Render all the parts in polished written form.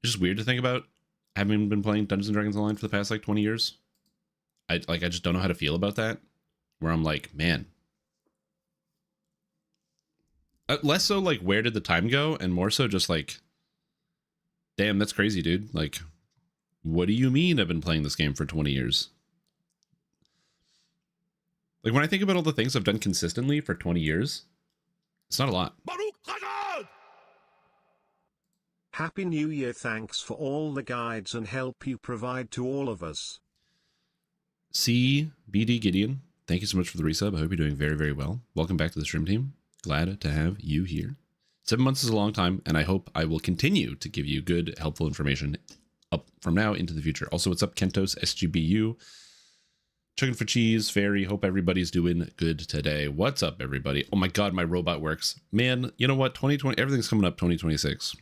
just weird to think about having been playing Dungeons and Dragons Online for the past like 20 years. I just don't know how to feel about that. Where I'm like, man. Less so like, where did the time go? And more so just like, damn, that's crazy, dude. Like, what do you mean I've been playing this game for 20 years? Like, when I think about all the things I've done consistently for 20 years, it's not a lot. Happy New Year. Thanks for all the guides and help you provide to all of us. CBD Gideon, thank you so much for the resub. I hope you're doing very, very well. Welcome back to the stream team. Glad to have you here. 7 months is a long time, and I hope I will continue to give you good, helpful information up from now into the future. Also, what's up, Kentos, SGBU, Chicken for Cheese, Fairy. Hope everybody's doing good today. What's up, everybody? Oh my God, my robot works. Man, you know what? 2020, everything's coming up 2026.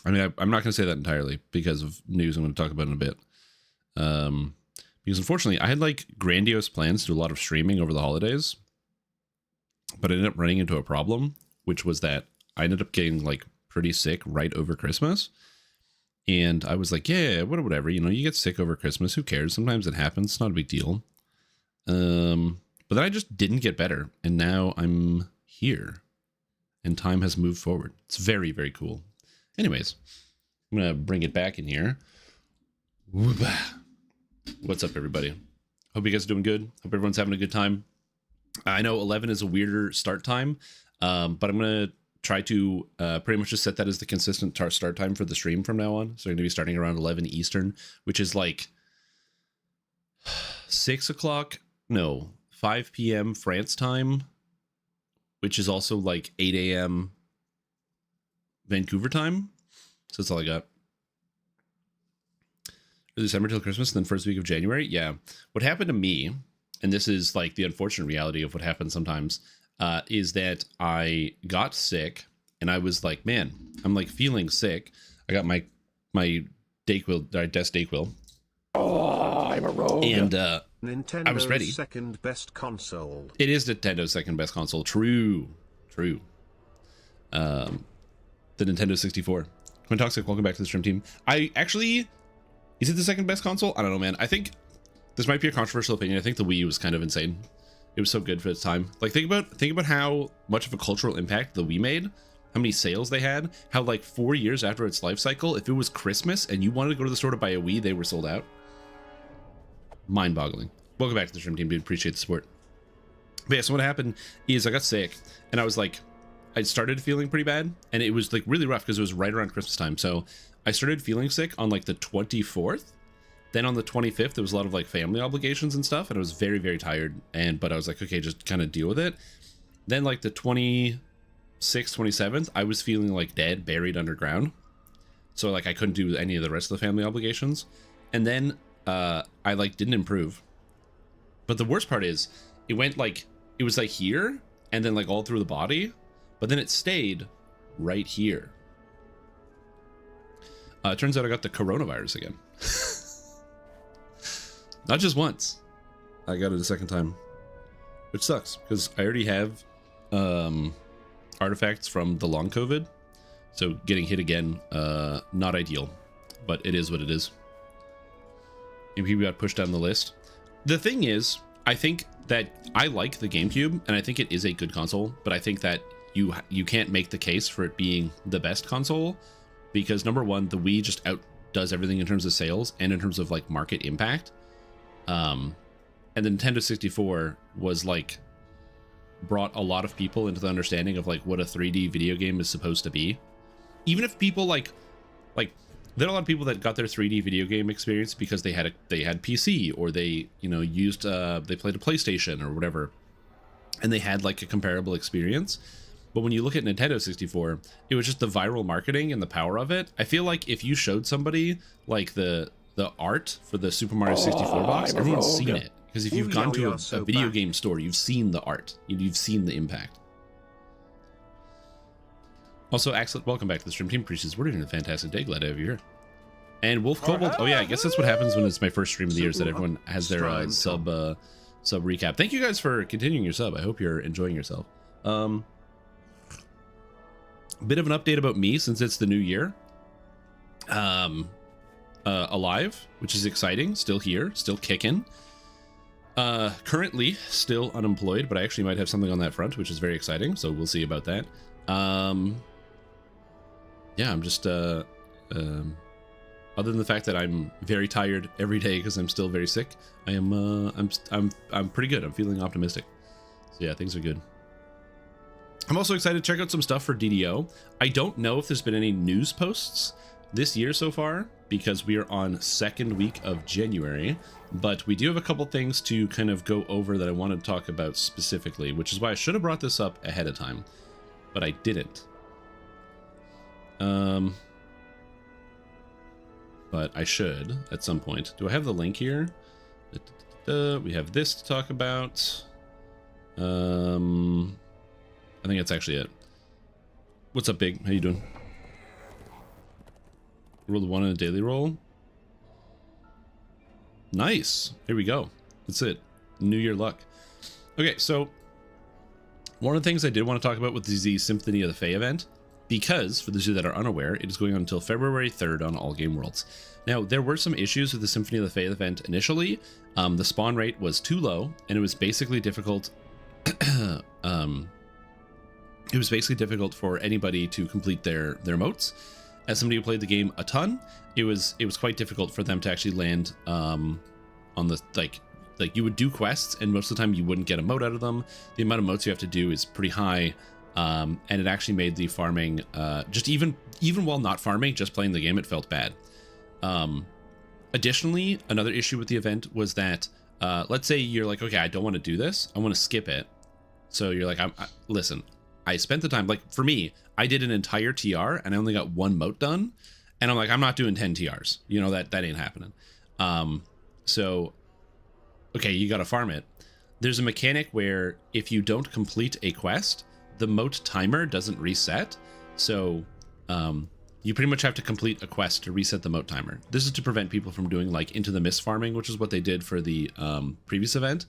I mean, I'm not going to say that entirely because of news I'm going to talk about in a bit. Because unfortunately, I had like grandiose plans to do a lot of streaming over the holidays, but I ended up running into a problem, which was that I ended up getting like pretty sick right over Christmas. And I was like, yeah, whatever, you know, you get sick over Christmas. Who cares? Sometimes it happens. It's not a big deal. But then I just didn't get better. And now I'm here and time has moved forward. It's very, very cool. Anyways, I'm going to bring it back in here. What's up, everybody? Hope you guys are doing good. Hope everyone's having a good time. I know 11 is a weirder start time, but I'm going to try to pretty much just set that as the consistent start time for the stream from now on. So I'm going to be starting around 11 Eastern, which is like 5 p.m. France time, which is also like 8 a.m. Vancouver time. So that's all I got. December till Christmas, and then first week of January. Yeah. What happened to me, and this is like the unfortunate reality of what happens sometimes, is that I got sick and I was like, man, I'm like feeling sick. I got my Dayquil, desk Dayquil. Oh, I'm a rogue. And Nintendo's I was ready. Second best console. It is Nintendo's second best console. True. The Nintendo 64. Quinn Toxic, welcome back to the stream team. Is it the second best console? I don't know, man. I think this might be a controversial opinion. I think the Wii U was kind of insane. It was so good for its time. Like, think about how much of a cultural impact the Wii made, how many sales they had, how like 4 years after its life cycle, if it was Christmas and you wanted to go to the store to buy a Wii, they were sold out. Mind-boggling. Welcome back to the stream team, dude. Appreciate the support. But yeah, so what happened is I got sick and I was like, I started feeling pretty bad, and it was like really rough because it was right around Christmas time. So I started feeling sick on like the 24th. Then on the 25th, there was a lot of like family obligations and stuff, and I was very, very tired. But I was like, okay, just kind of deal with it. Then like the 26th, 27th, I was feeling like dead, buried underground. So like I couldn't do any of the rest of the family obligations. And then I like didn't improve. But the worst part is it went like, it was like here and then like all through the body, but then it stayed right here. It turns out I got the coronavirus again. Not just once. I got it a second time, which sucks because I already have artifacts from the long COVID. So getting hit again, not ideal, but it is what it is. And people got pushed down the list. The thing is, I think that I like the GameCube, and I think it is a good console, but I think that you can't make the case for it being the best console because number one, the Wii just outdoes everything in terms of sales and in terms of like market impact. And the Nintendo 64 was like brought a lot of people into the understanding of like what a 3D video game is supposed to be. Even if people like there are a lot of people that got their 3D video game experience because they had PC or they, you know, used they played a PlayStation or whatever, and they had like a comparable experience. But when you look at Nintendo 64, it was just the viral marketing and the power of it. I feel like if you showed somebody like the art for the Super Mario 64 box, everyone's seen it. Because if you've gone to a video game store, you've seen the art. You've seen the impact. Also, Axel, welcome back to the stream team. Appreciate we're doing a fantastic day. Glad to have you here. And Wolf Kobold. Oh yeah, I guess that's what happens when it's my first stream of the year, is that everyone has their sub recap. Thank you guys for continuing your sub. I hope you're enjoying yourself. Bit of an update about me since it's the new year. alive, which is exciting. Still here, still kicking. Currently still unemployed, but I actually might have something on that front, which is very exciting. So we'll see about that. Yeah, I'm just other than the fact that I'm very tired every day because I'm still very sick, I am I'm pretty good. I'm feeling optimistic. So yeah, things are good. I'm also excited to check out some stuff for DDO. I don't know if there's been any news posts this year so far because we are on second week of January, but we do have a couple things to kind of go over that I want to talk about specifically, which is why I should have brought this up ahead of time, but I didn't. But I should at some point. Do I have the link here? We have this to talk about. I think that's actually it. What's up, Big? How you doing? Rolled 1 in a daily roll. Nice. Here we go. That's it. New Year luck. Okay, so one of the things I did want to talk about with the Symphony of the Fae event, because for those of you that are unaware, it is going on until February 3rd on all game worlds. Now, there were some issues with the Symphony of the Fae event initially. The spawn rate was too low, and it was basically difficult. It was basically difficult for anybody to complete their motes. As somebody who played the game a ton, it was quite difficult for them to actually land on the like you would do quests, and most of the time you wouldn't get a mote out of them. The amount of motes you have to do is pretty high. And it actually made the farming, just even while not farming, just playing the game, it felt bad. Additionally, another issue with the event was that, let's say you're like, okay, I don't want to do this. I want to skip it. So you're like, listen, I spent the time, like for me, I did an entire TR and I only got 1 mote done. And I'm like, I'm not doing 10 TRs. You know, that ain't happening. So, okay, you got to farm it. There's a mechanic where if you don't complete a quest, the mote timer doesn't reset, so you pretty much have to complete a quest to reset the mote timer. This is to prevent people from doing like Into the Mist farming, which is what they did for the previous event,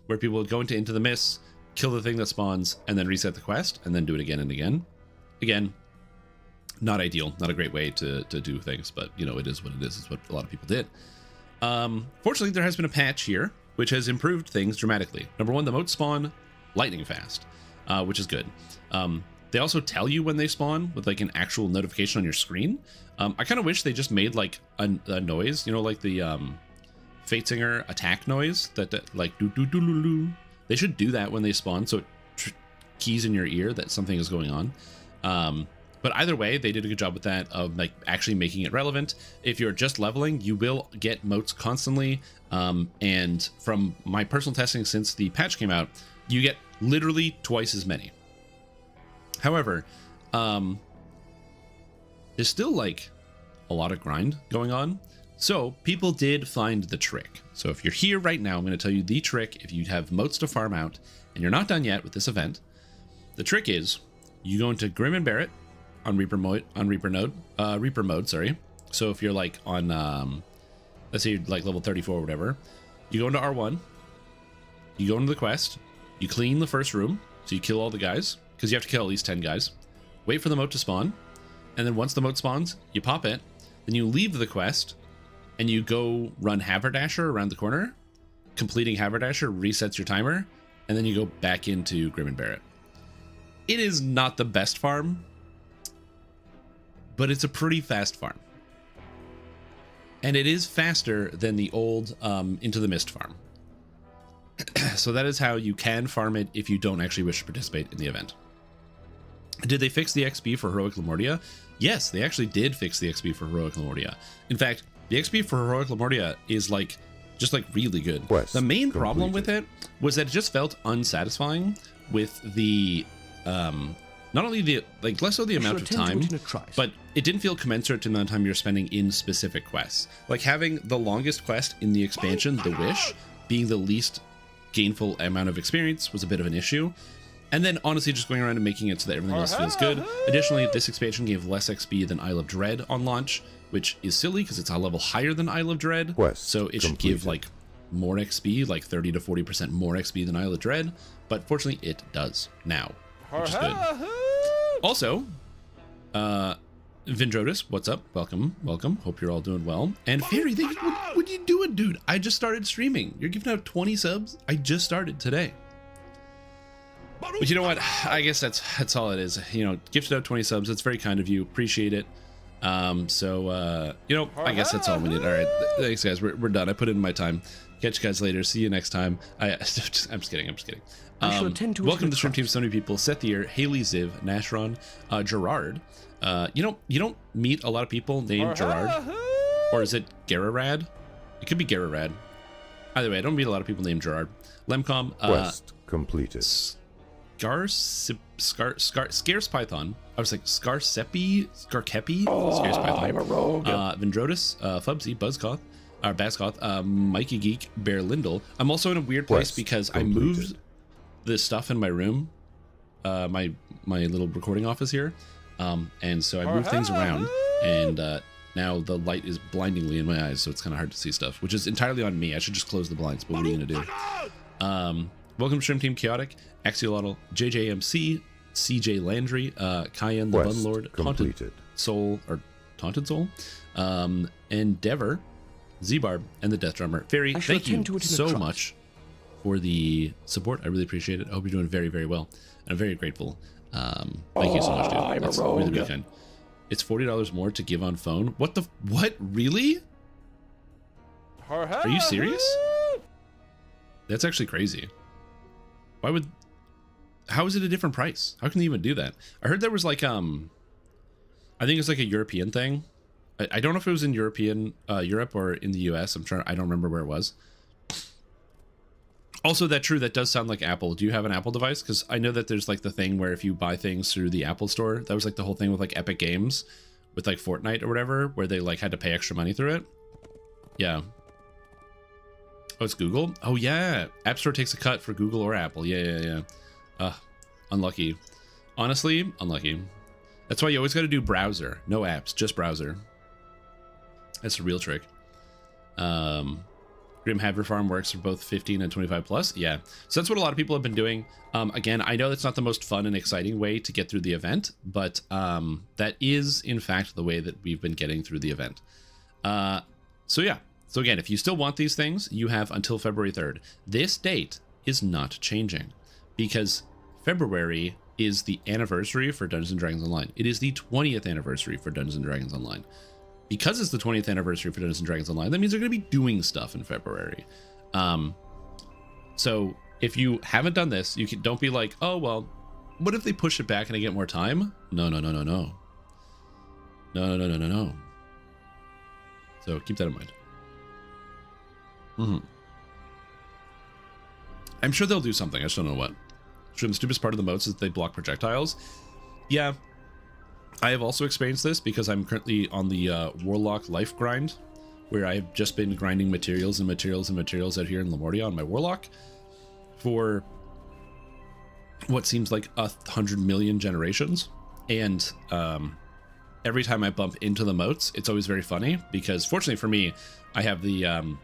where people would go into the Mist, kill the thing that spawns, and then reset the quest, and then do it again and again. Again, not ideal, not a great way to do things, but you know, it is what it is. It's what a lot of people did. Fortunately, there has been a patch here, which has improved things dramatically. Number 1, the motes spawn lightning fast. Which is good. They also tell you when they spawn with like an actual notification on your screen. I kind of wish they just made like a noise, you know, like the Fatesinger attack noise that like do do do do do. They should do that when they spawn, so it keys in your ear that something is going on. But either way, they did a good job with that of like actually making it relevant. If you're just leveling, you will get motes constantly. And from my personal testing since the patch came out, you get literally twice as many. However, there's still like a lot of grind going on. So people did find the trick. So if you're here right now, I'm going to tell you the trick. If you have motes to farm out and you're not done yet with this event, the trick is you go into Grim and Barret on Reaper mode. Sorry. So if you're like on, let's say you're like level 34 or whatever, you go into R1, you go into the quest, you clean the first room, so you kill all the guys, because you have to kill at least 10 guys. Wait for the mote to spawn, and then once the mote spawns, you pop it, then you leave the quest, and you go run Haberdasher around the corner. Completing Haberdasher resets your timer, and then you go back into Grim and Barret. It is not the best farm, but it's a pretty fast farm. And it is faster than the old Into the Mist farm. So that is how you can farm it if you don't actually wish to participate in the event. Did they fix the XP for Heroic Lamortia? Yes, they actually did fix the XP for Heroic Lamortia. In fact, the XP for Heroic Lamortia is like just like really good. The main problem with it was that it just felt unsatisfying with the not only the like less so the amount of time, but it didn't feel commensurate to the amount of time you're spending in specific quests. Like having the longest quest in the expansion, the Wish, being the least gainful amount of experience was a bit of an issue. And then honestly just going around and making it so that everything else feels good. Additionally, this expansion gave less XP than Isle of Dread on launch, which is silly because it's a level higher than Isle of Dread. So it should give like more XP, like 30 to 40% more XP than Isle of Dread. But fortunately it does now, which is good. Also, Vindrotis, what's up? Welcome, welcome. Hope you're all doing well. And Fairy, what are you doing, dude? I just started streaming. You're giving out 20 subs? I just started today. But you know what? I guess that's all it is. You know, gifted out 20 subs. That's very kind of you. Appreciate it. You know, I guess that's all we need. All right, thanks, guys. We're done. I put in my time. Catch you guys later. See you next time. I'm just kidding. I'm just kidding. Welcome to the stream team. So many people. Seth here, Haley, Ziv, Nashron, Gerard. You don't meet a lot of people named Gerard, or is it Gararad? It could be Gararad. Either way, I don't meet a lot of people named Gerard. Lemcom. Quest completed. Scarce Python. I was like Scarcepi, Scarkepi, Scarce Python. I'm a rogue. Vindrotis, Fubsy, Buzzcoth, Bascoth, Mikey Geek, Bear Lindell. I'm also in a weird place because I moved the stuff in my room, my little recording office here, and so I moved things around, and now the light is blindingly in my eyes, so it's kind of hard to see stuff, which is entirely on me. I should just close the blinds, but what are you gonna do? Welcome to Stream Team Chaotic, Axiolotl, JJMC, CJ Landry, Cayenne the Bunlord, Taunted Soul, Endeavor, Z-Barb, and the Death Drummer. Fairy, thank you so much for the support. I really appreciate it. I hope you're doing very, very well. And I'm very grateful. Thank you so much, dude. That's really, really kind. It's $40 more to give on phone. What? Really? Are you serious? That's actually crazy. Why would... How is it a different price? How can they even do that? I heard there was like, I think it's like a European thing. I don't know if it was in Europe or in the US. I don't remember where it was. Also, that does sound like Apple. Do you have an Apple device? Because I know that there's like the thing where if you buy things through the Apple store, that was like the whole thing with like Epic Games with like Fortnite or whatever, where they like had to pay extra money through it. Yeah. Oh, it's Google? Oh, yeah. App Store takes a cut for Google or Apple. Yeah. Unlucky. Honestly, unlucky. That's why you always got to do browser. No apps, just browser. That's a real trick. Grim Haver Farm works for both 15 and 25 plus. Yeah. So that's what a lot of people have been doing. Again, I know that's not the most fun and exciting way to get through the event, but that is, in fact, the way that we've been getting through the event. So yeah. So again, if you still want these things, you have until February 3rd. This date is not changing because February is the anniversary for Dungeons & Dragons Online. It is the 20th anniversary for Dungeons & Dragons Online. Because it's the 20th anniversary for Dungeons & Dragons Online, that means they're going to be doing stuff in February. So if you haven't done this, don't be like, oh, well, what if they push it back and I get more time? No. So keep that in mind. I'm sure they'll do something. I just don't know what. The stupidest part of the moats is that they block projectiles. Yeah, I have also experienced this because I'm currently on the Warlock life grind, where I've just been grinding materials out here in Lamortia on my Warlock for what seems like 100 million generations. And every time I bump into the moats, it's always very funny because fortunately for me, I have the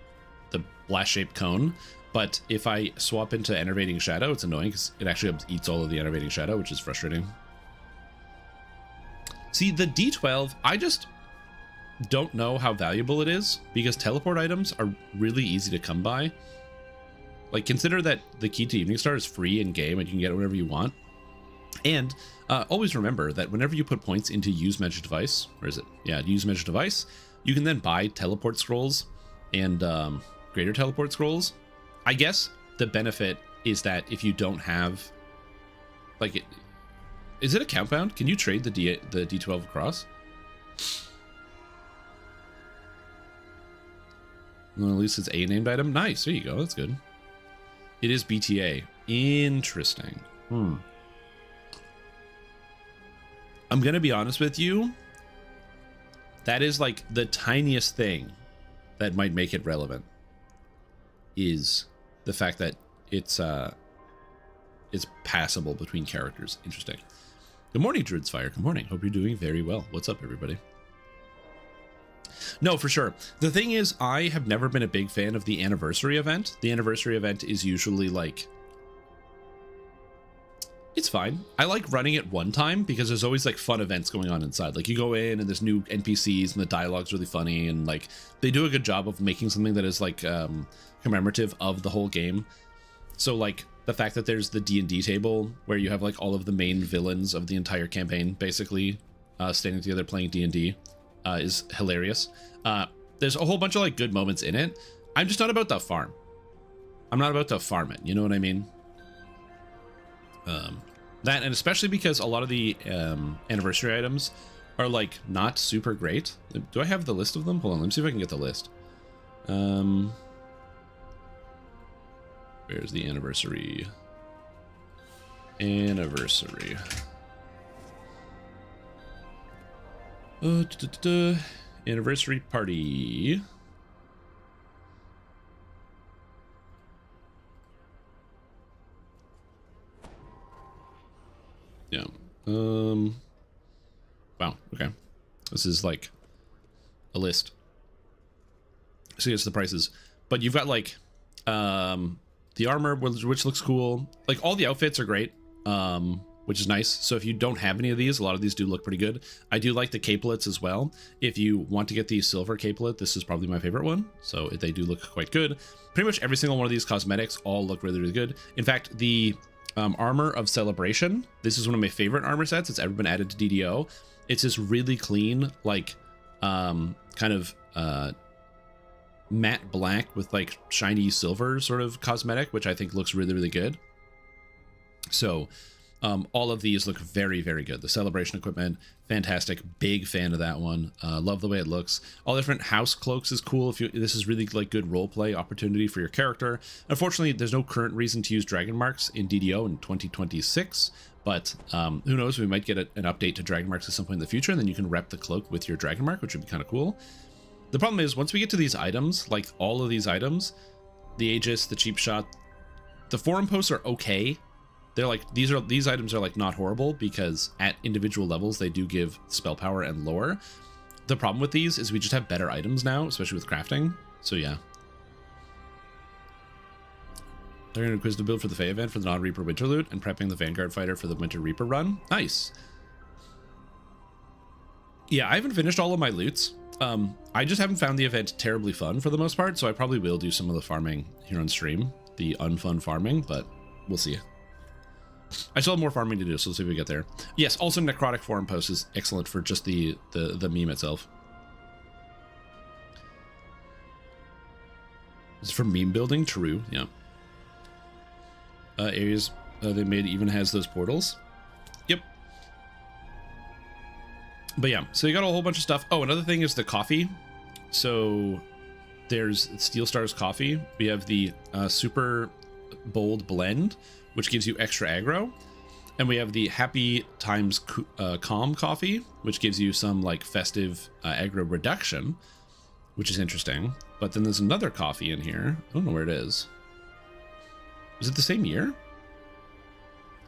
blast-shaped cone. But if I swap into Enervating Shadow, it's annoying because it actually eats all of the Enervating Shadow, which is frustrating. See, the D12, I just don't know how valuable it is because teleport items are really easy to come by. Like, consider that the key to Evening Star is free in game and you can get it whenever you want. And always remember that whenever you put points into Use Magic Device, where is it? Yeah, Use Magic Device, you can then buy teleport scrolls and greater teleport scrolls. I guess the benefit is that if you don't have, like, is it account bound? Can you trade the D12 across? Well, at least it's a named item. Nice, there you go. That's good. It is BTA. Interesting. I'm gonna be honest with you. That is like the tiniest thing that might make it relevant. Is the fact that it's passable between characters. Interesting. Good morning, Druid's Fire. Good morning. Hope you're doing very well. What's up, everybody? No, for sure. The thing is, I have never been a big fan of the anniversary event. The anniversary event is usually like It's fine. I like running it one time because there's always like fun events going on inside. Like you go in and there's new NPCs and the dialogue's really funny, and like they do a good job of making something that is like commemorative of the whole game. So like the fact that there's the D&D table where you have like all of the main villains of the entire campaign basically standing together playing D&D is hilarious. There's a whole bunch of like good moments in it. I'm just not about the farm. I'm not about to farm it. You know what I mean? That, and especially because a lot of the anniversary items are like not super great. Do I have the list of them? Hold on, let me see if I can get the list. Where's the anniversary? Anniversary. Anniversary party. Yeah. Wow. Okay. This is like a list. So it's the prices, but you've got like the armor, which looks cool. Like all the outfits are great, which is nice. So if you don't have any of these, a lot of these do look pretty good. I do like the capelets as well. If you want to get the silver capelet, this is probably my favorite one. So they do look quite good. Pretty much every single one of these cosmetics all look really, really good. In fact, the armor of celebration, this is one of my favorite armor sets. It's ever been added to DDO. It's this really clean, like kind of matte black with like shiny silver sort of cosmetic, which I think looks really, really good. So all of these look very, very good. The celebration equipment, fantastic. Big fan of that one. Love the way it looks. All different house cloaks is cool. This is really like good role play opportunity for your character. Unfortunately, there's no current reason to use dragon marks in DDO in 2026, but who knows, we might get an update to dragon marks at some point in the future, and then you can rep the cloak with your dragon mark, which would be kind of cool. The problem is, once we get to these items, like all of these items, the Aegis, the cheap shot, the forum posts are okay. They're like, these items are like not horrible because at individual levels they do give spell power and lore. The problem with these is we just have better items now, especially with crafting. So yeah. They're going to inquisitive build for the Fae event for the non-Reaper Winter Loot and prepping the Vanguard Fighter for the Winter Reaper run. Nice. Yeah, I haven't finished all of my loots. I just haven't found the event terribly fun for the most part, so I probably will do some of the farming here on stream, the unfun farming, but we'll see. I still have more farming to do, so let's see if we get there. Yes, also Necrotic Forum Post is excellent for just the meme itself. It's for meme building, true, yeah. Areas they made even has those portals. Yep. But yeah, so you got a whole bunch of stuff. Oh, another thing is the coffee. So there's Steel Star's coffee. We have the super bold blend, which gives you extra aggro. And we have the Happy Times Calm coffee, which gives you some like festive aggro reduction, which is interesting. But then there's another coffee in here. I don't know where it is. Is it the same year?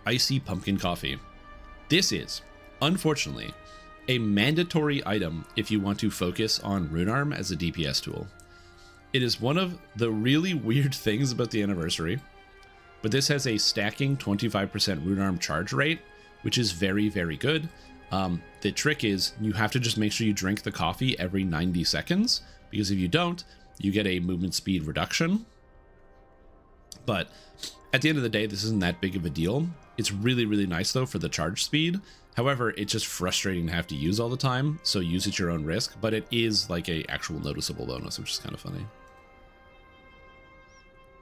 Icy Pumpkin Coffee. This is, unfortunately, a mandatory item if you want to focus on Runearm as a DPS tool. It is one of the really weird things about the anniversary, but this has a stacking 25% Runearm charge rate, which is very, very good. The trick is you have to just make sure you drink the coffee every 90 seconds, because if you don't, you get a movement speed reduction. But at the end of the day, this isn't that big of a deal. It's really, really nice though for the charge speed. However, it's just frustrating to have to use all the time, so use at your own risk, but it is like a actual noticeable bonus, which is kind of funny.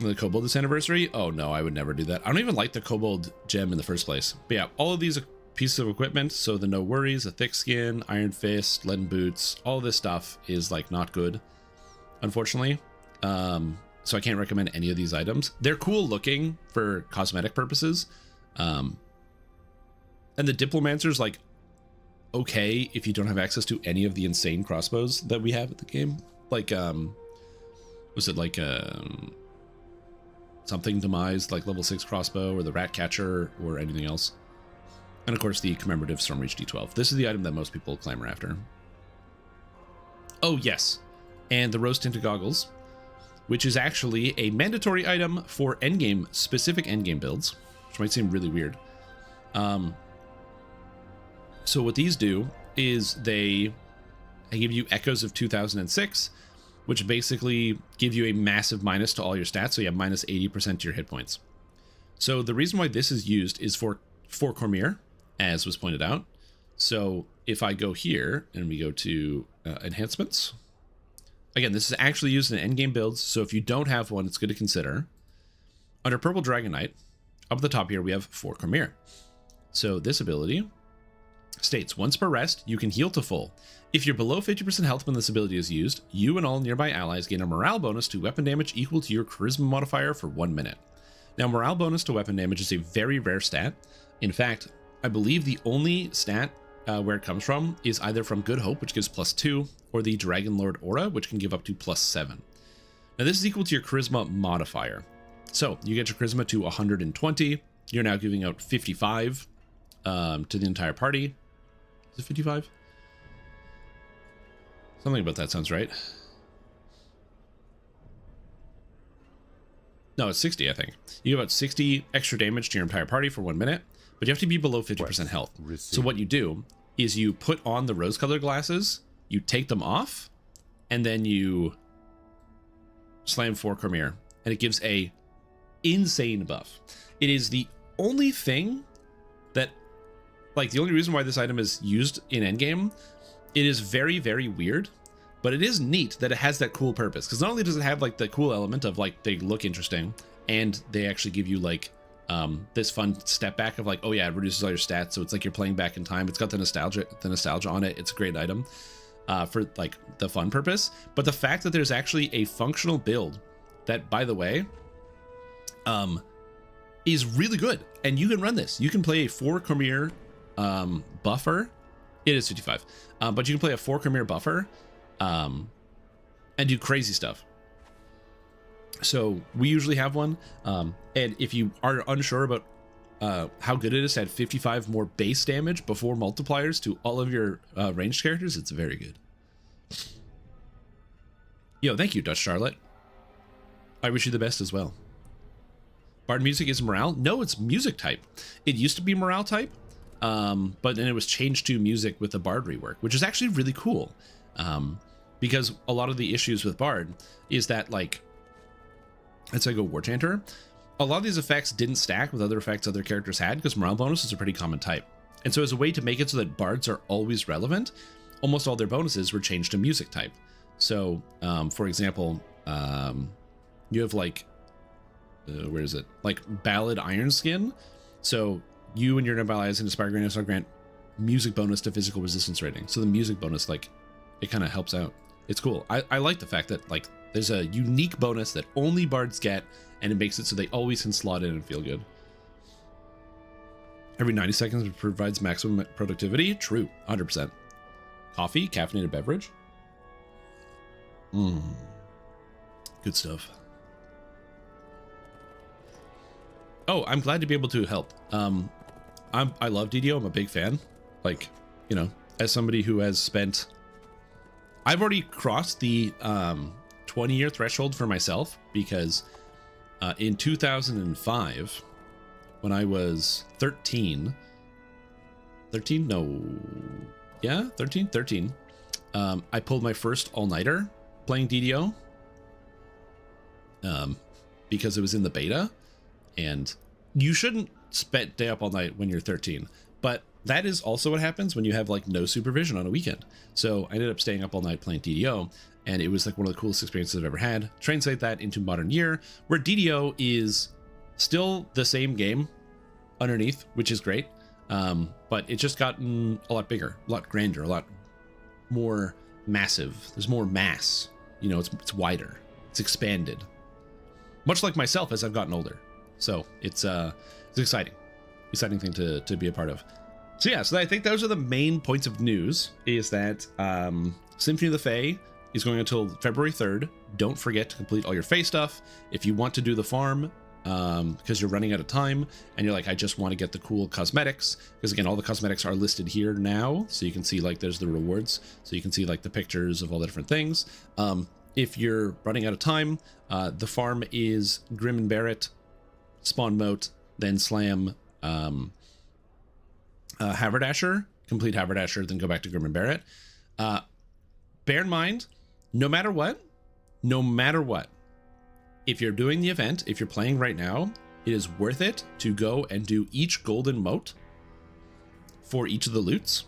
The Kobold this anniversary? Oh no, I would never do that. I don't even like the Kobold gem in the first place. But yeah, all of these pieces of equipment, so the No Worries, a Thick Skin, Iron Fist, Leaden Boots, all this stuff is like not good, unfortunately. So I can't recommend any of these items. They're cool looking for cosmetic purposes. And the Diplomancer's like okay if you don't have access to any of the insane crossbows that we have at the game. Like, was it like something demised, like level 6 crossbow or the Rat Catcher or anything else? And of course the commemorative Stormreach D12. This is the item that most people clamor after. Oh yes, and the Rose Tinted Goggles, which is actually a mandatory item for endgame, specific endgame builds, which might seem really weird. So what these do is they give you Echoes of 2006, which basically give you a massive minus to all your stats. So you have minus 80% to your hit points. So the reason why this is used is for Cormier, as was pointed out. So if I go here and we go to enhancements, again, this is actually used in endgame builds. So if you don't have one, it's good to consider. Under Purple Dragon Knight, up at the top here, we have For Cormier. So this ability states, once per rest, you can heal to full. If you're below 50% health when this ability is used, you and all nearby allies gain a morale bonus to weapon damage equal to your charisma modifier for 1 minute. Now, morale bonus to weapon damage is a very rare stat. In fact, I believe the only stat where it comes from is either from Good Hope, which gives +2, or the Dragon Lord Aura, which can give up to +7. Now, this is equal to your charisma modifier. So you get your charisma to 120. You're now giving out 55 to the entire party. Is it 55? Something about that sounds right. No, it's 60, I think. You give out 60 extra damage to your entire party for 1 minute, but you have to be below 50% health. So what you do is you put on the rose-colored glasses, you take them off, and then you slam For Cormier, and it gives a insane buff. It is the only thing that, like, the only reason why this item is used in endgame. It is very, very weird, but it is neat that it has that cool purpose, because not only does it have like the cool element of like they look interesting, and they actually give you like this fun step back of like, oh yeah, it reduces all your stats, so it's like you're playing back in time. It's got the nostalgia on it. It's a great item for like the fun purpose. But the fact that there's actually a functional build that, by the way, is really good, and you can run this. You can play a For Cormier buffer. It is 55, but you can play a For Cormier buffer and do crazy stuff. So we usually have one, and if you are unsure about how good it is to add 55 more base damage before multipliers to all of your ranged characters, it's very good. Yo, thank you, Dutch Charlotte. I wish you the best as well. Bard music is morale? No, it's music type. It used to be morale type, but then it was changed to music with the Bard rework, which is actually really cool. Because a lot of the issues with Bard is that, like, let's say go War Chanter, a lot of these effects didn't stack with other effects other characters had, because morale bonus is a pretty common type. And so as a way to make it so that Bards are always relevant, almost all their bonuses were changed to music type. So, for example, you have like, where is it? Like Ballad Iron Skin. So you and your nearby allies and Inspire Greatness grant music bonus to physical resistance rating. So the music bonus, like, it kind of helps out. It's cool. I like the fact that, like, there's a unique bonus that only Bards get, and it makes it so they always can slot in and feel good. Every 90 seconds provides maximum productivity. True, 100%. Coffee, caffeinated beverage. Good stuff. Oh, I'm glad to be able to help. I love DDO. I'm a big fan. Like, you know, as somebody who has spent, I've already crossed the 20-year threshold for myself, because in 2005, when I was 13, I pulled my first all-nighter playing DDO, because it was in the beta. And you shouldn't stay up all night when you're 13, but that is also what happens when you have like no supervision on a weekend. So I ended up staying up all night playing DDO, and it was like one of the coolest experiences I've ever had. Translate that into modern year, where DDO is still the same game underneath, which is great, but it's just gotten a lot bigger, a lot grander, a lot more massive. There's more mass, you know, it's wider, it's expanded, much like myself as I've gotten older. So it's exciting thing to be a part of. So yeah, so I think those are the main points of news, is that Symphony of the Fae is going until February 3rd. Don't forget to complete all your Fae stuff. If you want to do the farm, because you're running out of time and you're like, I just want to get the cool cosmetics, because again, all the cosmetics are listed here now, so you can see like there's the rewards, so you can see like the pictures of all the different things. If you're running out of time, the farm is Grim and Barret, spawn moat, then slam Haberdasher, complete Haberdasher, then go back to Grim and Barrett. Bear in mind, no matter what, if you're doing the event, if you're playing right now, it is worth it to go and do each golden mote for each of the loots,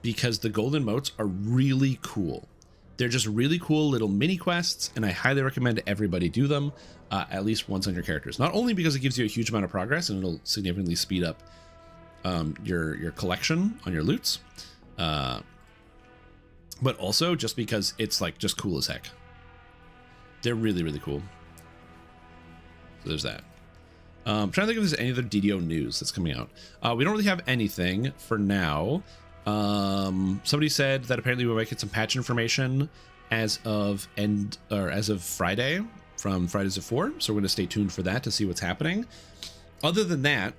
because the golden motes are really cool. They're just really cool little mini quests, and I highly recommend everybody do them at least once on your characters. Not only because it gives you a huge amount of progress and it'll significantly speed up your collection on your loots, but also just because it's like just cool as heck. They're really, really cool. So there's that. I'm trying to think if there's any other DDO news that's coming out. We don't really have anything for now. Somebody said that apparently we might get some patch information as of Friday, from Fridays at 4. So we're going to stay tuned for that to see what's happening. Other than that,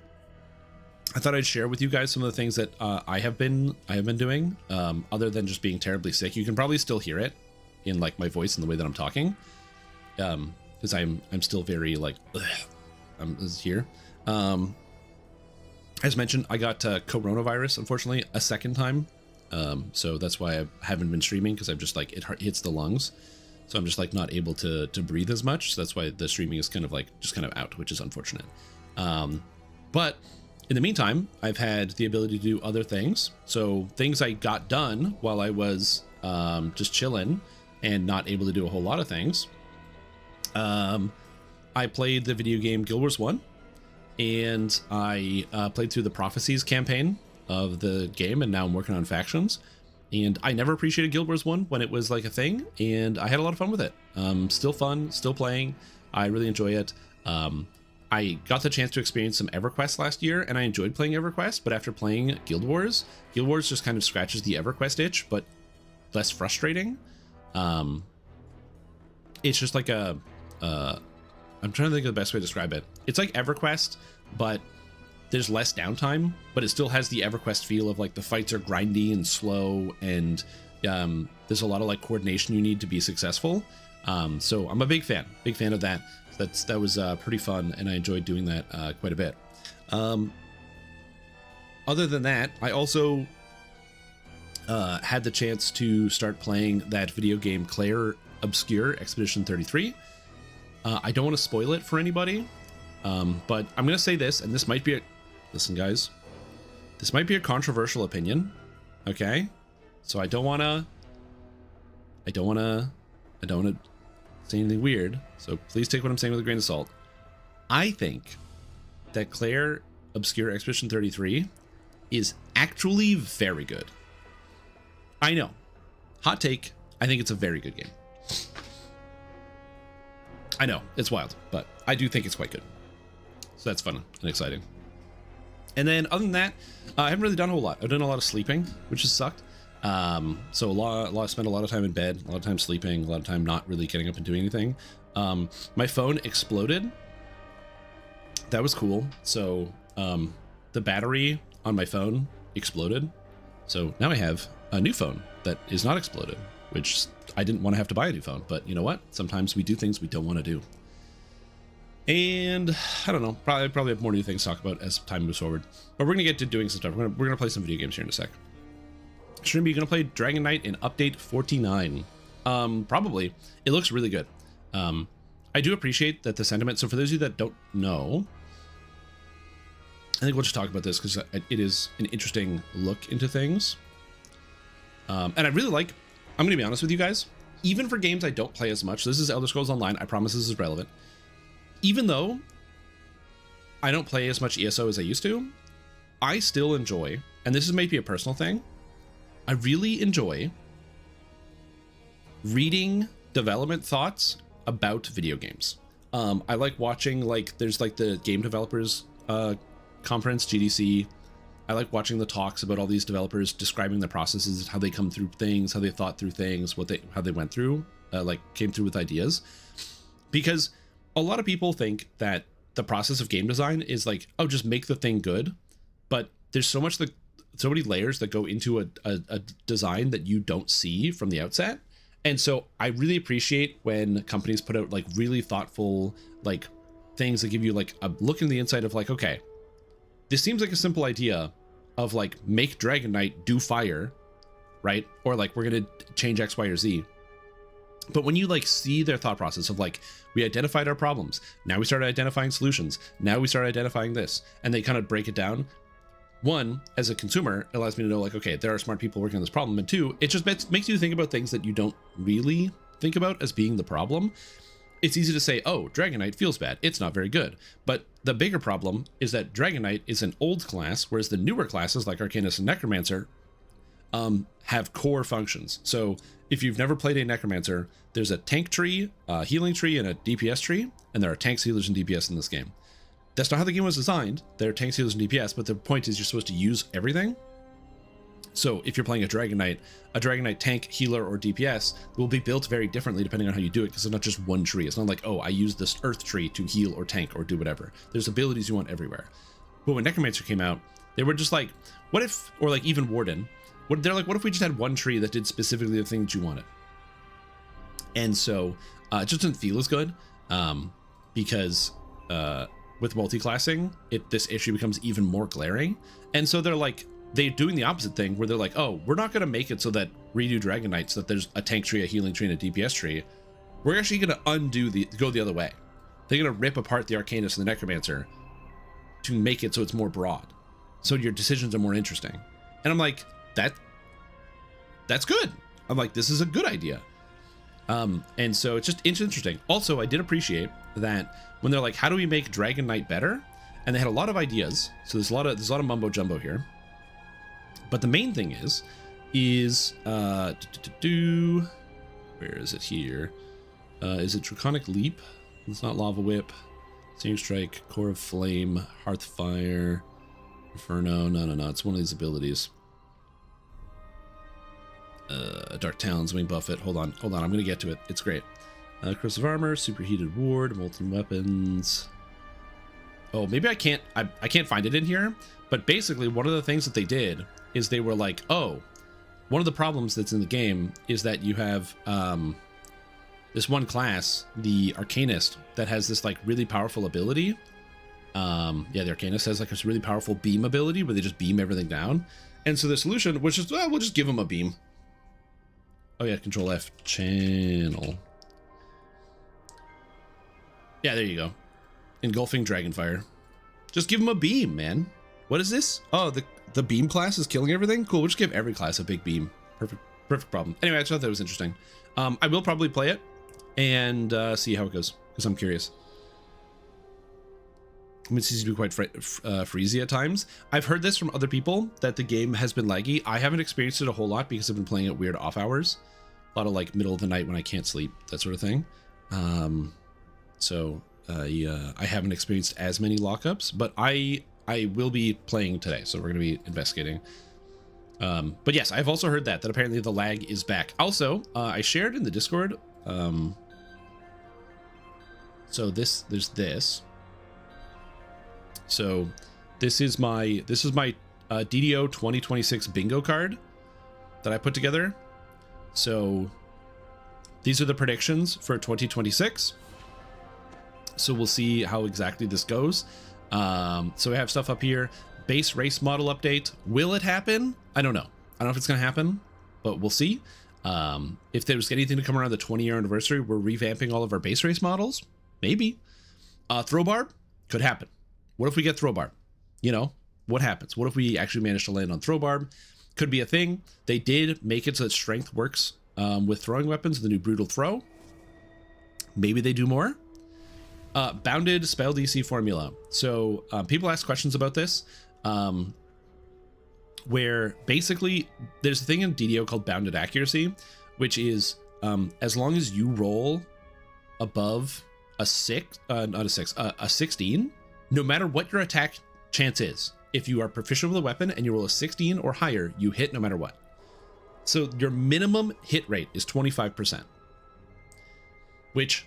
I thought I'd share with you guys some of the things that I have been doing. Other than just being terribly sick, you can probably still hear it in like my voice and the way that I'm talking, because I'm still very like I'm here. As mentioned, I got coronavirus, unfortunately, a second time. So that's why I haven't been streaming, because I'm just like, it hits the lungs. So I'm just like not able to breathe as much. So that's why the streaming is kind of like just kind of out, which is unfortunate. But in the meantime, I've had the ability to do other things. So things I got done while I was just chilling and not able to do a whole lot of things. I played the video game Guild Wars 1. And I played through the Prophecies campaign of the game, and now I'm working on factions. And I never appreciated Guild Wars 1 when it was like a thing, and I had a lot of fun with it. Still fun, still playing. I really enjoy it. I got the chance to experience some EverQuest last year, and I enjoyed playing EverQuest, but after playing Guild Wars just kind of scratches the EverQuest itch, but less frustrating. It's just like a... I'm trying to think of the best way to describe it. It's like EverQuest, but there's less downtime, but it still has the EverQuest feel of like the fights are grindy and slow, and there's a lot of like coordination you need to be successful. So I'm a big fan of that. That was pretty fun, and I enjoyed doing that quite a bit. Other than that, I also had the chance to start playing that video game Claire Obscure Expedition 33. I don't want to spoil it for anybody, but I'm going to say this, and this might be listen guys, this might be a controversial opinion. Okay. So I don't want to say anything weird. So please take what I'm saying with a grain of salt. I think that Claire Obscure Expedition 33 is actually very good. I know. Hot take. I think it's a very good game. I know, it's wild, but I do think it's quite good. So that's fun and exciting. And then other than that, I haven't really done a whole lot. I've done a lot of sleeping, which has sucked. So spent a lot of time in bed, a lot of time sleeping, a lot of time not really getting up and doing anything. My phone exploded. That was cool. So the battery on my phone exploded. So now I have a new phone that is not exploded, which I didn't want to have to buy a new phone, but you know what? Sometimes we do things we don't want to do. And I don't know, probably have more new things to talk about as time moves forward. But we're gonna get to doing some stuff. We're gonna play some video games here in a sec. Shouldn't be gonna play Dragon Knight in update 49. Probably. It looks really good. I do appreciate that the sentiment. So for those of you that don't know, I think we'll just talk about this because it is an interesting look into things. And I really like, I'm gonna be honest with you guys, even for games I don't play as much, this is Elder Scrolls Online, I promise this is relevant. Even though I don't play as much ESO as I used to, I still enjoy, and this is maybe a personal thing, I really enjoy reading development thoughts about video games. I like watching, like, there's like the game developers conference, GDC. I like watching the talks about all these developers describing the processes, how they come through things, how they thought through things, how they went through, like came through with ideas. Because a lot of people think that the process of game design is like, oh, just make the thing good. But there's so many layers that go into a design that you don't see from the outset. And so I really appreciate when companies put out like really thoughtful, like things that give you like a look in the inside of like, okay, this seems like a simple idea, of like make Dragon Knight do fire, right? Or like we're gonna change X, Y, or Z. But when you like see their thought process of like, we identified our problems, now we started identifying solutions, now we start identifying this, and they kind of break it down. One, as a consumer, it allows me to know like, okay, there are smart people working on this problem. And two, it just makes you think about things that you don't really think about as being the problem. It's easy to say, oh, Dragon Knight feels bad, it's not very good. But the bigger problem is that Dragon Knight is an old class, whereas the newer classes like Arcanist and Necromancer have core functions. So if you've never played a Necromancer, there's a tank tree, a healing tree, and a DPS tree, and there are tanks, healers, and DPS in this game. That's not how the game was designed. There are tanks, healers, and DPS, but the point is you're supposed to use everything. So if you're playing a Dragon Knight tank, healer, or DPS will be built very differently depending on how you do it, because it's not just one tree. It's not like, oh, I use this earth tree to heal or tank or do whatever. There's abilities you want everywhere. But when Necromancer came out, they were just like, what if, or like even Warden, they're like, what if we just had one tree that did specifically the thing that you wanted? And so it just didn't feel as good because with multi-classing, this issue becomes even more glaring. And so they're doing the opposite thing where they're like, oh, we're not going to make it so that redo Dragon Knight so that there's a tank tree, a healing tree, and a DPS tree. We're actually going to go the other way. They're going to rip apart the Arcanist and the Necromancer to make it so it's more broad, so your decisions are more interesting. And I'm like, that's good. I'm like, this is a good idea. And so it's interesting. Also, I did appreciate that when they're like, how do we make Dragon Knight better? And they had a lot of ideas. So there's a lot of mumbo jumbo here. But the main thing is where is it here? Is it Draconic Leap? It's not Lava Whip. Searing Strike, Core of Flame, Hearthfire, Inferno. No. It's one of these abilities. Dark Talons, Wing Buffet. Hold on. I'm gonna get to it. It's great. Corrosive Armor, Superheated Ward, Molten Weapons. Oh, maybe I can't find it in here. But basically, one of the things that they did is they were like, oh, one of the problems that's in the game is that you have this one class, the Arcanist, that has this like really powerful ability. The Arcanist has like this really powerful beam ability where they just beam everything down. And so the solution was just, we'll just give them a beam. Oh yeah, Control F, channel. Yeah, there you go. Engulfing Dragonfire. Just give them a beam, man. What is this? Oh, the beam class is killing everything? Cool, we'll just give every class a big beam. Perfect problem. Anyway, I just thought that was interesting. I will probably play it and see how it goes, because I'm curious. I mean, it seems to be quite freezy at times. I've heard this from other people, that the game has been laggy. I haven't experienced it a whole lot because I've been playing at weird off hours. A lot of like middle of the night when I can't sleep, that sort of thing. I haven't experienced as many lockups, but I will be playing today, so we're going to be investigating. But yes, I've also heard that apparently the lag is back. Also, I shared in the Discord. So there's this. So this is my DDO 2026 bingo card that I put together. So these are the predictions for 2026. So we'll see how exactly this goes. So we have stuff up here. Base race model update. Will it happen? I don't know. I don't know if it's going to happen, but we'll see. If there's anything to come around the 20-year anniversary, we're revamping all of our base race models. Maybe. Throwbar could happen. What if we get Throwbarb? You know, what happens? What if we actually manage to land on Throwbarb? Could be a thing. They did make it so that strength works with throwing weapons, the new Brutal Throw. Maybe they do more. Bounded spell DC formula. So people ask questions about this, where basically there's a thing in DDO called bounded accuracy, which is as long as you roll above a 16, no matter what your attack chance is, if you are proficient with a weapon and you roll a 16 or higher, you hit no matter what. So your minimum hit rate is 25%, which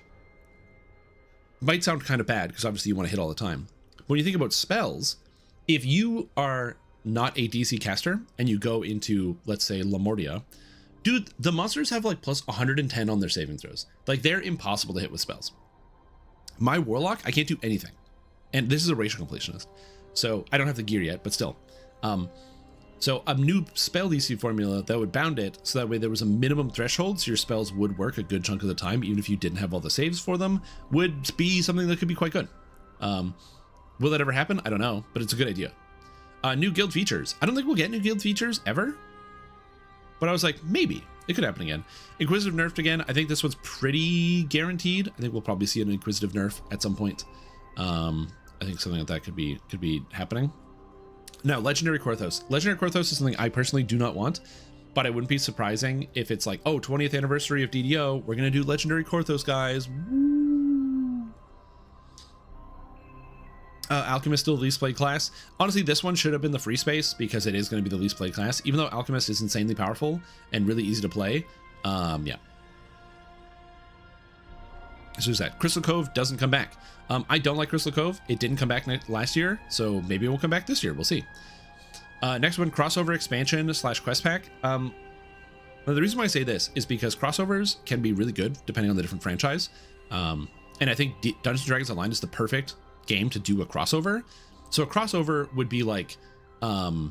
might sound kind of bad because obviously you want to hit all the time. When you think about spells, if you are not a DC caster and you go into, let's say, Lamortia, dude, the monsters have like plus 110 on their saving throws. Like, they're impossible to hit with spells. My Warlock, I can't do anything. And this is a racial completionist, so I don't have the gear yet, but still. So a new spell DC formula that would bound it so that way there was a minimum threshold so your spells would work a good chunk of the time, even if you didn't have all the saves for them, would be something that could be quite good. Will that ever happen? I don't know, but it's a good idea. New guild features. I don't think we'll get new guild features ever, but I was like, maybe it could happen again. Inquisitive nerfed again. I think this one's pretty guaranteed. I think we'll probably see an Inquisitive nerf at some point. I think something like that could be happening. Now, Legendary Korthos. Legendary Korthos is something I personally do not want, but it wouldn't be surprising if it's like, oh, 20th anniversary of DDO, we're going to do Legendary Korthos, guys. Woo. Alchemist still the least played class. Honestly, this one should have been the free space because it is going to be the least played class, even though Alchemist is insanely powerful and really easy to play. Yeah. So who's that? Crystal Cove doesn't come back. I don't like Crystal Cove. It didn't come back last year, so maybe it will come back this year. We'll see. Next one, crossover expansion / quest pack. Now the reason why I say this is because crossovers can be really good depending on the different franchise. And I think Dungeons & Dragons Online is the perfect game to do a crossover. So a crossover would be like the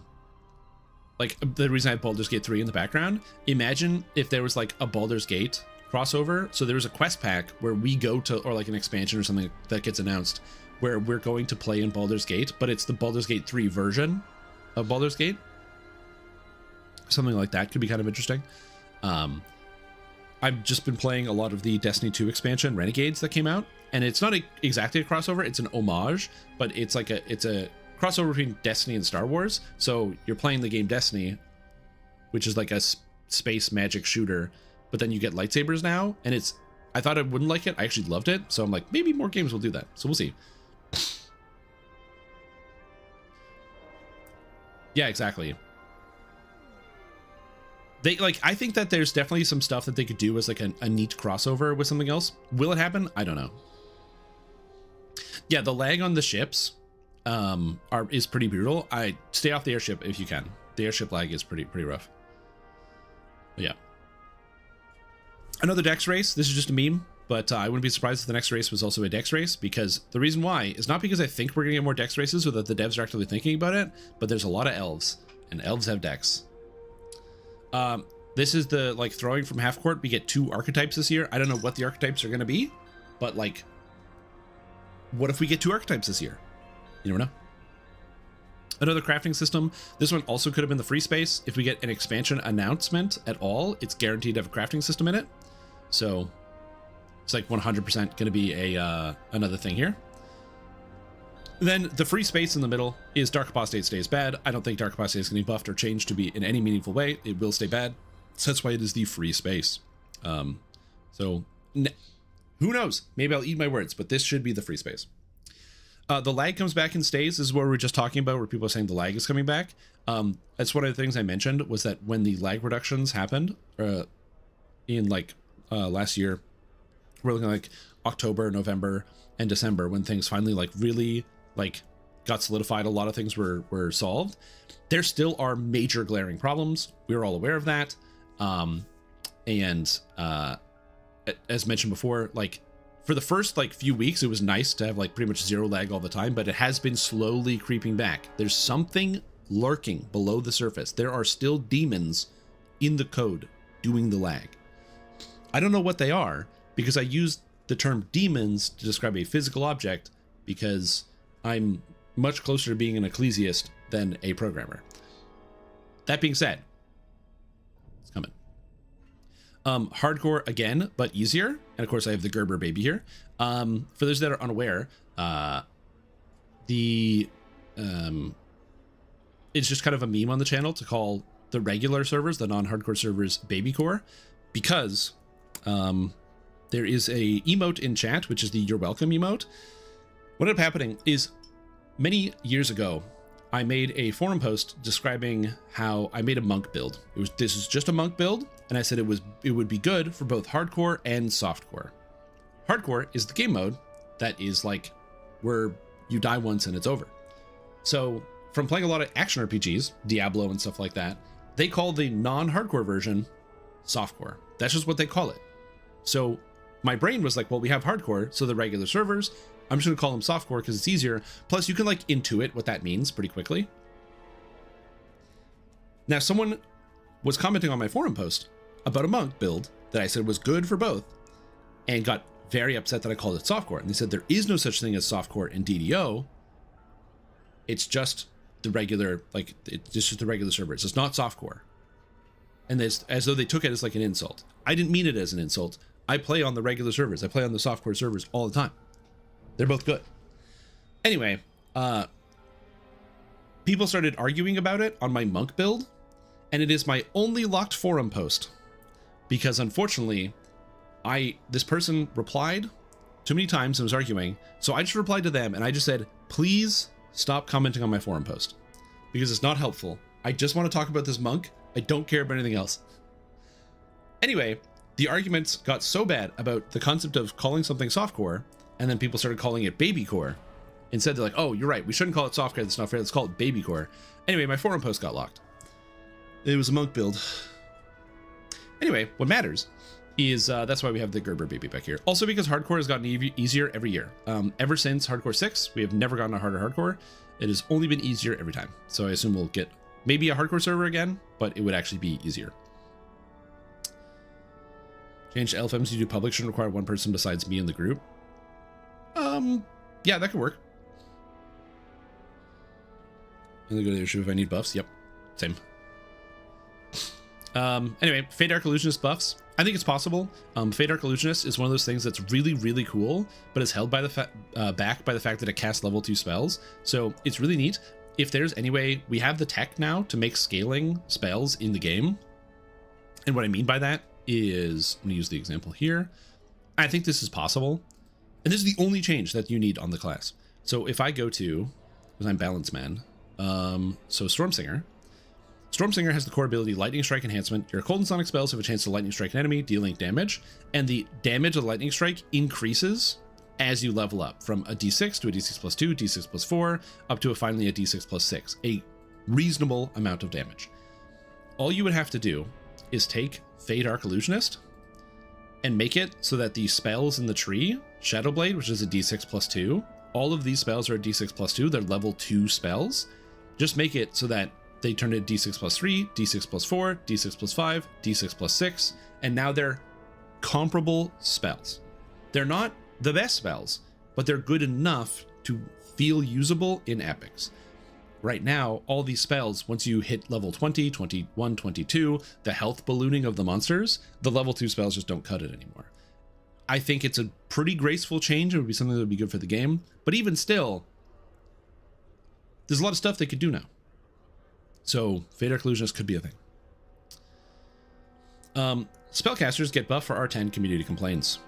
reason I have Baldur's Gate 3 in the background. Imagine if there was like a Baldur's Gate crossover. So there was a quest pack where we go to, or like an expansion or something that gets announced where we're going to play in Baldur's Gate, but it's the Baldur's Gate 3 version of Baldur's Gate. Something like that could be kind of interesting. I've just been playing a lot of the Destiny 2 expansion Renegades that came out, and it's not exactly a crossover, it's an homage, but it's a crossover between Destiny and Star Wars. So you're playing the game Destiny, which is like a space magic shooter, but then you get lightsabers now, and I thought I wouldn't like it. I actually loved it, so I'm like, maybe more games will do that. So we'll see. Yeah, exactly. I think that there's definitely some stuff that they could do as like a neat crossover with something else. Will it happen? I don't know. Yeah, the lag on the ships is pretty brutal. I stay off the airship if you can. The airship lag is pretty rough. But yeah. Another Dex race. This is just a meme, but I wouldn't be surprised if the next race was also a Dex race, because the reason why is not because I think we're gonna get more Dex races or that the devs are actively thinking about it, but there's a lot of elves, and elves have Dex. This is the like throwing from half court. We get 2 archetypes this year. I don't know what the archetypes are gonna be, but like, what if we get 2 archetypes this year? You never know. Another crafting system. This one also could have been the free space. If we get an expansion announcement at all, it's guaranteed to have a crafting system in it. So it's like 100% going to be another thing here. Then the free space in the middle is Dark Apostate stays bad. I don't think Dark Apostate is going to be buffed or changed to be in any meaningful way. It will stay bad. So that's why it is the free space. Who knows? Maybe I'll eat my words, but this should be the free space. The lag comes back and stays. This is what we were just talking about, where people are saying the lag is coming back. That's one of the things I mentioned, was that when the lag reductions happened in like last year, we're looking like October, November, and December, when things finally like really like got solidified. A lot of things were solved. There still are major glaring problems. We're all aware of that. As mentioned before, like for the first like few weeks, it was nice to have like pretty much 0 lag all the time, but it has been slowly creeping back. There's something lurking below the surface. There are still demons in the code doing the lag. I don't know what they are, because I used the term demons to describe a physical object, because I'm much closer to being an ecclesiast than a programmer. That being said, it's coming. Hardcore again, but easier. And of course I have the Gerber baby here. For those that are unaware, it's just kind of a meme on the channel to call the regular servers, the non-hardcore servers, babycore, because there is a emote in chat, which is the "You're welcome" emote. What ended up happening is, many years ago, I made a forum post describing how I made a monk build. This is just a monk build, and I said it would be good for both hardcore and softcore. Hardcore is the game mode that is like where you die once and it's over. So from playing a lot of action RPGs, Diablo and stuff like that, they call the non-hardcore version softcore. That's just what they call it. So my brain was like, well, we have hardcore, so the regular servers, I'm just gonna call them softcore because it's easier. Plus you can like intuit what that means pretty quickly. Now, someone was commenting on my forum post about a monk build that I said was good for both and got very upset that I called it softcore. And they said there is no such thing as softcore in DDO. It's just the regular, like, it's just the regular servers. It's not softcore. And it's as though they took it as like an insult. I didn't mean it as an insult. I play on the regular servers. I play on the softcore servers all the time. They're both good. Anyway, people started arguing about it on my monk build, and it is my only locked forum post because unfortunately this person replied too many times and was arguing. So I just replied to them and I just said, please stop commenting on my forum post because it's not helpful. I just want to talk about this monk. I don't care about anything else. Anyway, the arguments got so bad about the concept of calling something softcore, and then people started calling it babycore. Instead, they're like, oh, you're right. We shouldn't call it softcore. That's not fair. Let's call it babycore. Anyway, my forum post got locked. It was a monk build. Anyway, what matters is that's why we have the Gerber baby back here. Also because hardcore has gotten easier every year. Ever since hardcore 6, we have never gotten a harder hardcore. It has only been easier every time. So I assume we'll get maybe a hardcore server again, but it would actually be easier. Change to LFMs to do public shouldn't require one person besides me in the group. Yeah, that could work. I'm gonna go to the issue if I need buffs. Yep, same. Anyway, Fade Arc Illusionist buffs. I think it's possible. Fade Arc Illusionist is one of those things that's really, really cool, but is held by the back by the fact that it casts level 2 spells. So it's really neat. If there's any way, we have the tech now to make scaling spells in the game. And what I mean by that is, I'm gonna use the example here. I think this is possible. And this is the only change that you need on the class. So if I go to, because I'm Balance Man, so Stormsinger. Stormsinger has the core ability Lightning Strike Enhancement. Your cold and sonic spells have a chance to Lightning Strike an enemy, dealing damage, and the damage of the Lightning Strike increases as you level up from a d6 to a d6 plus 2, d6 plus 4, up to finally a d6 plus 6, a reasonable amount of damage. All you would have to do is take Fade Arc Illusionist and make it so that the spells in the tree, Shadowblade, which is a d6 plus 2, all of these spells are a d6 plus 2, they're level 2 spells. Just make it so that they turn into d6 plus 3, d6 plus 4, d6 plus 5, d6 plus 6, and now they're comparable spells. They're not the best spells, but they're good enough to feel usable in epics. Right now, all these spells, once you hit level 20, 21, 22, the health ballooning of the monsters, the level 2 spells just don't cut it anymore. I think it's a pretty graceful change. It would be something that would be good for the game, but even still, there's a lot of stuff they could do now. So Fade Arc Illusionist could be a thing. Spellcasters get buffed for R10 community complaints.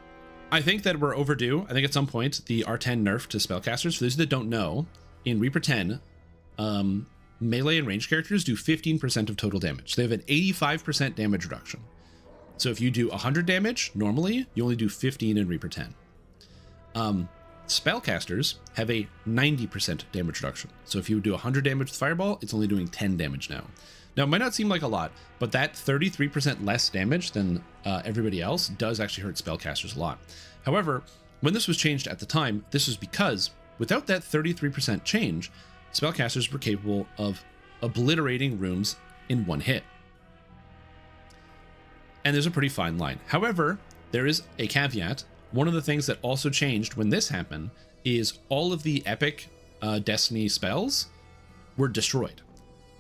I think that we're overdue. I think at some point the R10 nerf to spellcasters, for those that don't know, in Reaper 10, melee and range characters do 15% of total damage. They have an 85% damage reduction. So if you do 100 damage, normally, you only do 15 in Reaper 10. Spellcasters have a 90% damage reduction. So if you do 100 damage with Fireball, it's only doing 10 damage now. Now, it might not seem like a lot, but that 33% less damage than everybody else does actually hurt spellcasters a lot. However, when this was changed at the time, this was because without that 33% change, spellcasters were capable of obliterating rooms in one hit. And there's a pretty fine line. However, there is a caveat. One of the things that also changed when this happened is all of the epic Destiny spells were destroyed.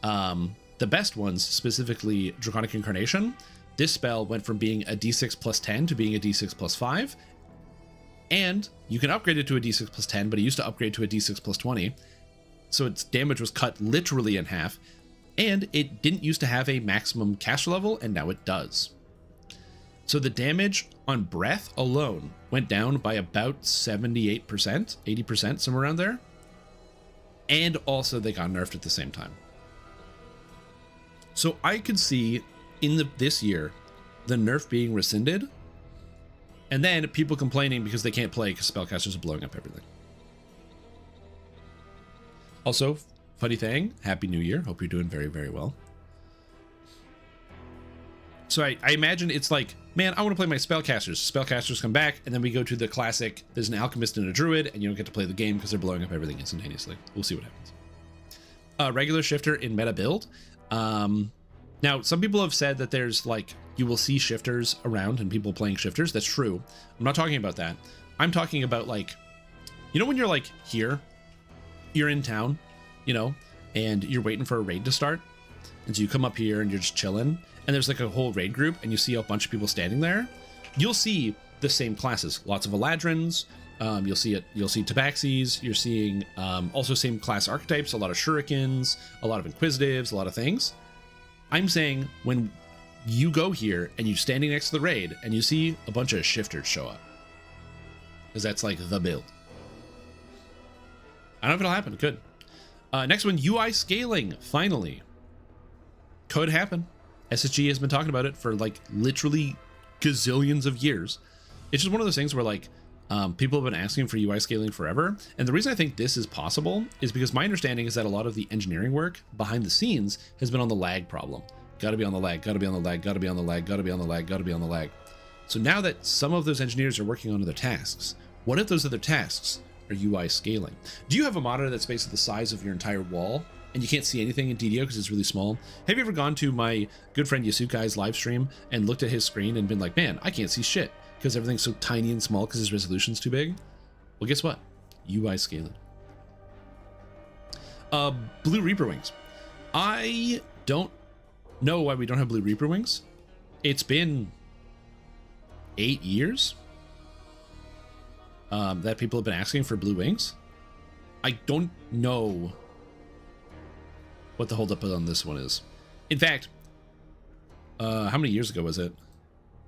The best ones, specifically Draconic Incarnation, this spell went from being a d6 plus 10 to being a d6 plus 5. And you can upgrade it to a d6 plus 10, but it used to upgrade to a d6 plus 20. So its damage was cut literally in half. And it didn't used to have a maximum caster level, and now it does. So the damage on breath alone went down by about 78%, 80%, somewhere around there. And also they got nerfed at the same time. So I could see in this year, the nerf being rescinded, and then people complaining because they can't play because spellcasters are blowing up everything. Also, funny thing, Happy New Year. Hope you're doing very, very well. So I imagine it's like, man, I want to play my spellcasters. Spellcasters come back, and then we go to the classic, there's an alchemist and a druid, and you don't get to play the game because they're blowing up everything instantaneously. We'll see what happens. Regular shifter in meta build. Now, some people have said that there's like, you will see shifters around and people playing shifters. That's true. I'm not talking about that. I'm talking about like, you know, when you're like here, you're in town, you know, and you're waiting for a raid to start. And so you come up here and you're just chilling and there's like a whole raid group and you see a bunch of people standing there. You'll see the same classes, lots of Eladrins. You'll see Tabaxis. You're seeing also same class archetypes, a lot of Shurikens, a lot of Inquisitives, a lot of things. I'm saying when you go here and you're standing next to the raid and you see a bunch of shifters show up, because that's like the build. I don't know if it'll happen. It could. Next one, UI scaling. Finally, could happen. SSG has been talking about it for like literally gazillions of years. It's just one of those things where like people have been asking for UI scaling forever. And the reason I think this is possible is because my understanding is that a lot of the engineering work behind the scenes has been on the lag problem. Got to be on the lag, got to be on the lag, got to be on the lag, got to be on the lag, got to be on the lag. So now that some of those engineers are working on other tasks, what if those other tasks are UI scaling? Do you have a monitor that's basically the size of your entire wall and you can't see anything in DDO because it's really small? Have you ever gone to my good friend Yasukai's live stream and looked at his screen and been like, man, I can't see shit because everything's so tiny and small because his resolution's too big? Well, guess what? UI scaling. Blue Reaper wings. I don't know why we don't have Blue Reaper wings. It's been 8 years that people have been asking for blue wings. I don't know what the holdup on this one is. In fact, how many years ago was it?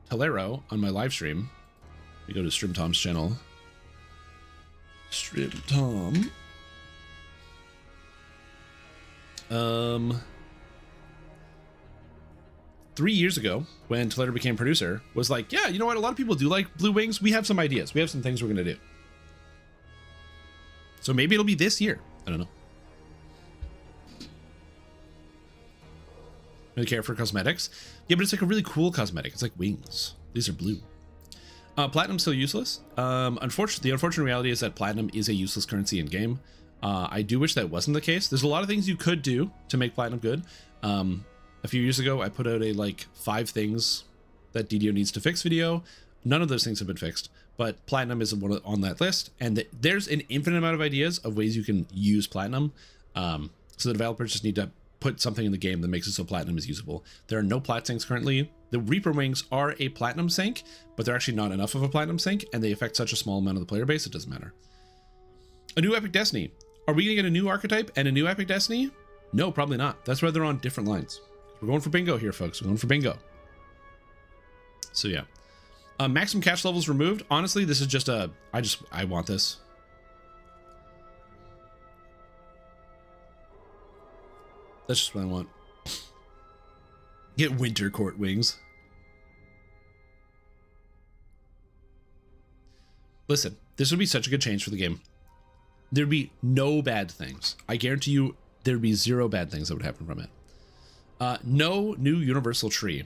Talero on my live stream. We go to Stream Tom's channel. Stream Tom. 3 years ago, when Talero became producer, was like, yeah, you know what? A lot of people do like blue wings. We have some ideas. We have some things we're going to do. So maybe it'll be this year. I don't know. Really care for cosmetics? Yeah, but it's like a really cool cosmetic. It's like wings. These are blue. Platinum's still useless. Unfortunately, the unfortunate reality is that platinum is a useless currency in game. I do wish that wasn't the case. There's a lot of things you could do to make platinum good. A few years ago, I put out a like 5 things that DDO needs to fix video. None of those things have been fixed, but platinum is one on that list. And there's an infinite amount of ideas of ways you can use platinum. So the developers just need to put something in the game that makes it so platinum is usable. There are no plat sinks currently. The Reaper wings are a platinum sink, but they're actually not enough of a platinum sink, and they affect such a small amount of the player base, it doesn't matter. A new Epic Destiny. Are we gonna get a new archetype and a new Epic Destiny? No, probably not. That's why they're on different lines. We're going for bingo here, folks. We're going for bingo. So yeah. Maximum catch levels removed. Honestly, this is just a, I want this. That's just what I want. Get Winter Court wings. Listen, this would be such a good change for the game. There'd be no bad things. I guarantee you there'd be 0 bad things that would happen from it. No new universal tree.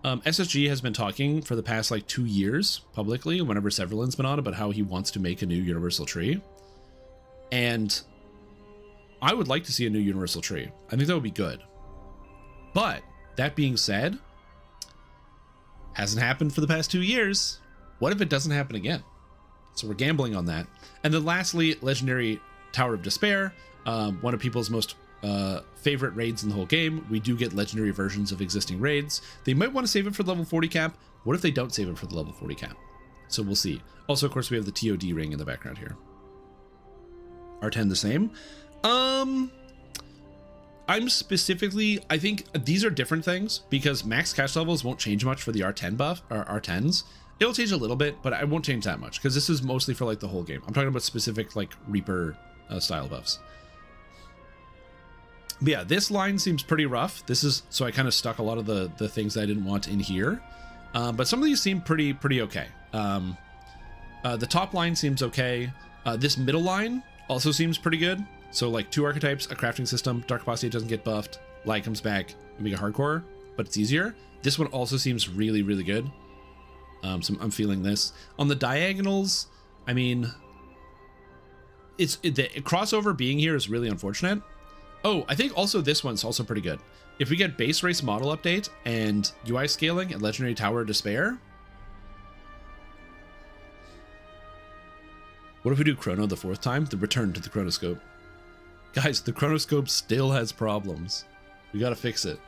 SSG has been talking for the past like 2 years publicly, whenever Severlin's been on, about how he wants to make a new universal tree. And I would like to see a new universal tree. I think that would be good. But that being said, hasn't happened for the past 2 years. What if it doesn't happen again? So we're gambling on that. And then lastly, Legendary Tower of Despair, one of people's most favorite raids in the whole game. We do get legendary versions of existing raids. They might want to save it for the level 40 cap. What if they don't save it for the level 40 cap? So we'll see. Also, of course, we have the TOD ring in the background here. R10 the same. I'm specifically, I think these are different things because max catch levels won't change much for the R10 buff or R10s. It'll change a little bit, but I won't change that much because this is mostly for like the whole game. I'm talking about specific like Reaper style buffs. But yeah, this line seems pretty rough. This is, so I kind of stuck a lot of the things that I didn't want in here. But some of these seem pretty okay. The top line seems okay. This middle line also seems pretty good. So like 2 archetypes, a crafting system, Dark Apostate doesn't get buffed, Light comes back, and we get hardcore, but it's easier. This one also seems really good. So I'm feeling this. On the diagonals, I mean, the crossover being here is really unfortunate. Oh, I think also this one's also pretty good. if we get base race model update and UI scaling and Legendary Tower of Despair, what if we do Chrono the 4th time? The return to the Chronoscope. Guys, the Chronoscope still has problems. We gotta fix it.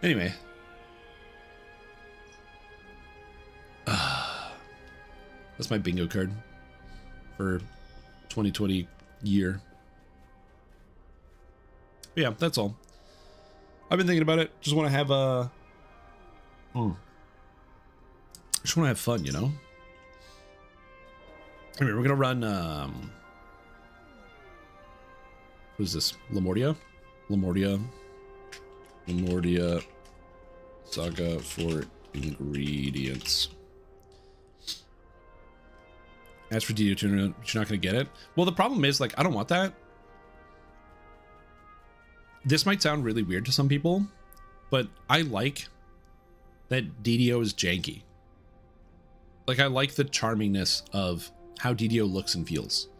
Anyway. That's my bingo card for 2020 year. But yeah, that's all. I've been thinking about it. Just want to have a... Just want to have fun, you know? Anyway, we're going to run... What is this? Lamortia? Lamortia Saga for ingredients. As for DDO tournament, you're not going to get it. Well, the problem is, like, I don't want that. This might sound really weird to some people, but I like that DDO is janky. Like, I like the charmingness of how DDO looks and feels.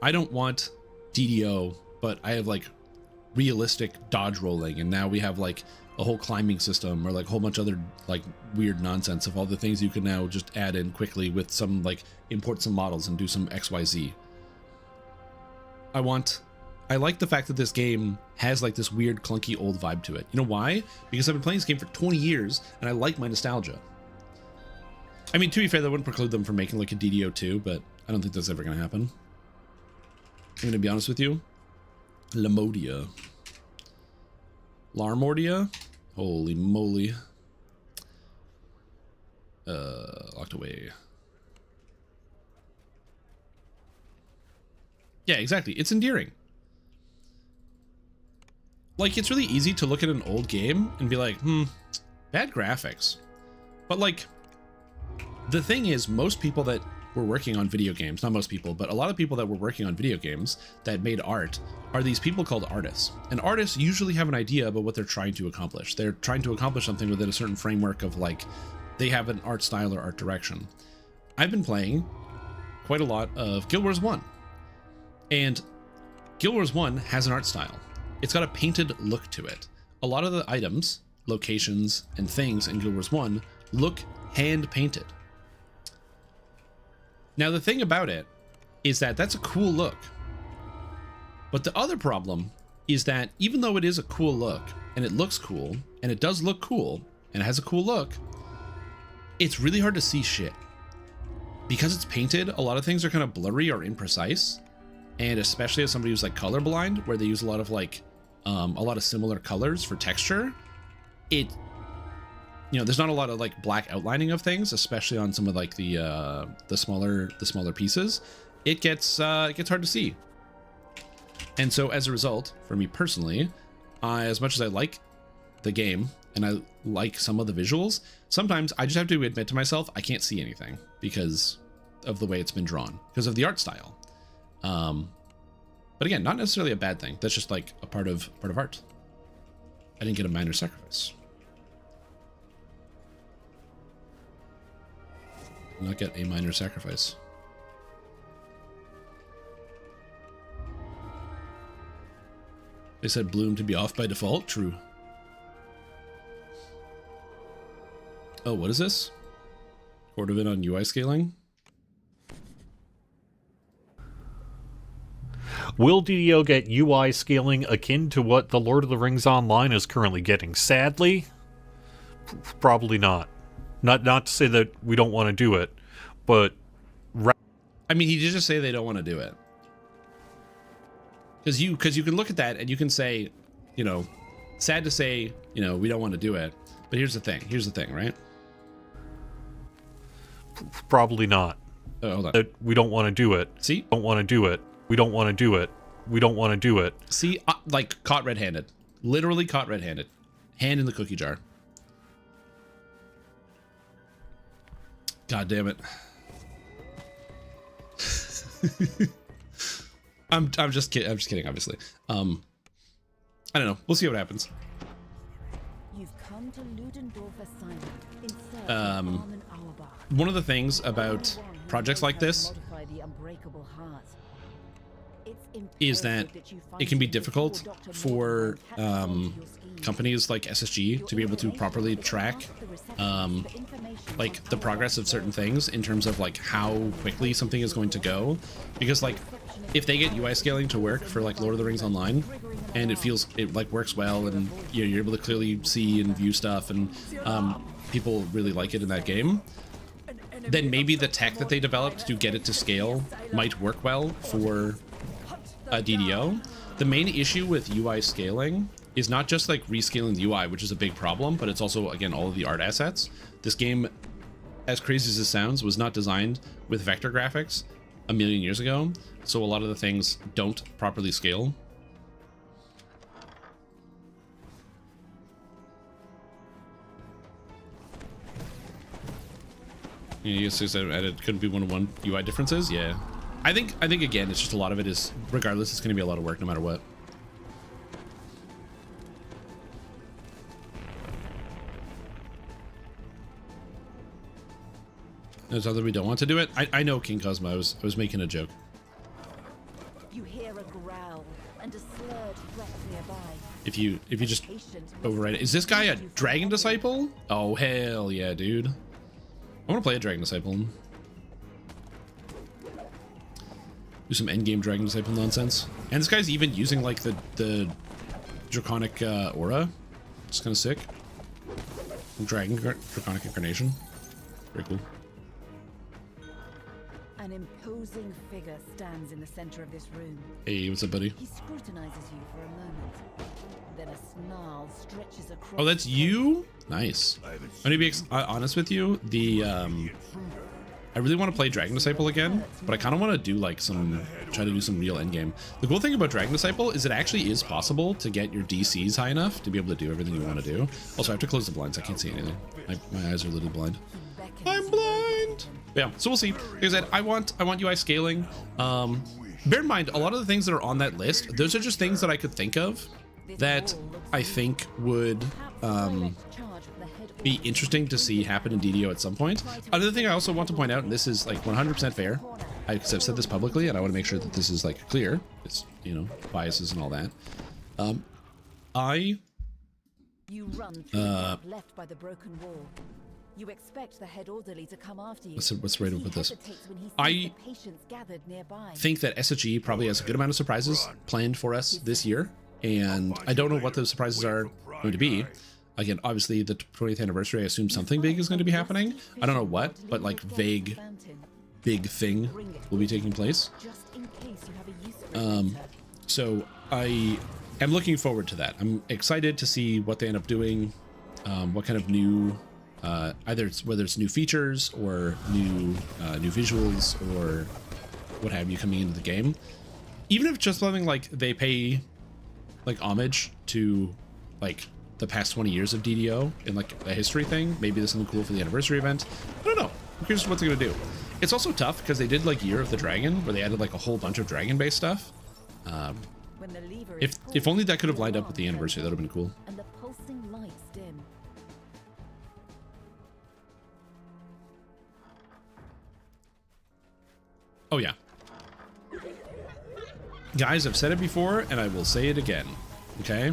I don't want DDO, but I have, like, realistic dodge rolling, and now we have, like, a whole climbing system or like a whole bunch of other like weird nonsense of all the things you can now just add in quickly with some like import some models and do some XYZ. I like the fact that this game has like this weird clunky old vibe to it. You know why? Because I've been playing this game for 20 years and I like my nostalgia. I mean, to be fair, that wouldn't preclude them from making like a DDO 2, but I don't think that's ever going to happen. I'm going to be honest with you. Lamortia. Larmortia? Holy moly. Locked away. Yeah, exactly. It's endearing. Like, it's really easy to look at an old game and be like, bad graphics. But like, the thing is, most people that were working on video games, not most people, but a lot of people that were working on video games that made art are these people called artists. And artists usually have an idea about what they're trying to accomplish. They're trying to accomplish something within a certain framework of like, they have an art style or art direction. I've been playing quite a lot of Guild Wars 1. And Guild Wars 1 has an art style. It's got a painted look to it. A lot of the items, locations, and things in Guild Wars 1 look hand painted. Now, the thing about it is that that's a cool look. But the other problem is that even though it is a cool look, and it looks cool, and it does look cool, and it has a cool look, it's really hard to see shit. Because it's painted, a lot of things are kind of blurry or imprecise. And especially as somebody who's like colorblind, where they use a lot of like, a lot of similar colors for texture, there's not a lot of like black outlining of things, especially on some of like the smaller pieces. It gets hard to see. And so as a result, for me personally, as much as I like the game and I like some of the visuals, sometimes I just have to admit to myself, I can't see anything because of the way it's been drawn, because of the art style. But again, not necessarily a bad thing. That's just like a part of art. I didn't get a minor sacrifice. Did not get a minor sacrifice. They said bloom to be off by default. True. Oh, what is this? Cordovan on UI scaling. Will DDO get UI scaling akin to what the Lord of the Rings Online is currently getting? Sadly, probably not. Not to say that we don't want to do it, but... I mean, he did just say they don't want to do it. Because you can look at that and you can say, sad to say, we don't want to do it. But here's the thing, right? Probably not. Oh, hold on. That we don't want to do it. See? Don't want to do it. We don't want to do it. We don't want to do it. See, like caught red-handed. Literally caught red-handed. Hand in the cookie jar. God damn it. I'm just kidding. I'm just kidding, obviously. I don't know. We'll see what happens. You've come to Ludendorff assignment in search of Armin Auerbach. One of the things about projects like this, Modify the unbreakable heart. It's is that it can be difficult for companies like SSG to be able to properly track like the progress of certain things in terms of like how quickly something is going to go, because like if they get UI scaling to work for like Lord of the Rings Online and it like works well and you're able to clearly see and view stuff and people really like it in that game, then maybe the tech that they developed to get it to scale might work well for a DDO. The main issue with UI scaling is not just like rescaling the UI, which is a big problem, but it's also, again, all of the art assets. This game, as crazy as it sounds, was not designed with vector graphics a million years ago, so a lot of the things don't properly scale. Yeah, it could be one-to-one UI differences. Yeah, I think again, it's just a lot of it is, regardless, it's going to be a lot of work no matter what. There's other we don't want to do it. I know, King Cosmo. I was making a joke. You hear a growl and a slurred threat nearby. If you just override it. Is this guy a Dragon Disciple? Oh hell yeah, dude. I want to play a Dragon Disciple. Do some endgame Dragon Disciple nonsense. And this guy's even using like the Draconic aura. It's kind of sick. Draconic Incarnation. Very cool. An imposing figure stands in the center of this room. Hey, what's up, buddy? He scrutinizes you for a moment. Then a snarl stretches across. Oh, that's you? Nice. I'm gonna be honest with you. I really want to play Dragon Disciple again, but I kind of want to do like try to do some real endgame. The cool thing about Dragon Disciple is it actually is possible to get your DCs high enough to be able to do everything you want to do. Also, I have to close the blinds. I can't see anything. My eyes are literally blind. I'm blind. Yeah, so we'll see. Like I said, I want UI scaling. Bear in mind, a lot of the things that are on that list, those are just things that I could think of that I think would be interesting to see happen in DDO at some point. Another thing I also want to point out, and this is like 100% fair, I've said this publicly, and I want to make sure that this is like clear. It's, you know, biases and all that. You run through the gap left by the broken wall. You expect the head orderly to come after you. What's the right way to put this? I think that SSG probably has a good amount of surprises planned for us this year, and I don't know what those surprises are going to be. Again, obviously the 20th anniversary, I assume something big is going to be happening. I don't know what, but like vague, big thing will be taking place. So I am looking forward to that. I'm excited to see what they end up doing, what kind of new, whether it's new features or new visuals or what have you coming into the game. Even if just something like they pay like homage to like the past 20 years of DDO in like a history thing, maybe there's something cool for the anniversary event. I don't know. I'm curious what they're gonna do. It's also tough because they did like Year of the Dragon, where they added like a whole bunch of dragon-based stuff. If only that could have lined up with the anniversary, that would have been cool. And the pulsing lights dim. Oh yeah. Guys, I've said it before and I will say it again. Okay?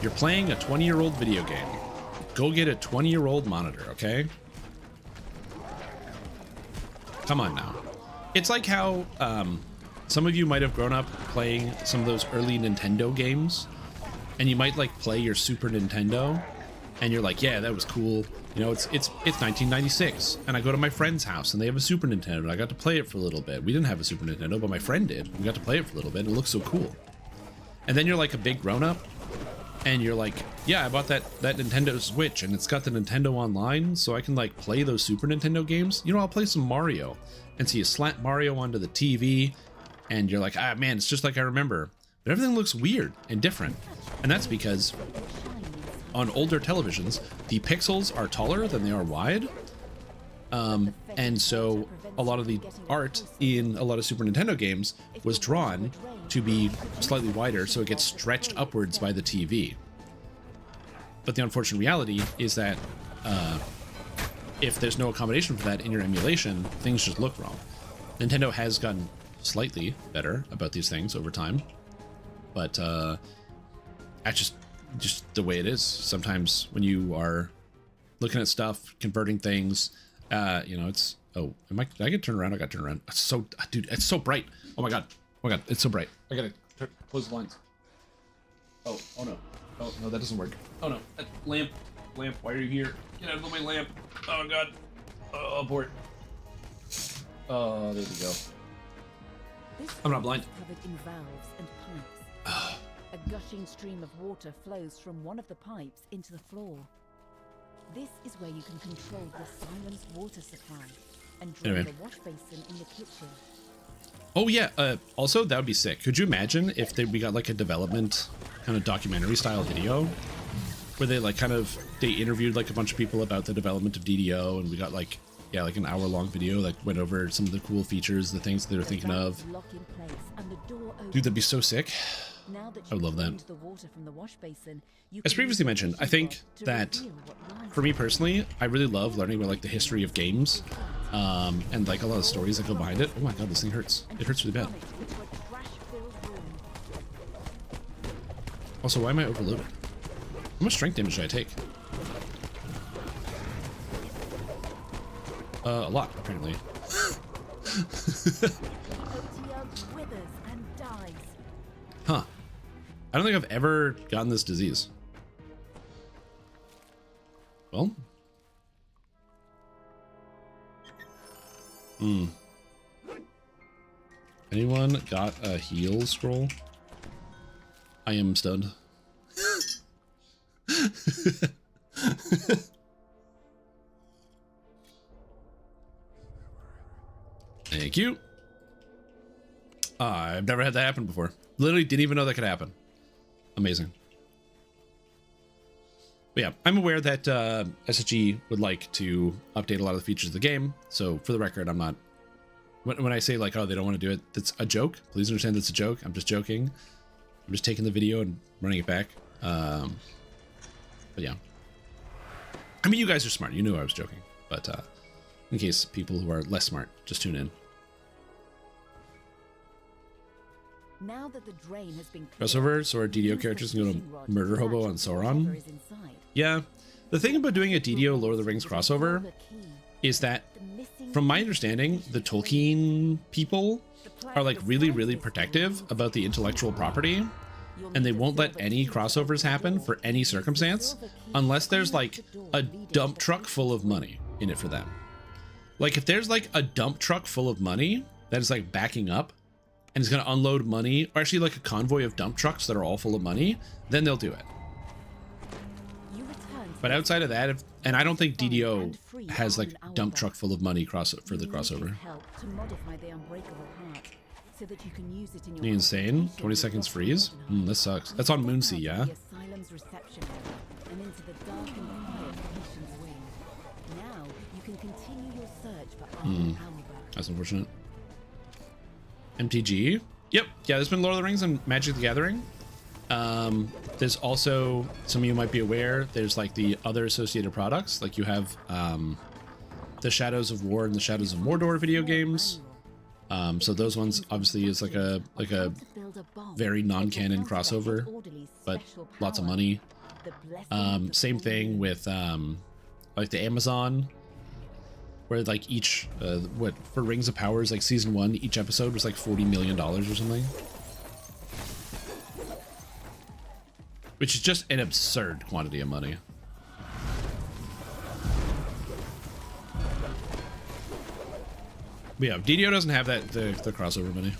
You're playing a 20-year-old video game. Go get a 20-year-old monitor, okay? Come on now. It's like how some of you might have grown up playing some of those early Nintendo games, and you might like play your Super Nintendo, and you're like, yeah, that was cool. You know, it's 1996, and I go to my friend's house, and they have a Super Nintendo, and I got to play it for a little bit. We didn't have a Super Nintendo, but my friend did. We got to play it for a little bit, and it looks so cool. And then you're like a big grown-up, and you're like, yeah, I bought that Nintendo Switch, and it's got the Nintendo Online, so I can like play those Super Nintendo games. You know, I'll play some Mario. And so you slap Mario onto the TV, and you're like, ah, man, it's just like I remember. But everything looks weird and different. And that's because on older televisions, the pixels are taller than they are wide. And so a lot of the art in a lot of Super Nintendo games was drawn to be slightly wider, so it gets stretched upwards by the TV. But the unfortunate reality is that if there's no accommodation for that in your emulation, things just look wrong. Nintendo has gotten slightly better about these things over time. But that's just the way it is. Sometimes when you are looking at stuff, converting things, you know, it's, oh, did I get turned around? I got turned around. It's so, dude, it's so bright. Oh my god, it's so bright. I gotta close the blinds. Oh no. Oh no, that doesn't work. Oh no, that lamp, why are you here? Get out of my lamp. Oh god. Oh, abort. Oh, there we go. I'm not blind. Covered in valves and pipes. A gushing stream of water flows from one of the pipes into the floor. This is where you can control the silenced water supply and drain the wash basin in the kitchen. Oh yeah, also that would be sick. Could you imagine if we got like a development kind of documentary style video where they like they interviewed like a bunch of people about the development of DDO, and we got like, yeah, like an hour-long video that went over some of the cool features, the things they were thinking of. Dude, that'd be so sick. I would love that. As previously mentioned, I think that for me personally, I really love learning about like the history of games, and like a lot of stories that go behind it. Oh my god, this thing hurts. It hurts really bad. Also, why am I overloaded? How much strength damage did I take? A lot, apparently. Huh. I don't think I've ever gotten this disease. Well. Anyone got a heal scroll? I am stunned. Thank you. I've never had that happen before. Literally didn't even know that could happen. Amazing. But yeah, I'm aware that SSG would like to update a lot of the features of the game. So for the record, I'm not... When I say like, oh, they don't want to do it, that's a joke. Please understand that's a joke. I'm just joking. I'm just taking the video and running it back. But yeah. I mean, you guys are smart. You knew I was joking. But in case people who are less smart, just tune in. Now that the drain has been Crossover, so our DDO characters can go to Murder Hobo on Sauron. Yeah, the thing about doing a DDO Lord of the Rings crossover is that, from my understanding, the Tolkien people are like really, really protective about the intellectual property, and they won't let any crossovers happen for any circumstance unless there's like a dump truck full of money in it for them. Like if there's like a dump truck full of money that is like backing up and it's going to unload money, or actually like a convoy of dump trucks that are all full of money, then they'll do it. But outside of that, and I don't think DDO has like dump truck full of money for the crossover. You insane? 20 seconds freeze? This sucks. That's on Moonsea, yeah? That's unfortunate. MTG. Yep. Yeah, there's been Lord of the Rings and Magic the Gathering. There's also, some of you might be aware, there's like the other associated products. Like you have the Shadows of War and the Shadows of Mordor video games. So those ones obviously is like a very non-canon crossover, but lots of money. Same thing with like the Amazon, where like each for Rings of Powers, like season 1, each episode was like $40 million or something, which is just an absurd quantity of money. But yeah, DDO doesn't have that the crossover money.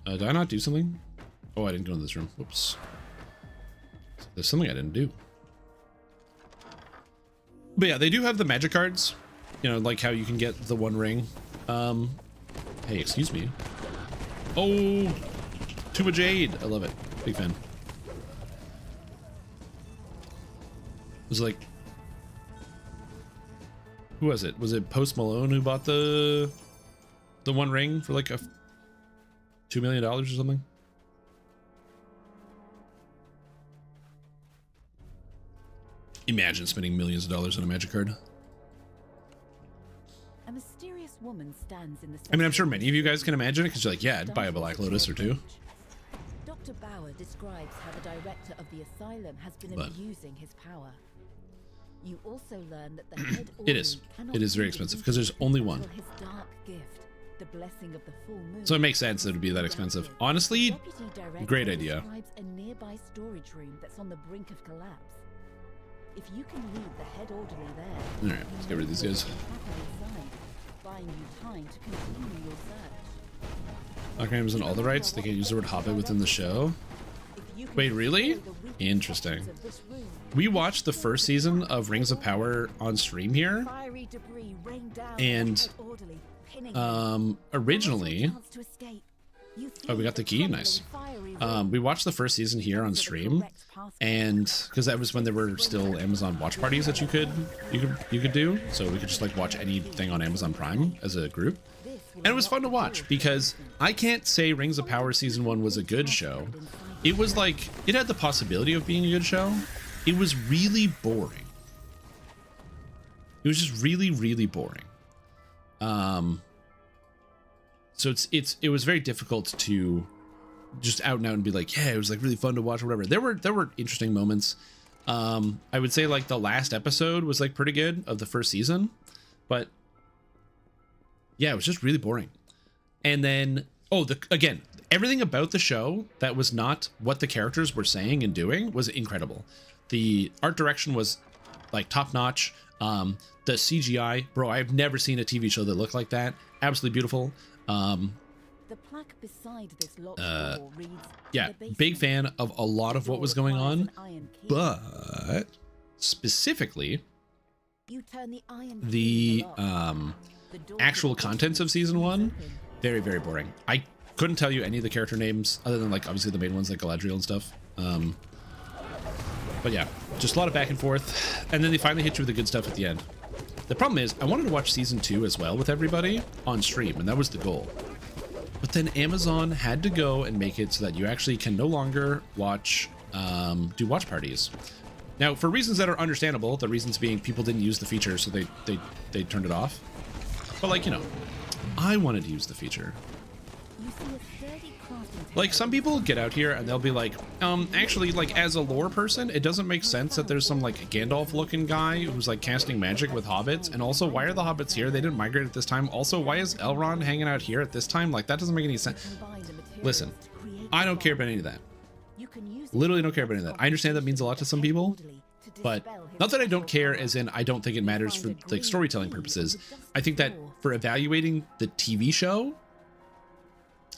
Did I not do something? Oh, I didn't go in this room. Whoops. There's something I didn't do. But yeah, they do have the magic cards. You know, like how you can get the one ring. Hey, excuse me. Oh, Tuba Jade. I love it. Big fan. It was like... Who was it? Was it Post Malone who bought the one ring for like $2 million or something? Imagine spending millions of dollars on a magic card. A mysterious woman stands in the I mean, I'm sure many of you guys can imagine it because you're like, yeah, I'd buy a Black Lotus or two. Dr. Bauer describes how the director of the asylum has been But- abusing his power. You also learn that the head It is. It is very expensive because there's only one. His dark gift, the blessing of the full moon. So it makes sense that it would be that expensive. Honestly, Deputy director great idea. describes a nearby storage room that's on the brink of collapse. If you can leave the head orderly there, Alright, let's get rid of these guys. buying you time to continue your search. Octaname's on all the rights. They can't use the word hobbit within the show. If you can Wait, really? destroy the weak Interesting. sections of this room, We watched the first season of Rings of Power on stream here. fiery debris rain down on And, the head orderly, pinning him. Originally, Chance to escape. You oh, we flee got the key, crumbling, nice. fiery room We watched the first season here on to the stream, correct pathway. and because that was when there were still Amazon watch parties that you could do, so we could just like watch anything on Amazon Prime as a group, This will and it was fun to unlock the watch door to because safety. I can't say Rings of Power season 1 was a good show. It was like it had the possibility of being a good show. It was really boring. It was just really, really boring. So it was very difficult to just out and out and be like, yeah, it was like really fun to watch or whatever. There were interesting moments. I would say like the last episode was like pretty good of the first season, but yeah, it was just really boring. And then again, everything about the show that was not what the characters were saying and doing was incredible. The art direction was like top notch. The CGI, bro, I've never seen a TV show that looked like that. Absolutely beautiful. The plaque beside this locked door reads, Yeah, "The basement." big fan of a lot of what was going Door requires on, an iron key. but specifically You turn the iron the key in the lock. The door to actual the contents of basement season 1, is open. very, very boring. I couldn't tell you any of the character names other than like obviously the main ones like Galadriel and stuff. But yeah, just a lot of back and forth, and then they finally hit you with the good stuff at the end. The problem is I wanted to watch season 2 as well with everybody on stream, and that was the goal. But then Amazon had to go and make it so that you actually can no longer watch, do watch parties. Now, for reasons that are understandable, the reasons being people didn't use the feature, so they turned it off. But like, you know, I wanted to use the feature. You see a sturdy crafting Like, table some people get out here and they'll be like, actually, like, as a lore person, it doesn't make sense that there's some, like, Gandalf-looking guy who's, like, casting magic with hobbits. And also, why are the hobbits here? They didn't migrate at this time. Also, why is Elrond hanging out here at this time? Like, that doesn't make any sense. combine the materials Listen, to create I don't the care about bond. any of that. You can use Literally it don't care about any of that. I understand that means a lot to some people, but not that I don't care as in I don't think it matters for, like, storytelling purposes. I think that for evaluating the TV show,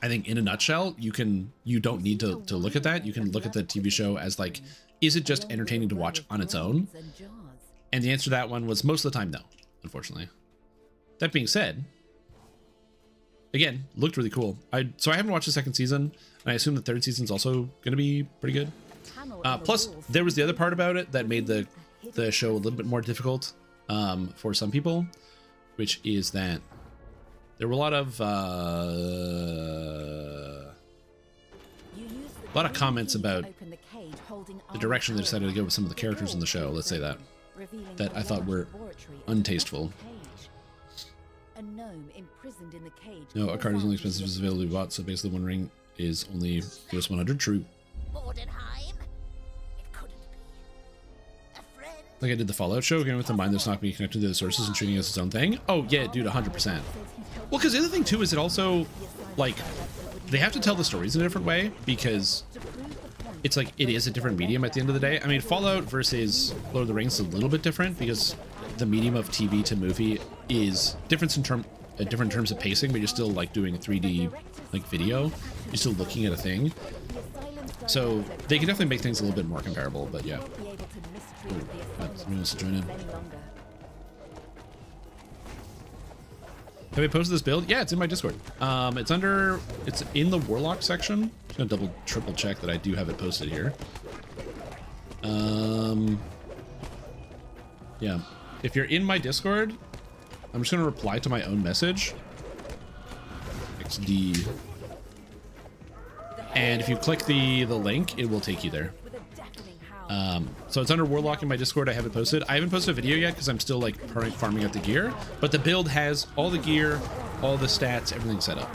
I think in a nutshell, you don't need to look at that. You can look at the TV show as like, is it just entertaining to watch on its own? And the answer to that one was most of the time, no, unfortunately. That being said, again, looked really cool. So I haven't watched the second season, and I assume the third season's also going to be pretty good. Plus, there was the other part about it that made the show a little bit more difficult for some people, which is that there were a lot of comments about the direction they decided to go with some of the characters in the show. Let's say that I thought were untasteful. A gnome imprisoned in the cage. No, a card is only expensive as available to be bought, so basically one ring is only US 100. True. Bordenheim? It couldn't be. A friend? Like I did the Fallout show, again with the mind that's not being connected to the sources and treating it as its own thing. Oh yeah, dude, 100%. Well, because the other thing too is it also, like, they have to tell the stories in a different way because it's like it is a different medium at the end of the day. I mean, Fallout versus Lord of the Rings is a little bit different because the medium of TV to movie is different in terms of pacing, but you're still like doing a 3D like video. You're still looking at a thing. So they can definitely make things a little bit more comparable, but yeah. Somebody wants to join in. Have I posted this build? Yeah, it's in my Discord. It's in the Warlock section. Just gonna double, triple check that I do have it posted here. Yeah. If you're in my Discord, I'm just gonna reply to my own message. XD. And if you click the link, it will take you there. So it's under Warlock in my Discord. I haven't posted. I haven't posted a video yet because I'm still like farming out the gear. But the build has all the gear, all the stats, everything set up.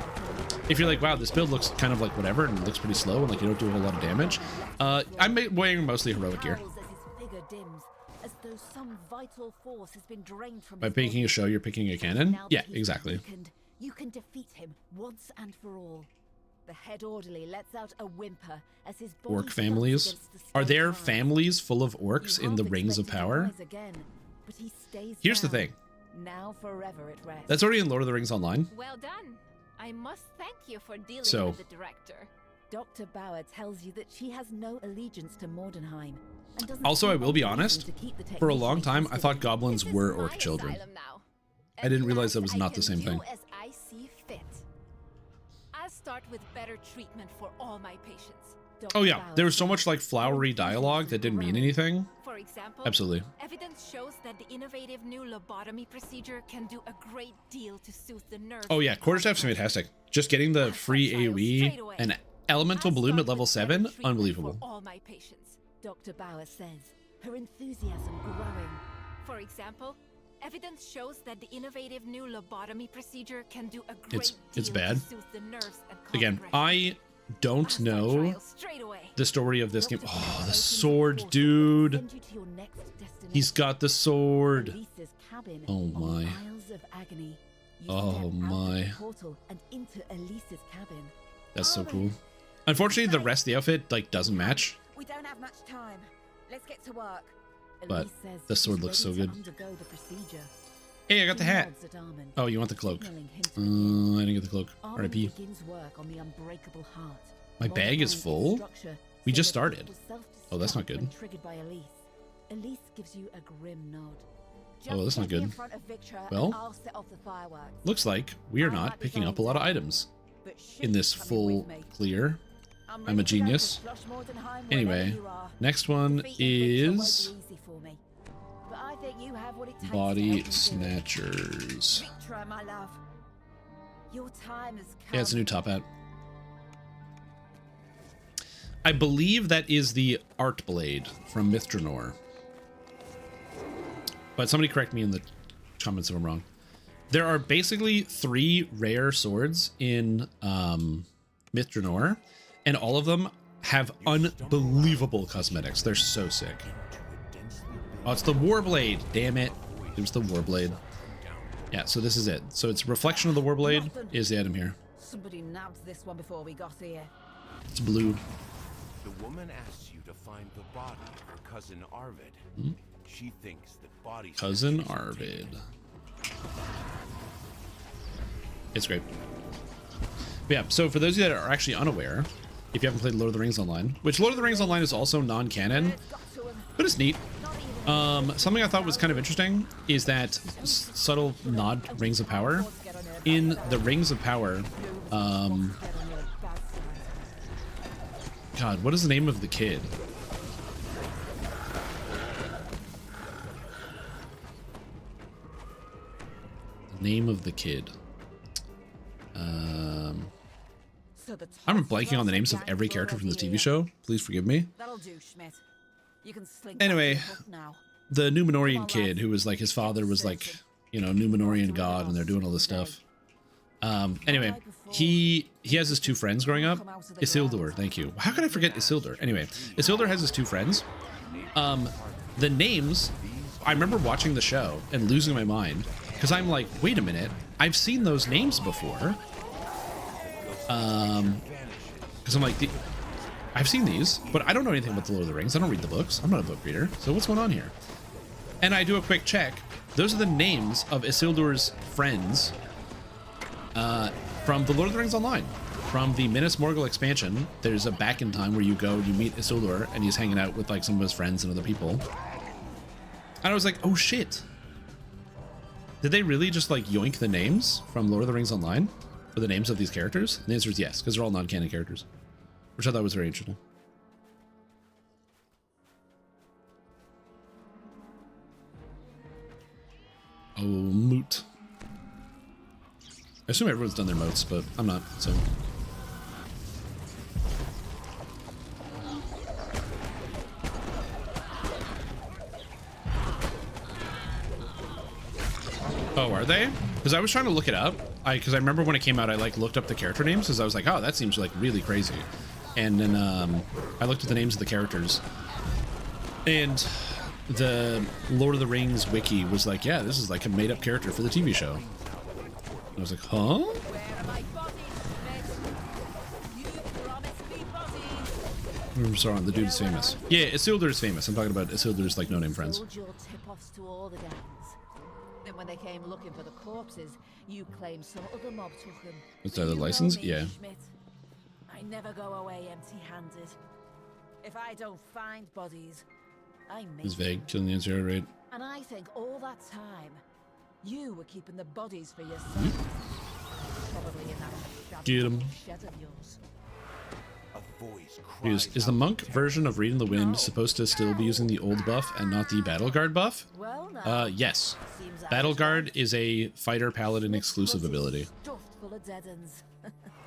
If you're like, wow, this build looks kind of like whatever and looks pretty slow and like you don't do a whole lot of damage, I'm wearing mostly heroic gear. By picking a show, you're picking a cannon? Yeah, exactly. You can defeat him once and for all. The head orderly lets out a whimper as his orc families. Are there families full of orcs in the Rings of Power? Here's the thing. Now forever at rest. That's already in Lord of the Rings Online. Well done. I must thank you for dealing with the director. Dr. Bauer tells you that she has no allegiance to Mordenheim. Also, I will be honest, for a long time, I thought goblins were orc children. I didn't realize that was not the same thing. I'll start with better treatment for all my patients. Oh yeah, there was so much like flowery dialogue that didn't mean anything. For example, absolutely. Evidence shows that the innovative new lobotomy procedure can do a great deal to soothe the nerves. Oh yeah, quarterstaff's fantastic. Just getting the free AoE and elemental bloom at level 7, unbelievable. For all my patients. Dr. Bauer says, her enthusiasm growing. For example, evidence shows that the innovative new lobotomy procedure can do a great it's deal bad. to soothe the nerves and Again, I don't know the story of this game. Oh, the sword, dude. He's got the sword. Oh my. Oh my. That's so cool. Unfortunately, the rest of the outfit like doesn't match. We don't have much time. Let's get to work. But the sword looks so good. Hey, I got the hat. Oh, you want the cloak? I didn't get the cloak. R.I.P. My bag is full? We just started. Oh, that's not good. Oh, that's not good. Well, looks like we are not picking up a lot of items in this full clear. I'm a genius. Anyway, next one is body snatchers. Yeah, it's a new top hat. I believe that is the art blade from Mithranor. But somebody correct me in the comments if I'm wrong. There are basically 3 rare swords in Mithranor, and all of them have unbelievable cosmetics. They're so sick. Oh, it's the Warblade. Damn it. It was the Warblade. Yeah, so this is it. So it's reflection of the Warblade is the item here. Somebody nabbed this one before we got here. It's blue. The woman asks you to find the body of her cousin Arvid. She thinks that body Cousin Arvid. It's great. But yeah, so for those of you that are actually unaware, if you haven't played Lord of the Rings Online, which Lord of the Rings Online is also non-canon, but it's neat. Something I thought was kind of interesting is that subtle nod Rings of Power. In the Rings of Power, God, what is the name of the kid? The name of the kid. I'm blanking on the names of every character from the TV show. Please forgive me. Anyway, the Numenorian kid who was like, his father was like, you know, Numenorian god, and they're doing all this stuff. Anyway, he has his 2 friends growing up. Isildur, thank you. How could I forget Isildur? Anyway, Isildur has his 2 friends. The names, I remember watching the show and losing my mind because I'm like, wait a minute, I've seen those names before. Because I'm like, I've seen these, but I don't know anything about the Lord of the Rings. I don't read the books. I'm not a book reader. So what's going on here? And I do a quick check. Those are the names of Isildur's friends from the Lord of the Rings Online. From the Minas Morgul expansion, there's a back in time where you go, you meet Isildur, and he's hanging out with like some of his friends and other people. And I was like, oh shit. Did they really just like yoink the names from Lord of the Rings Online? For the names of these characters? And the answer is yes, because they're all non-canon characters. Which I thought was very interesting. Oh, moot. I assume everyone's done their moats, but I'm not, so. Oh, are they? Because I was trying to look it up. Because I remember when it came out, I like looked up the character names because I was like, oh, that seems like really crazy. And then I looked at the names of the characters, and the Lord of the Rings wiki was like, yeah, this is like a made-up character for the TV show. And I was like, huh? Sorry, the dude is famous. Yeah, Isildur is famous. I'm talking about Isildur's like no-name friends. Your tip-offs to all the gangs. Then when they came looking for the corpses, you claimed some other mob took them. Is that the You know license? me, Yeah. Schmidt. I never go away empty-handed. If I don't find bodies, I make It's vague. them. Killing the NCR rate. And I think all that time, you were keeping the bodies for yourself. Probably in that shabby Get 'em. shed of yours. A voice Is the monk version of Reading the Wind supposed to still be using the old buff and not the Battle Guard buff? Well, now, Yes. seems Battle Irish Guard right. is a fighter paladin exclusive Blood is ability. Stuffed full of dead ends.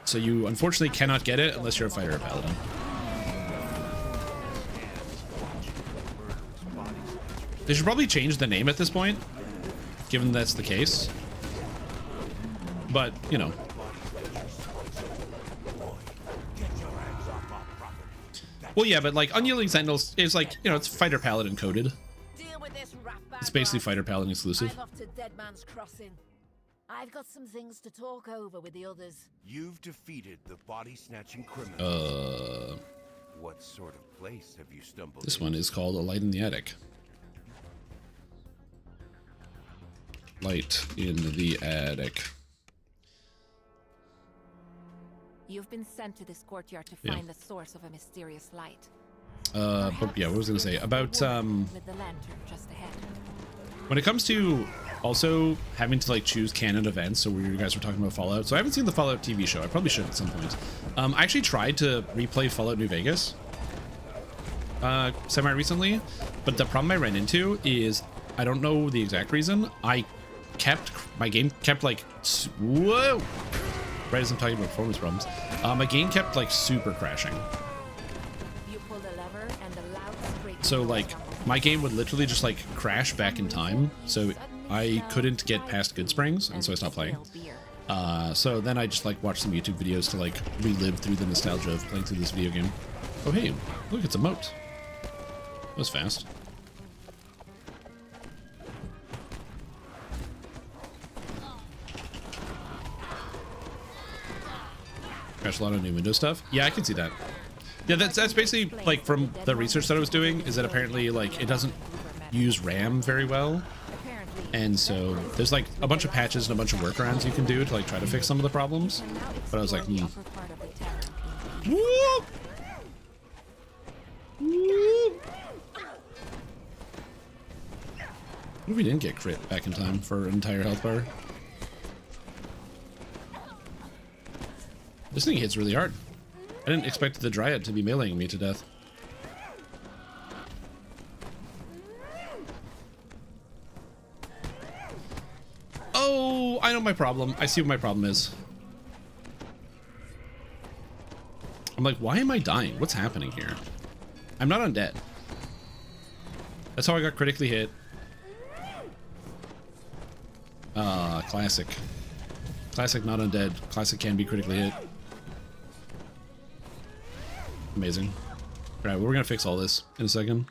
So you unfortunately cannot get it unless you're a fighter or paladin. They should probably change the name at this point, given that's the case. But, you know. Well, yeah, but like Unyielding Sentinels is like, you know, it's fighter paladin coded. Deal with this rat It's bag, basically lad. fighter paladin exclusive. I'm off to Dead Man's Crossing. I've got some things to talk over with the others. You've defeated the body-snatching criminal. What sort of place have you stumbled This one is called A Light in the Attic. Light in the Attic. You've been sent to this courtyard to Yeah. find the source of a mysterious light. But yeah, what was I gonna say about With the lantern just ahead. when it comes to also having to like choose canon events, so where you guys were talking about Fallout. So I haven't seen the Fallout TV show. I probably should at some point. I actually tried to replay Fallout New Vegas semi recently, but the problem I ran into is I don't know the exact reason. My game kept like whoa, right as I'm talking about performance problems. My game kept like super crashing. You pull the lever and the loud scrape. So like my game would literally just like crash back in time, so I couldn't get past Goodsprings, and so I stopped playing. So then I just like watched some YouTube videos to like relive through the nostalgia of playing through this video game. Oh hey, look, it's a moat. That was fast. Crash a lot of new Windows stuff. Yeah, I can see that. Yeah, that's basically like from the research that I was doing, is that apparently like it doesn't use RAM very well, and so there's like a bunch of patches and a bunch of workarounds you can do to like try to fix some of the problems. But I was like, Whoop. Whoop. What if we didn't get crit back in time for an entire health bar? This thing hits really hard. I didn't expect the Dryad to be meleeing me to death. Oh, I know my problem. I see what my problem is. I'm like, why am I dying? What's happening here? I'm not undead. That's how I got critically hit. Classic. Classic not undead. Classic can be critically hit. Amazing. Alright, well, we're gonna fix all this in a second.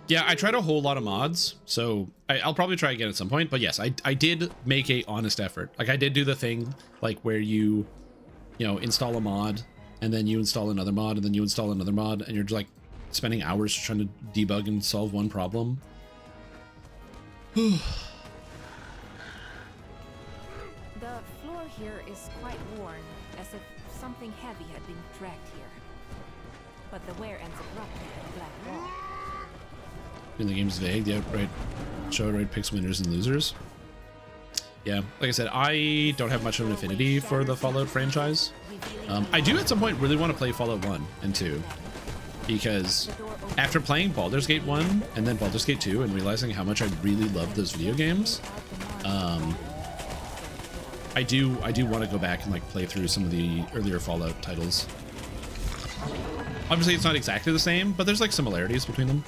Yeah, I tried a whole lot of mods, so I'll probably try again at some point, but yes, I did make a honest effort. Like, I did do the thing, like, where you know, install a mod, and then you install another mod, and then you install another mod, and you're just, like, spending hours trying to debug and solve one problem. The floor here is quite worn, as if something heavy had been dragged here. But the wear ends abruptly at a black wall. And the game's vague. The show outright picks winners and losers. Yeah, like I said, I don't have much of an affinity for the Fallout franchise. I do at some point really want to play Fallout 1 and 2, because after playing Baldur's Gate 1 and then Baldur's Gate 2 and realizing how much I really love those video games, I do want to go back and like play through some of the earlier Fallout titles. Obviously, it's not exactly the same, but there's like similarities between them.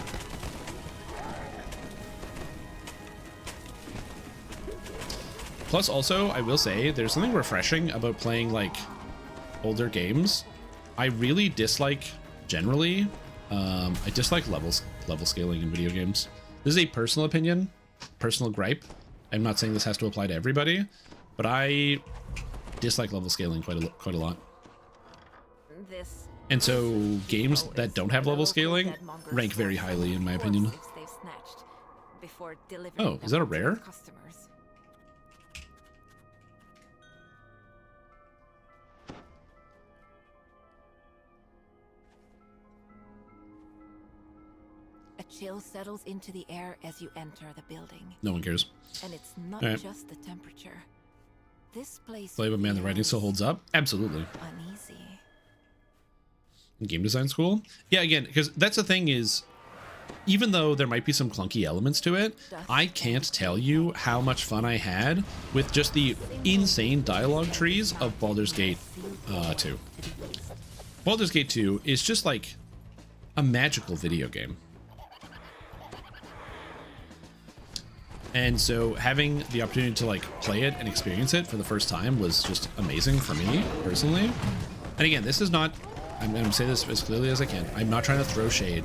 Plus, also, I will say there's something refreshing about playing like older games. I really dislike, generally, I dislike level scaling in video games. This is a personal opinion, personal gripe. I'm not saying this has to apply to everybody, but I dislike level scaling quite a lot. And so games that don't have level scaling rank very highly, in my opinion. Oh, is that a rare? A chill settles into the air as you enter the building. No one cares. And it's not right. just the temperature. This place. Play, but man, the writing still holds up. Absolutely. Uneasy. Game design school. Yeah, again, because that's the thing is, even though there might be some clunky elements to it, I can't tell you how much fun I had with just the insane dialogue trees of Baldur's Gate 2. Baldur's Gate 2 is just like a magical video game. And so having the opportunity to like play it and experience it for the first time was just amazing for me personally. And again, this is not, I'm going to say this as clearly as I can, I'm not trying to throw shade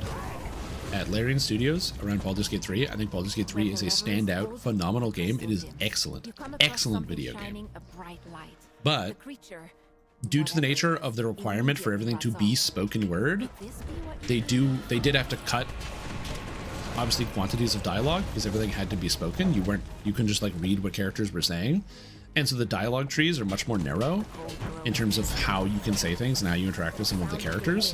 at Larian Studios around Baldur's Gate 3. I think Baldur's Gate 3 is a standout, phenomenal game. It is excellent, excellent video game. But due to the nature of the requirement for everything to be spoken word, they did have to cut obviously quantities of dialogue because everything had to be spoken. You couldn't just like read what characters were saying. And so the dialogue trees are much more narrow in terms of how you can say things and how you interact with some of the characters,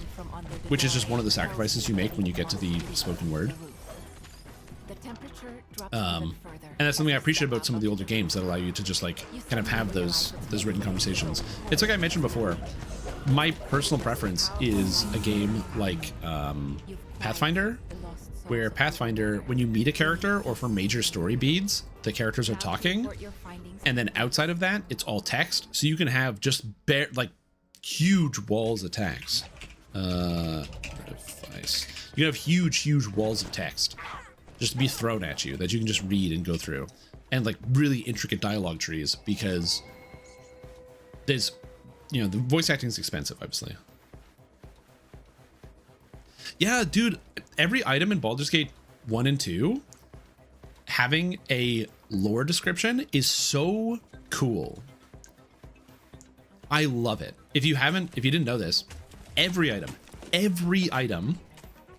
which is just one of the sacrifices you make when you get to the spoken word. And that's something I appreciate about some of the older games that allow you to just like kind of have those written conversations. It's like I mentioned before, my personal preference is a game like Pathfinder, where Pathfinder, when you meet a character or for major story beats, the characters are talking, and then outside of that, it's all text. So you can have just like huge walls of text. You can have huge walls of text just to be thrown at you that you can just read and go through, and like really intricate dialogue trees because there's, the voice acting is expensive, obviously. Yeah, dude, every item in Baldur's Gate 1 and 2 having a lore description is so cool. I love it. If you didn't know this, every item,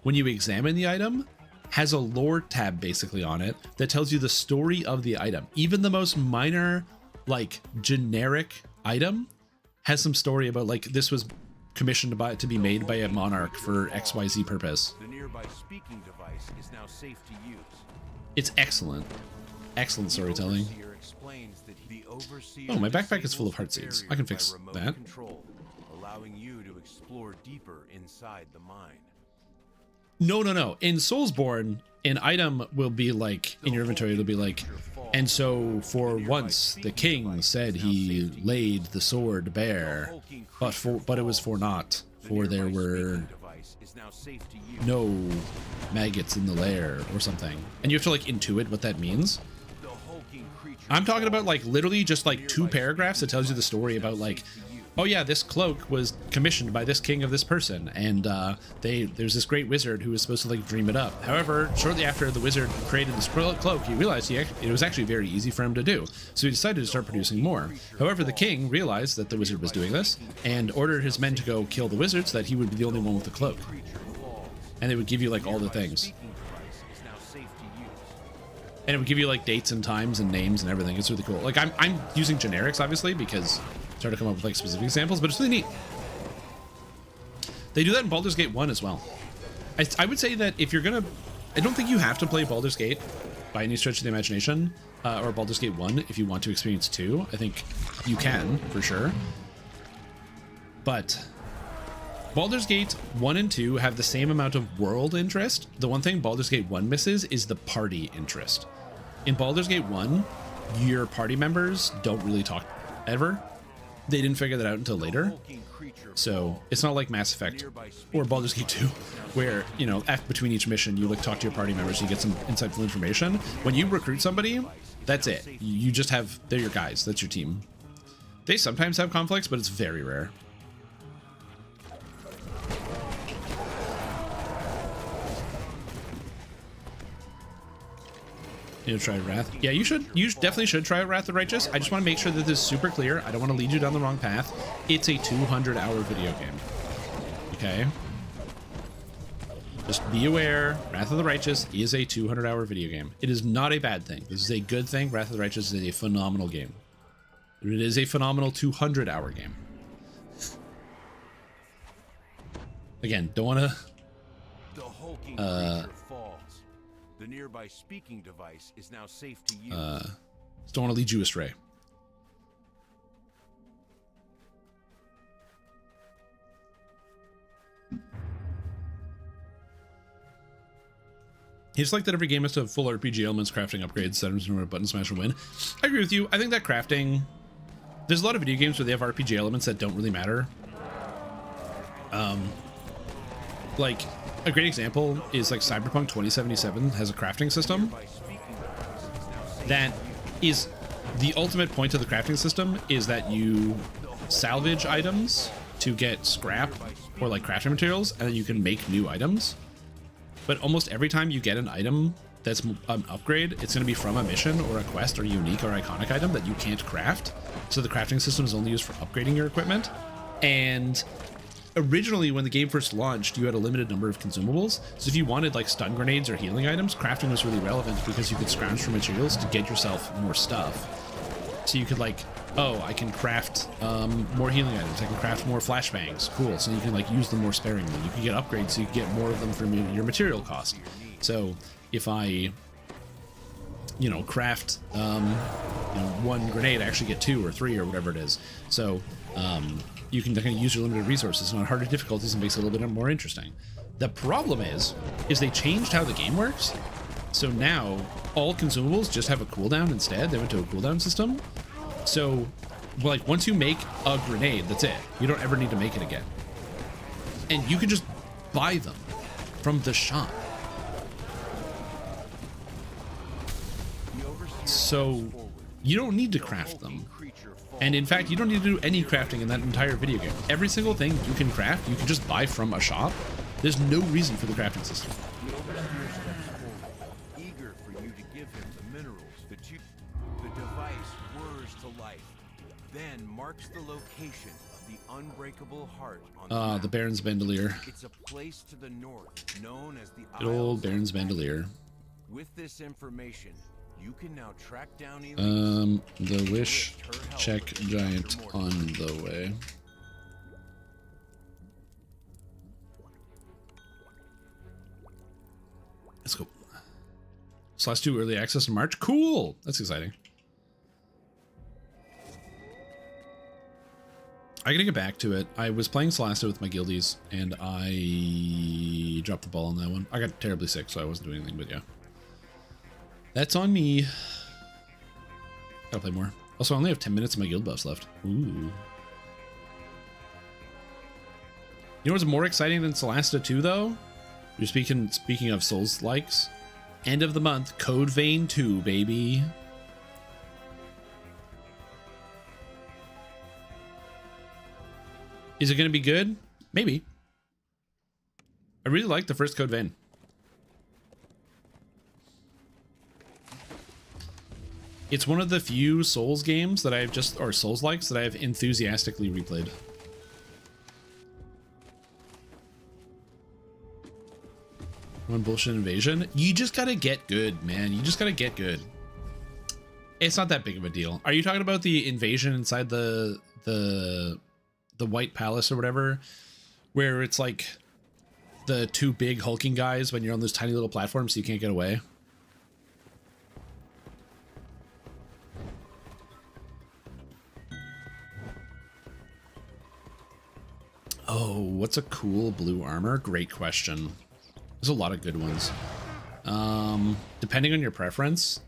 when you examine the item, has a lore tab basically on it that tells you the story of the item. Even the most minor, like generic item has some story about like this was commissioned to be made by a monarch for XYZ purpose. The nearby speaking device is now safe to use. It's excellent. Excellent storytelling. Oh, my backpack is full of heart seeds. I can fix that. Allowing you to explore deeper inside the mine. No. In Soulsborne, an item will be like, in your inventory, it'll be like, and so for once the king said he laid the sword bare, but it was for naught, for there were no maggots in the lair or something. And you have to like intuit what that means. I'm talking about like literally just like 2 paragraphs that tells you the story about like, oh yeah, this cloak was commissioned by this king of this person, and there's this great wizard who was supposed to like dream it up. However, shortly after the wizard created this cloak, he realized it was actually very easy for him to do. So he decided to start producing more. However, the king realized that the wizard was doing this and ordered his men to go kill the wizard so that he would be the only one with the cloak. And they would give you like all the things. And it would give you like dates and times and names and everything. It's really cool. Like I'm using generics obviously because try to come up with like specific examples, but it's really neat. They do that in Baldur's Gate 1 as well. I would say that if you're gonna, I don't think you have to play Baldur's Gate by any stretch of the imagination, or Baldur's Gate 1 if you want to experience 2. I think you can for sure. But Baldur's Gate 1 and 2 have the same amount of world interest. The one thing Baldur's Gate 1 misses is the party interest. In Baldur's Gate 1, your party members don't really talk ever. they didn't figure that out until later. Hulking creature So it's not like Mass Effect or Baldur's Gate 2, where, you know, between each mission, you like talk to your party members, you get some insightful information. When you recruit somebody, that's it. You just have, they're your guys, that's your team. They sometimes have conflicts, but it's very rare. You know, try Wrath. Yeah, you should. You definitely should try Wrath of the Righteous. I just want to make sure that this is super clear. I don't want to lead you down the wrong path. It's a 200-hour video game. Okay? Just be aware, Wrath of the Righteous is a 200-hour video game. It is not a bad thing. This is a good thing. Wrath of the Righteous is a phenomenal game. It is a phenomenal 200-hour game. Again, don't want to... The hulking creature falls. The nearby speaking device is now safe to use. Just don't want to lead you astray. It's like that every game has to have full RPG elements, crafting upgrades, settings, and button smash and win. I agree with you. I think that crafting... There's a lot of video games where they have RPG elements that don't really matter. Like, a great example is like Cyberpunk 2077 has a crafting system that is the ultimate point of the crafting system is that you salvage items to get scrap or like crafting materials, and then you can make new items. But almost every time you get an item that's an upgrade, it's going to be from a mission or a quest or unique or iconic item that you can't craft. So the crafting system is only used for upgrading your equipment. And originally, when the game first launched, you had a limited number of consumables. So if you wanted like stun grenades or healing items, crafting was really relevant because you could scrounge for materials to get yourself more stuff. So you could like, oh, I can craft more healing items. I can craft more flashbangs. Cool. So you can like use them more sparingly. You can get upgrades so you can get more of them from your material cost. So if I, you know, craft one grenade, I actually get 2 or 3 or whatever it is. So you can kind of use your limited resources on harder difficulties and makes it a little bit more interesting. The problem is they changed how the game works. So now all consumables just have a cooldown instead. They went to a cooldown system. So like once you make a grenade, that's it. You don't ever need to make it again. And you can just buy them from the shop. So you don't need to craft them. And in fact, you don't need to do any crafting in that entire video game. Every single thing you can craft, you can just buy from a shop. There's no reason for the crafting system. Eager for you to give him the minerals. The device whirs to life, then marks the location of the unbreakable heart on the map. The Baron's Bandolier. It's a place to the north known as the Good old Isles of Baron's Death. Bandolier. With this information, you can now track down The wish check giant on the way. Let's go. /2 early access in March. Cool. That's exciting. I gotta get back to it. I was playing Celeste with my guildies and I dropped the ball on that one. I got terribly sick, so I wasn't doing anything, but yeah. That's on me. Gotta play more. Also, I only have 10 minutes of my guild buffs left. Ooh. You know what's more exciting than Celeste 2, though? You're speaking of Souls likes. End of the month, Code Vein 2, baby. Is it gonna be good? Maybe. I really like the first Code Vein. It's one of the few Souls games that I've or Souls likes that I've enthusiastically replayed. One bullshit invasion. You just gotta get good, man. You just gotta get good. It's not that big of a deal. Are you talking about the invasion inside the White Palace or whatever, where it's like the 2 big hulking guys when you're on those tiny little platforms so you can't get away? Oh, what's a cool blue armor? Great question. There's a lot of good ones. Depending on your preference,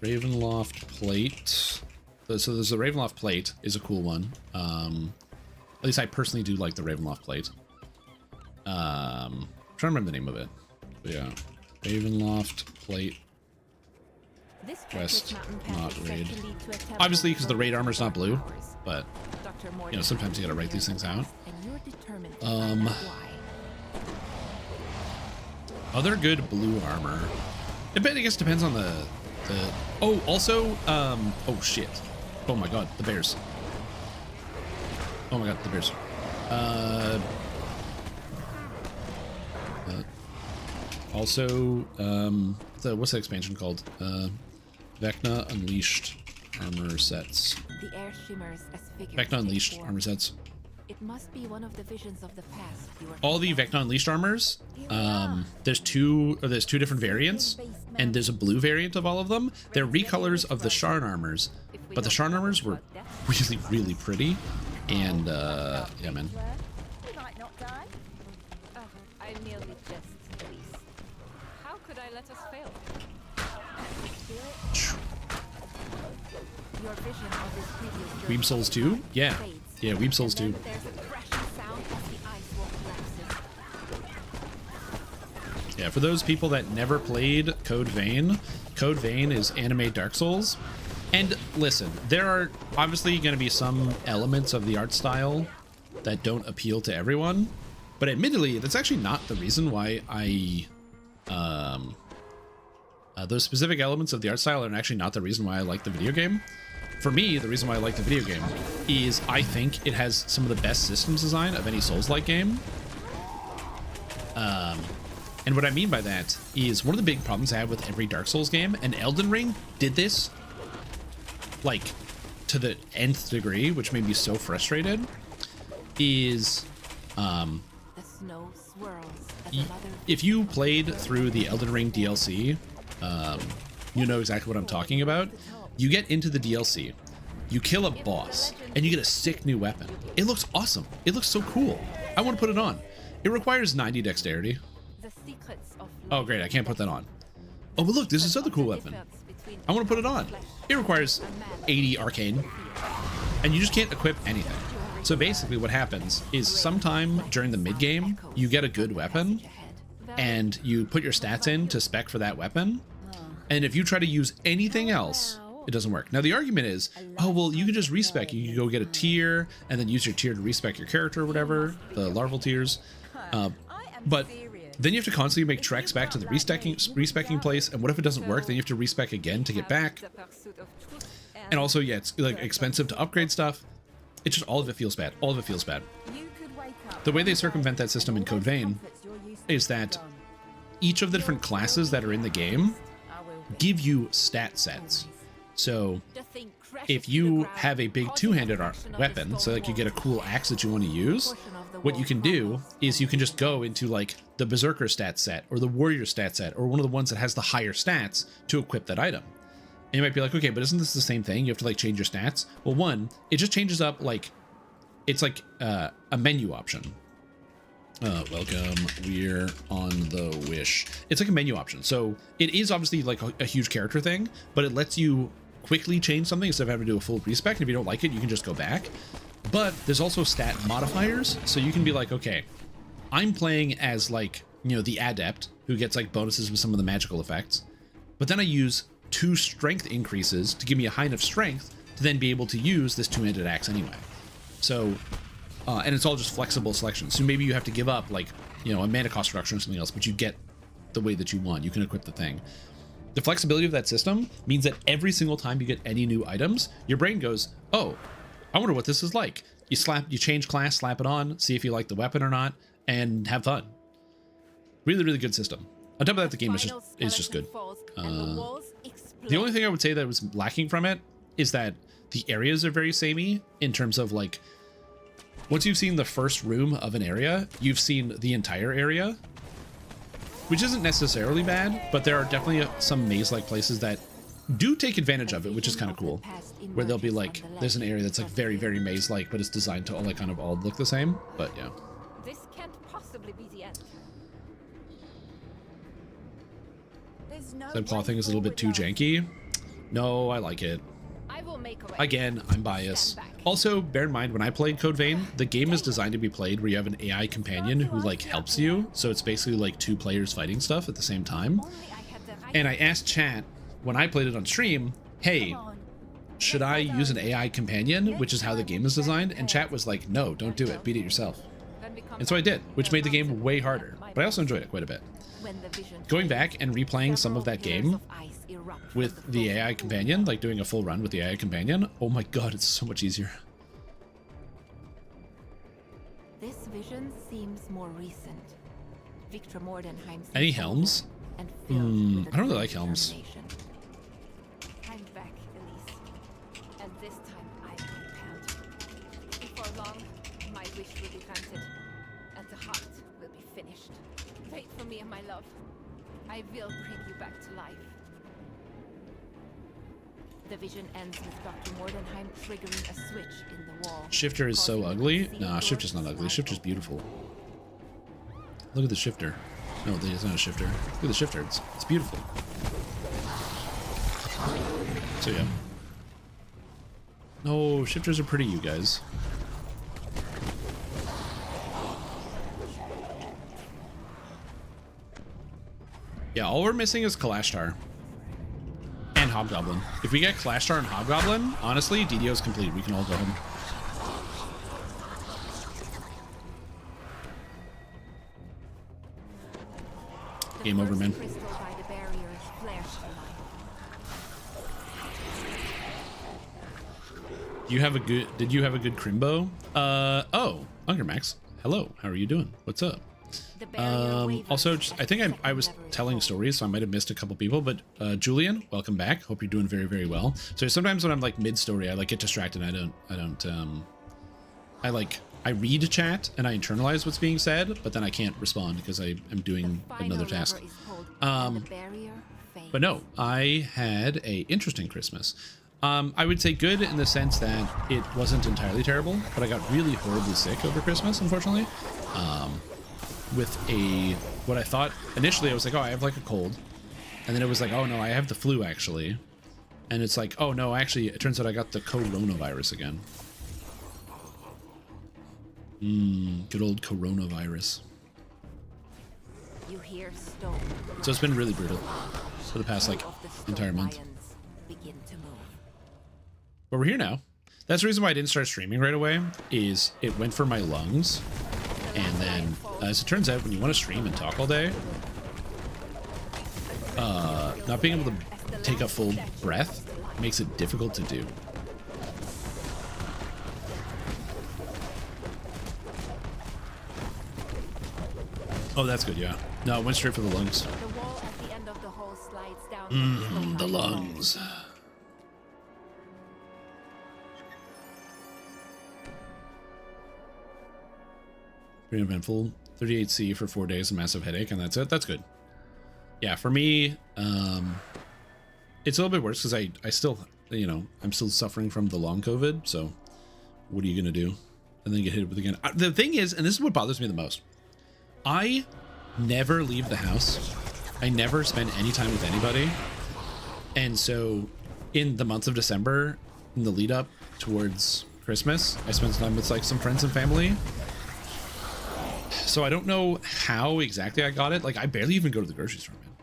Ravenloft plate. So there's the Ravenloft plate is a cool one. At least I personally do like the Ravenloft plate. I'm trying to remember the name of it. But yeah, Ravenloft plate. This Quest, not is raid. said to lead to a temple Obviously, because the for raid armor's not blue, hours. but Dr. you know, sometimes you gotta write these things out. And you're determined to find out why. Other good blue armor. I guess it depends on the. Oh, also, oh shit. Oh my god, the bears. Oh my god, the bears. Also, what's the expansion called? Vecna Unleashed armor sets. The air shimmers as figures Vecna take Unleashed form. armor sets. It must be one of the visions of the past. You are All the Vecna Unleashed armors, there's two different variants, and there's a blue variant of all of them. They're recolors of the Sharn armors, but the Sharn armors were really, really pretty, and yeah, man. We might not die. Oh, I merely jest, please. How could I let us fail? Your vision of this previous journey Weeb Souls 2? Yeah. fades. Yeah, Weeb Souls 2. And then there's a crashing sound as the ice wall collapses. Yeah, for those people that never played Code Vein, Code Vein is anime Dark Souls. And listen, there are obviously going to be some elements of the art style that don't appeal to everyone, but admittedly, that's actually not the reason why those specific elements of the art style are actually not the reason why I like the video game. For me, the reason why I like the video game is I think it has some of the best systems design of any Souls-like game. And what I mean by that is one of the big problems I have with every Dark Souls game, and Elden Ring did this like to the nth degree, which made me so frustrated, is The snow swirls as another if you played through the Elden Ring DLC, you know exactly what I'm talking about. You get into the DLC, you kill a boss, and you get a sick new weapon. It looks awesome. It looks so cool. I want to put it on. It requires 90 dexterity. the secrets of Oh, great. I can't put that on. Oh, but look, this is other cool weapon. I want to put it on. It requires 80 arcane, and you just can't equip anything. So basically what happens is sometime during the mid-game, you get a good weapon, and you put your stats in to spec for that weapon, and if you try to use anything else, it doesn't work. Now the argument is, oh, well, you can just respec. You can go get a tier, and then use your tier to respec your character or whatever, the larval tiers. But then you have to constantly make treks back to the respecking place, and what if it doesn't work? Then you have to respec again to get back. And also, yeah, it's like expensive to upgrade stuff. It's just all of it feels bad. All of it feels bad. The way they circumvent that system in Code Vein is that each of the different classes that are in the game give you stat sets. So if you have a big two-handed weapon, so like you get a cool axe that you want to use, what you can do is you can just go into like the Berserker stat set or the Warrior stat set or one of the ones that has the higher stats to equip that item. And you might be like, okay, but isn't this the same thing? You have to like change your stats. Well, one, it just changes up like, it's like a menu option. Welcome, we're on the Wish. It's like a menu option. So it is obviously like a huge character thing, but it lets you quickly change something instead of having to do a full respec. And if you don't like it, you can just go back. But there's also stat modifiers. So you can be like, okay, I'm playing as like, you know, the Adept who gets like bonuses with some of the magical effects. But then I use 2 strength increases to give me a high enough strength to then be able to use this two-handed axe anyway. So, and it's all just flexible selection. So maybe you have to give up like, you know, a mana cost reduction or something else, but you get the way that you want. You can equip the thing. The flexibility of that system means that every single time you get any new items, your brain goes, oh, I wonder what this is like. You change class, slap it on, see if you like the weapon or not, and have fun. Really, really good system. On top of that, the game is just good. The only thing I would say that was lacking from it is that the areas are very samey in terms of like, once you've seen the first room of an area, you've seen the entire area, which isn't necessarily bad, but there are definitely some maze-like places that do take advantage of it, which is kind of cool, where they'll be like, there's an area that's like very, very maze-like, but it's designed to all like kind of all look the same. But yeah. This can't possibly be the end. The claw thing is a little bit too janky. No, I like it. I will make a way. Again, I'm biased. Stand back. Also, bear in mind, when I played Code Vein, the game is designed to be played where you have an AI companion who, like, helps you. So it's basically like 2 players fighting stuff at the same time. Only I had the right. And I asked chat, when I played it on stream, hey, should I use an AI companion, which is how the game is designed? And chat was like, no, don't do it. Beat it yourself. When we come And so I back, did, which made the game way harder. But I also enjoyed it quite a bit. when the vision Going fades, back and replaying some of that several game pillars of ice erupt from with the AI companion, like doing a full run with the AI companion, oh my god, it's so much easier. This vision seems more recent. Victor Mordenheim seems Any older helms? and filled with a I don't really great like helms. determination. I'm back, Elise. And this time I am prepared. Before long, my wish will be granted, and the heart will be finished. Wait for me, my love. I will bring you back to life. The vision ends with Dr. Mordenheim triggering a switch in the wall. Shifter is so causing ugly. unseen Nah, Shifter's not doors to ugly. slide Shifter's open. beautiful. Look at the Shifter. No, it's not a Shifter. Look at the Shifter. It's beautiful. So yeah. No, Shifters are pretty, you guys. Yeah, all we're missing is Kalashtar. And Hobgoblin. If we get Kalashtar and Hobgoblin, honestly, DDO's complete. We can all go home. The Game over, first man. crystal by the barrier flashed to life. You have a good, did you have a good Crimbo? Oh, Ungermax. Hello, how are you doing? What's up? The barrier wavers Also, as I think the I was second lever is telling pulled. stories, so I might have missed a couple people, but Julian, welcome back. Hope you're doing very, very well. So sometimes when I'm like mid-story, I like get distracted. I read chat and I internalize what's being said, but then I can't respond because I am doing The final another lever task. is pulled, and the barrier fades. But no, I had a interesting Christmas. I would say good in the sense that it wasn't entirely terrible, but I got really horribly sick over Christmas, unfortunately. With what I thought initially, I was like, oh, I have like a cold. And then it was like, oh no, I have the flu actually. And it's like, oh no, actually, it turns out I got the coronavirus again. Good old coronavirus. You hear stone. So it's been really brutal for the past like Of the stone entire month. lions begin to move. But we're here now. That's the reason why I didn't start streaming right away, is it went for my lungs. And then, as it turns out, when you want to stream and talk all day, not being able to take a full breath makes it difficult to do. Oh, that's good, yeah. No, it went straight for the lungs. The wall at the end of the hole slides down. from stone The lion wall. lungs. Pretty eventful. 38C for 4 days, a massive headache, and that's it. That's good. Yeah, for me, it's a little bit worse because I still, I'm still suffering from the long COVID. So what are you going to do? And then get hit with it again. The thing is, and this is what bothers me the most, I never leave the house. I never spend any time with anybody. And so in the month of December, in the lead up towards Christmas, I spent time with like some friends and family. So I don't know how exactly I got it. Like I barely even go to the grocery store, man.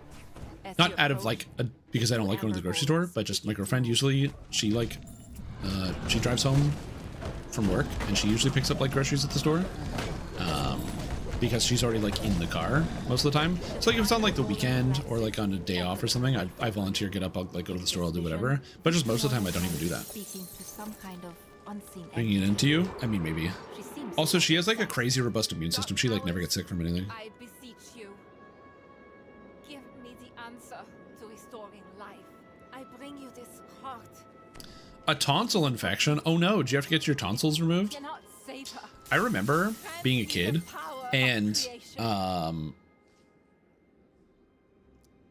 As Not you out of approach, like because I don't like going to the grocery store, but just my girlfriend usually she drives home from work and she usually picks up like groceries at the store. Because she's already like in the car most of the time. So like if it's on like the weekend or like on a day off or something, I volunteer, get up, I'll like go to the store, I'll do whatever. But just most of the time I don't even do that. Speaking to some kind of unseen Bringing it into you? I mean, maybe. She seems Also, she has like a crazy robust immune system. She like never gets sick from anything. I beseech you. Give me the answer to restoring life. I bring you this heart. A tonsil infection? Oh no, did you have to get your tonsils removed? Cannot save her. I remember being a kid and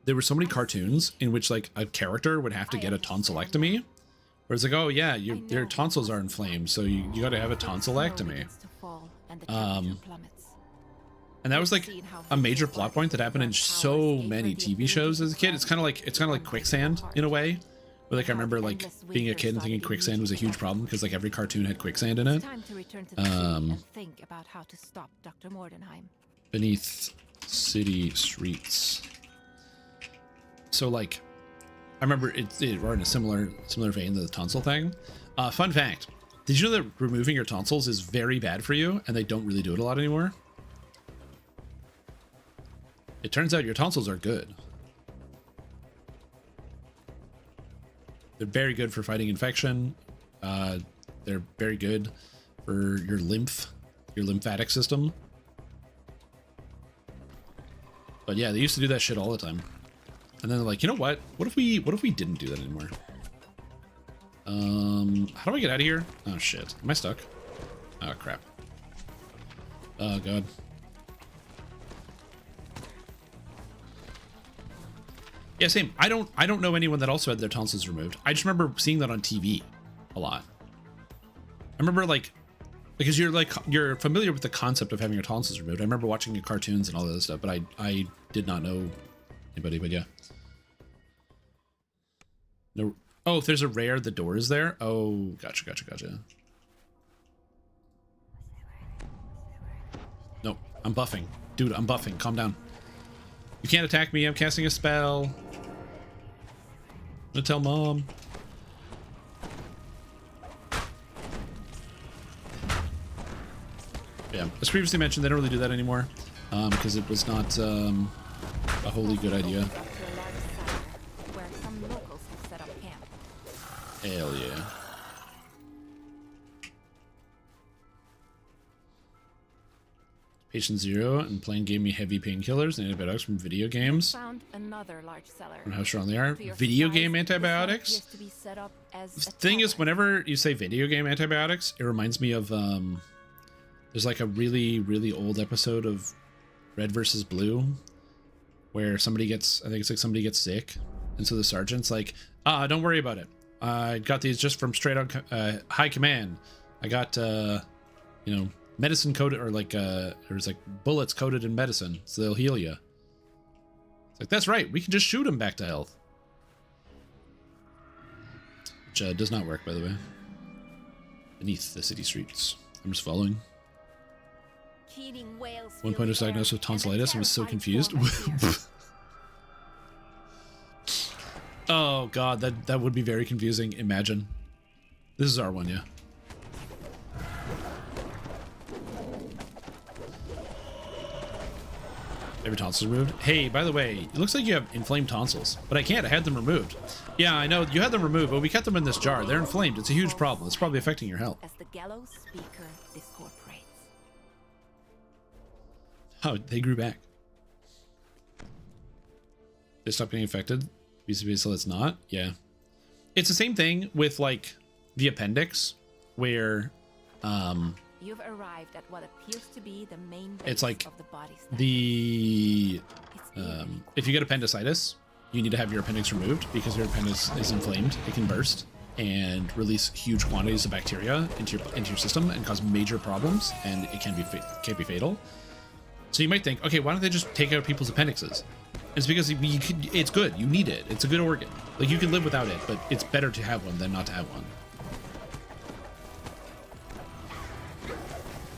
there were so many cartoons in which like a character would have to get a tonsillectomy. Where it's like, oh yeah, your tonsils are inflamed, so you gotta have a tonsillectomy. And that was like a major plot point that happened in so many TV shows as a kid. It's kind of like quicksand in a way, But like I remember like being a kid and thinking quicksand was a huge problem because like every cartoon had quicksand in it. Time to return to the city and think about how to stop Dr. Mordenheim. Beneath city streets. So like, I remember we're in a similar vein to the tonsil thing. Fun fact: did you know that removing your tonsils is very bad for you, and they don't really do it a lot anymore? It turns out your tonsils are good. They're very good for fighting infection. They're very good for your lymphatic system. But yeah, they used to do that shit all the time. And then they're like, you know what? What if we didn't do that anymore? How do I get out of here? Oh shit. Am I stuck? Oh crap. Oh god. Yeah, same. I don't know anyone that also had their tonsils removed. I just remember seeing that on TV a lot. I remember like, because you're familiar with the concept of having your tonsils removed. I remember watching your cartoons and all that stuff, but I did not know anybody, but yeah. No. Oh, if there's a rare, the door is there. Oh, gotcha. No, I'm buffing. Dude, I'm buffing. Calm down. You can't attack me. I'm casting a spell. I'm gonna tell mom. Yeah, as previously mentioned, they don't really do that anymore because it was not a wholly good idea. Where some locals have set up camp. Hell yeah. Patient Zero and Plane gave me heavy painkillers and antibiotics from video games. Found another large cellar. And how strong they are. Video game antibiotics? To be set up as The a thing is, tower. whenever you say video game antibiotics, it reminds me of there's like a really old episode of Red versus Blue where somebody gets, I think it's like somebody gets sick, and so the sergeant's like, don't worry about it. I got these just from straight on high command. I got you know, medicine coated, or like there's like bullets coated in medicine, so they'll heal you. It's like, that's right, we can just shoot him back to health. Which does not work, by the way. Beneath the city streets. I'm just following. Keening whales One point I was diagnosed with tonsillitis and was so confused. Oh god, that would be very confusing. Imagine. This is R1, yeah. Every tonsil removed. Hey, by the way, it looks like you have inflamed tonsils, but I can't. I had them removed. Yeah, I know you had them removed, but we kept them in this jar. They're inflamed. It's a huge problem. It's probably affecting your health. As the gallows speaker discorporates. Oh, they grew back. They stopped getting infected. So it's not. Yeah, it's the same thing with like the appendix, where You've arrived at what appears to be the main base it's like of the body's if you get appendicitis, you need to have your appendix removed because your appendix is inflamed. It can burst and release huge quantities of bacteria into your system and cause major problems, and it can be fatal. So you might think, okay, why don't they just take out people's appendixes? It's because it's good. You need it. It's a good organ. Like, you can live without it, but it's better to have one than not to have one.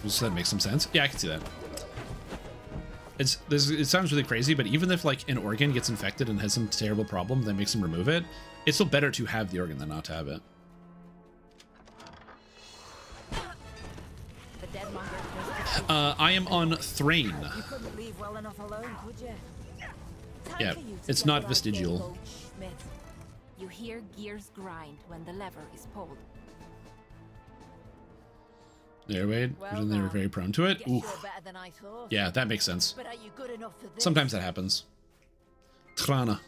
Does that make some sense? Yeah, I can see that. It sounds really crazy, but even if like an organ gets infected and has some terrible problem that makes them remove it, it's still better to have the organ than not to have it. The deadmonger. I am on Thrain. You couldn't leave well enough alone, could you? Time Yeah, for you to it's get not right vestigial. there, Goldschmidt. You hear gears grind when the lever is pulled. There, wait. Well, They were now, very prone to it. Guess Ooh. you're better than I thought. Yeah, that makes sense. But are you good enough for this? Sometimes that happens. Trana.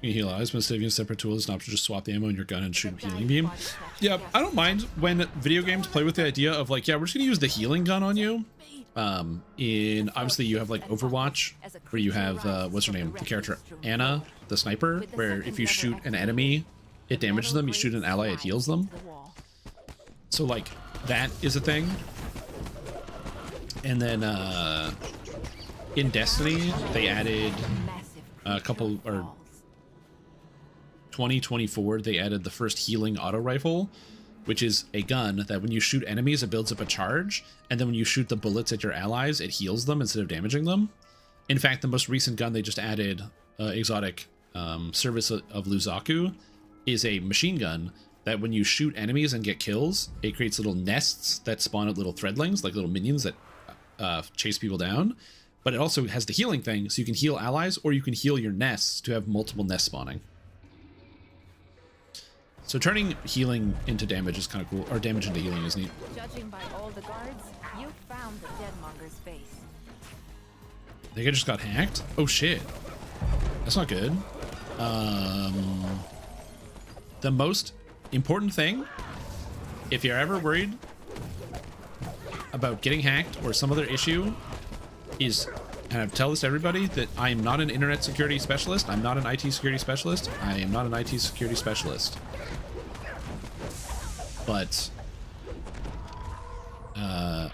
You heal eyes, but instead of using separate tools, it's an option to just swap the ammo in your gun and shoot a healing beam. Yeah, I don't mind when video games play with the idea of like, yeah, we're just gonna use the healing gun on you. In obviously you have like Overwatch, where you have what's her name, the character Anna, the sniper, where if you shoot an enemy, it damages them. You shoot an ally, it heals them. So like that is a thing. And then in Destiny, they added a couple, or 2024, they added the first healing auto rifle, which is a gun that when you shoot enemies, it builds up a charge, and then when you shoot the bullets at your allies, it heals them instead of damaging them. In fact, the most recent gun they just added, exotic Service of Luzaku, is a machine gun that when you shoot enemies and get kills, it creates little nests that spawn out little threadlings, like little minions that chase people down. But it also has the healing thing, so you can heal allies, or you can heal your nests to have multiple nests spawning. So turning healing into damage is kind of cool, or damage into healing is neat. Judging by all the guards, you found the Deadmonger's base. I think I just got hacked. Oh shit, that's not good. The most important thing, if you're ever worried about getting hacked or some other issue, is, and I tell this to everybody, that I am not an internet security specialist. I'm not an IT security specialist. I am not an IT security specialist. But I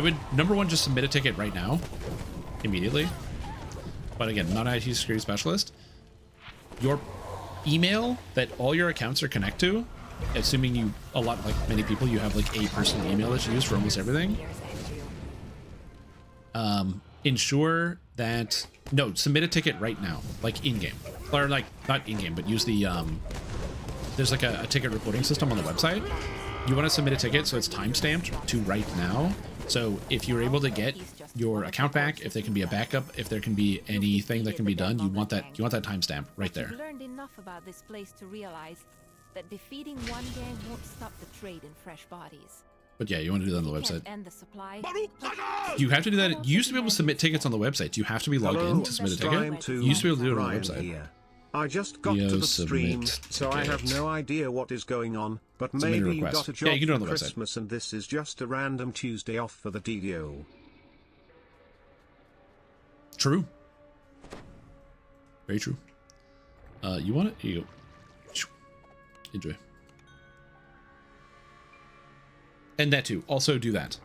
would, number one, just submit a ticket right now, immediately. But again, not an IT security specialist. Your email that all your accounts are connected to, assuming you, like many people, you have like a personal email that you use for almost everything. Ensure that, no, submit a ticket right now, like in-game, or like not in-game, but use the there's like a ticket reporting system on the website. You want to submit a ticket so it's timestamped to right now. So if you're able to get your account back, if there can be a backup, if there can be anything that can be done, you want that timestamp right there. You've learned enough about this place to realize that defeating one gang won't stop the trade in fresh bodies. But yeah, you want to do that on the website. And the supply. You have to do that. You used to be able to submit tickets on the website. You have to be logged in to submit a ticket. You used to be able to do it on the website. Here. I just got to the stream, so I have no idea what is going on, but maybe you got a job you can do it on for the website. Christmas and this is just a random Tuesday off for the DDO. True. Very true. You want it? Here you go. Enjoy. And that too. Also do that.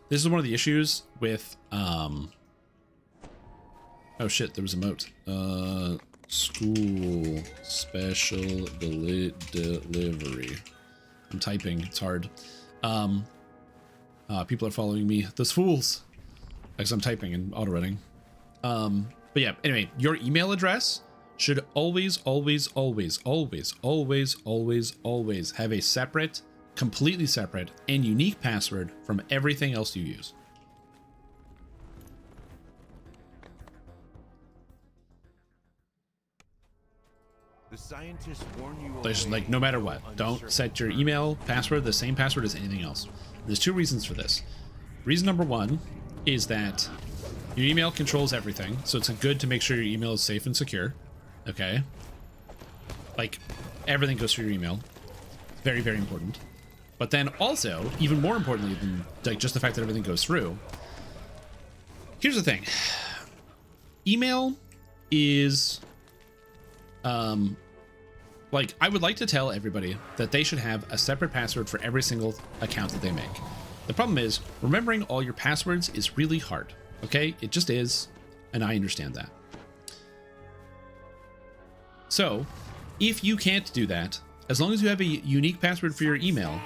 This is one of the issues with, oh shit, there was a moat. School special delivery. I'm typing, it's hard. People are following me. Those fools. Because I'm typing and auto-running. But yeah, anyway, your email address should always have a separate, completely separate and unique password from everything else you use. The scientists warn you There's like, no matter what, don't set your email password the same password as anything else. There's two reasons for this. Reason number one is that your email controls everything, so it's good to make sure your email is safe and secure. Okay, like everything goes through your email. Very, very important. But then also, even more importantly than like just the fact that everything goes through, here's the thing. Email is, like, I would like to tell everybody that they should have a separate password for every single account that they make. The problem is, remembering all your passwords is really hard, okay? It just is, and I understand that. So, if you can't do that, as long as you have a unique password for your email,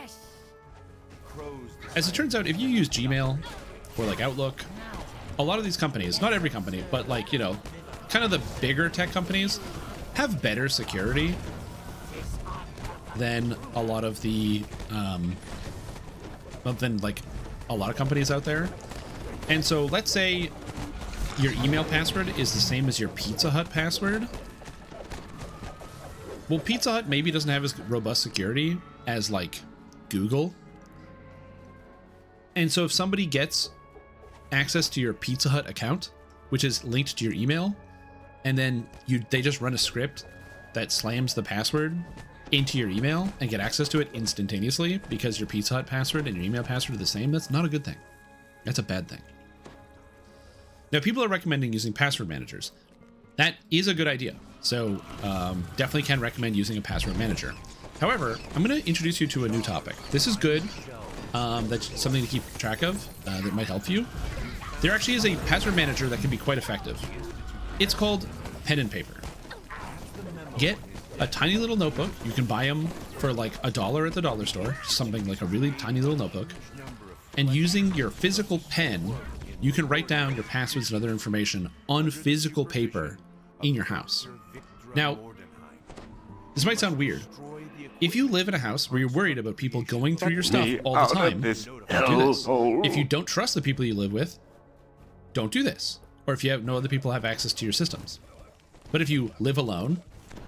as it turns out, if you use Gmail or like Outlook, a lot of these companies, not every company, but like, you know, kind of the bigger tech companies have better security than a lot of the, than like a lot of companies out there. And so let's say your email password is the same as your Pizza Hut password. Well, Pizza Hut maybe doesn't have as robust security as like Google. And so if somebody gets access to your Pizza Hut account, which is linked to your email, and then they just run a script that slams the password into your email and get access to it instantaneously because your Pizza Hut password and your email password are the same, that's not a good thing. That's a bad thing. Now, people are recommending using password managers. That is a good idea. So definitely can recommend using a password manager. However, I'm going to introduce you to a new topic. This is good. That's something to keep track of that might help you. There actually is a password manager that can be quite effective. It's called pen and paper. Get a tiny little notebook. You can buy them for like $1 at the dollar store, something like a really tiny little notebook. And using your physical pen, you can write down your passwords and other information on physical paper in your house. Now, this might sound weird. If you live in a house where you're worried about people going through your stuff all the time, don't do this. If you don't trust the people you live with, don't do this. Or if you have no other people have access to your systems. But if you live alone,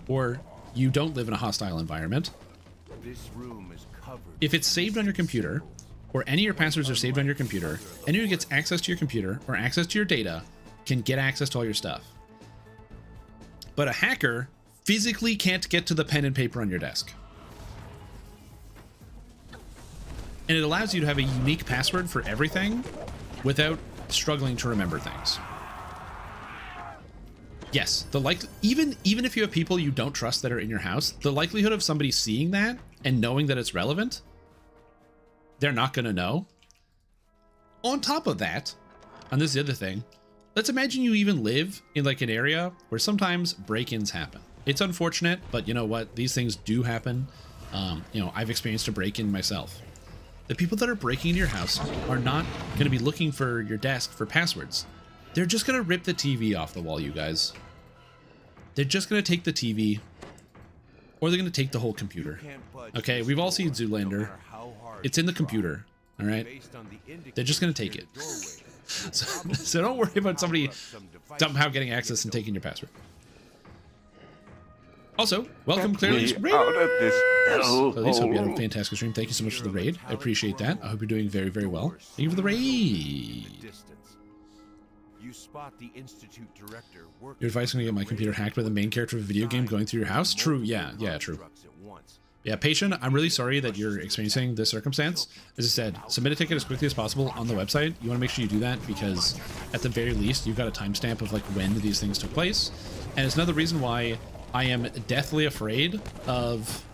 or you don't live in a hostile environment, if it's saved on your computer, or any of your passwords are saved on your computer, anyone who gets access to your computer or access to your data can get access to all your stuff. But a hacker physically can't get to the pen and paper on your desk. And it allows you to have a unique password for everything without struggling to remember things. Yes, even if you have people you don't trust that are in your house, the likelihood of somebody seeing that and knowing that it's relevant, they're not going to know. On top of that, and this is the other thing, let's imagine you even live in like an area where sometimes break-ins happen. It's unfortunate, but you know what? These things do happen. I've experienced a break-in myself. The people that are breaking into your house are not going to be looking for your desk for passwords. They're just going to rip the TV off the wall, you guys. They're just going to take the TV, or they're going to take the whole computer. Okay, we've all seen Zoolander. It's in the computer, all right? They're just going to take it. So don't worry about somebody somehow getting access and taking your password. Also, welcome Clarice Raiders! So Elise, hope you had a fantastic stream. Thank you so much for the raid. I appreciate that. I hope you're doing very, very well. Thank you for the raid. You spot the Institute director working. Your advice on to get my computer hacked by the main character of a video game going through your house? True, yeah, true. Yeah, Patient, I'm really sorry that you're experiencing this circumstance. As I said, submit a ticket as quickly as possible on the website. You want to make sure you do that because at the very least, you've got a timestamp of like when these things took place. And it's another reason why I am deathly afraid of,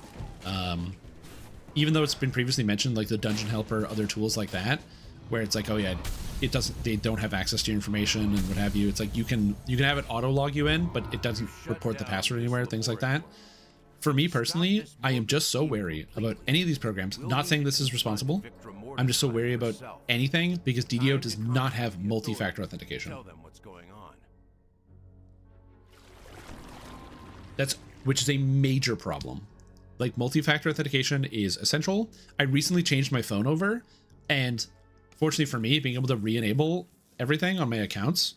even though it's been previously mentioned, like the Dungeon Helper, other tools like that, where it's like, oh yeah, they don't have access to your information and what have you. It's like you can have it auto log you in, but it doesn't report the password anywhere, things like that. For me personally, I am just so wary about any of these programs. Not saying this is responsible. I'm just so wary about anything because DDO does not have multi-factor authentication. Which is a major problem. Like multi-factor authentication is essential. I recently changed my phone over, and fortunately for me, being able to re-enable everything on my accounts,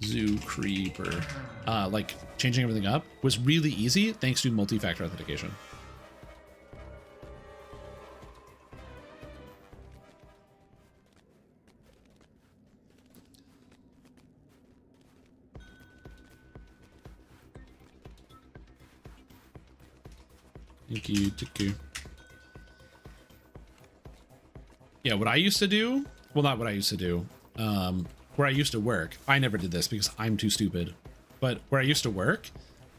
Zoo Creeper, like changing everything up was really easy thanks to multi-factor authentication. Thank you, Tiku. Yeah, what I used to do, well, not what I used to do, where I used to work, I never did this because I'm too stupid, but where I used to work,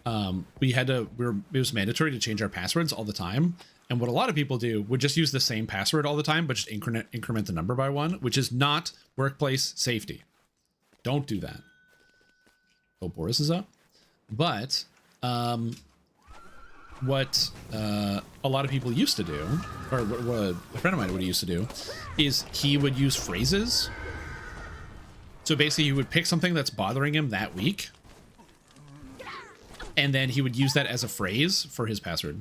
it was mandatory to change our passwords all the time. And what a lot of people do would just use the same password all the time, but just increment the number by one, which is not workplace safety. Don't do that. Oh, Boris is up. But, what a lot of people used to do, or what a friend of mine would used to do, is he would use phrases. So basically, he would pick something that's bothering him that week, and then he would use that as a phrase for his password.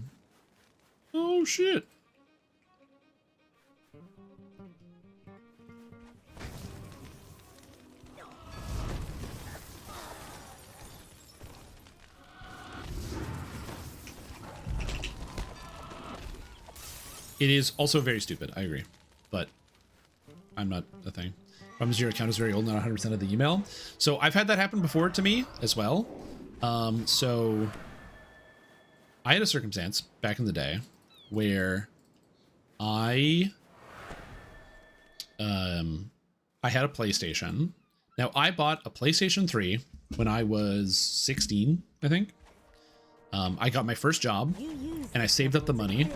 Oh, shit. It is also very stupid, I agree, but I'm not a thing. Problem is your account is very old, not 100% of the email. So I've had that happen before to me as well. So I had a circumstance back in the day where I had a PlayStation. Now, I bought a PlayStation 3 when I was 16, I think. I got my first job, and I saved up the money.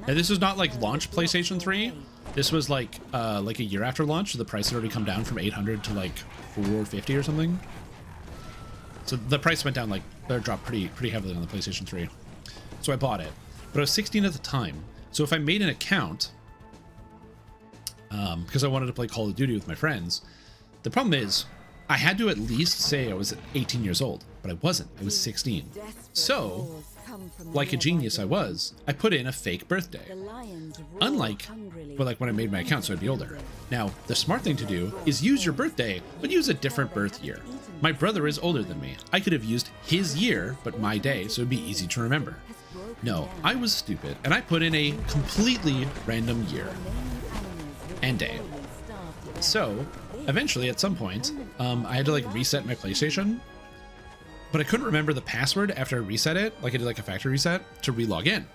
And this was not like launch PlayStation 3. This was like a year after launch, so the price had already come down from 800 to like 450 or something. So the price went down, like, it dropped pretty heavily on the PlayStation 3. So I bought it. But I was 16 at the time. So if I made an account, because I wanted to play Call of Duty with my friends, the problem is I had to at least say I was 18 years old, but I wasn't. I was 16. So, like a genius I was, I put in a fake birthday. Unlike, well, like when I made my account, so I'd be older. Now, the smart thing to do is use your birthday, but use a different birth year. My brother is older than me. I could have used his year, but my day, so it'd be easy to remember. No, I was stupid, and I put in a completely random year and day. So, eventually, at some point, I had to like reset my PlayStation, but I couldn't remember the password after I reset it. Like I did like a factory reset to re-log in.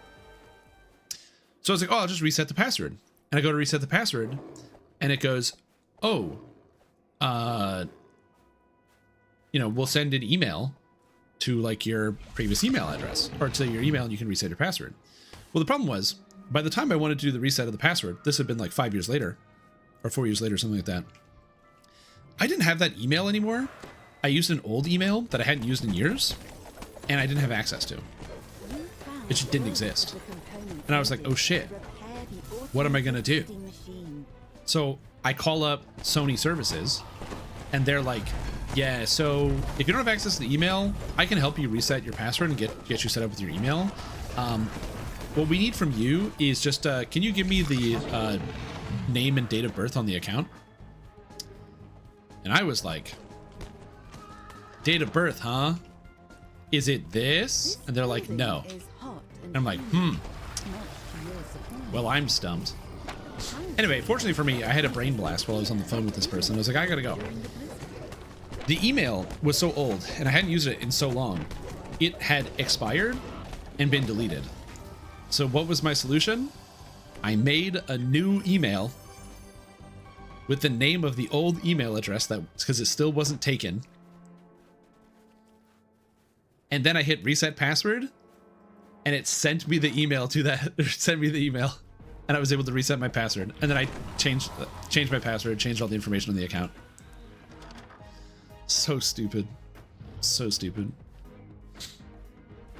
So I was like, oh, I'll just reset the password. And I go to reset the password, and it goes, oh, we'll send an email to like your previous email address, or to your email, and you can reset your password. Well, the problem was, by the time I wanted to do the reset of the password, this had been like 5 years later, or 4 years later, something like that. I didn't have that email anymore. I used an old email that I hadn't used in years, and I didn't have access to. It just didn't exist. And I was like, oh shit, what am I gonna do? So I call up Sony services, and they're like, yeah, so if you don't have access to the email, I can help you reset your password and get you set up with your email. What we need from you is just, can you give me the name and date of birth on the account? And I was like, date of birth, huh? Is it this? And they're like, no. And I'm like, well, I'm stumped. Anyway, fortunately for me, I had a brain blast while I was on the phone with this person. I was like, I gotta go. The email was so old, and I hadn't used it in so long. It had expired and been deleted. So what was my solution? I made a new email with the name of the old email address, that because it still wasn't taken. And then I hit reset password, and it sent me the email to that, sent me the email, and I was able to reset my password. And then I changed my password, changed all the information on the account. So stupid. So stupid.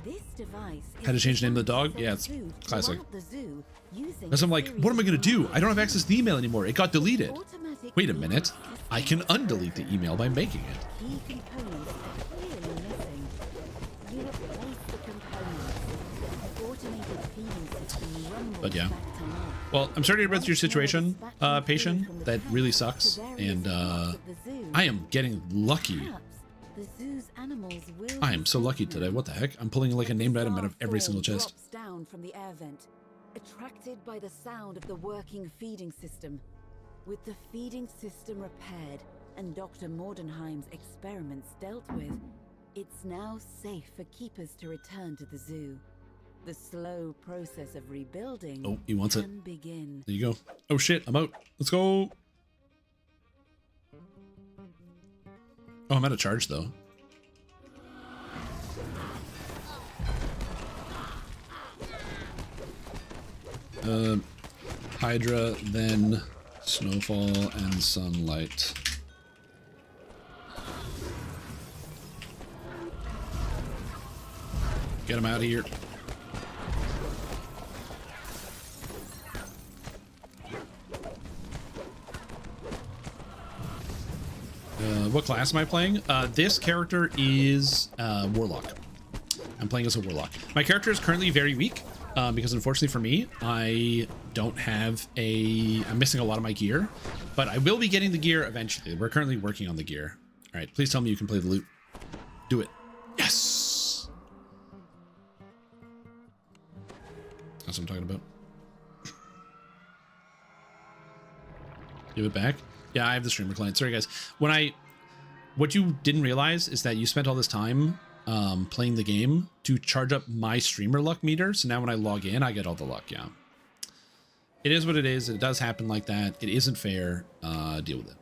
This device Had to change the name of the dog? Yeah, it's classic. Because I'm like, what am I going to do? I don't have access to the email anymore. It got deleted. Wait a minute. I can undelete the email by making it. Key components are clearly missing. You replace the components. The automated feeding system rumbles But yeah. back to life. Well, I'm sorry to hear about your situation, patient. That really sucks. And I am getting lucky. Perhaps the zoo's animals will I am so lucky today. What the heck? I'm pulling like a named item out of every single chest. Drops down from the air vent, attracted by the sound of the working feeding system. With the feeding system repaired and Dr. Mordenheim's experiments dealt with, it's now safe for keepers to return to the zoo. The slow process of rebuilding Oh, he wants it. can begin. There you go. Oh shit, I'm out. Let's go. Oh, I'm out of charge though. Hydra, then snowfall and sunlight. Get him out of here. What class am I playing? This character is Warlock. I'm playing as a Warlock. My character is currently very weak because unfortunately for me, I don't have I'm missing a lot of my gear, but I will be getting the gear eventually. We're currently working on the gear. All right, please tell me you can play the loot. Do it. Yes. That's what I'm talking about. Give it back. Yeah, I have the streamer client. Sorry, guys. What you didn't realize is that you spent all this time playing the game to charge up my streamer luck meter. So now when I log in, I get all the luck. Yeah. It is what it is. It does happen like that. It isn't fair. Deal with it.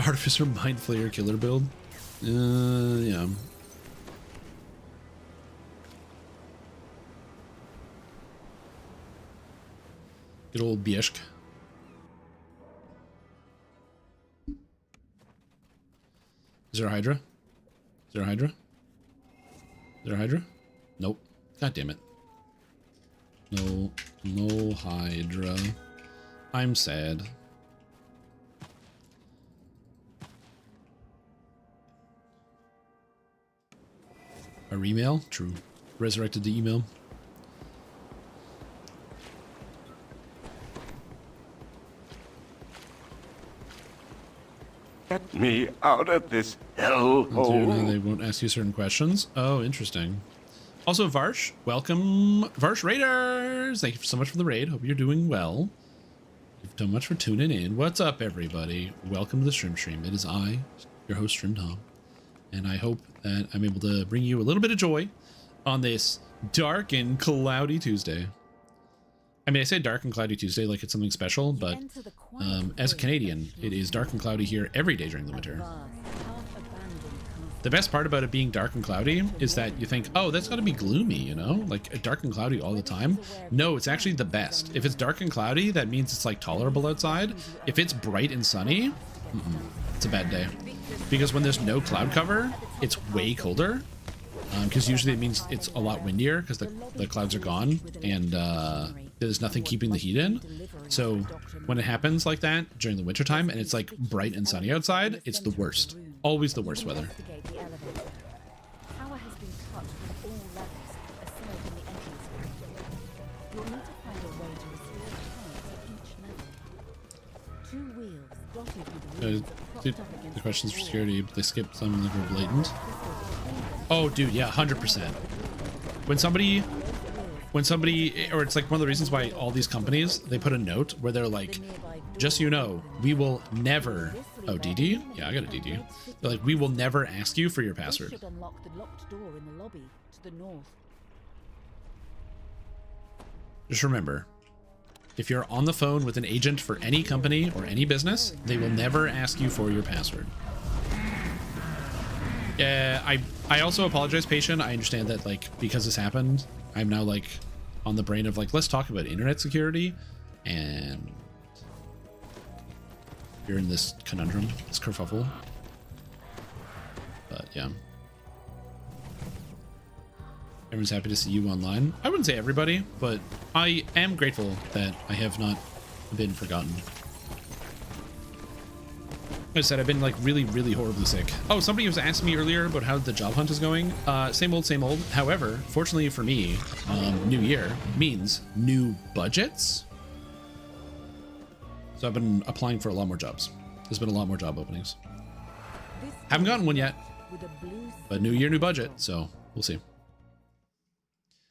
Artificer, Mind Flayer, Killer build. Yeah. Good old Bieshk. Is there a Hydra? Is there a Hydra? Is there a Hydra? Nope. God damn it. No, no Hydra. I'm sad. Our email? True. Resurrected the email. Get me out of this hellhole. They won't ask you certain questions. Oh, interesting. Also, Varsh, welcome. Varsh Raiders! Thank you so much for the raid. Hope you're doing well. You've done much for tuning in. What's up, everybody? Welcome to the Stream. It is I, your host, Stream Tom. And I hope that I'm able to bring you a little bit of joy on this dark and cloudy Tuesday. I mean, I say dark and cloudy Tuesday like it's something special, but as a Canadian, it is dark and cloudy here every day during the winter. The best part about it being dark and cloudy is that you think, oh, that's got to be gloomy, you know? Like, dark and cloudy all the time. No, it's actually the best. If it's dark and cloudy, that means it's, like, tolerable outside. If it's bright and sunny, it's a bad day. Because when there's no cloud cover, it's way colder. Because usually it means it's a lot windier because the clouds are gone and there's nothing keeping the heat in. So when it happens like that during the winter time and it's like bright and sunny outside, it's the worst. Always the worst weather. Power has been cut from all levels, aside from the entrance way. You'll need to find a way to restore power to each level. 2 wheels dotted with runes Dude, propped up against the questions for wall. security, they skipped some that were blatant. Oh, dude, yeah, 100%. When somebody, or it's like one of the reasons why all these companies, they put a note where they're like, just so you know, we will never, oh, DD? Yeah, I got a DD. They're like, we will never ask you for your password. This should unlock the locked door in the lobby to the north. Just remember, if you're on the phone with an agent for any company or any business, they will never ask you for your password. Yeah, I also apologize, patient. I understand that, like, because this happened, I'm now, like, on the brain of, like, let's talk about internet security, and you're in this conundrum, this kerfuffle. But, yeah. Everyone's happy to see you online. I wouldn't say everybody, but I am grateful that I have not been forgotten. Like I said, I've been like really, really horribly sick. Oh, somebody was asking me earlier about how the job hunt is going. Same old, same old. However, fortunately for me, new year means new budgets. So I've been applying for a lot more jobs. There's been a lot more job openings. Haven't gotten one yet, but new year, new budget. So we'll see.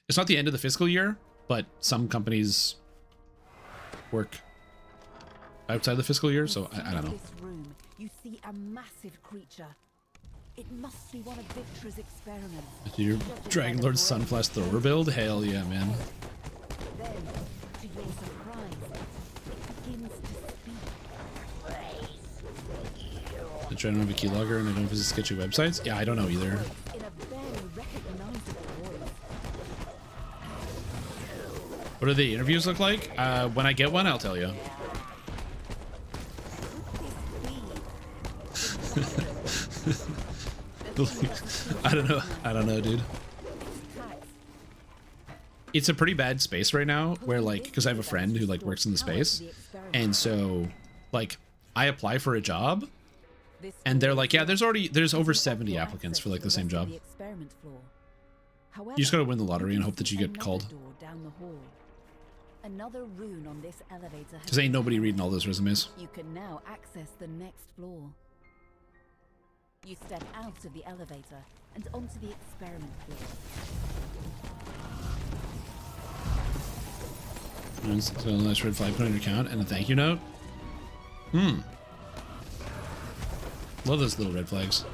It's not the end of the fiscal year, but some companies work outside the fiscal year, so I don't know. This room, you see a massive creature. It must be one of Victra's experiments. Your Dragon Lord Sunflash Thrower build? Hell yeah, man. Then, to your surprise, it begins to speak. I don't have a keylogger and I don't visit sketchy websites. Yeah, I don't know either. In a very recognizable voice. What do the interviews look like? When I get one, I'll tell you. I don't know, dude. It's a pretty bad space right now where, like, because I have a friend who, like, works in the space, and so, like, I apply for a job and they're like, yeah, there's over 70 applicants for, like, the same job. You just gotta win the lottery and hope that you get called, Another rune on this elevator because ain't nobody reading all those resumes. You can now access the next floor. You step out of the elevator and onto the experiment floor. So a nice red flag put on your account and a thank you note. Love those little red flags.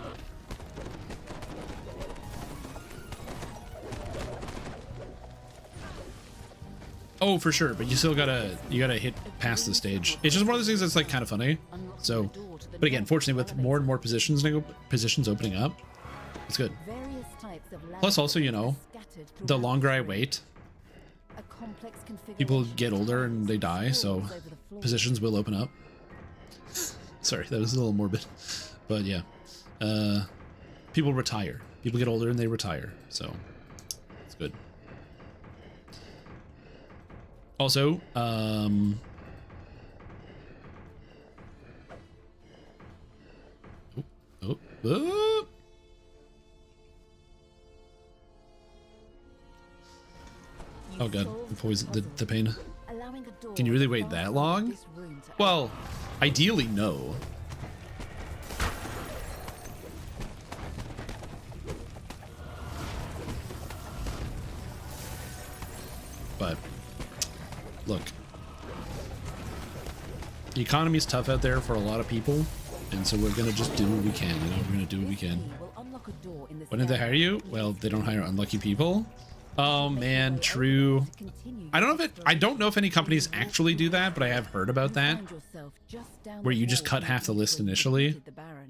Oh, for sure, but you still gotta hit past the stage. It's just one of those things that's like kind of funny. So, but again, fortunately, with more and more positions opening up, it's good. Various types of Plus, also, you know, scattered the throughout longer I the wait, a complex people configuration get older and they die, so sprawls over the floor. positions will open up. Sorry, that was a little morbid, but yeah, people retire. People get older and they retire, so it's good. Also, oh, oh. Oh god, the poison, the pain. Allowing a door Can you really at the wait far that side of long? this room to Well, ideally, no. But look, the economy's tough out there for a lot of people, and so we're gonna just do what we can. You know, we're gonna do what we can. will unlock a door in this When did they area. hire you? Well, they don't hire unlucky people. Oh man, true. I don't know if any companies actually do that, but I have heard about that, where you just cut half the list initially,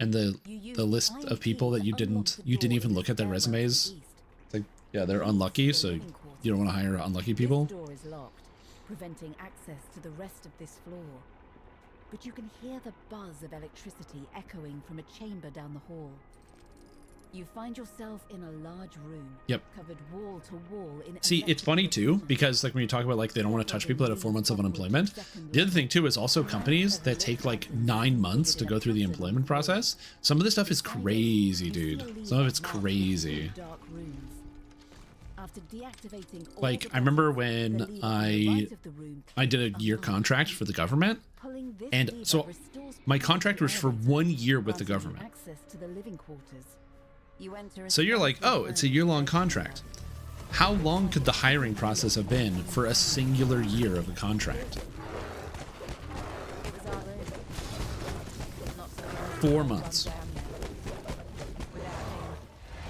and the list of people that you didn't even look at their resumes. It's like, yeah, they're unlucky, so you don't want to hire unlucky people. This door is locked, preventing access to the rest of this floor. But you can hear the buzz of electricity echoing from a chamber down the hall. You find yourself in a large room. Yep. Covered wall to wall in See, it's funny too, because like when you talk about like they don't want to touch people that have 4 months of unemployment, the other thing too is also companies that take like 9 months to go through the employment process. Some of this stuff is crazy, dude. Some of it's crazy. dark rooms. After deactivating all Like the I remember buttons, when the lever on the I right of the room did a year contract for the government, Pulling this and lever so restores my people contract to was for elements, 1 year with the granting government. access to the living quarters. You enter a So you're like, skeleton oh, it's a room. year-long contract. How long could the hiring process have been for a singular year of a contract? It was our room. Not so long 4 to months. run down there. Without him,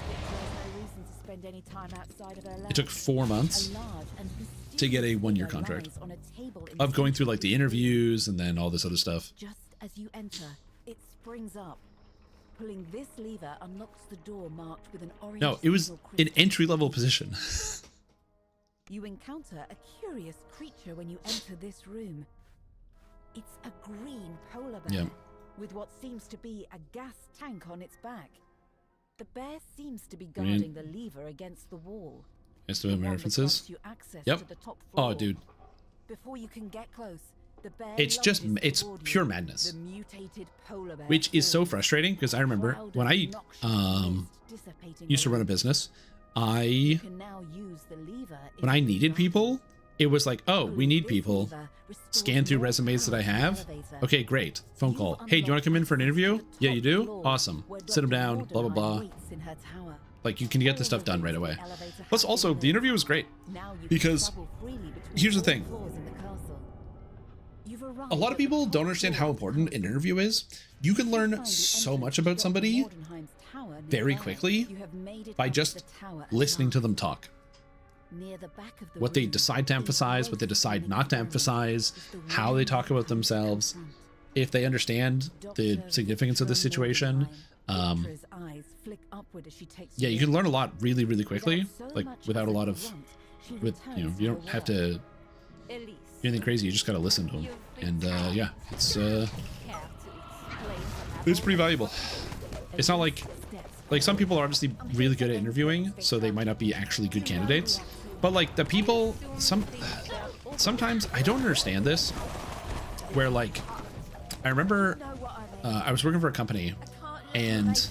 Victor has no reason to spend any time outside of her lab. It took 4 months A large and to get a mysterious 1 year figure contract lies on a table in of the going through center like the of room. interviews and then all this other stuff. Just as you enter, it springs up. Pulling this lever unlocks the door marked with an orange. No, it was signal an crystal. entry-level position. You encounter a curious creature when you enter this room. It's a green polar bear Yeah. with what seems to be a gas tank on its back. The bear seems to be I mean- guarding the lever against the wall. Yes, to the have one that references. grants you access Yep. to the top Oh, floor. dude. Before you can get close, the bear It's just- lunges it's toward pure you. madness. The mutated polar bear Which is so falls. frustrating because I remember Cloud when of I noxious mist dissipating used to run a around. business, You can now use the lever when if I you needed desire. people, it was like, oh, we need This people. lever restores Scan through more resumes that power I to the have. elevator. Okay, great. Phone You call. Hey, do you want to come in for an unlock interview? access to the Yeah, you top do? floor, Awesome. where Sit 'em Dr. down, blah, blah, blah. Borderline waits in her tower. Like, you can get this All stuff the done right rooms away. in the elevator Plus, have also, been the interview was great. Now you can because travel freely between here's the all thing. floors in the castle. You've arrived A lot of at the people top don't understand how floor of the important an castle. interview is. You can You learn find the so entrance much to about Dr. somebody Bordenheim's tower very nearby. quickly You have made it by up to just the tower at listening to last. them talk. Near the back of the What they room, decide to the emphasize, what they most decide unique not to room emphasize, is the how they room talk about behind the themselves, front. if they understand the Dr. significance of the Victor situation. Bordenheim. Victor's eyes flick upward as she takes Yeah, you can learn a lot really, really quickly, Without so like much without a as lot of, grunt, she with you know, returns you her don't have word. to Elise, do anything crazy. You just gotta listen to them, and yeah, it's care to explain what it's pretty valuable. It's not like some people are obviously really good at interviewing, so they might not be actually good candidates. But like the people, sometimes I don't understand this. Where like, I remember I was working for a company, and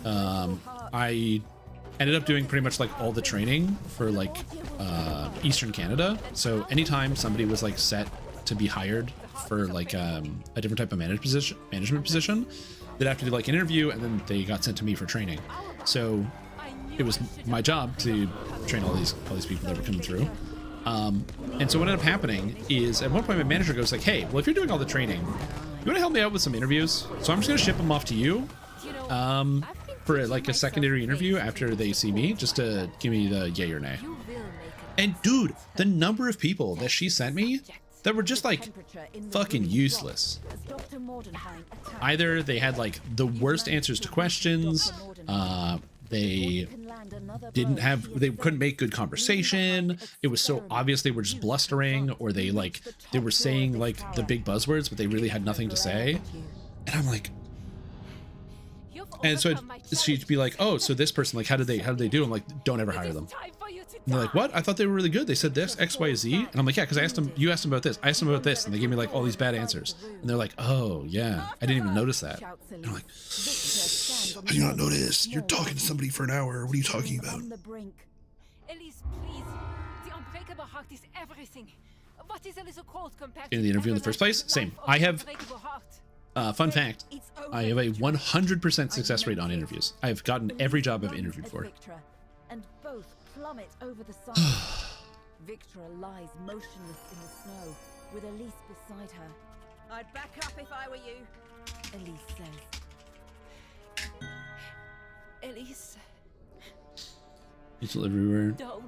I ended up doing pretty much like all the training for like Eastern Canada. So anytime somebody was like set to be hired for like a different type of management position, they'd have to do like an interview, and then they got sent to me for training. So it was my job to train all these people that were coming through. And so what ended up happening is at one point my manager goes like, hey, well, if you're doing all the training, you want to help me out with some interviews? So I'm just going to ship them off to you for like a secondary interview after they see me, just to give me the yay or nay. you will make And dude, the number of people that she sent me that were just like fucking useless. Either they had like the worst answers to questions, they couldn't make good conversation, it was so obvious they were just blustering, or they were saying like the big buzzwords but they really had nothing to say. And I'm like, and so she'd be like, oh, so this person, like, how did they do? I'm like, don't ever hire them. And they're like, what? I thought they were really good. They said this, X, Y, Z. And I'm like, yeah, because you asked them about this. I asked them about this. And they gave me like all these bad answers. And they're like, oh, yeah, I didn't even notice that. And I'm like, how do you not notice? You're talking to somebody for an hour. What are you talking about? Elise, please. The unbreakable heart is everything. What is a little cold compared In the interview in the first place? Same. I have, fun fact, I have a 100% success rate on interviews. I've gotten every job I've interviewed for. And both plummet over the side. Victra lies motionless in the snow, with Elise beside her. I'd back up if I were you. Elise says. Elise, People everywhere. don't.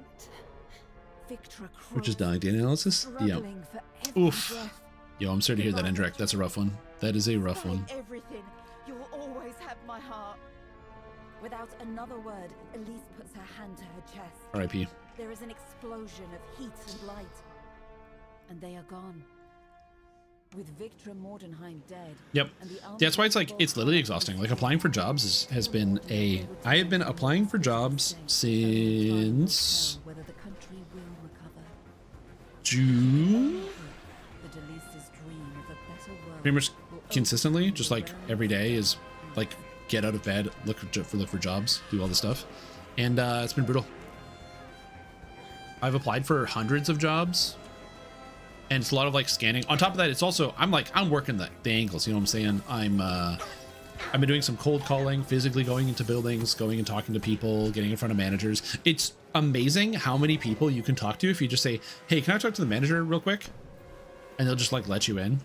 Victra Which is dying. Data analysis? Yeah. Oof. Yo, I'm sorry to hear that, Endrek. That's a rough one. That is a rough one. Everything. You'll always have my heart. Without another word, Elise puts her hand to her chest. R.I.P. There is an explosion of heat and light. And they are gone. With Victra Mordenheim dead. Yep. That's why it's like, it's literally exhausting. Like, applying for jobs has been I have been applying for jobs since June. Pretty much consistently, just like every day is like get out of bed, look for jobs, do all this stuff, and it's been brutal. I've applied for hundreds of jobs, and it's a lot of like scanning. On top of that, it's also I'm working the angles. You know what I'm saying? I've been doing some cold calling, physically going into buildings, going and talking to people, getting in front of managers. It's amazing how many people you can talk to if you just say, "Hey, can I talk to the manager real quick?" And they'll just like let you in.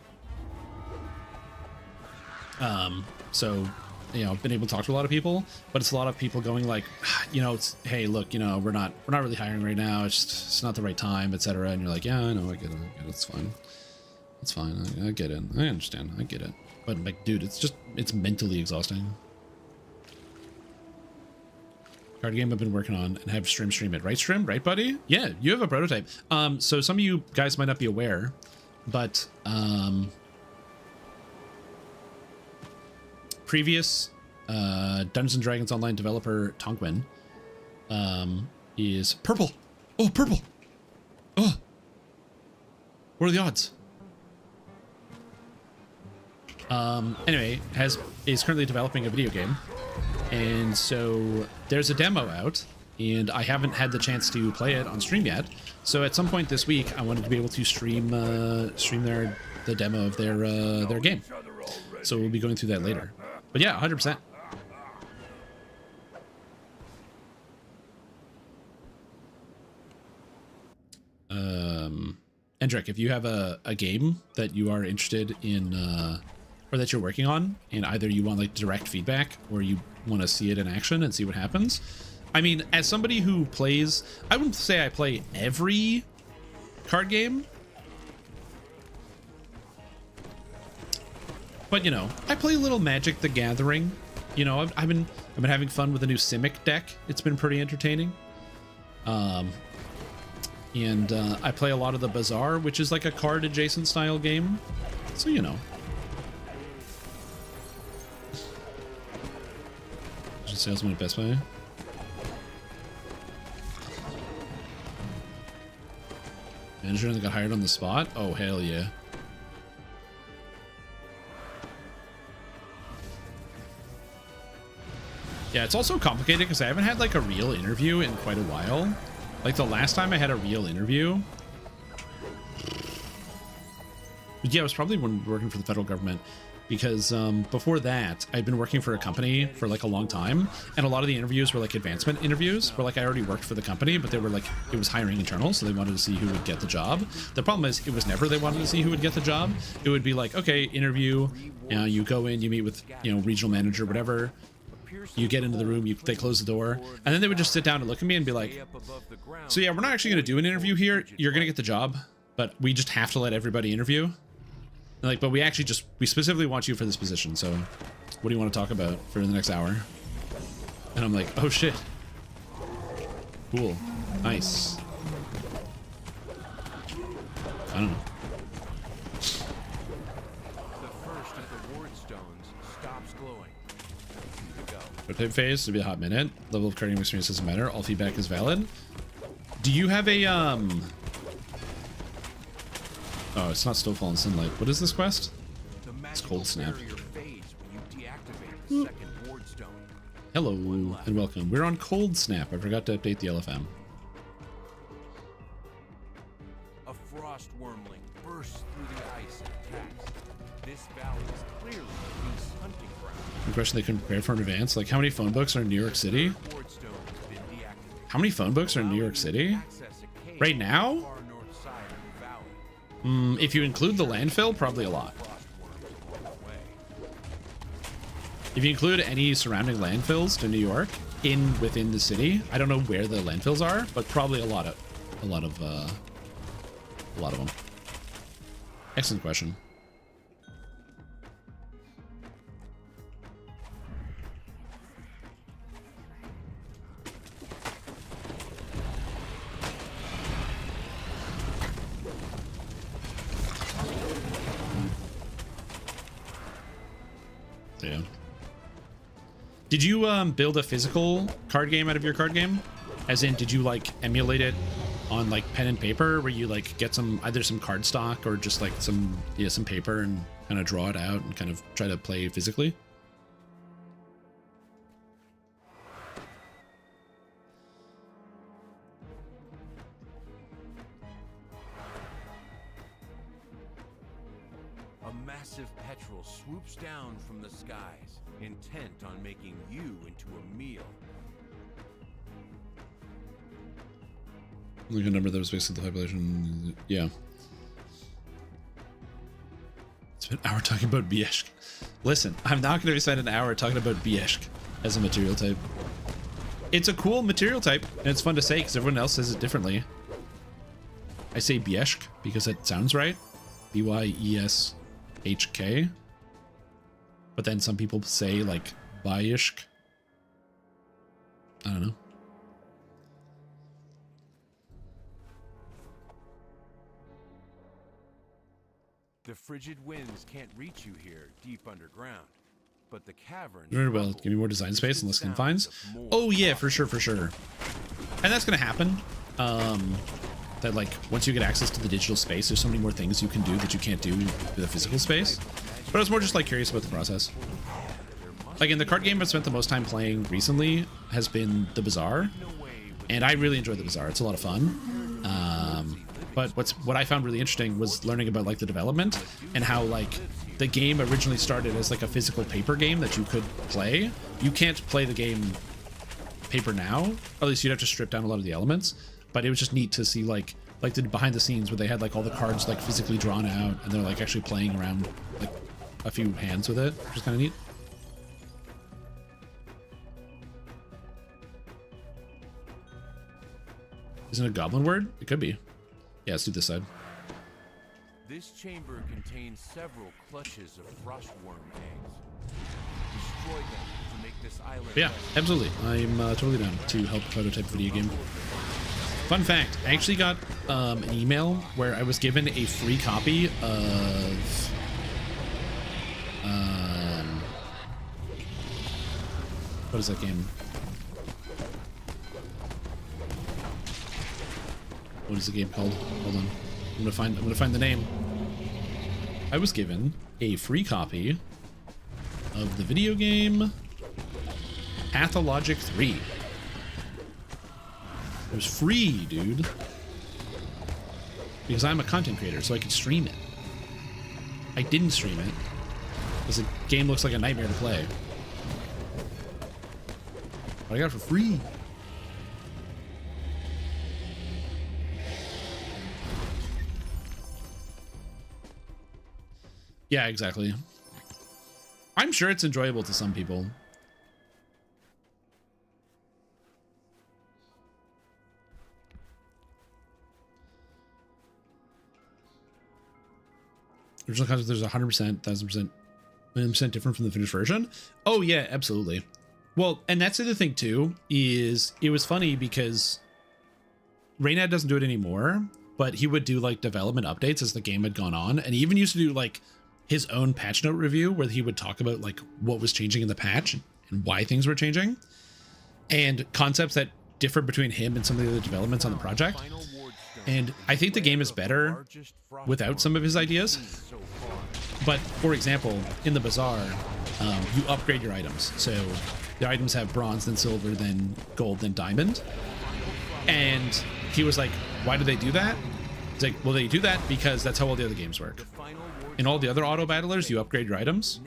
So, you know, I've been able to talk to a lot of people, but it's a lot of people going like, you know, it's, hey, look, you know, we're not really hiring right now. It's not the right time, etc. And you're like, yeah, I know, I get it. It's fine. It's fine. I get it. I understand. I get it. But like, dude, it's mentally exhausting. Card game I've been working on and have stream it. Right, Strim? Right, buddy? Yeah, you have a prototype. So some of you guys might not be aware, but, previous Dungeons & Dragons Online developer Tonkwin is purple. Oh, purple. Oh, what are the odds? Anyway, is currently developing a video game, and so there's a demo out, and I haven't had the chance to play it on stream yet. So at some point this week, I wanted to be able to stream the demo of their game. So we'll be going through that later. But yeah, 100%. Endrek, if you have a game that you are interested in, or that you're working on, and either you want like direct feedback or you want to see it in action and see what happens. I mean, as somebody who plays, I wouldn't say I play every card game, but you know, I play a little Magic the Gathering. You know, I've been having fun with the new Simic deck. It's been pretty entertaining. And I play a lot of the Bazaar, which is like a card adjacent style game. So you know. Salesman at Best Buy. Manager that got hired on the spot? Oh hell yeah. Yeah, it's also complicated because I haven't had like a real interview in quite a while. Like the last time I had a real interview, yeah, it was probably when working for the federal government, because before that I'd been working for a company for like a long time, and a lot of the interviews were like advancement interviews where like I already worked for the company, but they were like, it was hiring internals, so they wanted to see who would get the job. The problem is it was never they wanted to see who would get the job. It would be like, okay, interview, you go in, you meet with, you know, regional manager, whatever, you get into the room, they close the door, and then they would just sit down and look at me and be like, so yeah, we're not actually going to do an interview here. You're going to get the job, but we just have to let everybody interview. And like, but we specifically want you for this position. So what do you want to talk about for the next hour? And I'm like, oh shit. Cool. Nice. I don't know. The first of the ward stones stops glowing. To go. Prototype phase to be a hot minute. Level of card game experience doesn't matter. All feedback is valid. Do you have a Oh, it's not Stowfall and Sunlight. What is this quest? It's Cold Snap. Hello and welcome. We're on Cold Snap. I forgot to update the LFM. A frost wormling bursts through the ice and attacks. This valley is clearly a beast hunting ground. Good question they couldn't prepare for in advance. Like, how many phone books are in New York City? Ward stone has been deactivated. How many phone books are in New York City? Access a cave Right now? far north side of the valley. If you include the landfill, probably a lot. Frost worms along the way. If you include any surrounding landfills to New York within the city, I don't know where the landfills are, but probably a lot of them. Excellent question. Yeah. Did you build a physical card game out of your card game? As in, did you like emulate it on like pen and paper, where you like get either some card stock or just like some paper and kind of draw it out and kind of try to play physically? A massive petrel swoops down from the skies, intent on making you into a meal. Like a number that was basically the population. Yeah. Spent an hour talking about Bieshk. Listen, I'm not going to spend an hour talking about Bieshk as a material type. It's a cool material type, and it's fun to say because everyone else says it differently. I say Bieshk because it sounds right. B-Y-E-S-H-K. But then some people say like Bieshk. I don't know. The frigid winds can't reach you here deep underground, but the cavern. Very well. Give me more design space and less confines. Oh yeah, for sure, for sure. And that's gonna happen. That like once you get access to the digital space, there's so many more things you can do that you can't do with the physical space. But I was more just like curious about the process. Like in the card game I've spent the most time playing recently has been the Bazaar, and I really enjoyed the Bazaar. It's a lot of fun. But what I found really interesting was learning about like the development and how like the game originally started as like a physical paper game that you could play. You can't play the game paper now, or at least you'd have to strip down a lot of the elements. But it was just neat to see like the behind the scenes where they had like all the cards like physically drawn out and they're like actually playing around like a few hands with it, which is kind of neat. Isn't it a goblin word? It could be. Yeah, let's do this side. This chamber contains several clutches of frostworm eggs. Destroy them to make this island. Yeah, absolutely. I'm totally down to help prototype a video game. Fun fact, I actually got an email where I was given a free copy of what is that game? What is the game called? Hold on. I'm gonna find the name. I was given a free copy of the video game Pathologic 3. It was free, dude. Because I'm a content creator, so I could stream it. I didn't stream it because the game looks like a nightmare to play. But I got it for free. Yeah, exactly. I'm sure it's enjoyable to some people. original concept, there's 100%, 1000%, 100% different from the finished version. Oh yeah, absolutely. Well, and that's the other thing too, is it was funny because Reynad doesn't do it anymore, but he would do like development updates as the game had gone on. And he even used to do like his own patch note review where he would talk about like what was changing in the patch and why things were changing and concepts that differ between him and some of the other developments on the project. And I think the game is better without some of his ideas. But for example, in the Bazaar, you upgrade your items. So the items have bronze, then silver, then gold, then diamond. And he was like, why do they do that? It's like, well, they do that because that's how all the other games work. In all the other auto battlers, you upgrade your items.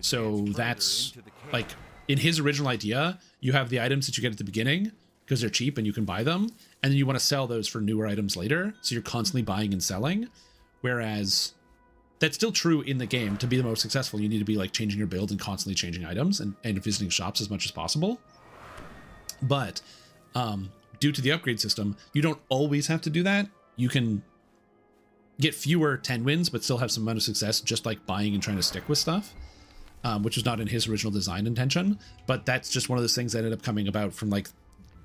So that's like, in his original idea, you have the items that you get at the beginning because they're cheap and you can buy them. And then you want to sell those for newer items later. So you're constantly buying and selling. Whereas that's still true in the game. To be the most successful, you need to be like changing your build and constantly changing items and visiting shops as much as possible. But due to the upgrade system, you don't always have to do that. You can get fewer 10 wins, but still have some amount of success just like buying and trying to stick with stuff. Which was not in his original design intention, but that's just one of those things that ended up coming about from like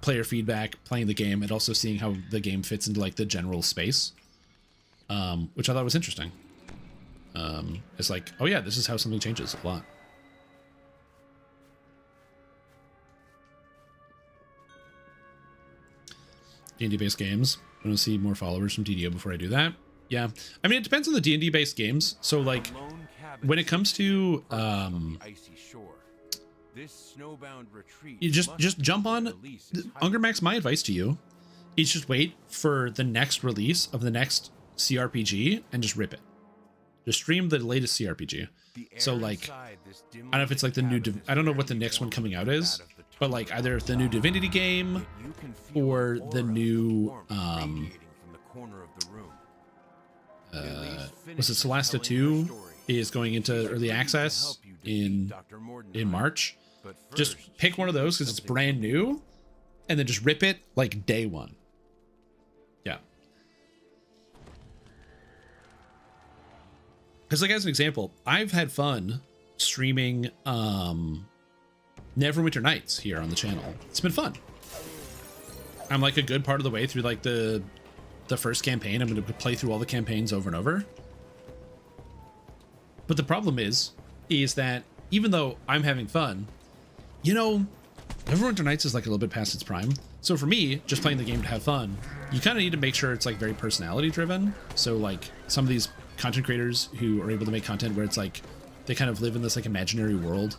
player feedback, playing the game, and also seeing how the game fits into like the general space, which I thought was interesting. It's like, oh yeah, this is how something changes a lot. D&D based games. I want to see more followers from DDO before I do that. Yeah, I mean, it depends on the D&D based games. So like, when it comes to you just jump on Ungermax. My advice to you is just wait for the next release of the next CRPG and just rip it. Just stream the latest CRPG. So like, I don't know if it's like the new I don't know what the next one coming out is, but like either the new Divinity game or the new was it Celesta 2 is going into early access in March. Just pick one of those because it's brand new and then just rip it like day one. Yeah. Because like as an example, I've had fun streaming Neverwinter Nights here on the channel. It's been fun. I'm like a good part of the way through like the first campaign. I'm going to play through all the campaigns over and over. But the problem is that even though I'm having fun, you know, Neverwinter Nights is like a little bit past its prime. So for me, just playing the game to have fun, you kind of need to make sure it's like very personality driven. So like some of these content creators who are able to make content where it's like they kind of live in this like imaginary world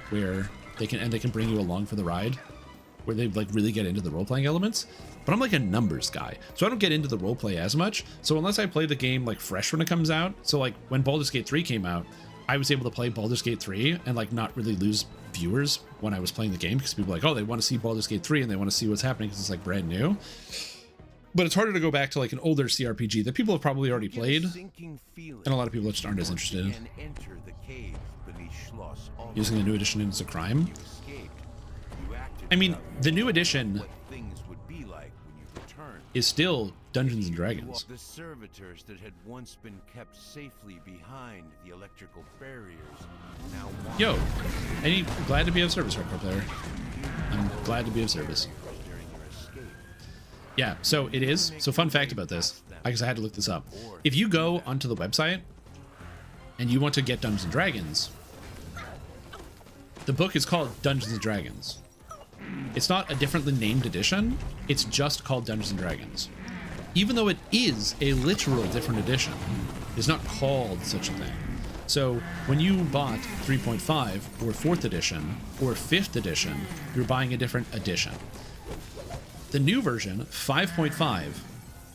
where they can bring you along for the ride, where they like really get into the role-playing elements. But I'm like a numbers guy, so I don't get into the roleplay as much. So unless I play the game like fresh when it comes out, so like when Baldur's Gate 3 came out, I was able to play Baldur's Gate 3 and like not really lose viewers when I was playing the game, because people are like, oh, they want to see Baldur's Gate 3 and they want to see what's happening because it's like brand new. But it's harder to go back to like an older CRPG that people have probably already played, and a lot of people just aren't as interested in. Using the new edition is a crime. I mean, the new edition is still Dungeons and Dragons. The servitors that had once been kept safely behind the electrical barriers now Yo, glad to be of service, hardcore player. I'm glad to be of service. Yeah, so it is. So fun fact about this, because I had to look this up. If you go onto the website and you want to get Dungeons and Dragons, the book is called Dungeons and Dragons. It's not a differently named edition. It's just called Dungeons and Dragons. Even though it is a literal different edition, it's not called such a thing. So when you bought 3.5 or 4th edition or 5th edition, you're buying a different edition. The new version, 5.5,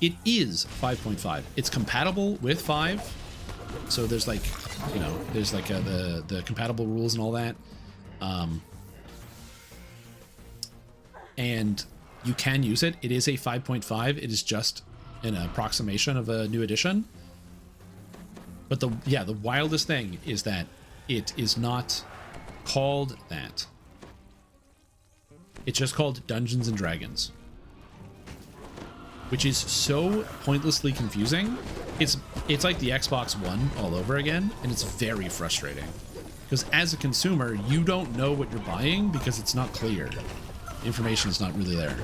it is 5.5. It's compatible with 5. So there's like, you know, there's like the compatible rules and all that. And you can use it. It is a 5.5. It is just an approximation of a new edition. But the wildest thing is that it is not called that. It's just called Dungeons and Dragons. which is so pointlessly confusing. It's like the Xbox One all over again, and it's very frustrating. Because as a consumer, you don't know what you're buying because it's not clear. Information is not really there.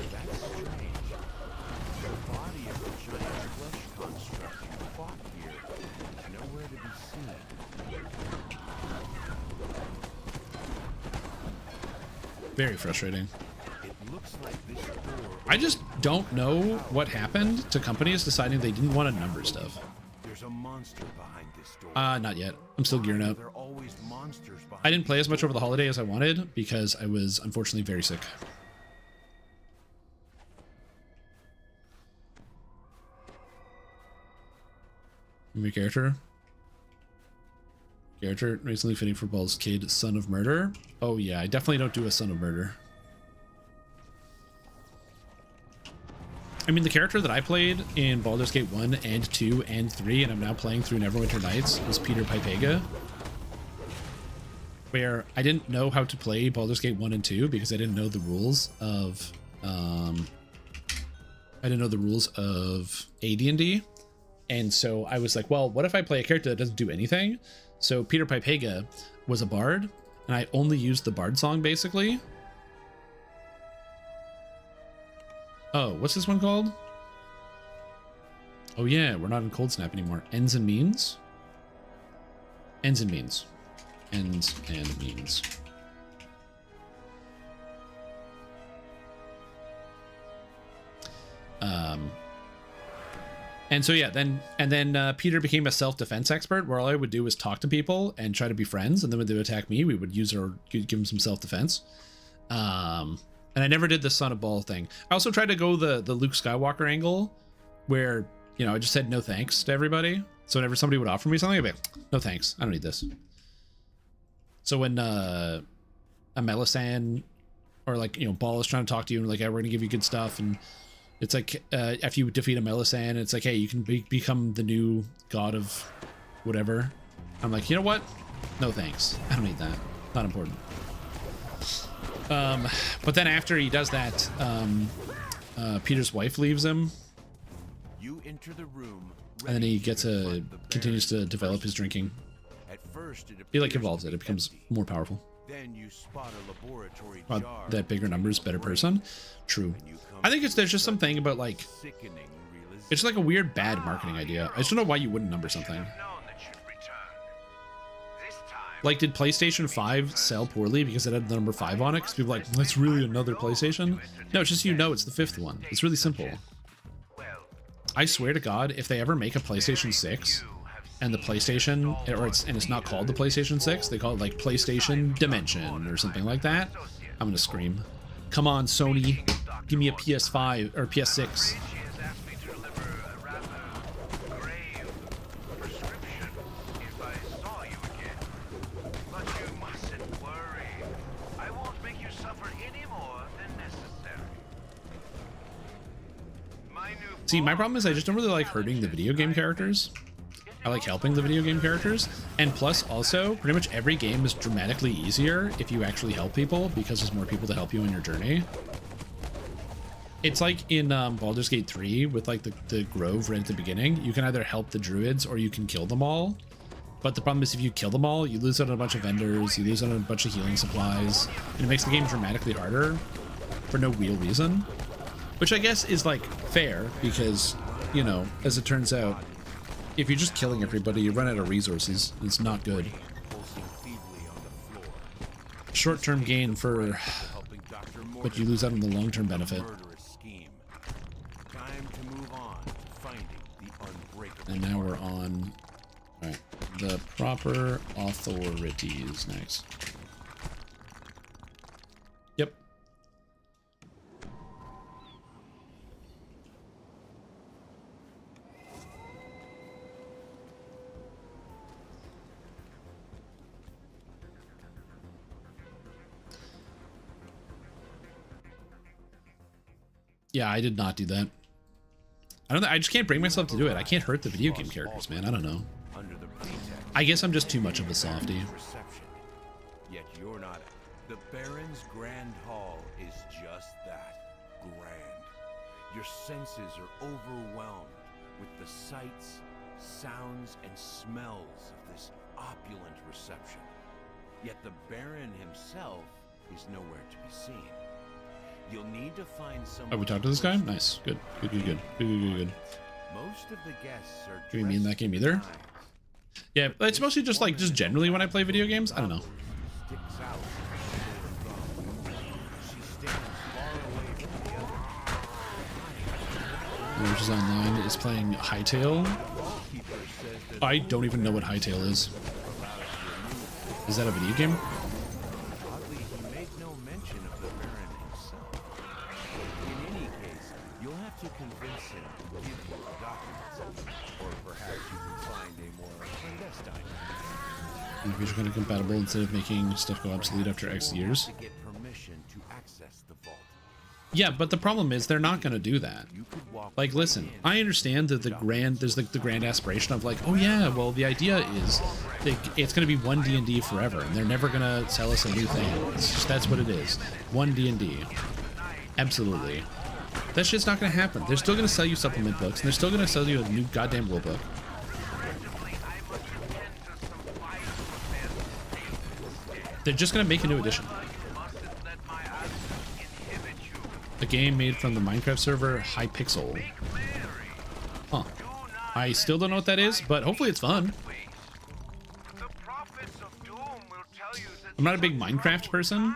Very frustrating. I just don't know what happened to companies deciding they didn't want to number stuff. There's a monster behind this door. Not yet. I'm still gearing up. There are always monsters behind I didn't play as much over the holiday as I wanted because I was unfortunately very sick. New character. Character recently fitting for Baldur's Gate, Son of Murder. Oh yeah, I definitely don't do a Son of Murder. I mean, the character that I played in Baldur's Gate 1 and 2 and 3, and I'm now playing through Neverwinter Nights, was Peter Pipega. Where I didn't know how to play Baldur's Gate 1 and 2 because I didn't know the rules of AD&D. And so I was like, well, what if I play a character that doesn't do anything? So Peter Pipega was a bard, and I only used the bard song basically. Oh, what's this one called? Oh yeah, we're not in Cold Snap anymore. Ends and means? Ends and means. Ends and means. And so yeah, then Peter became a self-defense expert where all I would do was talk to people and try to be friends, and then when they would attack me, we would use or give them some self-defense. And I never did the Son of Ball thing. I also tried to go the Luke Skywalker angle where, you know, I just said no thanks to everybody. So whenever somebody would offer me something, I'd be like, no thanks, I don't need this. So when a Melisande or like, you know, Ball is trying to talk to you and like, hey, we're gonna give you good stuff, and it's like after you defeat a Melisande, it's like, hey, you can become the new god of whatever. I'm like, you know what? No thanks. I don't need that. Not important. But then after he does that, Peter's wife leaves him. You enter the room, And then he continues to develop his drinking. At first, He like evolves it. It becomes more powerful. Then you spot a laboratory Wow, jar that bigger numbers, better person. True. I think there's just something about like, sickening realization. it's like a weird bad marketing idea. I just don't know why you wouldn't number something. Like, did PlayStation 5 sell poorly because it had the number 5 on it? Because people are like, that's really another PlayStation? No, it's just, you know, it's the 5th one. It's really simple. I swear to God, if they ever make a PlayStation 6 and the PlayStation, and it's not called the PlayStation 6, they call it like PlayStation Dimension or something like that, I'm gonna scream. Come on, Sony, give me a PS5 or PS6. See, my problem is I just don't really like hurting the video game characters. I like helping the video game characters. And plus, also, pretty much every game is dramatically easier if you actually help people because there's more people to help you on your journey. It's like in Baldur's Gate 3 with like the Grove right at the beginning. You can either help the druids or you can kill them all. But the problem is if you kill them all, you lose out on a bunch of vendors, you lose out on a bunch of healing supplies, and it makes the game dramatically harder for no real reason. Which I guess is like fair because, you know, as it turns out, if you're just killing everybody, you run out of resources. It's not good. Short-term gain for, but you lose out on the long-term benefit. And now we're on, all right, the proper authorities next. Yep. Yeah, I did not do that. I just can't bring myself to do it. I can't hurt the video game characters, man. I don't know. I guess I'm just too much of a softie. Yet you're not. The Baron's Grand Hall is just that. Grand. Your senses are overwhelmed with the sights, sounds, and smells of this opulent reception. Yet the Baron himself is nowhere to be seen. You'll need to find someone. Oh, we talked to this guy? Nice. Good. Good. Most of the guests are. Do you mean that game either? Yeah, it's mostly just like generally when I play video games. I don't know. Sticks out. She stands far away from the other. Which is online is playing Hightail. I don't even know what Hightail is. Is that a video game? Oddly, he made no mention of the Baron himself. In any case, you'll have to convince him to give you the documents, or perhaps you can find a more clandestine. Individual kind of compatible instead of making stuff go obsolete after X years. To get permission to access the vault. Yeah, but the problem is they're not going to do that. You could walk Like, listen, I understand that there's like the grand aspiration of like, oh yeah, well the idea is it's going to be one D&D forever, and they're never going to sell us a new thing. It's just, that's what it is. One D&D. Absolutely. That shit's not going to happen. They're still going to sell you supplement books, and they're still going to sell you a new goddamn rule book. They're just going to make a new edition. A game made from the Minecraft server Hypixel. Huh. I still don't know what that is, but hopefully it's fun. I'm not a big Minecraft person.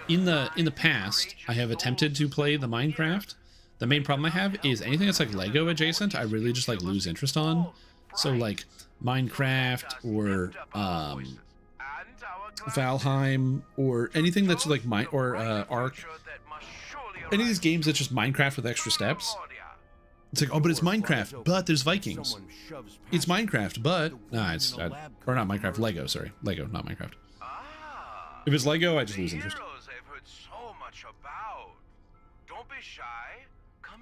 In the past, I have attempted to play the Minecraft. The main problem I have is anything that's like Lego adjacent, I really just like lose interest on. So like Minecraft or Valheim or anything that's like Ark. Any of these games that's just Minecraft with extra steps. It's like, oh, but it's Minecraft, but there's Vikings. It's Minecraft, but it's or not Minecraft, Lego. Sorry, Lego, not Minecraft. If it's Lego, I just lose interest.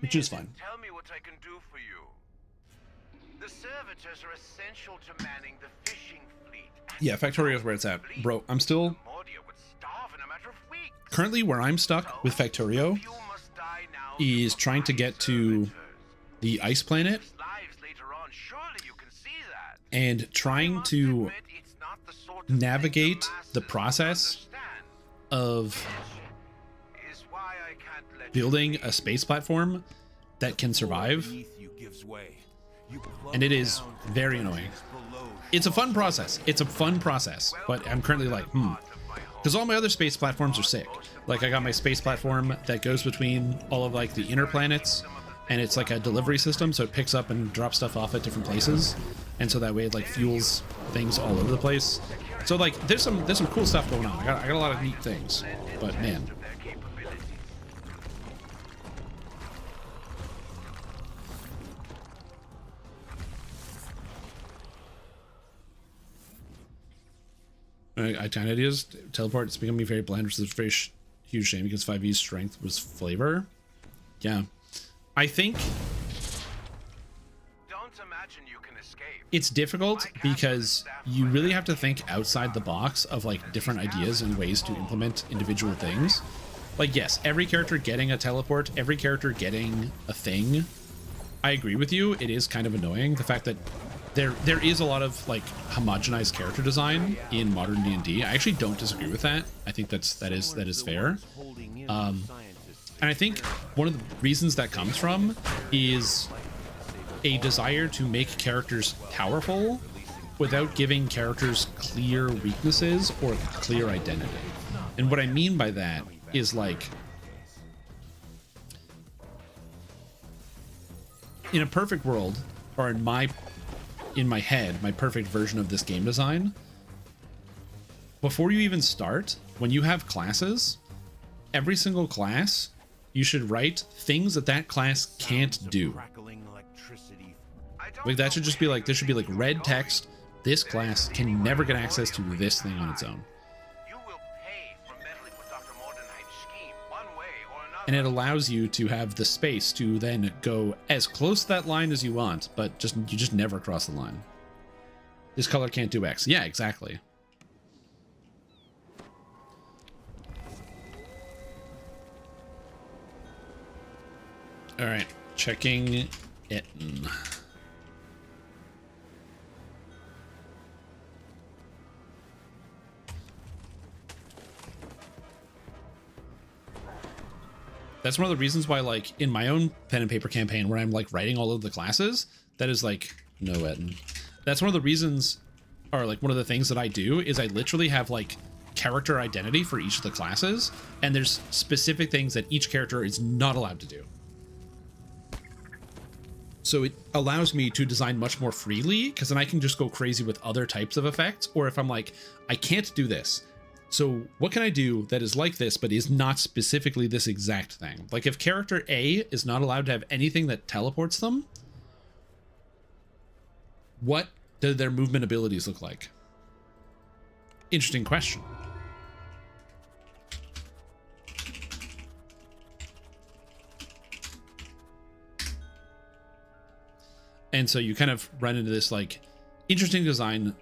Which is fine. Tell me what I can do for you. The servitors are essential to manning the fishing fleet. Yeah, Factorio's where it's at. Bro, I'm still currently where I'm stuck with Factorio is trying to get to the ice planet and trying to navigate the process of building a space platform that can survive. And it is very annoying. It's a fun process. It's a fun process, but I'm currently like, because all my other space platforms are sick. Like I got my space platform that goes between all of like the inner planets, and it's like a delivery system, so it picks up and drops stuff off at different places, and so that way it like fuels things all over the place. So like there's some cool stuff going on. I got a lot of neat things, but man. Tiny ideas. Teleport. It's becoming very bland, which is a very huge shame because 5e's strength was flavor. Yeah, I think it's difficult because you really have to think outside the box of like different ideas and ways to implement individual things. Like, yes, every character getting a teleport, every character getting a thing. I agree with you. It is kind of annoying the fact that there is a lot of like homogenized character design in modern D&D. I actually don't disagree with that. I think that is fair. And I think one of the reasons that comes from is a desire to make characters powerful without giving characters clear weaknesses or clear identity. And what I mean by that is like in a perfect world, or in my head, my perfect version of this game design, before you even start, when you have classes, every single class, you should write things that class can't do. Like that should just be like, there should be like red text, this class can never get access to this thing on its own. And it allows you to have the space to then go as close to that line as you want, but you just never cross the line. This color can't do X. Yeah, exactly. All right, checking it. That's one of the reasons why, like, in my own pen and paper campaign where I'm like writing all of the classes, that is like no Etten. That's one of the reasons, or like one of the things that I do is I literally have like character identity for each of the classes, and there's specific things that each character is not allowed to do. So it allows me to design much more freely, because then I can just go crazy with other types of effects. Or if I'm like, I can't do this, so what can I do that is like this, but is not specifically this exact thing? Like if character A is not allowed to have anything that teleports them, what do their movement abilities look like? Interesting question. And so you kind of run into this like interesting design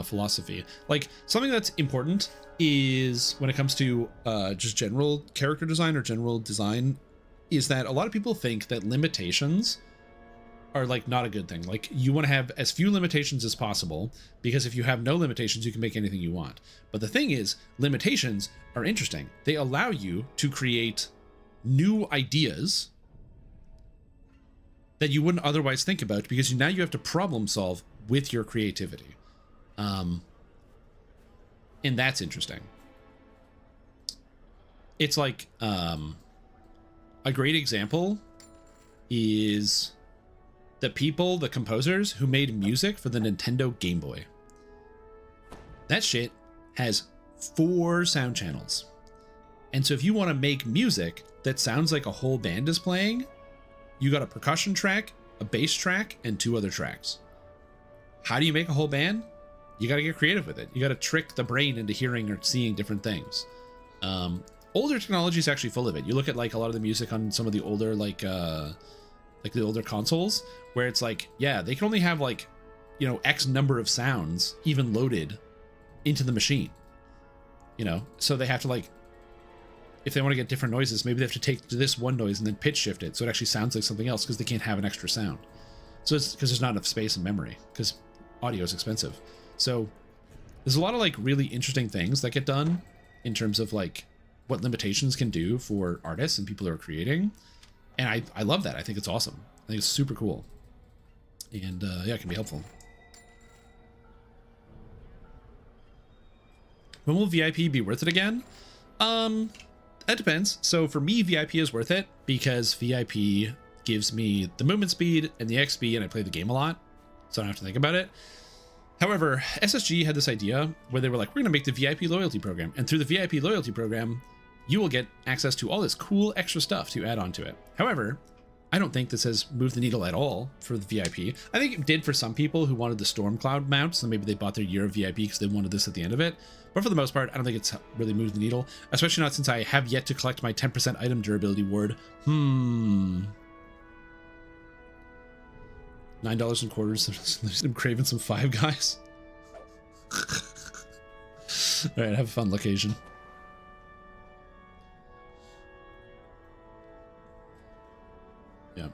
philosophy. Like something that's important is when it comes to just general character design or general design is that a lot of people think that limitations are like not a good thing. Like you want to have as few limitations as possible, because if you have no limitations, you can make anything you want. But the thing is, limitations are interesting. They allow you to create new ideas that you wouldn't otherwise think about, because now you have to problem solve with your creativity. And that's interesting. It's like a great example is the composers who made music for the Nintendo Game Boy. That shit has 4 sound channels. And so if you want to make music that sounds like a whole band is playing, you got a percussion track, a bass track, and 2 other tracks. How do you make a whole band? You got to get creative with it. You got to trick the brain into hearing or seeing different things. Older technology is actually full of it. You look at like a lot of the music on some of the older like the older consoles, where it's like, yeah, they can only have like, you know, X number of sounds even loaded into the machine. You know, so they have to like, if they want to get different noises, maybe they have to take this one noise and then pitch shift it so it actually sounds like something else, because they can't have an extra sound. So it's because there's not enough space and memory, because audio is expensive. So there's a lot of like really interesting things that get done in terms of like what limitations can do for artists and people who are creating. And I love that. I think it's awesome. I think it's super cool. And yeah, it can be helpful. When will VIP be worth it again? That depends. So for me, VIP is worth it because VIP gives me the movement speed and the XP, and I play the game a lot, so I don't have to think about it. However, SSG had this idea where they were like, we're going to make the VIP loyalty program. And through the VIP loyalty program, you will get access to all this cool extra stuff to add on to it. However, I don't think this has moved the needle at all for the VIP. I think it did for some people who wanted the Stormcloud mount, so maybe they bought their year of VIP because they wanted this at the end of it. But for the most part, I don't think it's really moved the needle, especially not since I have yet to collect my 10% item durability ward. $9 and quarters. I'm craving some Five Guys. All right, have a fun location. Yeah.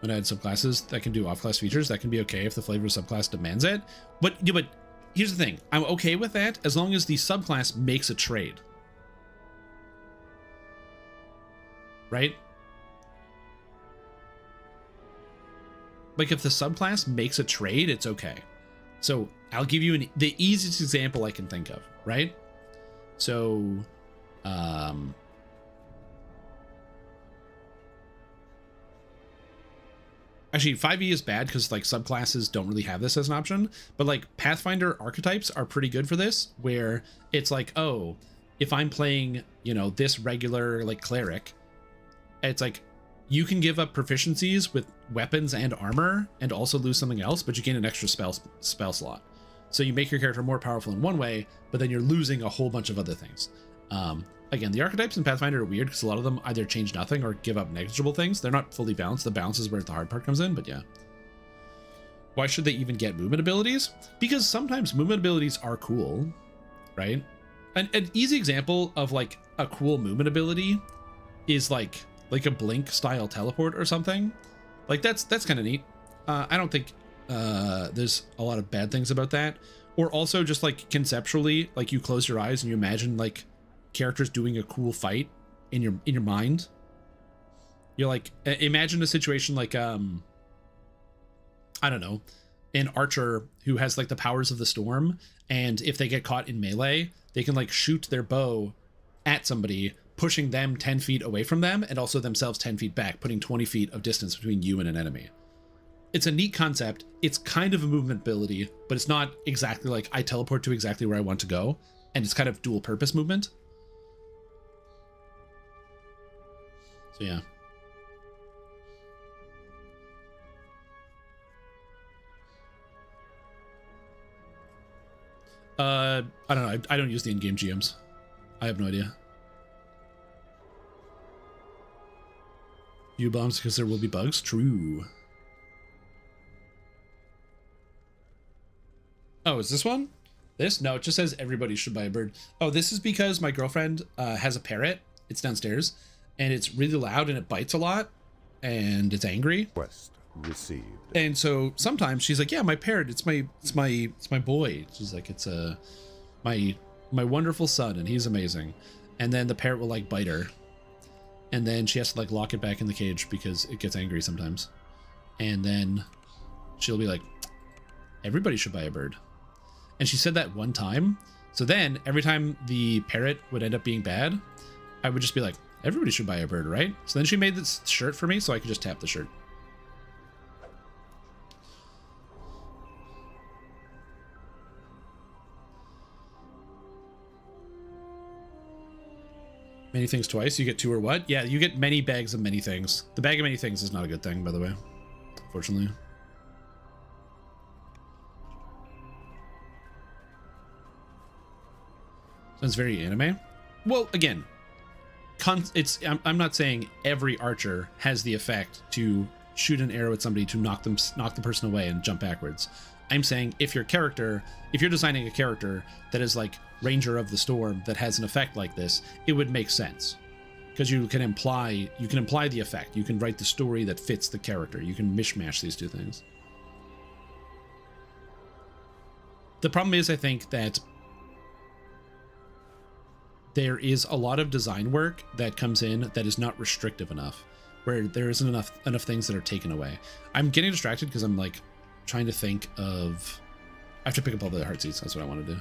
When I add subclasses that can do off-class features, that can be okay if the flavor of subclass demands it. But yeah, but here's the thing. I'm okay with that as long as the subclass makes a trade. Right? Like if the subclass makes a trade, it's okay. So I'll give you the easiest example I can think of, right? So, actually 5e is bad because like subclasses don't really have this as an option, but like Pathfinder archetypes are pretty good for this, where it's like, oh, if I'm playing, you know, this regular like cleric, it's like, you can give up proficiencies with weapons and armor and also lose something else, but you gain an extra spell slot. So you make your character more powerful in one way, but then you're losing a whole bunch of other things. Again, the archetypes in Pathfinder are weird because a lot of them either change nothing or give up negligible things. They're not fully balanced. The balance is where the hard part comes in, but yeah. Why should they even get movement abilities? Because sometimes movement abilities are cool, right? An easy example of like a cool movement ability is like like a blink style teleport or something. Like that's kind of neat. I don't think there's a lot of bad things about that. Or also just like conceptually, like you close your eyes and you imagine like characters doing a cool fight in your mind. You're like, imagine a situation like I don't know, an archer who has like the powers of the storm, and if they get caught in melee, they can like shoot their bow at somebody, pushing them 10 feet away from them and also themselves 10 feet back, putting 20 feet of distance between you and an enemy. It's a neat concept. It's kind of a movement ability, but it's not exactly like I teleport to exactly where I want to go, and it's kind of dual purpose movement. So yeah. I don't know. I don't use the in-game GMs. I have no idea. U-bombs because there will be bugs. True. Oh, is this one? This? No, it just says everybody should buy a bird. Oh, this is because my girlfriend has a parrot. It's downstairs, and it's really loud and it bites a lot, and it's angry. Quest received. And so sometimes she's like, "Yeah, my parrot. It's my boy." She's like, "It's my wonderful son, and he's amazing." And then the parrot will like bite her, and then she has to like lock it back in the cage because it gets angry sometimes. And then she'll be like, "Everybody should buy a bird." And she said that one time. So then every time the parrot would end up being bad, I would just be like, "Everybody should buy a bird, right?" So then she made this shirt for me so I could just tap the shirt. Many things twice, you get two or what? Yeah, you get many bags of many things. The bag of many things is not a good thing, by the way, fortunately. Sounds very anime. Well, again, I'm not saying every archer has the effect to shoot an arrow at somebody to knock the person away and jump backwards. I'm saying if you're designing a character that is like Ranger of the Storm that has an effect like this, it would make sense. Because you can imply the effect. You can write the story that fits the character. You can mishmash these two things. The problem is, I think that there is a lot of design work that comes in that is not restrictive enough, where there isn't enough things that are taken away. I'm getting distracted because I'm like trying to think of, I have to pick up all the heart seeds. That's what I want to do.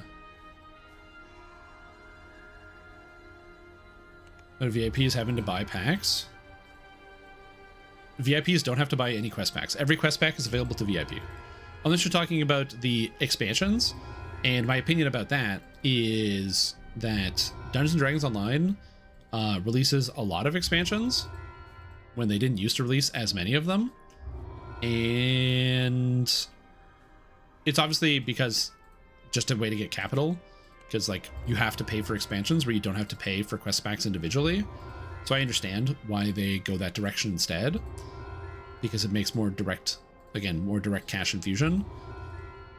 Are VIPs having to buy packs? VIPs don't have to buy any quest packs. Every quest pack is available to VIP. Unless you're talking about the expansions, and my opinion about that is that Dungeons & Dragons Online releases a lot of expansions when they didn't used to release as many of them. And it's obviously because just a way to get capital, because like you have to pay for expansions where you don't have to pay for quest packs individually. So I understand why they go that direction instead, because it makes more direct cash infusion.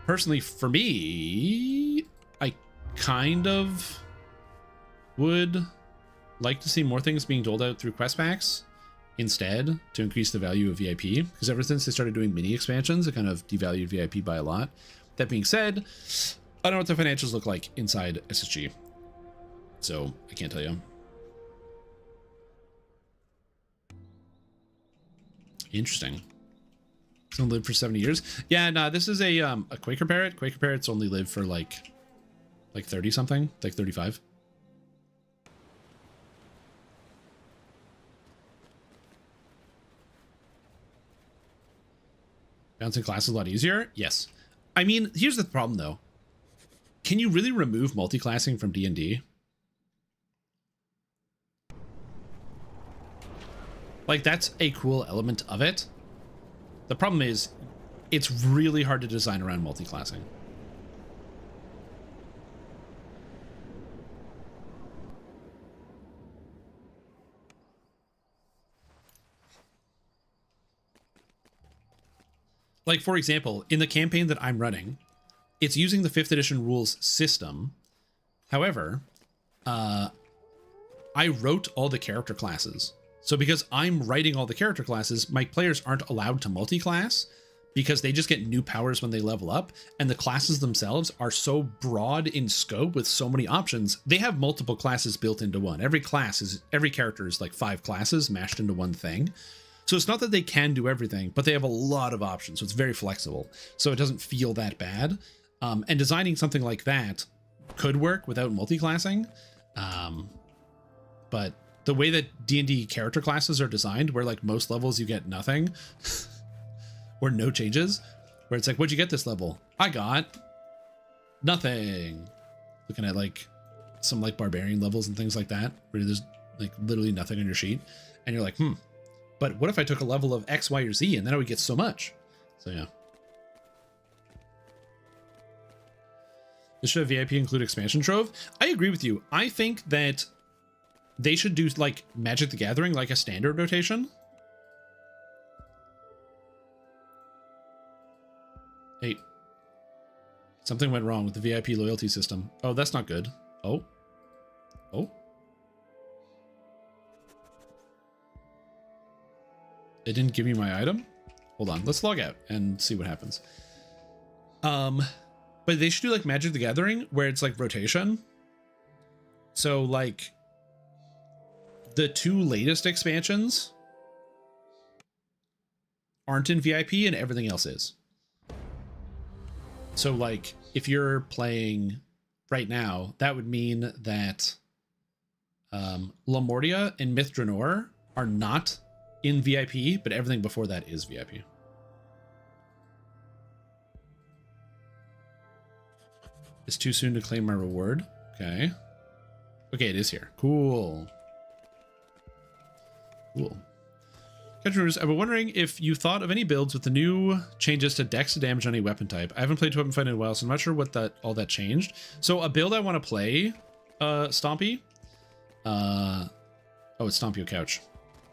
Personally, for me, I kind of would like to see more things being doled out through quest packs instead to increase the value of VIP, because ever since they started doing mini expansions, it kind of devalued VIP by a lot. That being said, I don't know what the financials look like inside SSG, so I can't tell you. Interesting. It's gonna live for 70 years. Yeah, no, this is a Quaker parrot. Quaker parrots only live for like 30 something, like 35. Bouncing class is a lot easier. Yes. I mean, here's the problem though. Can you really remove multi-classing from D&D? Like, that's a cool element of it. The problem is, it's really hard to design around multi-classing. Like, for example, in the campaign that I'm running, it's using the 5th edition rules system. However, I wrote all the character classes So because I'm writing all the character classes, my players aren't allowed to multi-class because they just get new powers when they level up. And the classes themselves are so broad in scope with so many options. They have multiple classes built into one. Every character is like 5 classes mashed into one thing. So it's not that they can do everything, but they have a lot of options. So it's very flexible. So it doesn't feel that bad. And designing something like that could work without multi-classing. But the way that D&D character classes are designed, where like most levels you get nothing or no changes, where it's like, what'd you get this level? I got nothing. Looking at like some like barbarian levels and things like that, where there's like literally nothing on your sheet. And you're like, but what if I took a level of X, Y, or Z and then I would get so much? So yeah. This should have VIP include expansion trove. I agree with you. I think that they should do like Magic the Gathering, like a standard rotation. Hey, something went wrong with the VIP loyalty system. Oh, that's not good. Oh. It didn't give me my item. Hold on, let's log out and see what happens. But they should do like Magic the Gathering where it's like rotation. So like the 2 latest expansions aren't in VIP and everything else is. So like if you're playing right now, that would mean that Lamortia and Myth Draenor are not in VIP, but everything before that is VIP. It's too soon to claim my reward. Okay. Okay, it is here. Cool. Catchers, I've been wondering if you thought of any builds with the new changes to dex to damage on any weapon type. I haven't played weapon fight in a while, so I'm not sure what all that changed. So a build I want to play, Stompy. Oh, it's Stompy Couch.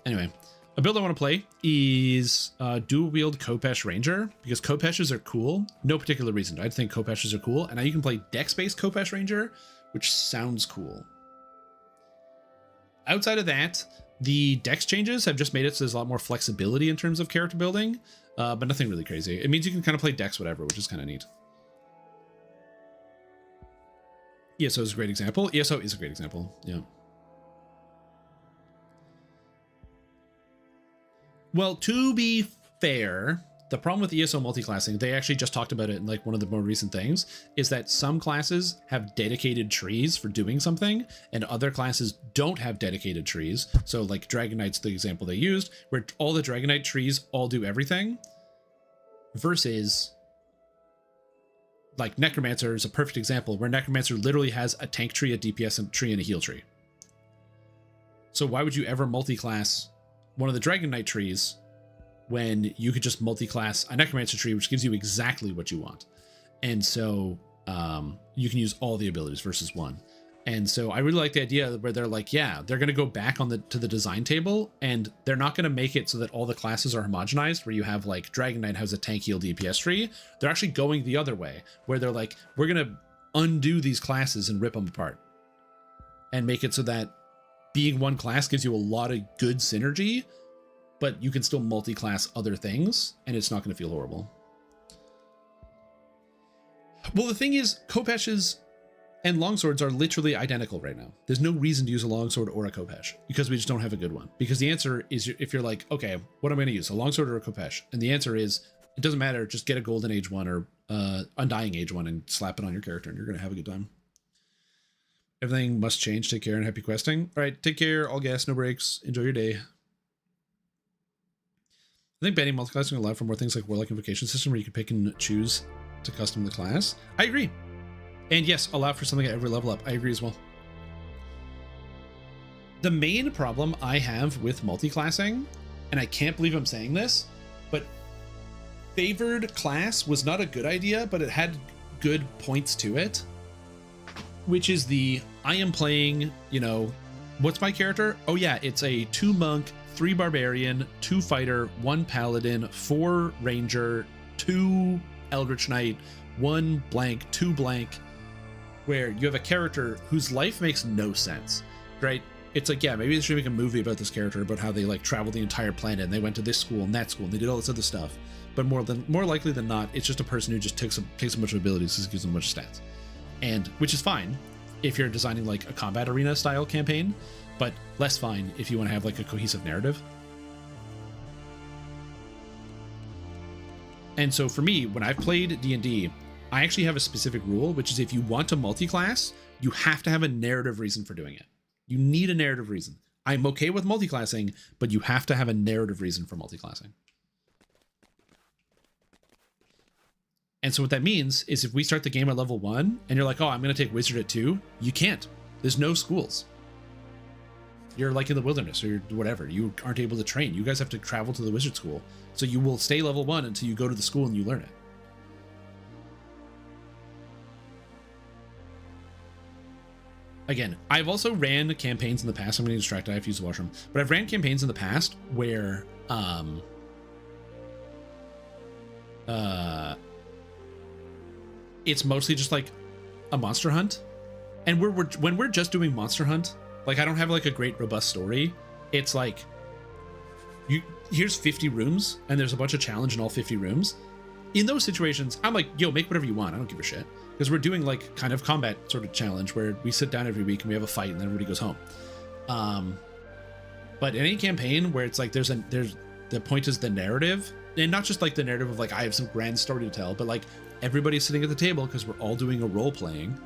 Anyway, a build I want to play is dual wield Khopesh Ranger, because Khopeshes are cool. No particular reason. I think Khopeshes are cool. And now you can play dex-based Khopesh Ranger, which sounds cool. Outside of that, the dex changes have just made it so there's a lot more flexibility in terms of character building, but nothing really crazy. It means you can kind of play dex whatever, which is kind of neat. ESO is a great example. ESO is a great example. Yeah. Well, to be fair, the problem with ESO multiclassing, they actually just talked about it in like one of the more recent things, is that some classes have dedicated trees for doing something and other classes don't have dedicated trees. So like Dragon Knight's the example they used, where all the Dragon Knight trees all do everything, versus like Necromancer is a perfect example where Necromancer literally has a tank tree, a DPS tree, and a heal tree. So why would you ever multi-class one of the Dragon Knight trees when you could just multi-class a Necromancer tree, which gives you exactly what you want? And so you can use all the abilities versus one. And so I really like the idea where they're like, yeah, they're going to go back on to the design table, and they're not going to make it so that all the classes are homogenized, where you have like Dragon Knight has a tank heal DPS tree. They're actually going the other way, where they're like, we're going to undo these classes and rip them apart and make it so that being one class gives you a lot of good synergy, but you can still multi-class other things, and it's not going to feel horrible. Well, the thing is, Khopeshes and longswords are literally identical right now. There's no reason to use a longsword or a Khopesh, because we just don't have a good one. Because the answer is, if you're like, okay, what am I going to use, a longsword or a Khopesh? And the answer is, it doesn't matter, just get a Golden Age one or Undying Age one and slap it on your character, and you're going to have a good time. Everything must change. Take care and happy questing. All right, take care. All gas, no breaks. Enjoy your day. I think banning multiclassing will allow for more things like Warlock Invocation System, where you can pick and choose to custom the class. I agree. And yes, allow for something at every level up. I agree as well. The main problem I have with multiclassing, and I can't believe I'm saying this, but favored class was not a good idea, but it had good points to it, which is I am playing, what's my character? Oh yeah, it's a 2 monk, 3 barbarian, 2 fighter, 1 paladin, 4 ranger, 2 eldritch knight, 1 blank, 2 blank, where you have a character whose life makes no sense, right? it's like, yeah, maybe they should make a movie about this character, about how they like traveled the entire planet and they went to this school and that school and they did all this other stuff. But more likely than not, it's just a person who just takes a bunch of abilities, just gives them a bunch of stats, and which is fine if you're designing like a combat arena style campaign, but less fine if you want to have like a cohesive narrative. And so for me, when I've played D&D, I actually have a specific rule, which is if you want to multi-class, you have to have a narrative reason for doing it. You need a narrative reason. I'm okay with multi-classing, but you have to have a narrative reason for multi-classing. And so what that means is if we start the game at level 1 and you're like, oh, I'm going to take wizard at 2, you can't. There's no schools. You're like in the wilderness or whatever. You aren't able to train. You guys have to travel to the wizard school. So you will stay level 1 until you go to the school and you learn it. Again, I've also ran campaigns in the past. I'm getting distracted. I have to use the washroom. But I've ran campaigns in the past where it's mostly just like a monster hunt, and when we're just doing monster hunt, like I don't have like a great robust story. It's like here's 50 rooms and there's a bunch of challenge in all 50 rooms. In those situations, I'm like, yo, make whatever you want. I don't give a shit, because we're doing like kind of combat sort of challenge where we sit down every week and we have a fight and then everybody goes home. But in any campaign where it's like there's the point is the narrative, and not just like the narrative of like I have some grand story to tell, but like everybody's sitting at the table because we're all doing a role playing,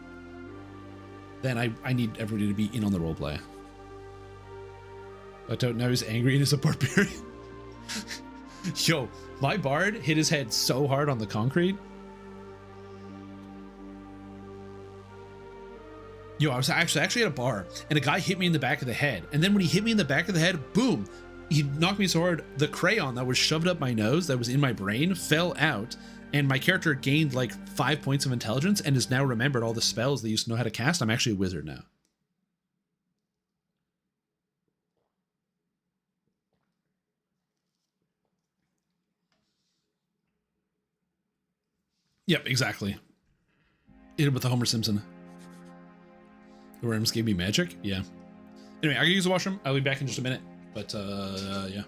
then I need everybody to be in on the role play. But now he's angry and he's a barbarian. Yo, my bard hit his head so hard on the concrete. Yo, I was actually at a bar and a guy hit me in the back of the head. And then when he hit me in the back of the head, boom, he knocked me so hard, the crayon that was shoved up my nose, that was in my brain, fell out. And my character gained like 5 points of intelligence and has now remembered all the spells they used to know how to cast. I'm actually a wizard now. Yep, exactly. Hit it with the Homer Simpson. The worms gave me magic? Yeah. Anyway, I gotta use the washroom. I'll be back in just a minute. But, yeah.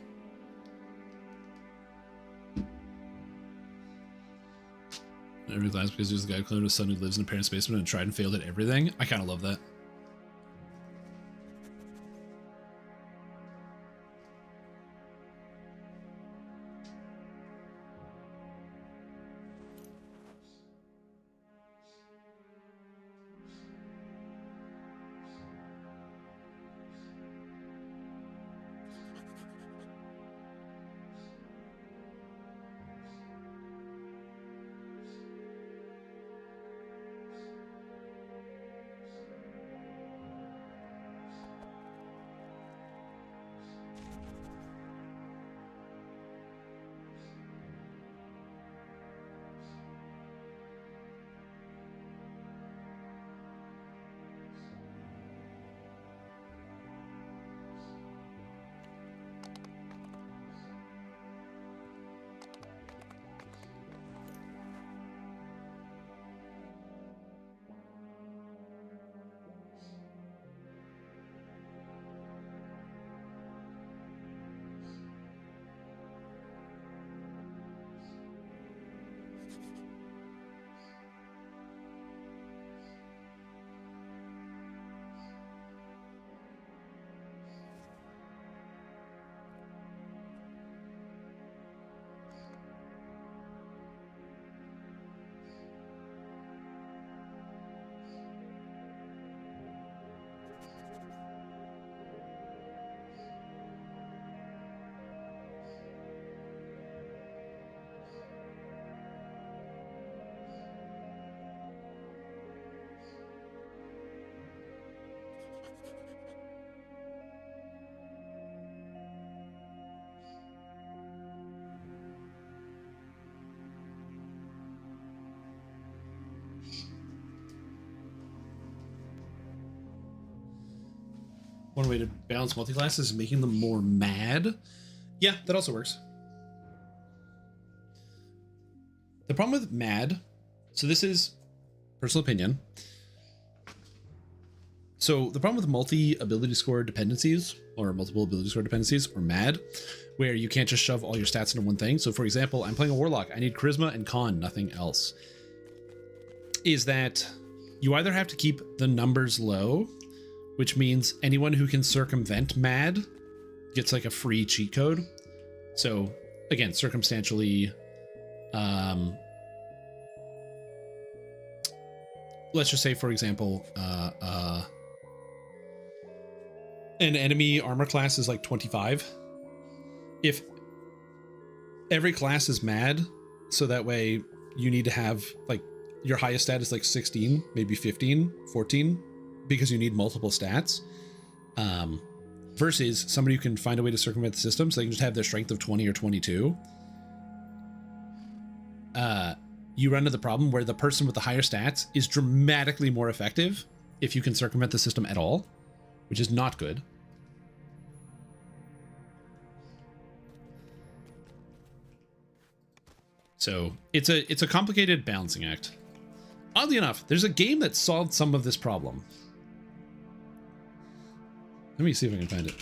Every class because there's a guy clone with a son who lives in a parent's basement and tried and failed at everything. I kind of love that. One way to balance multi-classes is making them more mad. Yeah, that also works. The problem with mad, so this is personal opinion. So the problem with multi-ability score dependencies, or multiple ability score dependencies, or MAD, where you can't just shove all your stats into one thing. So for example, I'm playing a Warlock. I need Charisma and Con, nothing else. Is that you either have to keep the numbers low, which means anyone who can circumvent MAD gets like a free cheat code. So again, circumstantially, let's just say, for example, an enemy armor class is like 25. If every class is MAD, so that way you need to have like your highest stat is like 16, maybe 15, 14, because you need multiple stats. Versus somebody who can find a way to circumvent the system, so they can just have their strength of 20 or 22. You run into the problem where the person with the higher stats is dramatically more effective if you can circumvent the system at all, which is not good. So it's a complicated balancing act. Oddly enough, there's a game that solved some of this problem. Let me see if I can find it.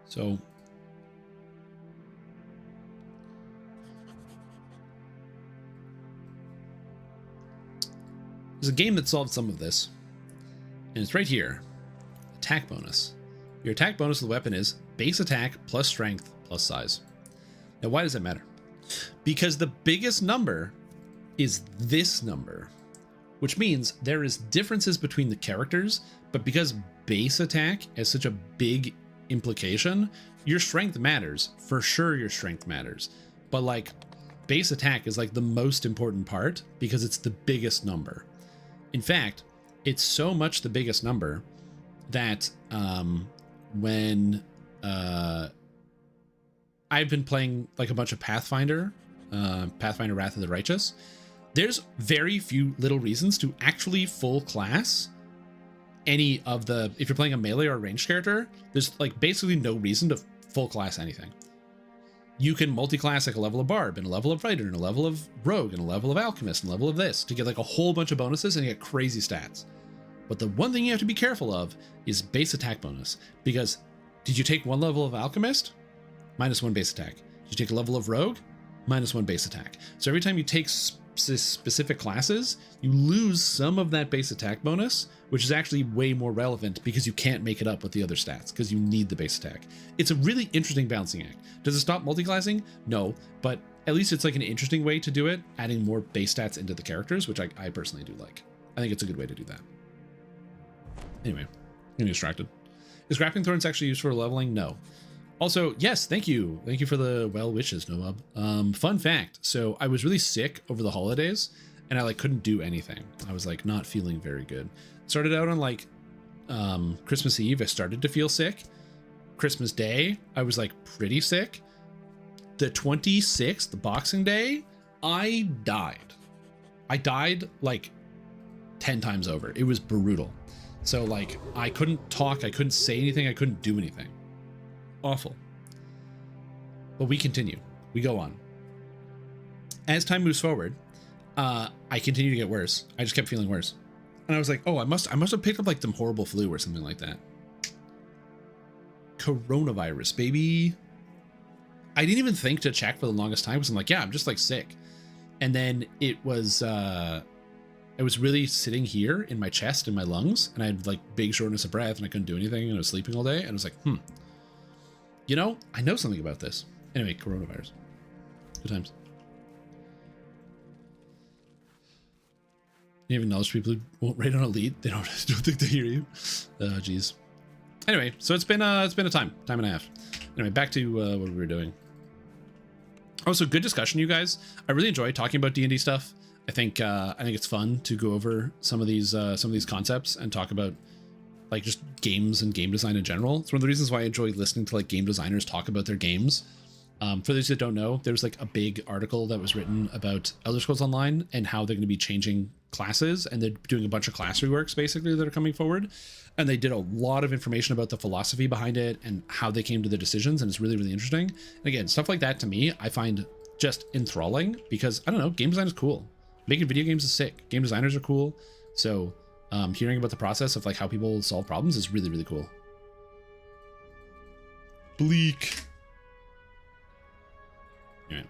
So there's a game that solved some of this, and it's right here. Attack bonus. Your attack bonus of the weapon is base attack plus strength plus size. Now, why does that matter? Because the biggest number is this number, which means there is differences between the characters, but because base attack has such a big implication, your strength matters. For sure, your strength matters. But like, base attack is like the most important part because it's the biggest number. In fact, it's so much the biggest number that when I've been playing like a bunch of Pathfinder Wrath of the Righteous, there's very few little reasons to actually full class any of the, if you're playing a melee or a ranged character, there's like basically no reason to full class anything. You can multi-class like a level of Barb and a level of Fighter and a level of Rogue and a level of Alchemist and a level of this to get like a whole bunch of bonuses and get crazy stats. But the one thing you have to be careful of is base attack bonus, because did you take one level of Alchemist? -1 base attack. Did you take a level of Rogue? -1 base attack. So every time you take specific classes, you lose some of that base attack bonus, which is actually way more relevant because you can't make it up with the other stats because you need the base attack. It's a really interesting balancing act. Does it stop multi-classing? No, but at least it's like an interesting way to do it, adding more base stats into the characters, which I personally do like. I think it's a good way to do that. Anyway, I'm getting distracted. Is grappling thorns actually used for leveling? No. Also, yes, thank you. Thank you for the well wishes, Noab. Fun fact. So I was really sick over the holidays and I like couldn't do anything. I was like not feeling very good. Started out on like Christmas Eve. I started to feel sick. Christmas Day, I was like pretty sick. The 26th, the Boxing Day, I died. I died like 10 times over. It was brutal. So like I couldn't talk. I couldn't say anything. I couldn't do anything. Awful. But we continue. We go on. As time moves forward, I continue to get worse. I just kept feeling worse. And I was like, oh, I must have picked up like some horrible flu or something like that. Coronavirus, baby. I didn't even think to check for the longest time because I'm like, yeah, I'm just like sick. And then it was really sitting here in my chest and my lungs, and I had like big shortness of breath and I couldn't do anything and I was sleeping all day. And I was like, you know, I know something about this. Anyway, coronavirus. Good times. You even acknowledge people who won't rate on Elite. They don't think they hear you. Oh, geez. Anyway, so it's been a time and a half. Anyway, back to what we were doing. Also, good discussion, you guys. I really enjoy talking about D&D stuff. I think it's fun to go over some of these concepts and talk about like just games and game design in general. It's one of the reasons why I enjoy listening to like game designers talk about their games. For those that don't know, there's like a big article that was written about Elder Scrolls Online and how they're going to be changing classes, and they're doing a bunch of class reworks basically that are coming forward. And they did a lot of information about the philosophy behind it and how they came to their decisions, and it's really, really interesting. And again, stuff like that to me, I find just enthralling because I don't know, game design is cool. Making video games is sick. Game designers are cool. So hearing about the process of like how people solve problems is really, really cool. Bleak. All right.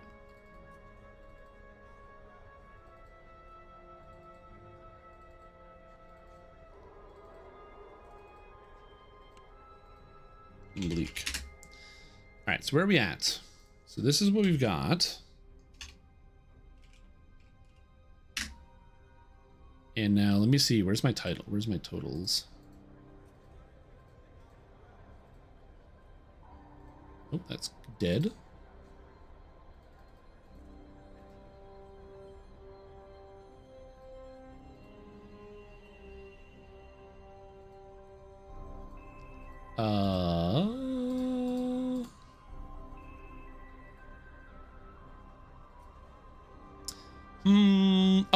Bleak. All right, so where are we at? So this is what we've got. And now let me see, where's my title? Where's my totals? Oh, that's dead.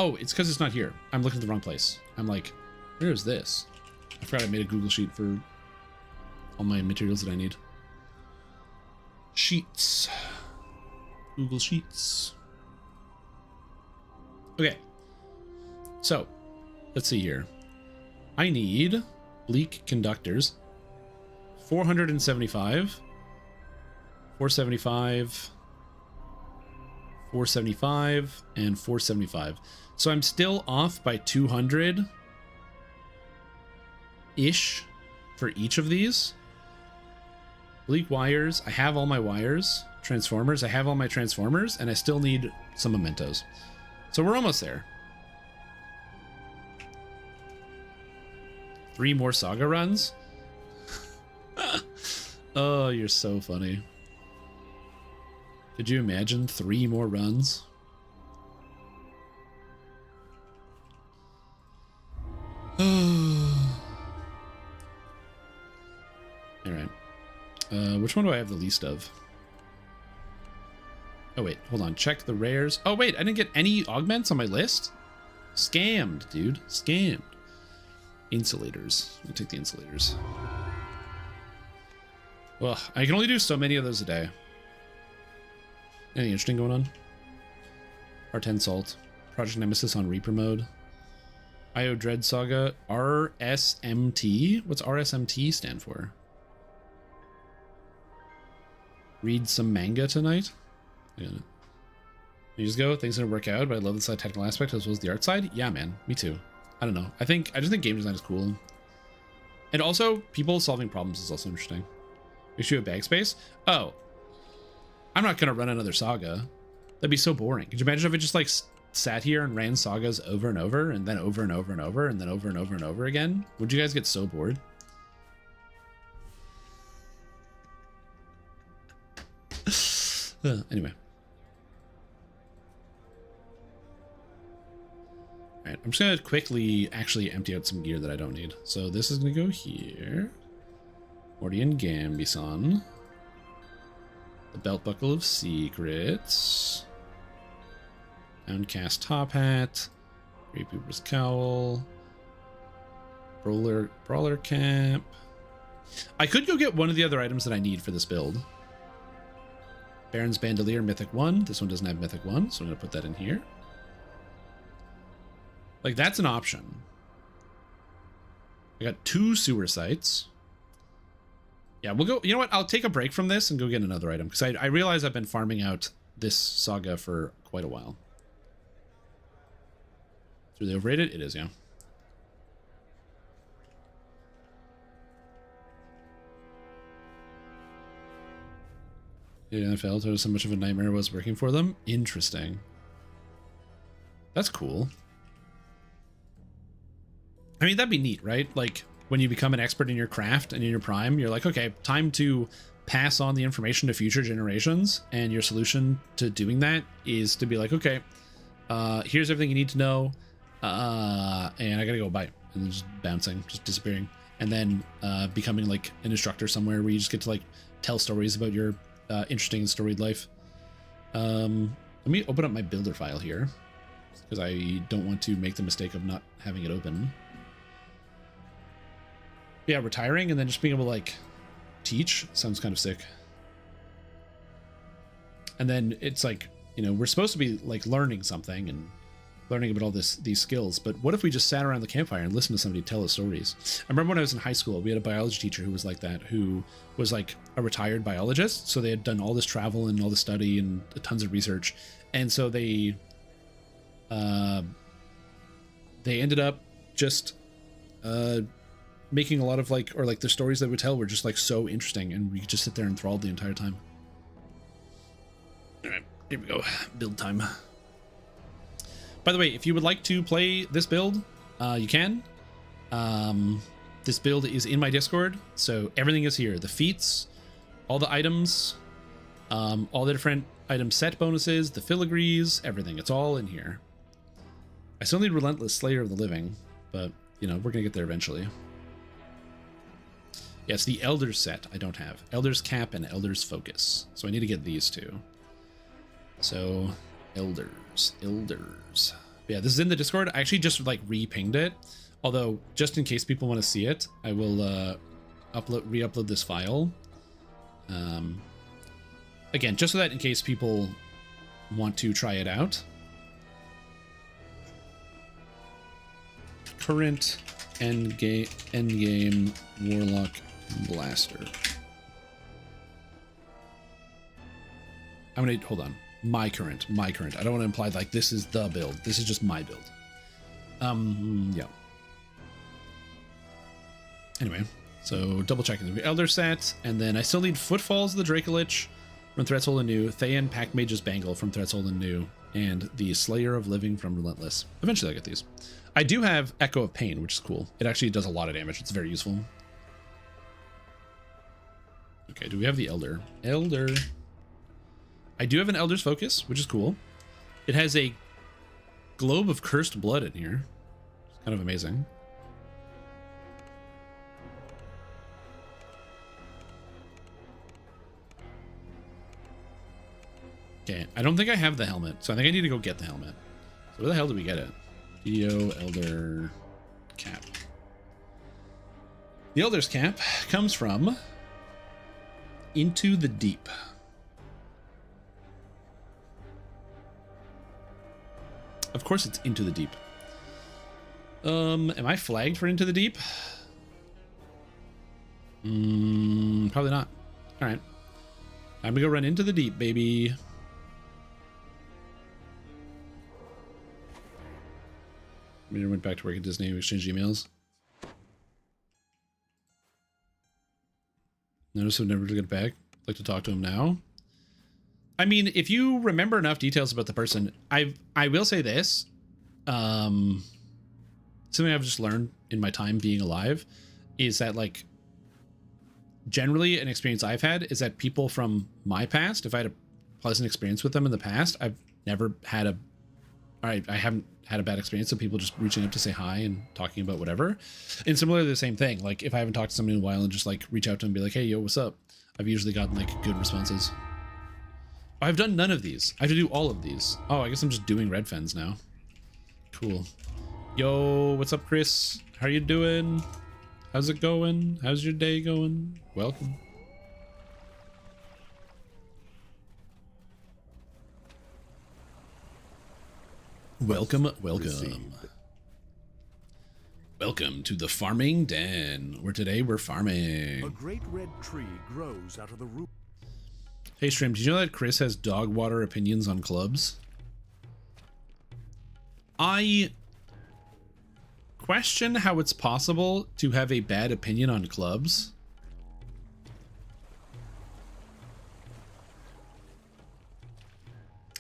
Oh, it's because it's not here. I'm looking at the wrong place. I'm like, where is this? I forgot I made a Google Sheet for all my materials that I need. Sheets. Google Sheets. Okay. So, let's see here. I need bleak conductors. 475. 475. 475 and 475. So I'm still off by 200-ish for each of these. Bleak wires. I have all my wires. Transformers. I have all my transformers, and I still need some mementos. So we're almost there. 3 more saga runs. Oh, you're so funny. Could you imagine 3 more runs? Alright. Which one do I have the least of? Oh, wait. Hold on. Check the rares. Oh, wait. I didn't get any augments on my list? Scammed, dude. Scammed. Insulators. Let me take the insulators. Well, I can only do so many of those a day. Anything interesting going on? R10 Salt. Project Nemesis on Reaper mode. IO Dread Saga. RSMT? What's RSMT stand for? Read some manga tonight? Yeah. You just go, things didn't work out, but I love the side technical aspect as well as the art side. Yeah, man. Me too. I don't know. I just think game design is cool. And also, people solving problems is also interesting. Issue of bag space? Oh. I'm not going to run another saga. That'd be so boring. Could you imagine if it just like sat here and ran sagas over and over and then over and over and over and then over and over and over again? Would you guys get so bored? Anyway. Alright, I'm just going to quickly actually empty out some gear that I don't need. So this is going to go here. Mordian Gambison. The Belt Buckle of Secrets. Downcast Top Hat. Great Reaper's Cowl. Brawler Cap. I could go get one of the other items that I need for this build. Baron's Bandolier, Mythic 1. This one doesn't have Mythic 1, so I'm going to put that in here. Like, that's an option. I got 2 sewer sites. Yeah, we'll go... You know what? I'll take a break from this and go get another item, because I realize I've been farming out this saga for quite a while. It's really overrated? It is, yeah. Yeah, I felt it was so much of a nightmare was working for them. Interesting. That's cool. I mean, that'd be neat, right? Like, when you become an expert in your craft and in your prime, you're like, okay, time to pass on the information to future generations. And your solution to doing that is to be like, okay, here's everything you need to know. And I gotta go bye. And then just bouncing, just disappearing. And then becoming like an instructor somewhere where you just get to like tell stories about your interesting and storied life. Let me open up my builder file here, because I don't want to make the mistake of not having it open. Yeah, retiring and then just being able to like teach sounds kind of sick. And then it's like you know, we're supposed to be like learning something and learning about all these skills, but what if we just sat around the campfire and listened to somebody tell us stories? I remember when I was in high school, we had a biology teacher who was like that, who was like a retired biologist. So they had done all this travel and all the study and tons of research. And so they ended up just making a lot of like, or like the stories they would tell were just like so interesting, and we could just sit there enthralled the entire time. All right, here we go. Build time. By the way, if you would like to play this build, you can. This build is in my Discord, so everything is here. The feats, all the items, all the different item set bonuses, the filigrees, everything. It's all in here. I still need Relentless Slayer of the Living, but, you know, we're going to get there eventually. Yeah, it's the Elders set I don't have. Elders Cap and Elders Focus. So I need to get these two. So... Elders. Yeah, this is in the Discord. I actually just like re-pinged it, although just in case people want to see it, I will re-upload this file again, just so that in case people want to try it out. Current endgame Warlock Blaster. I'm gonna hold on. My current. I don't want to imply like this is the build. This is just my build. Yeah. Anyway, so double checking the Elder set, and then I still need Footfalls of the Dracolich from Threatsoul and New, Thayan Pack Mage's Bangle from Threatsoul and New, and the Slayer of Living from Relentless. Eventually I'll get these. I do have Echo of Pain, which is cool. It actually does a lot of damage. It's very useful. Okay, do we have the Elder? I do have an Elder's Focus, which is cool. It has a globe of cursed blood in here. It's kind of amazing. Okay, I don't think I have the helmet, so I think I need to go get the helmet. So where the hell do we get it? DDO Elder Cap. The Elder's Cap comes from Into the Deep. Of course it's Into the Deep. Am I flagged for Into the Deep? Probably not. All right. Time to go run into the deep, baby. I went back to work at Disney. We exchanged emails. Notice I've never to get back. I'd like to talk to him now. I mean, if you remember enough details about the person, I will say this. Something I've just learned in my time being alive is that, like, generally an experience I've had is that people from my past, if I had a pleasant experience with them in the past, I've never had I haven't had a bad experience of people just reaching up to say hi and talking about whatever. And similarly, the same thing. Like, if I haven't talked to somebody in a while and just like reach out to them and be like, hey, yo, what's up? I've usually gotten like good responses. I've done none of these. I have to do all of these. Oh, I guess I'm just doing red fens now. Cool. Yo, what's up, Chris? How you doing? How's it going? How's your day going? Welcome. Welcome. Welcome to the farming den, where today we're farming. A great red tree grows out of the root. Hey Stream, did you know that Chris has dog water opinions on clubs? I question how it's possible to have a bad opinion on clubs.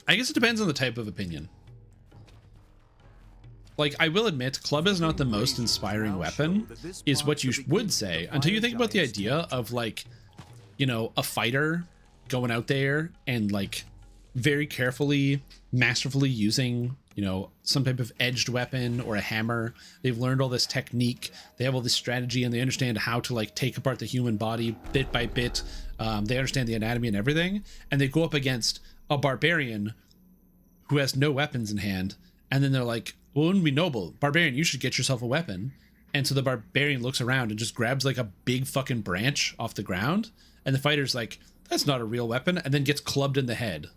I guess it depends on the type of opinion. Like, I will admit, club is not the most inspiring weapon, is what you would say, until you think about the idea of, like, you know, a fighter going out there and, like, very carefully, masterfully using, you know, some type of edged weapon or a hammer. They've learned all this technique, they have all this strategy, and they understand how to, like, take apart the human body bit by bit. They understand the anatomy and everything, and they go up against a barbarian who has no weapons in hand, and then they're like, well, it wouldn't be noble. Barbarian, you should get yourself a weapon. And so the barbarian looks around and just grabs like a big fucking branch off the ground. And the fighter's like, that's not a real weapon. And then gets clubbed in the head.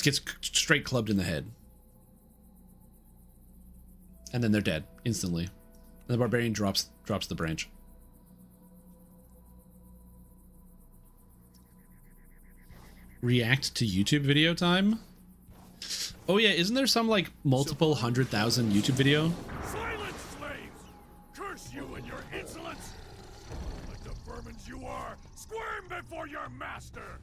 Just gets straight clubbed in the head. And then they're dead instantly. And the barbarian drops the branch. React to YouTube video time? Oh yeah, isn't there some like multiple 100,000 YouTube video? Silence, slaves! Curse you and your insolence! Like the vermins you are, squirm before your master!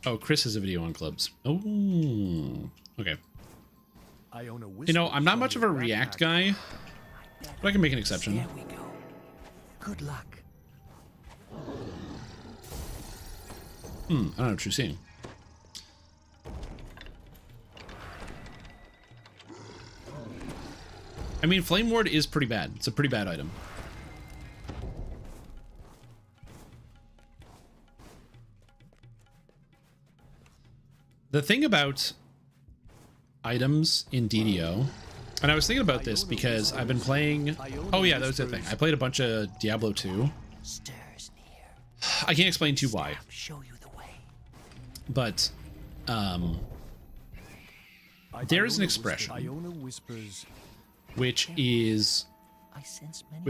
Oh, Chris has a video on clubs. Oh, okay. You know, I'm not much of a React guy, but I can make an exception. There we go. Good luck. I don't know what you're seeing. I mean, Flame Ward is pretty bad. It's a pretty bad item. The thing about items in DDO, and I was thinking about this because I've been playing... Oh yeah, that was the thing. I played a bunch of Diablo 2. I can't explain to you why. But there is an expression which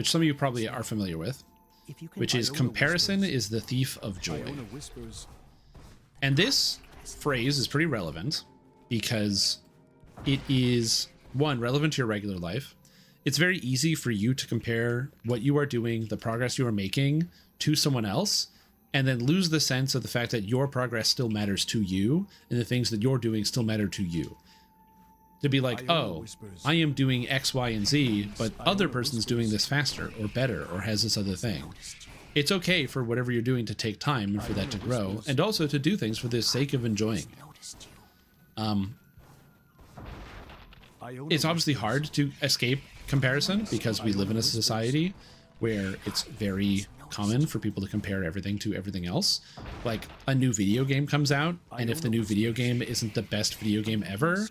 some of you probably are familiar with, which is comparison is the thief of joy. And this phrase is pretty relevant because it is, one, relevant to your regular life. It's very easy for you to compare what you are doing, the progress you are making, to someone else, and then lose the sense of the fact that your progress still matters to you and the things that you're doing still matter to you. To be like, oh, I am doing X, Y, and Z, but other person's doing this faster or better or has this other thing. It's okay for whatever you're doing to take time and for that to grow, and also to do things for the sake of enjoying. It's obviously hard to escape comparison because we live in a society where it's very common for people to compare everything to everything else. Like, a new video game comes out, and if the new video game isn't the best video game ever,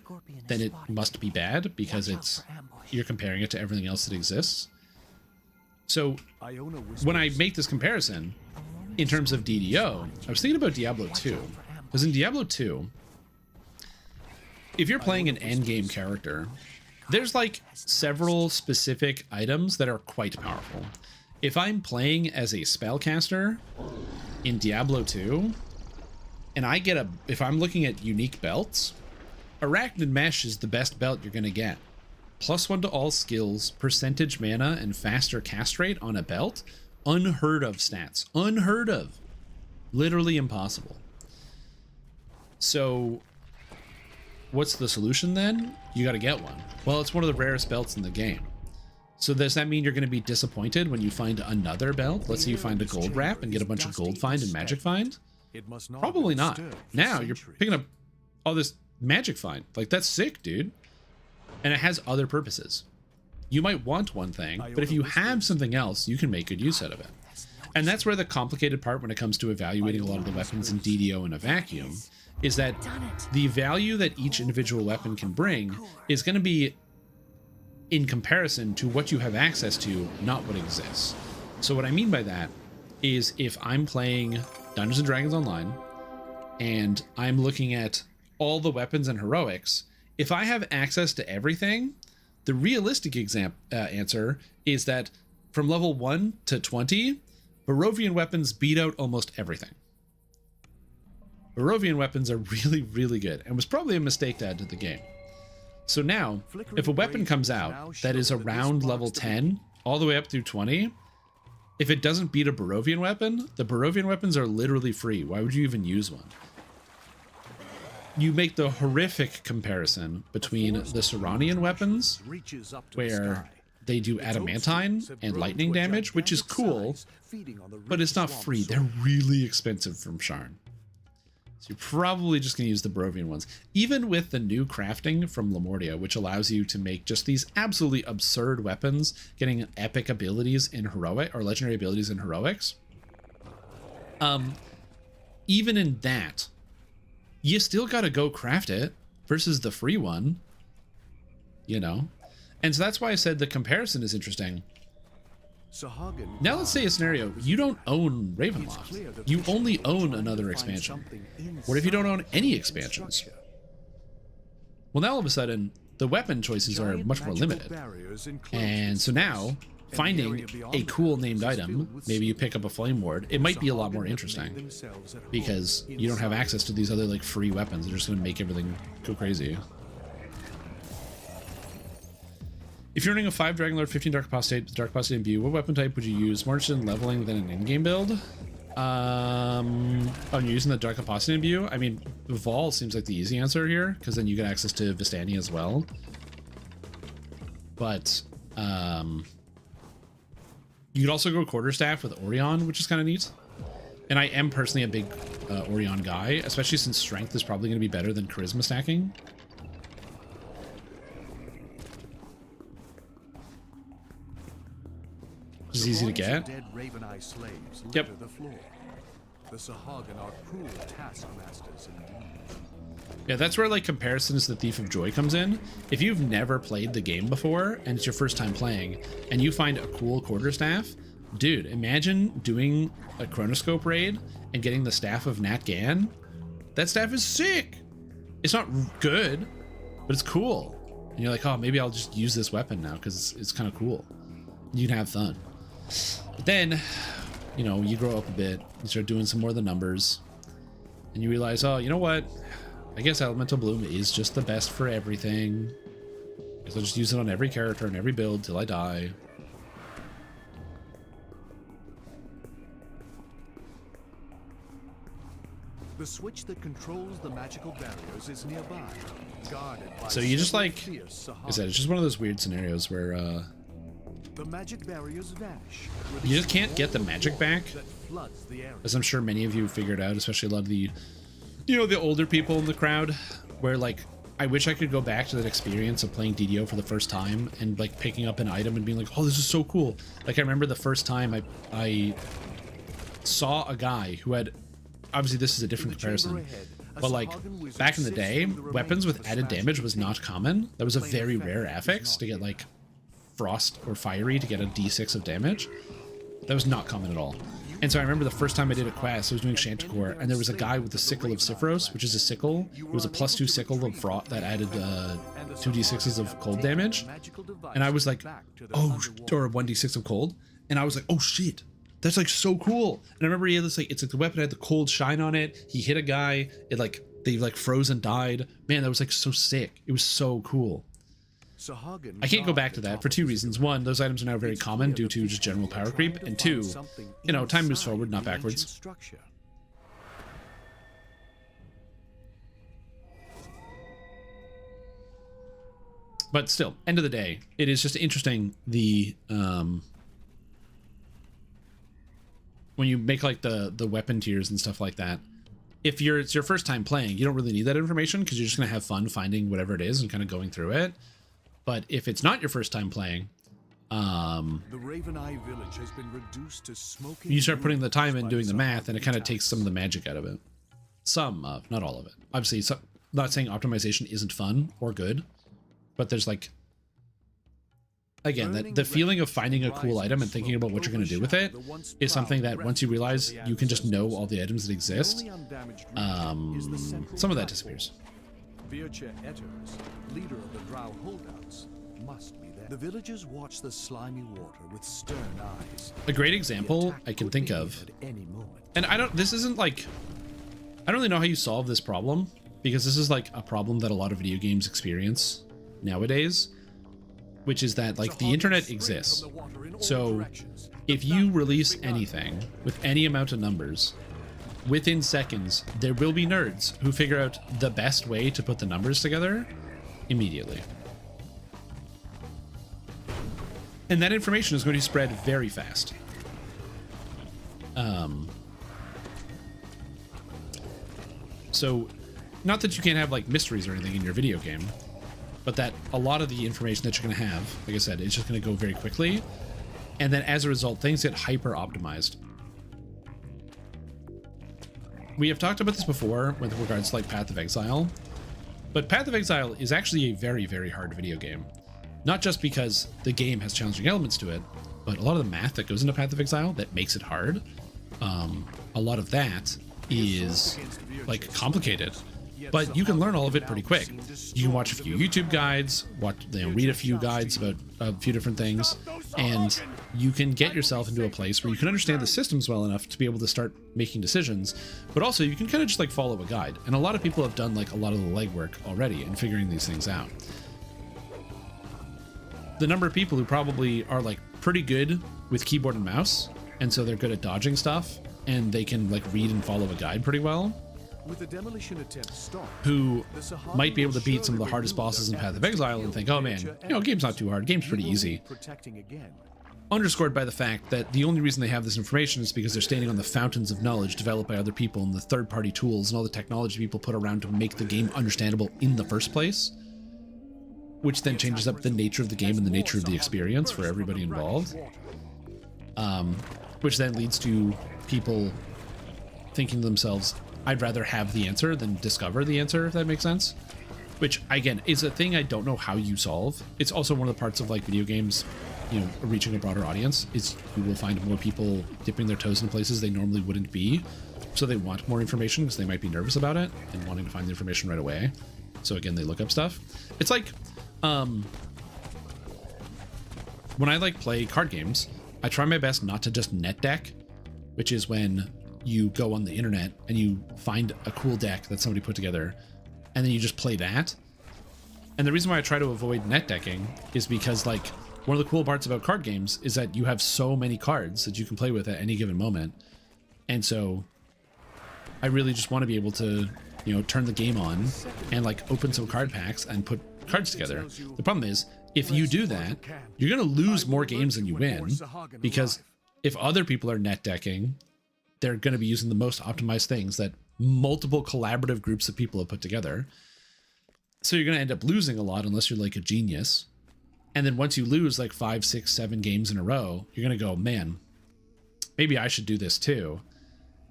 then it must be bad because you're comparing it to everything else that exists. So when I make this comparison in terms of DDO, I was thinking about Diablo 2. Because in Diablo 2, if you're playing an endgame character, there's like several specific items that are quite powerful. If I'm playing as a spellcaster in Diablo 2, and if I'm looking at unique belts, Arachnid Mesh is the best belt you're going to get. +1 to all skills, percentage mana, and faster cast rate on a belt. Unheard of stats. Unheard of. Literally impossible. So, what's the solution then? You got to get one. Well, it's one of the rarest belts in the game. So does that mean you're going to be disappointed when you find another belt? Let's say you find a gold wrap and get a bunch of gold find and magic find? Probably not. Now you're picking up all this magic find. Like, that's sick, dude. And it has other purposes. You might want one thing, but if you have something else, you can make good use out of it. And that's where the complicated part when it comes to evaluating a lot of the weapons in DDO in a vacuum is that the value that each individual weapon can bring is going to be in comparison to what you have access to, not what exists. So what I mean by that is if I'm playing Dungeons & Dragons Online and I'm looking at all the weapons and heroics, if I have access to everything, the realistic answer is that from level 1 to 20, Barovian weapons beat out almost everything. Barovian weapons are really, really good, and was probably a mistake to add to the game. So now, if a weapon comes out that is around level 10, all the way up through 20, if it doesn't beat a Barovian weapon, the Barovian weapons are literally free. Why would you even use one? You make the horrific comparison between the Seranian weapons, where they do adamantine and lightning damage, which is cool, but it's not free. They're really expensive from Sharn. So you're probably just going to use the Barovian ones. Even with the new crafting from Lamortia, which allows you to make just these absolutely absurd weapons, getting epic abilities in heroic or legendary abilities in heroics. Even in that, you still got to go craft it versus the free one, you know? And so that's why I said the comparison is interesting. Now let's say a scenario, you don't own Ravenloft. You only own another expansion. What if you don't own any expansions? Well, now all of a sudden, the weapon choices are much more limited. And so now, finding a cool named item, maybe you pick up a flame ward, it might be a lot more interesting. Because you don't have access to these other like free weapons that are just going to make everything go crazy. If you're running a 5 Dragonlord, 15 Dark Apostate with Dark Apostate imbue, what weapon type would you use? More interested in leveling than an in-game build? Oh, you're using the Dark Apostate imbue? I mean, Vol seems like the easy answer here, because then you get access to Vistani as well. But, you could also go Quarterstaff with Orion, which is kind of neat. And I am personally a big Orion guy, especially since Strength is probably going to be better than Charisma stacking. It's easy to get. Dead Raven Eye slaves Yep. litter the floor. The Sahagin are cruel taskmasters indeed. Yeah, that's where like comparison to the Thief of Joy comes in. If you've never played the game before and it's your first time playing and you find a cool quarterstaff, dude, imagine doing a Chronoscope raid and getting the staff of Nat Gan. That staff is sick. It's not good, but it's cool. And you're like, oh, maybe I'll just use this weapon now because it's kind of cool. You can have fun. But then, you know, you grow up a bit, you start doing some more of the numbers, and you realize, oh, you know what? I guess Elemental Bloom is just the best for everything. I guess I'll just use it on every character and every build till I die. The switch that controls the magical barriers is nearby, guarded by So you just like, fierce I said, it's just one of those weird scenarios where the magic barriers vanish. you just can't get the magic back, That floods the area. as I'm sure many of you figured out, especially a lot of the, you know, the older people in the crowd, where like, I wish I could go back to that experience of playing DDO for the first time and like picking up an item and being like, oh, this is so cool. Like I remember the first time I saw a guy who had, obviously this is a different comparison, but like back in the day, weapons with added damage was not common. That was a very rare affix to get like frost or fiery to get a d6 of damage. That was not common at all. And so I remember the first time I did a quest, I was doing Chanticleer, and there was a guy with the Sickle of Sifros, which is a sickle. It was a +2 sickle of frost that added 2d6s of cold damage. And I was like, oh, or 1d6 of cold. And I was like, oh shit, that's like so cool. And I remember he had this like, it's like the weapon had the cold shine on it. He hit a guy, it like, they like froze and died. Man, that was like so sick. It was so cool. I can't go back to that for two reasons. One, those items are now very common due to just general power creep. And two, you know, time moves forward, not backwards. But still, end of the day, it is just interesting the when you make like the weapon tiers and stuff like that. If it's your first time playing, you don't really need that information because you're just gonna have fun finding whatever it is and kind of going through it. But if it's not your first time playing, the Raven Eye village has been reduced to smoking. You start putting the time in doing the math, and it kind of takes some of the magic out of it. Some of, not all of it. Obviously, not saying optimization isn't fun or good, but there's like, again, that the feeling of finding a cool item and thinking about what you're going to do with it is something that once you realize you can just know all the items that exist, some of that disappears. Vircha Etters, leader of the Drow holdouts, must be there. The villagers watch the slimy water with stern eyes. A great example I can think of, and I don't really know how you solve this problem, because this is like a problem that a lot of video games experience nowadays, which is that like the internet exists. So if you release anything with any amount of numbers, within seconds, there will be nerds who figure out the best way to put the numbers together immediately. And that information is going to spread very fast. So, not that you can't have like mysteries or anything in your video game, but that a lot of the information that you're going to have, like I said, is just going to go very quickly. And then as a result, things get hyper optimized. We have talked about this before with regards to like Path of Exile, but Path of Exile is actually a very, very hard video game. Not just because the game has challenging elements to it, but a lot of the math that goes into Path of Exile that makes it hard, a lot of that is like complicated, but you can learn all of it pretty quick. You can watch a few YouTube guides, read a few guides about a few different things, and you can get yourself into a place where you can understand the systems well enough to be able to start making decisions, but also you can kind of just like follow a guide. And a lot of people have done like a lot of the legwork already in figuring these things out. The number of people who probably are like pretty good with keyboard and mouse, and so they're good at dodging stuff, and they can like read and follow a guide pretty well, With the demolition attempt stopped, who might be able to beat some of the hardest bosses in Path of Exile and think, oh man, you know, game's not too hard, game's pretty easy. protecting again. Underscored by the fact that the only reason they have this information is because they're standing on the fountains of knowledge developed by other people and the third-party tools and all the technology people put around to make the game understandable in the first place, which then changes up the nature of the game and the nature of the experience for everybody involved, which then leads to people thinking to themselves, I'd rather have the answer than discover the answer, if that makes sense. Which, again, is a thing I don't know how you solve. It's also one of the parts of like video games, you know, reaching a broader audience, is you will find more people dipping their toes in places they normally wouldn't be. So they want more information because they might be nervous about it and wanting to find the information right away. So again, they look up stuff. It's like, when I like play card games, I try my best not to just net deck, which is when you go on the internet and you find a cool deck that somebody put together and then you just play that. And the reason why I try to avoid net decking is because like one of the cool parts about card games is that you have so many cards that you can play with at any given moment. And so I really just want to be able to, you know, turn the game on and like open some card packs and put cards together. The problem is, if you do that, you're going to lose more games than you win, because if other people are net decking, they're going to be using the most optimized things that multiple collaborative groups of people have put together. So you're going to end up losing a lot unless you're like a genius. And then once you lose like 5, 6, 7 games in a row, you're going to go, man, maybe I should do this too.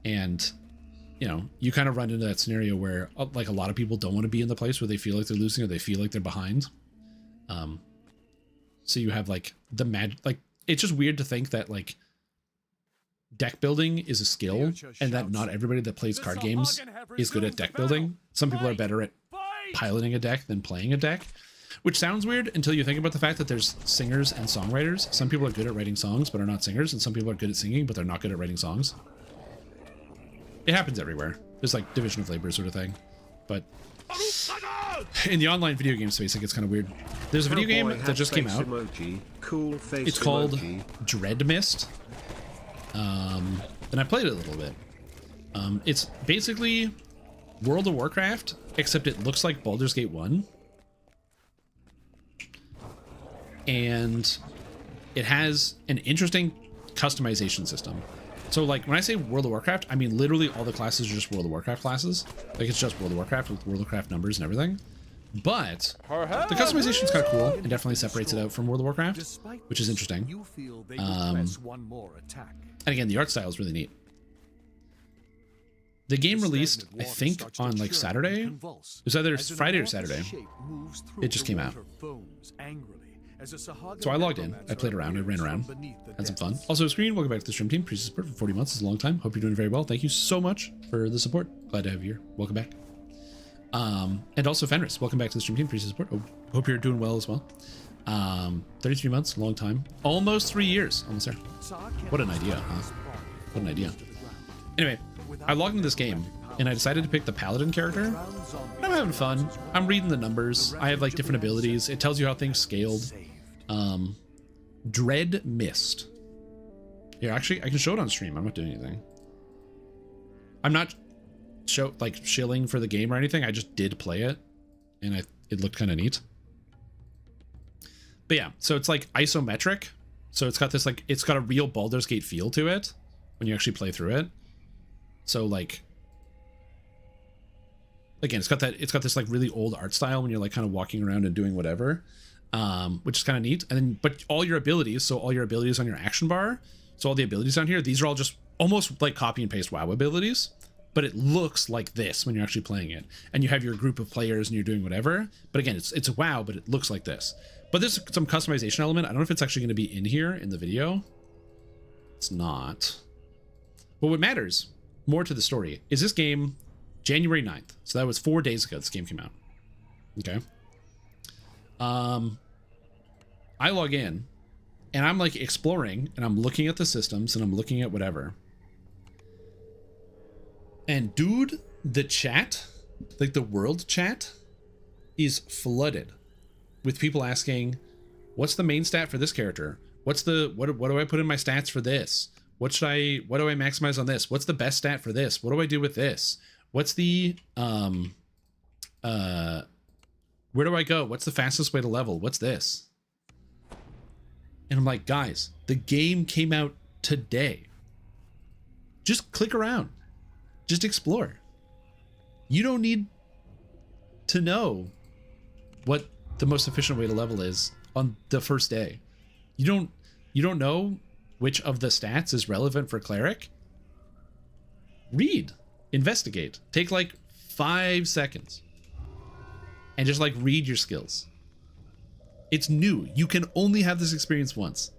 And, you know, you kind of run into that scenario where like a lot of people don't want to be in the place where they feel like they're losing or they feel like they're behind. So you have like the magic, like it's just weird to think that like deck building is a skill and that not everybody that plays card games is good at deck building. Some people are better at piloting a deck than playing a deck, which sounds weird until you think about the fact that there's singers and songwriters. Some people are good at writing songs but are not singers, and some people are good at singing but they're not good at writing songs. It happens everywhere. There's like division of labor sort of thing. But in the online video game space, it gets kind of weird. There's a video game that just came out. It's called Dread Mist. And I played it a little bit. It's basically World of Warcraft, except it looks like Baldur's Gate 1. And it has an interesting customization system. So like when I say World of Warcraft, I mean literally all the classes are just World of Warcraft classes. Like it's just World of Warcraft with World of Warcraft numbers and everything. But the customization is kind of cool and definitely separates it out from World of Warcraft, which is interesting. And again, the art style is really neat. The game released, I think, on like Saturday. It was either Friday or Saturday. It just came out. So I logged in, I played around, I ran around, had some fun. Also, Screen, welcome back to the stream team. Appreciate support for 40 months. It's a long time. Hope you're doing very well. Thank you so much for the support. Glad to have you here. Welcome back. And also Fenris, welcome back to the stream team. Appreciate support. Hope you're doing well as well. 33 months, long time. Almost 3 years. Almost there. What an idea, huh? What an idea. Anyway, I logged into this game and I decided to pick the Paladin character. I'm having fun. I'm reading the numbers. I have like different abilities. It tells you how things scaled. Dread Mist. Here, actually, I can show it on stream. I'm not doing anything. I'm not shilling for the game or anything. I just did play it, and it looked kind of neat. But yeah, so it's like isometric. So it's got this like it's got a real Baldur's Gate feel to it when you actually play through it. So like again, it's got this like really old art style when you're like kind of walking around and doing whatever. Which is kind of neat. And then, but all your abilities on your action bar, so all the abilities down here, these are all just almost like copy and paste WoW abilities, but it looks like this when you're actually playing it. And you have your group of players and you're doing whatever. But again, it's WoW, but it looks like this. But there's some customization element. I don't know if it's actually going to be in here in the video. It's not. But what matters more to the story is this game, January 9th. So that was 4 days ago this game came out. Okay. I log in and I'm like exploring and I'm looking at the systems and I'm looking at whatever. And dude, the chat, like the world chat, is flooded with people asking, what's the main stat for this character? What's the, what do I put in my stats for this? What do I maximize on this? What's the best stat for this? What do I do with this? What's the, where do I go? What's the fastest way to level? What's this? And I'm like, guys, the game came out today. Just click around. Just explore. You don't need to know what the most efficient way to level is on the first day. You don't know which of the stats is relevant for cleric. Read, investigate, take like 5 seconds and just like read your skills. It's new. You can only have this experience once.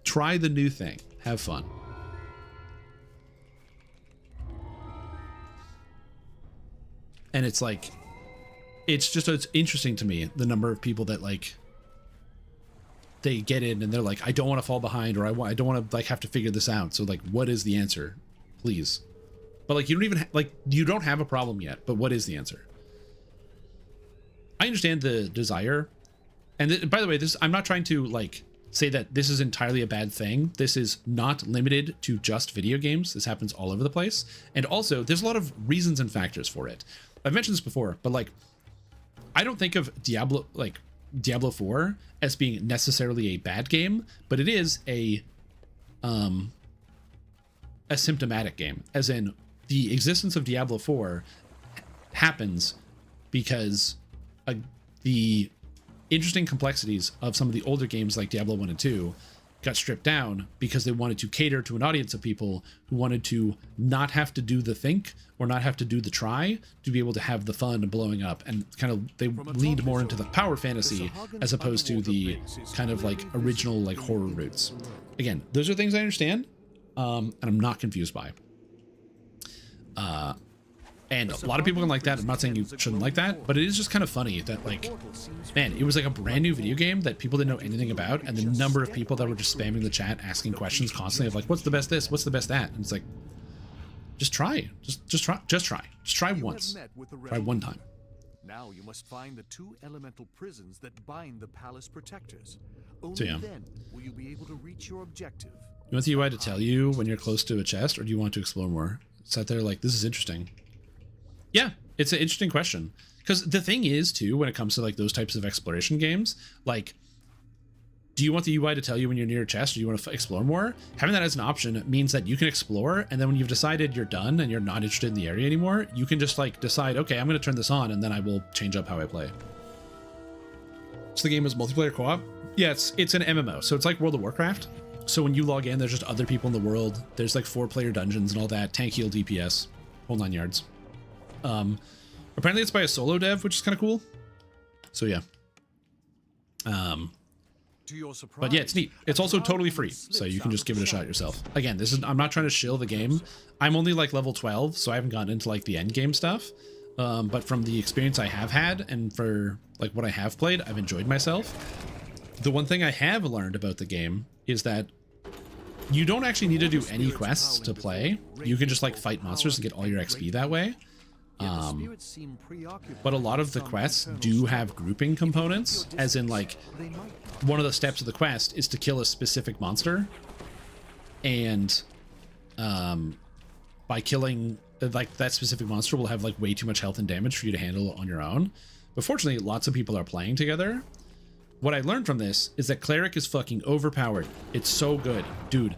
Try the new thing. Have fun. And it's like, it's interesting to me, the number of people that like, they get in and they're like, I don't want to fall behind, or I don't want to like have to figure this out. So like, what is the answer? Please. But like, you don't even you don't have a problem yet, but what is the answer? I understand the desire. And by the way, I'm not trying to like say that this is entirely a bad thing. This is not limited to just video games. This happens all over the place. And also there's a lot of reasons and factors for it. I've mentioned this before, but like, I don't think of Diablo 4 as being necessarily a bad game, but it is a symptomatic game, as in the existence of Diablo 4 happens because the interesting complexities of some of the older games like Diablo 1 and 2 got stripped down because they wanted to cater to an audience of people who wanted to not have to do the think or not have to do the try to be able to have the fun of blowing up, and kind of they leaned more into the power fantasy as opposed to the kind of like original like horror roots. Again, those are things I understand, and I'm not confused by. And a lot of people can like that. I'm not saying you shouldn't like that, but it is just kind of funny that like, man, it was like a brand new video game that people didn't know anything about, and the number of people that were just spamming the chat asking questions constantly of like, what's the best this? What's the best that? And it's like, just try. Just try once. Try one time. Now you must find the 2 elemental prisons that bind the palace protectors. Only So, yeah. then will you be able to reach your objective. You want the UI to tell you when you're close to a chest, or do you want to explore more? Sat there like, this is interesting. Yeah, it's an interesting question. Because the thing is, too, when it comes to like those types of exploration games, like, do you want the UI to tell you when you're near a chest, or do you want to explore more? Having that as an option means that you can explore, and then when you've decided you're done and you're not interested in the area anymore, you can just like decide, okay, I'm going to turn this on, and then I will change up how I play. So the game is multiplayer co-op? Yeah, it's an MMO, so it's like World of Warcraft. So when you log in, there's just other people in the world. There's like 4-player dungeons and all that, tank, heal, DPS, whole 9 yards. Apparently it's by a solo dev, which is kind of cool. So yeah. But yeah, it's neat. It's also totally free, so you can just give it a shot yourself. Again, I'm not trying to shill the game. I'm only like level 12, so I haven't gotten into like the end game stuff. But from the experience I have had, and for like what I have played, I've enjoyed myself. The one thing I have learned about the game is that you don't actually need to do any quests to play. You can just like fight monsters and get all your XP that way. But a lot of the quests do have grouping components, as in like one of the steps of the quest is to kill a specific monster, and by killing like that specific monster will have like way too much health and damage for you to handle on your own. But fortunately, lots of people are playing together. What I learned from this is that cleric is fucking overpowered. It's so good, dude.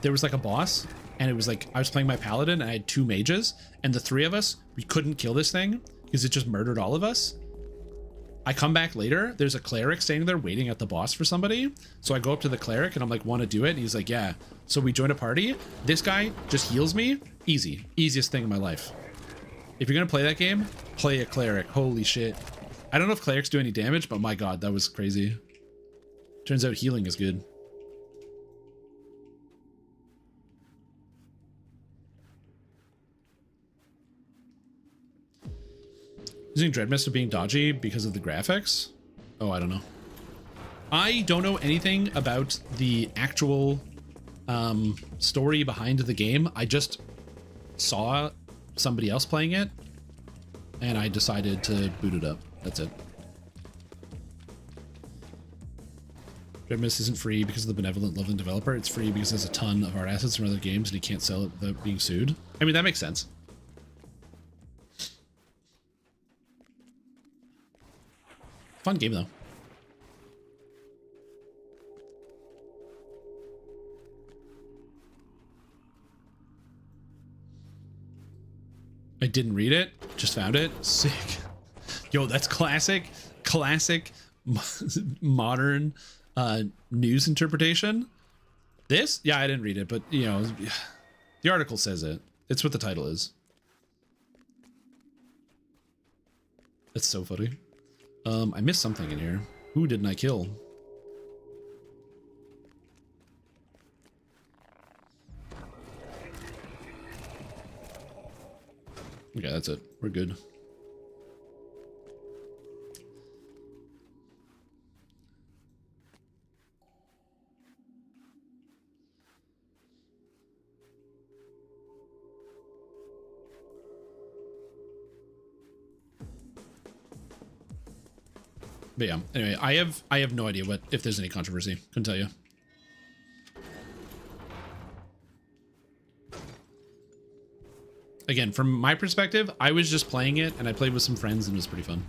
There was like a boss, and it was like I was playing my paladin and I had 2 mages, and the 3 of us, we couldn't kill this thing because it just murdered all of us. I come back later, there's a cleric standing there waiting at the boss for somebody. So I go up to the cleric and I'm like, want to do it? And he's like, yeah. So we join a party. This guy just heals me. Easy. Easiest thing in my life. If you're going to play that game, play a cleric. Holy shit. I don't know if clerics do any damage, but my god, that was crazy. Turns out healing is good. Using Dread Mist of being dodgy because of the graphics? Oh, I don't know. I don't know anything about the actual story behind the game. I just saw somebody else playing it, and I decided to boot it up. That's it. Dread Mist isn't free because of the benevolent loving developer. It's free because there's a ton of art assets from other games and he can't sell it without being sued. I mean, that makes sense. Fun game though. I didn't read it, just found it. Sick. Yo, that's classic modern news interpretation. This? Yeah, I didn't read it, but you know, the article says it. It's what the title is. That's so funny. I missed something in here. Who didn't I kill? Okay, that's it. We're good. But yeah, anyway, I have no idea if there's any controversy. Couldn't tell you. Again, from my perspective, I was just playing it and I played with some friends and it was pretty fun.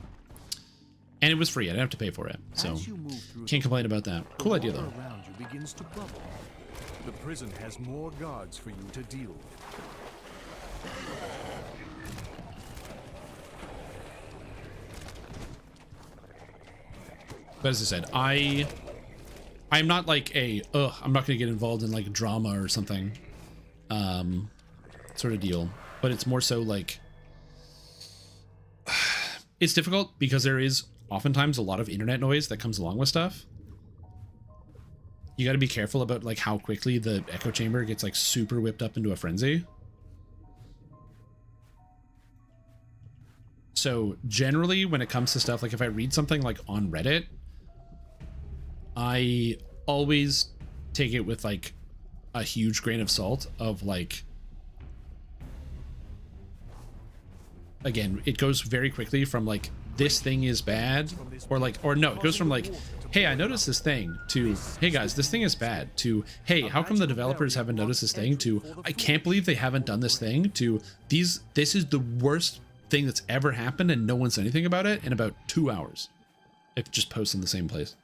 And it was free. I didn't have to pay for it. So can't complain about that. Cool idea though. Around you begins to bubble. The prison has more guards for you to deal with. But as I said, I'm not like I'm not gonna get involved in like drama or something sort of deal, but it's more so like it's difficult because there is oftentimes a lot of internet noise that comes along with stuff. You got to be careful about like how quickly the echo chamber gets like super whipped up into a frenzy. So generally when it comes to stuff, like if I read something like on Reddit, I always take it with like a huge grain of salt of like, again, it goes very quickly from like, this thing is bad, or like, or no, it goes from like, hey, I noticed this thing, to, hey guys, this thing is bad, to, hey, how come the developers haven't noticed this thing, to, I can't believe they haven't done this thing, to, this is the worst thing that's ever happened and no one said anything about it in about 2 hours. If it just posts in the same place.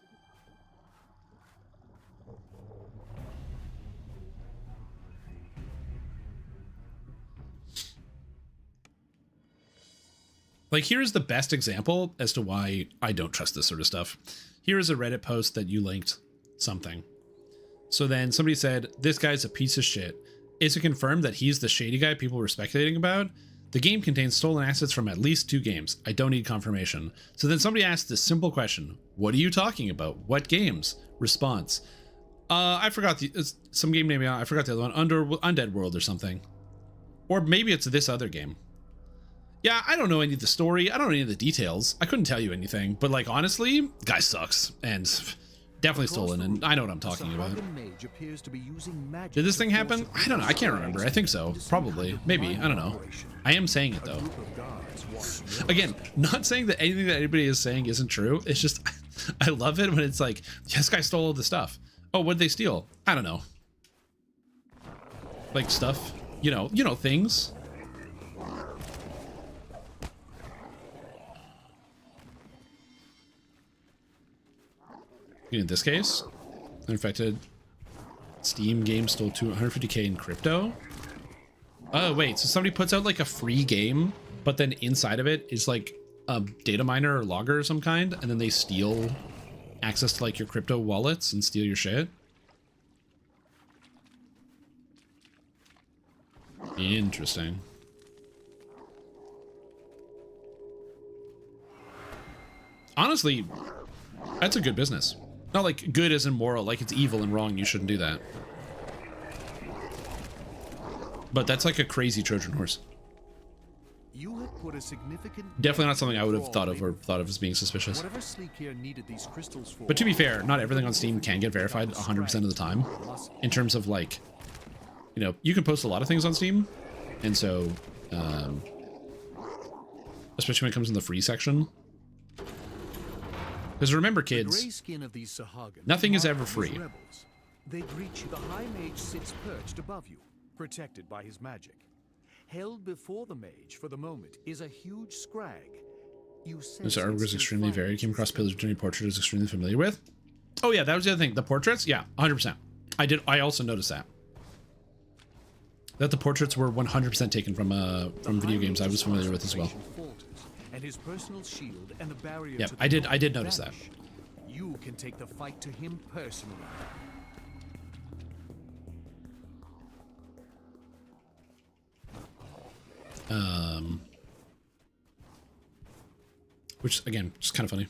Like, here's the best example as to why I don't trust this sort of stuff. Here is a Reddit post that you linked something. So then somebody said, this guy's a piece of shit. Is it confirmed that he's the shady guy people were speculating about? The game contains stolen assets from at least 2 games. I don't need confirmation. So then somebody asked this simple question. What are you talking about? What games? Response. I forgot some game name. I forgot the other one. Undead World or something. Or maybe it's this other game. Yeah, I don't know any of the story. I don't know any of the details. I couldn't tell you anything. But like, honestly, guy sucks. And definitely stolen. And I know what I'm talking about. Did this thing happen? I don't know. I can't remember. I think so. Probably. Maybe. I don't know. I am saying it though. Again, not saying that anything that anybody is saying isn't true. It's just, I love it when it's like, yeah, this guy stole all the stuff. Oh, what did they steal? I don't know. Like stuff, you know, things. In this case, infected Steam game stole 250k in crypto. Oh wait, so somebody puts out like a free game, but then inside of it is like a data miner or logger of some kind, and then they steal access to like your crypto wallets and steal your shit. Interesting. Honestly, that's a good business. Not like good as in moral, like it's evil and wrong, you shouldn't do that. But that's like a crazy Trojan horse. You have put a significant Definitely not something I would have thought of as being suspicious. Whatever Sleek here needed these crystals for. But to be fair, not everything on Steam can get verified 100% of the time. In terms of like, you know, you can post a lot of things on Steam. And so, especially when it comes in the free section. Because remember, kids, nothing is ever free. They greet you. The High Mage sits perched above you, protected by his magic. Held before the mage for the moment is a huge scrag. This artwork is extremely varied. Came across pillars between portrait is extremely familiar with. Oh yeah, that was the other thing. The portraits, yeah, 100%. I also noticed that. That the portraits were 100% taken from video games I was familiar with as well. And his personal shield and the barrier. Yeah, I did notice that. You can take the fight to him personally. Which again, just kind of funny.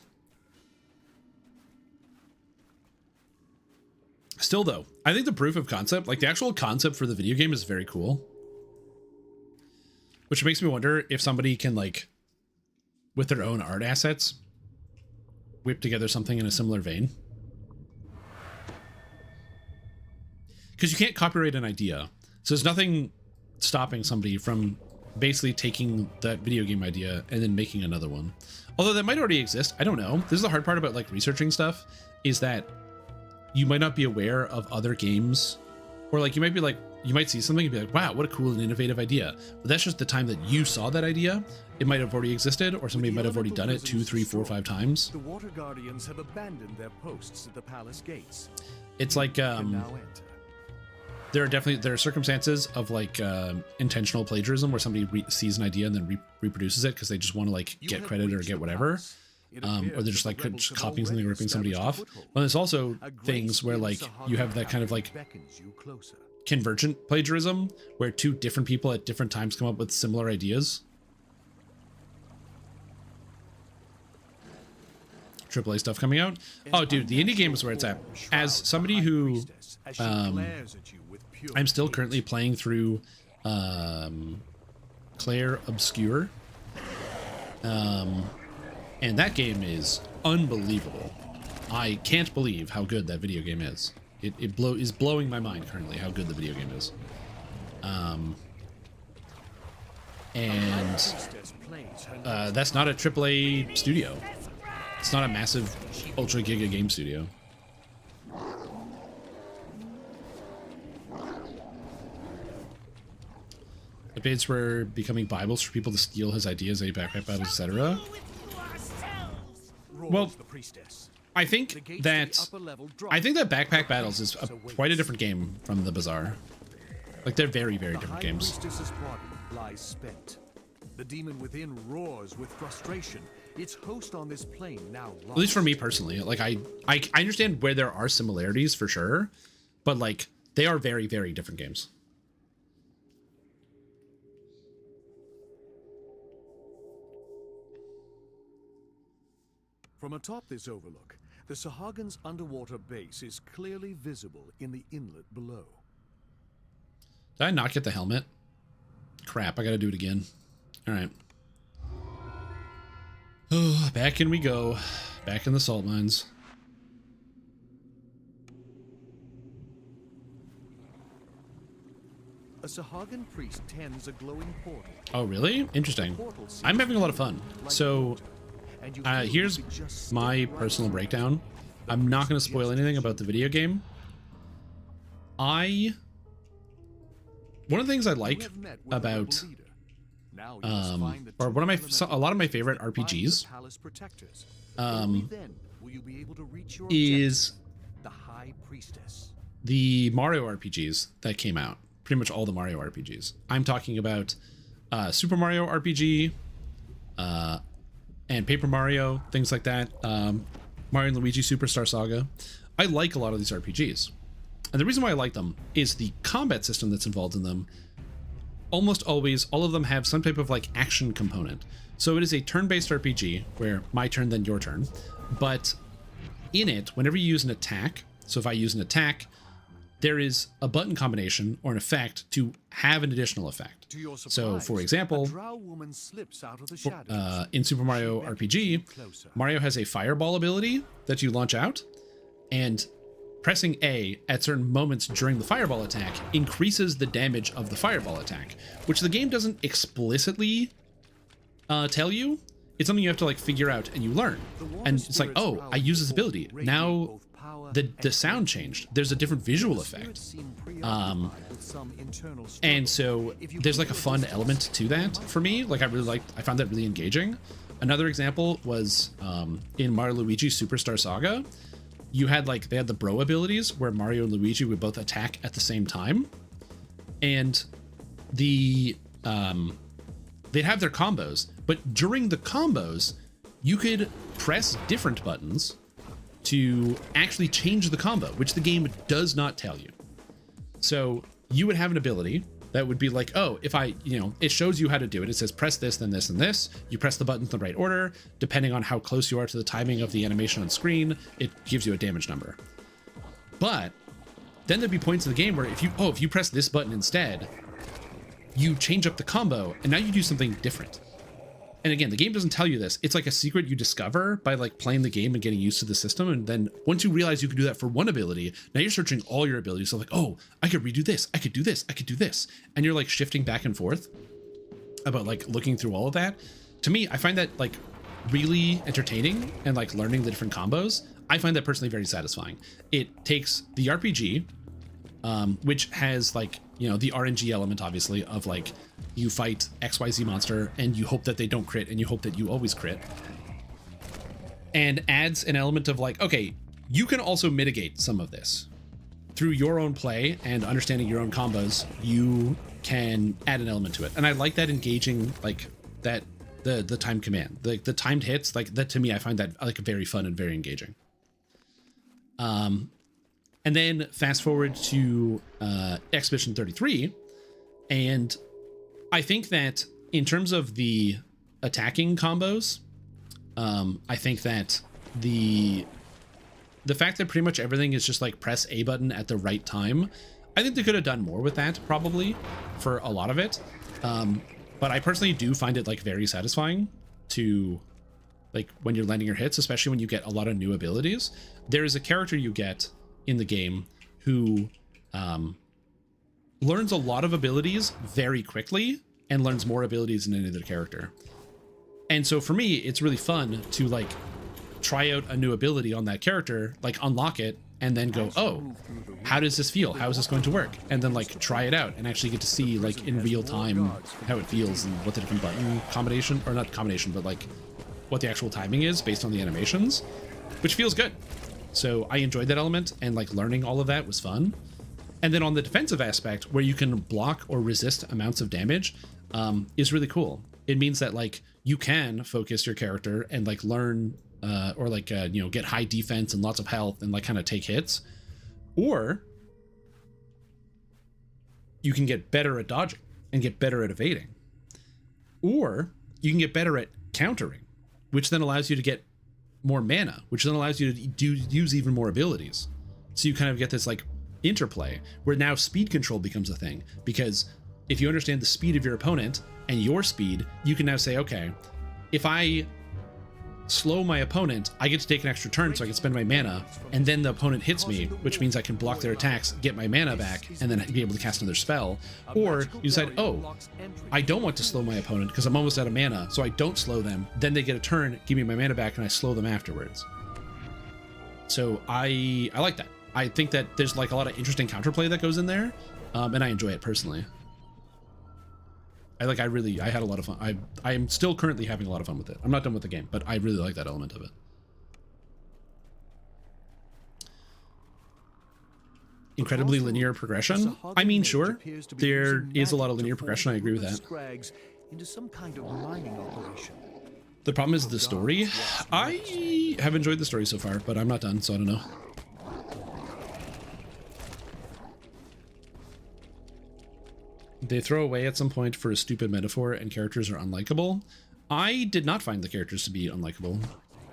Still though, I think the proof of concept, like the actual concept for the video game, is very cool. Which makes me wonder if somebody can, like, with their own art assets, whip together something in a similar vein. Because you can't copyright an idea. So there's nothing stopping somebody from basically taking that video game idea and then making another one. Although that might already exist. I don't know. This is the hard part about like researching stuff, is that you might not be aware of other games, or like you might be like, you might see something and be like, wow, what a cool and innovative idea. But that's just the time that you saw that idea. It might have already existed, or somebody might have already done it 2, 3, 4, 5 times. The Water Guardians have abandoned their posts at the palace gates. It's like, there are circumstances of like intentional plagiarism where somebody sees an idea and then reproduces it because they just want to like get credit or get whatever. Or they're just like copying something or ripping somebody off. But there's also things where like you have that kind of like convergent plagiarism where two different people at different times come up with similar ideas. AAA stuff coming out. Oh, dude, the indie game is where it's at. As somebody who, I'm still currently playing through Claire Obscure. And that game is unbelievable. I can't believe how good that video game is. It is blowing my mind currently how good the video game is. That's not a AAA studio. It's not a massive ultra giga game studio. The bids were becoming Bibles for people to steal his ideas, backpack battles, etc. Well, I think that Backpack Battles is quite a different game from the Bazaar. Like they're very, very different games. The demon within roars with frustration. Its host on this plane now. At least for me personally, like I understand where there are similarities for sure, but like they are very, very different games. From atop this overlook, the Sahagins' underwater base is clearly visible in the inlet below. Did I not get the helmet? Crap, I gotta do it again. Alright. Oh, back in we go. Back in the salt mines. A Sahagin priest tends a glowing portal. Oh, really? Interesting. I'm having a lot of fun. So, here's my personal breakdown. I'm not going to spoil anything about the video game. One of the things I like about, or one of a lot of my favorite RPGs, is the Mario RPGs that came out. Pretty much all the Mario RPGs. I'm talking about Super Mario RPG, and Paper Mario, things like that. Mario and Luigi Superstar Saga. I like a lot of these RPGs. And the reason why I like them is the combat system that's involved in them. Almost always, all of them have some type of like action component. So it is a turn-based RPG where my turn, then your turn. But in it, whenever you use an attack, so if I use an attack, there is a button combination or an effect to have an additional effect. To your So, surprise, for example, a drow woman slips out of the shadows. in Super Mario She beckons RPG, you closer. Mario has a fireball ability that you launch out, and pressing A at certain moments during the fireball attack increases the damage of the fireball attack, which the game doesn't explicitly tell you. It's something you have to like figure out and you learn. And it's like, oh, I use this ability. Now the sound changed. There's a different visual effect. And so there's like a fun element to that for me. Like I found that really engaging. Another example was in Mario Luigi Superstar Saga. They had the bro abilities where Mario and Luigi would both attack at the same time. And they'd have their combos, but during the combos, you could press different buttons to actually change the combo, which the game does not tell you. So you would have an ability that would be like, oh, if it shows you how to do it. It says press this, then this, and this. You press the buttons in the right order. Depending on how close you are to the timing of the animation on screen, it gives you a damage number. But then there'd be points in the game where if you press this button instead, you change up the combo and now you do something different. And again, the game doesn't tell you this. It's like a secret you discover by like playing the game and getting used to the system. And then once you realize you can do that for one ability, now you're searching all your abilities. So like, oh, I could redo this. I could do this. I could do this. And you're like shifting back and forth about like looking through all of that. To me, I find that like really entertaining and like learning the different combos. I find that personally very satisfying. It takes the RPG, which has like, the RNG element, obviously, of like you fight XYZ monster and you hope that they don't crit and you hope that you always crit, and adds an element of like, okay, you can also mitigate some of this through your own play and understanding your own combos. You can add an element to it. And I like that engaging, like that, the time command, like the timed hits, like that. To me, I find that like very fun and very engaging. And then fast forward to Expedition 33, and I think that in terms of the attacking combos, I think that the fact that pretty much everything is just like press A button at the right time, I think they could have done more with that probably for a lot of it. But I personally do find it like very satisfying to like when you're landing your hits, especially when you get a lot of new abilities. There is a character you get in the game who learns a lot of abilities very quickly and learns more abilities than any other character. And so for me, it's really fun to like try out a new ability on that character, like unlock it and then go, oh, how does this feel? How is this going to work? And then like try it out and actually get to see like in real time how it feels and what the different button combination, or not combination, but like what the actual timing is based on the animations, which feels good. So I enjoyed that element, and like learning all of that was fun. And then on the defensive aspect, where you can block or resist amounts of damage, is really cool. It means that like you can focus your character and like learn or like get high defense and lots of health and like kind of take hits, or you can get better at dodging and get better at evading, or you can get better at countering, which then allows you to get more mana, which then allows you to use even more abilities. So you kind of get this like interplay where now speed control becomes a thing, because if you understand the speed of your opponent and your speed, you can now say, okay, if I slow my opponent, I get to take an extra turn so I can spend my mana, and then the opponent hits me, which means I can block their attacks, get my mana back, and then be able to cast another spell. Or you decide, oh, I don't want to slow my opponent because I'm almost out of mana, so I don't slow them. Then they get a turn, give me my mana back, and I slow them afterwards. So I like that. I think that there's like a lot of interesting counterplay that goes in there, and I enjoy it personally. I had a lot of fun. I am still currently having a lot of fun with it. I'm not done with the game, but I really like that element of it. Incredibly linear progression. I mean, sure, there is a lot of linear progression. I agree with that. The problem is the story. I have enjoyed the story so far, but I'm not done, so I don't know. They throw away at some point for a stupid metaphor and characters are unlikable. I did not find the characters to be unlikable.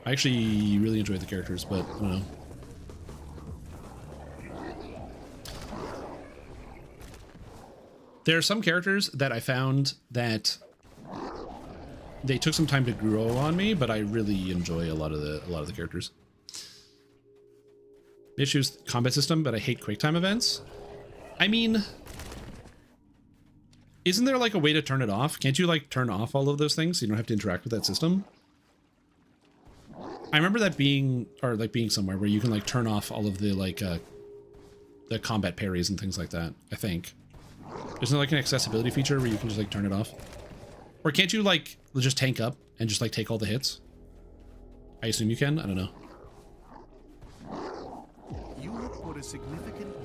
I actually really enjoyed the characters, but I don't know. There are some characters that I found that they took some time to grow on me, but I really enjoy a lot of the characters. Issues combat system, but I hate QuickTime events. I mean, isn't there like a way to turn it off? Can't you like turn off all of those things so you don't have to interact with that system? I remember that being, or like being somewhere where you can like turn off all of the like the combat parries and things like that, I think. Isn't there like an accessibility feature where you can just like turn it off? Or can't you like just tank up and just like take all the hits? I assume you can, I don't know.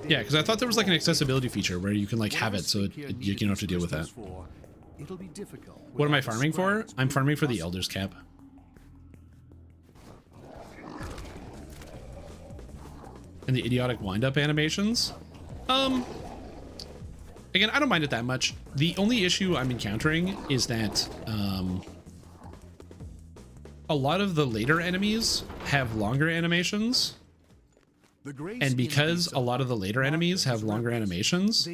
Yeah, because I thought there was like an accessibility feature where you can like have it so you don't have to deal with that. What am I farming for? I'm farming for the Elder's Cap. And the idiotic wind-up animations? Again, I don't mind it that much. The only issue I'm encountering is that a lot of the later enemies have longer animations. And because a lot of the later enemies have longer animations,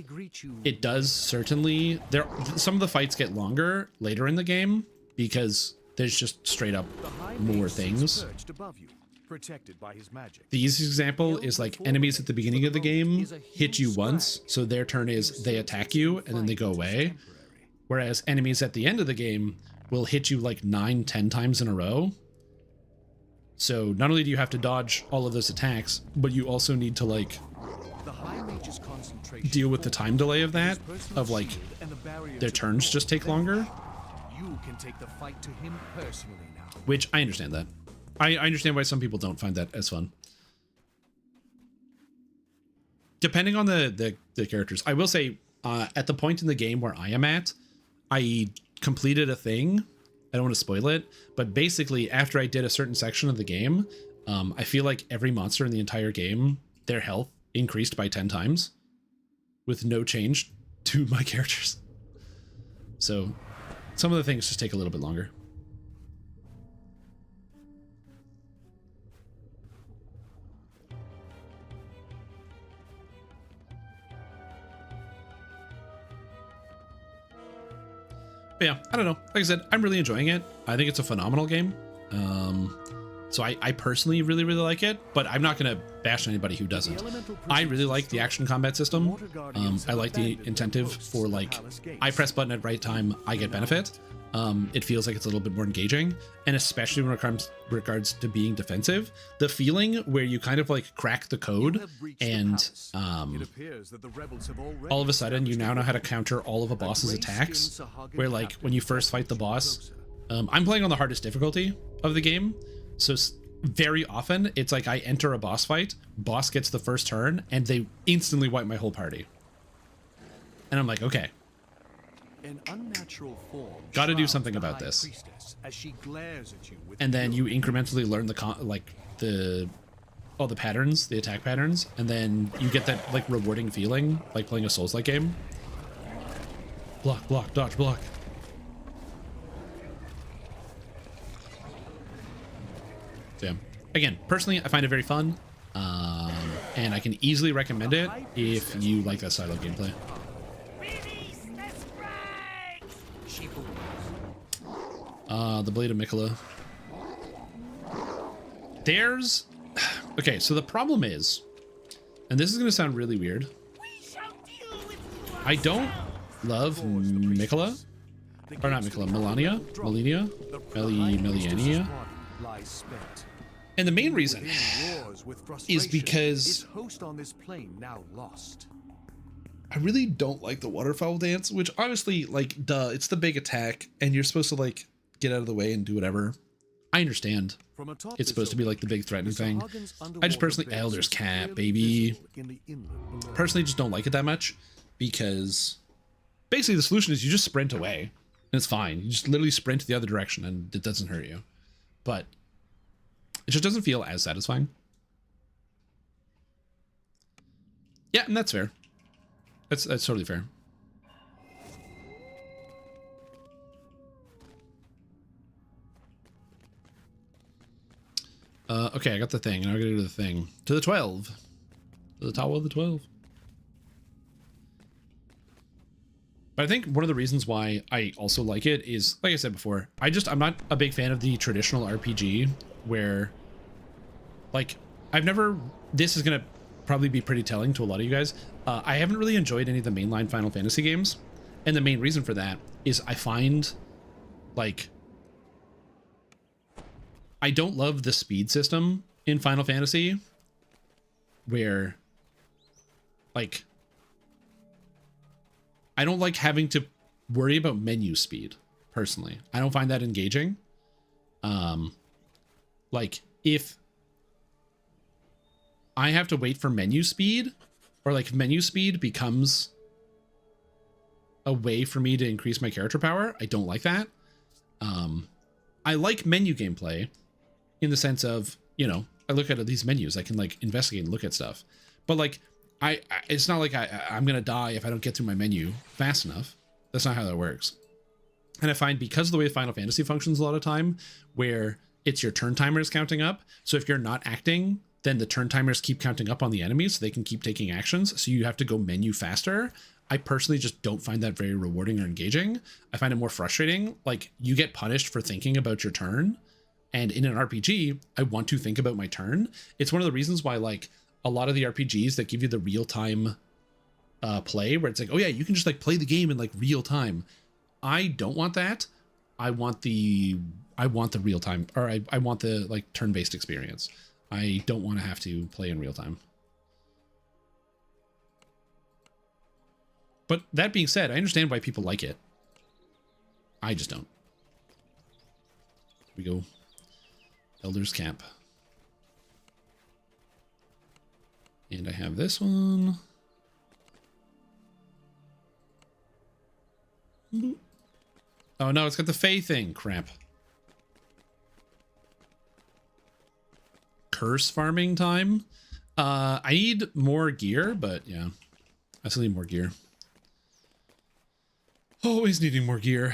it does certainly... some of the fights get longer later in the game because there's just straight up more things. The easiest example is like enemies at the beginning of the game hit you once, so their turn is they attack you and then they go away. Whereas enemies at the end of the game will hit you like 9-10 times in a row. So not only do you have to dodge all of those attacks, but you also need to like deal with the time delay of that, of like their turns just take longer. Which I understand that. I understand why some people don't find that as fun. Depending on the characters. I will say, at the point in the game where I am at, I completed a thing. I don't want to spoil it, but basically after I did a certain section of the game, I feel like every monster in the entire game, their health increased by 10 times with no change to my characters. So some of the things just take a little bit longer. But yeah, I don't know. Like I said, I'm really enjoying it. I think it's a phenomenal game. So I personally really like it, but I'm not going to bash anybody who doesn't. I really like the action combat system. I like the incentive for like, I press button at right time, I get benefit. It feels like it's a little bit more engaging, and especially when it comes regards to being defensive, the feeling where you kind of like crack the code and all of a sudden you now know how to counter all of a boss's attacks, where like when you first fight the boss, I'm playing on the hardest difficulty of the game, so very often it's like I enter a boss fight, boss gets the first turn, and they instantly wipe my whole party, and I'm like, okay, an unnatural form. Got to do something about this. As she glares at you with and then you incrementally learn all the patterns, the attack patterns, and then you get that like rewarding feeling, like playing a Souls-like game. Block, block, dodge, block. So yeah. Again, personally, I find it very fun, and I can easily recommend it if you like that style of gameplay. The Blade of Mikola. There's... Okay, so the problem is, and this is going to sound really weird, I don't love Mikola, or not Mikola, Melania, and the main reason is because I really don't like the waterfowl dance, which obviously, like, duh, it's the big attack, and you're supposed to, like, get out of the way and do whatever. I understand. It's supposed to be, like, the big threatening thing. I just personally, Elder's Cap, baby. Personally, just don't like it that much, because basically the solution is you just sprint away, and it's fine. You just literally sprint the other direction, and it doesn't hurt you. But it just doesn't feel as satisfying. Yeah, and that's fair. That's totally fair. Okay, I got the thing. Now I gotta go to the thing. To the 12. To the Tower of the 12. But I think one of the reasons why I also like it is, like I said before, I'm not a big fan of the traditional RPG where, like, this is gonna probably be pretty telling to a lot of you guys. I haven't really enjoyed any of the mainline Final Fantasy games. And the main reason for that is I find, like, I don't love the speed system in Final Fantasy where, like, I don't like having to worry about menu speed, personally. I don't find that engaging. Like, if I have to wait for menu speed, or like menu speed becomes a way for me to increase my character power, I don't like that. I like menu gameplay in the sense of, you know, I look at these menus, I can like investigate and look at stuff. But like, it's not like I'm gonna die if I don't get through my menu fast enough. That's not how that works. And I find because of the way Final Fantasy functions a lot of time, where it's your turn timers counting up. So if you're not acting, then the turn timers keep counting up on the enemies so they can keep taking actions. So you have to go menu faster. I personally just don't find that very rewarding or engaging. I find it more frustrating. Like, you get punished for thinking about your turn. And in an RPG, I want to think about my turn. It's one of the reasons why, like, a lot of the RPGs that give you the real-time play, where it's like, oh yeah, you can just like play the game in like real time. I don't want that. I want the real time, or I want the like turn-based experience. I don't want to have to play in real time. But that being said, I understand why people like it. I just don't. Here we go. Elder's Camp. And I have this one. Oh no, it's got the Fae thing. Crap. Curse farming time. I need more gear, but yeah. I still need more gear. Always needing more gear.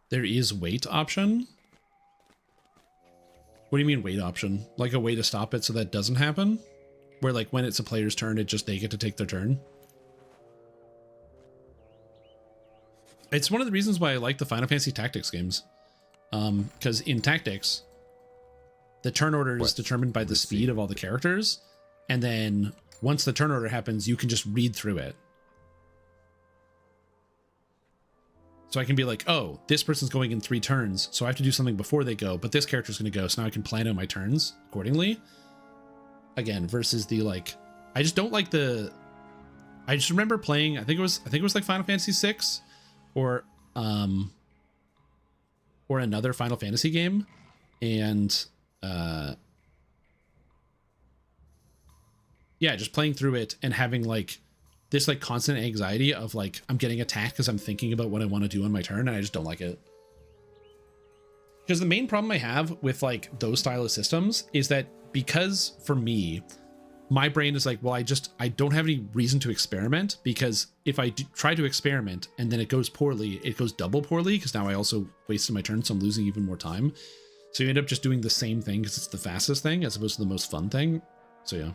There is wait option. What do you mean wait option? Like a way to stop it so that doesn't happen? Where like when it's a player's turn, they get to take their turn. It's one of the reasons why I like the Final Fantasy Tactics games. Because in Tactics, the turn order is determined by the speed of all the characters. And then once the turn order happens, you can just read through it. So I can be like, oh, this person's going in 3 turns, so I have to do something before they go, but this character's going to go, so now I can plan out my turns accordingly. Again, versus the like, I just don't like the. I just remember playing. I think it was like Final Fantasy VI, or another Final Fantasy game, and yeah, just playing through it and having like this like constant anxiety of like, I'm getting attacked because I'm thinking about what I want to do on my turn, and I just don't like it. Because the main problem I have with like those style of systems is that because for me, my brain is like, well, I don't have any reason to experiment, because if I try to experiment and then it goes poorly, it goes double poorly, because now I also wasted my turn, so I'm losing even more time. So you end up just doing the same thing because it's the fastest thing as opposed to the most fun thing. So yeah.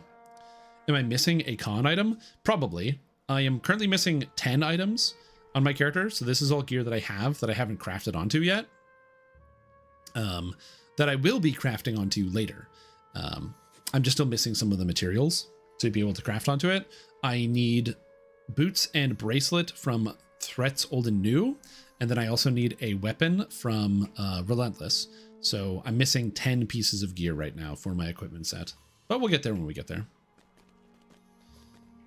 Am I missing a con item? Probably. I am currently missing 10 items on my character. So this is all gear that I haven't crafted onto yet. That I will be crafting onto later. I'm just still missing some of the materials to be able to craft onto it. I need boots and bracelet from Threats Old and New. And then I also need a weapon from Relentless. So I'm missing 10 pieces of gear right now for my equipment set. But we'll get there when we get there.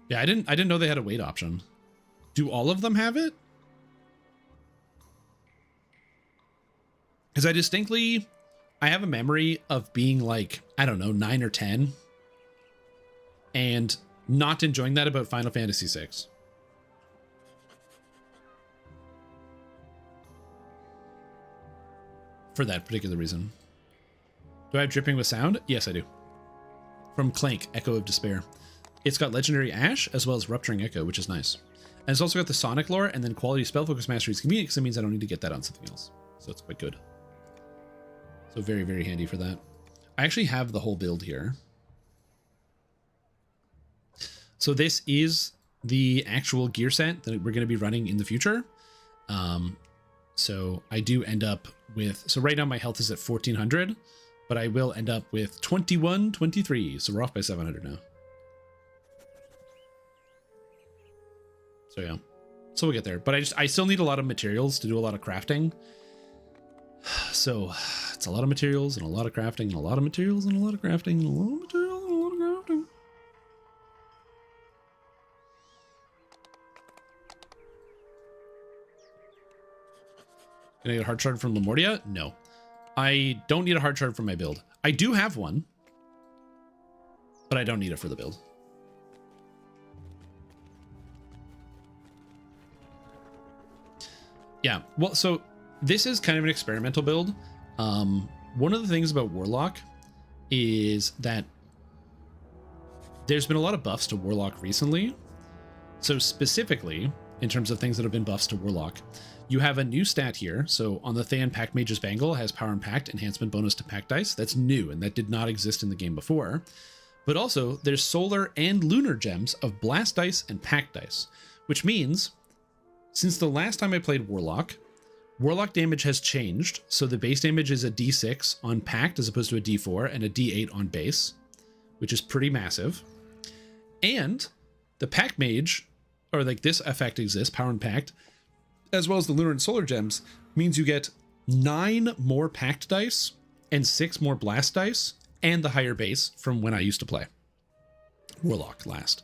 Yeah, I didn't know they had a wait option. Do all of them have it? Because I have a memory of being like, I don't know, 9 or 10. And not enjoying that about Final Fantasy VI. For that particular reason. Do I have Dripping with Sound? Yes, I do. From Clank, Echo of Despair. It's got Legendary Ash as well as Rupturing Echo, which is nice. And it's also got the Sonic lore and then Quality Spell Focus Mastery is convenient because it means I don't need to get that on something else. So it's quite good. So very, very handy for that. I actually have the whole build here. So this is the actual gear set that we're going to be running in the future. So I do end up with, so right now my health is at 1400, but I will end up with 2123. So we're off by 700 now. So yeah, so we'll get there, but I still need a lot of materials to do a lot of crafting. So it's a lot of materials and a lot of crafting and a lot of materials and a lot of crafting and a lot of materials and a lot of crafting. Can I get a hard shard from Lemortia? No. I don't need a hard shard for my build. I do have one, but I don't need it for the build. Yeah, well, so this is kind of an experimental build. One of the things about Warlock is that there's been a lot of buffs to Warlock recently. So specifically, in terms of things that have been buffs to Warlock, you have a new stat here. So on the Thayan Pact Mage's Bangle has Power and Pact enhancement bonus to Pact dice. That's new, and that did not exist in the game before. But also, there's solar and lunar gems of Blast dice and Pact dice, which means, since the last time I played Warlock, Warlock damage has changed. So the base damage is a D6 on Pact as opposed to a D4 and a D8 on base, which is pretty massive. And the Pact Mage, or like this effect exists, Power and Pact, as well as the Lunar and Solar Gems, means you get 9 more Pact dice and 6 more Blast dice and the higher base from when I used to play Warlock last.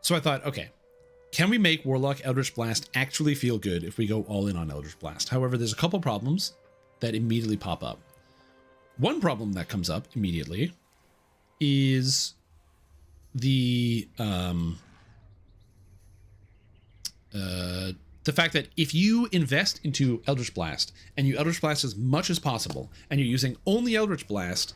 So I thought, okay, can we make Warlock Eldritch Blast actually feel good if we go all in on Eldritch Blast? However, there's a couple problems that immediately pop up. One problem that comes up immediately is the fact that if you invest into Eldritch Blast and you Eldritch Blast as much as possible and you're using only Eldritch Blast,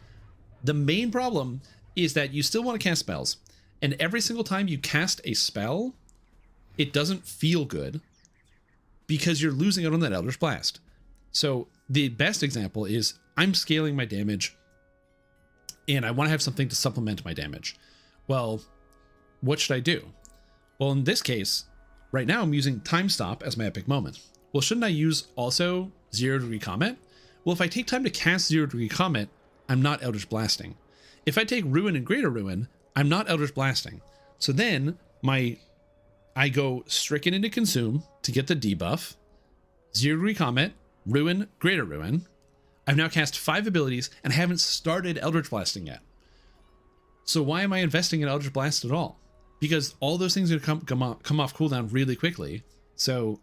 the main problem is that you still want to cast spells. And every single time you cast a spell, it doesn't feel good because you're losing out on that Eldritch Blast. So the best example is I'm scaling my damage and I want to have something to supplement my damage. Well, what should I do? Well, in this case, right now I'm using Time Stop as my epic moment. Well, shouldn't I use also 0 Degree Comet? Well, if I take time to cast 0 Degree Comet, I'm not Eldritch Blasting. If I take Ruin and Greater Ruin, I'm not Eldritch Blasting. So then I go Stricken into Consume to get the debuff, 0 Degree Comet, Ruin, Greater Ruin. I've now cast 5 abilities and haven't started Eldritch Blasting yet. So why am I investing in Eldritch Blast at all? Because all those things are going to come off cooldown really quickly. So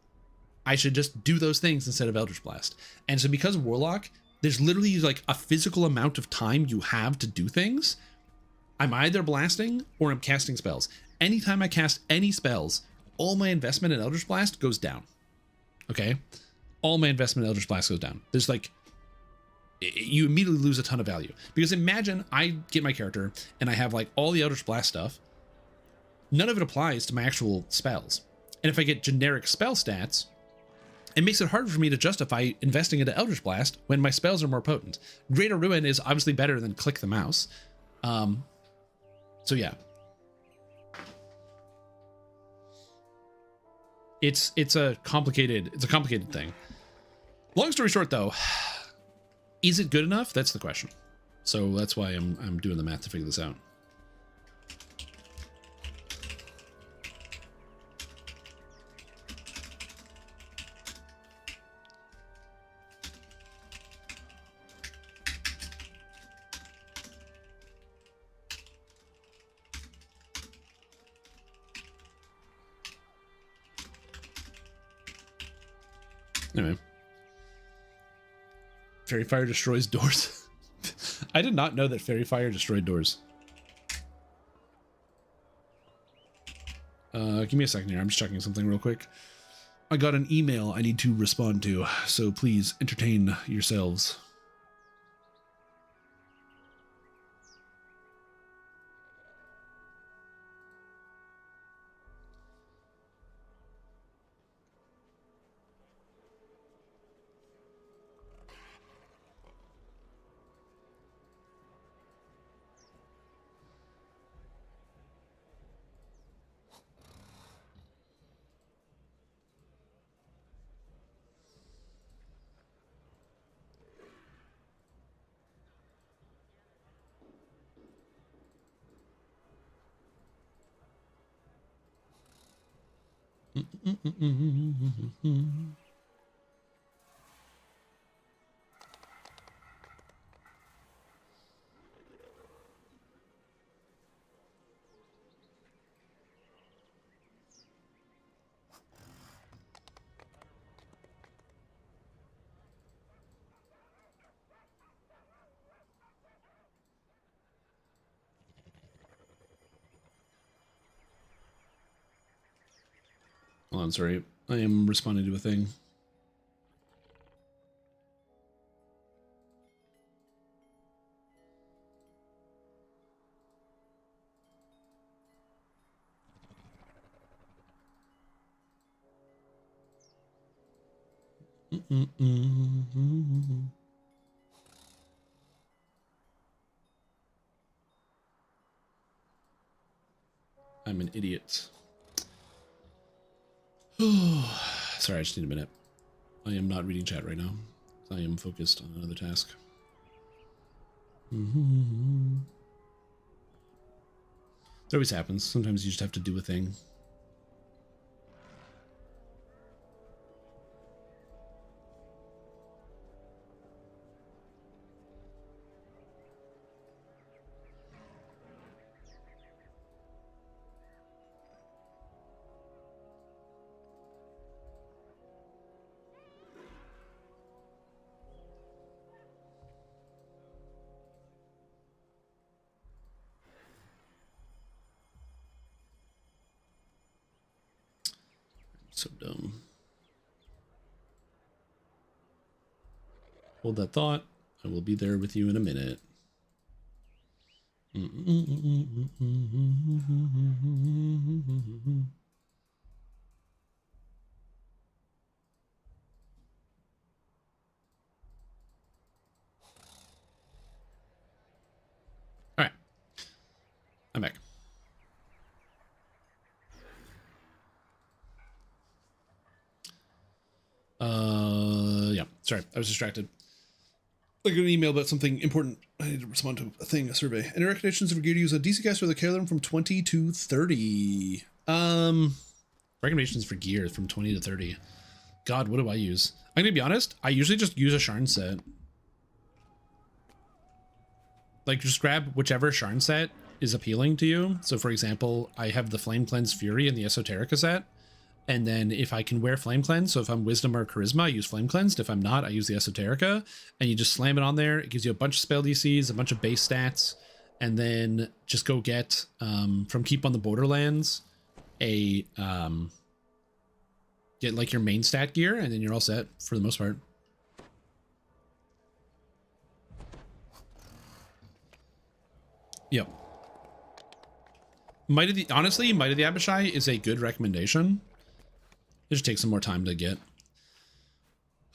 I should just do those things instead of Eldritch Blast. And so because of Warlock, there's literally like a physical amount of time you have to do things. I'm either blasting or I'm casting spells. Anytime I cast any spells, all my investment in Eldritch Blast goes down. Okay? All my investment in Eldritch Blast goes down. There's like, you immediately lose a ton of value. Because imagine I get my character and I have like all the Eldritch Blast stuff. None of it applies to my actual spells. And if I get generic spell stats, it makes it harder for me to justify investing into Eldritch Blast when my spells are more potent. Greater Ruin is obviously better than Click the Mouse. So yeah. It's a complicated thing. Long story short though, is it good enough? That's the question. So that's why I'm doing the math to figure this out. Anyway. Fairy Fire destroys doors. I did not know that Fairy Fire destroyed doors. Give me a second here. I'm just checking something real quick. I got an email I need to respond to, so please entertain yourselves. Hold on, sorry. I am responding to a thing. I'm an idiot. Sorry, I just need a minute. I am not reading chat right now. I am focused on another task. It always happens. Sometimes you just have to do a thing. So dumb. Hold that thought. I will be there with you in a minute. All right. I'm back. Yeah, sorry, I was distracted. I got an email about something important. I need to respond to a thing, a survey. Any recommendations for gear to use a DC caster with a care limit from 20 to 30? Recommendations for gear from 20 to 30. God, what do I use? I'm gonna be honest, I usually just use a Sharn set. Like, just grab whichever Sharn set is appealing to you. So, for example, I have the Flame Cleanse Fury and the Esoterica set. And then if I can wear Flame Cleanse, so if I'm Wisdom or Charisma, I use Flame Cleansed. If I'm not, I use the Esoterica. And you just slam it on there. It gives you a bunch of spell DCs, a bunch of base stats. And then just go get, from Keep on the Borderlands, get like your main stat gear, and then you're all set for the most part. Yep. Honestly, Might of the Abishai is a good recommendation. It just takes some more time to get.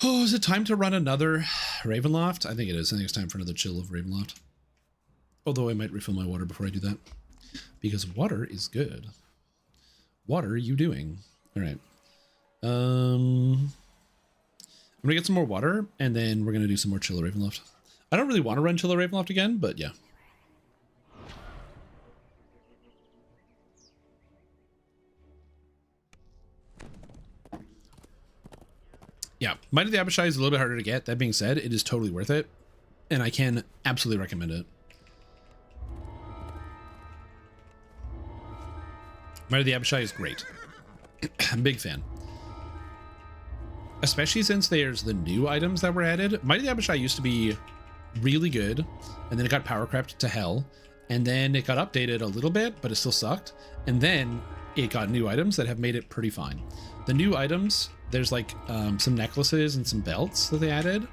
Oh, is it time to run another Ravenloft? I think it is. I think it's time for another chill of Ravenloft. Although I might refill my water before I do that. Because water is good. What are you doing? All right. I'm going to get some more water, and then we're going to do some more chill of Ravenloft. I don't really want to run chill of Ravenloft again, but yeah. Yeah, Might of the Abishai is a little bit harder to get. That being said, it is totally worth it, and I can absolutely recommend it. Might of the Abishai is great. I'm a big fan. Especially since there's the new items that were added. Might of the Abishai used to be really good, and then it got power crept to hell, and then it got updated a little bit, but it still sucked, and then it got new items that have made it pretty fine. The new items, there's like some necklaces and some belts that they added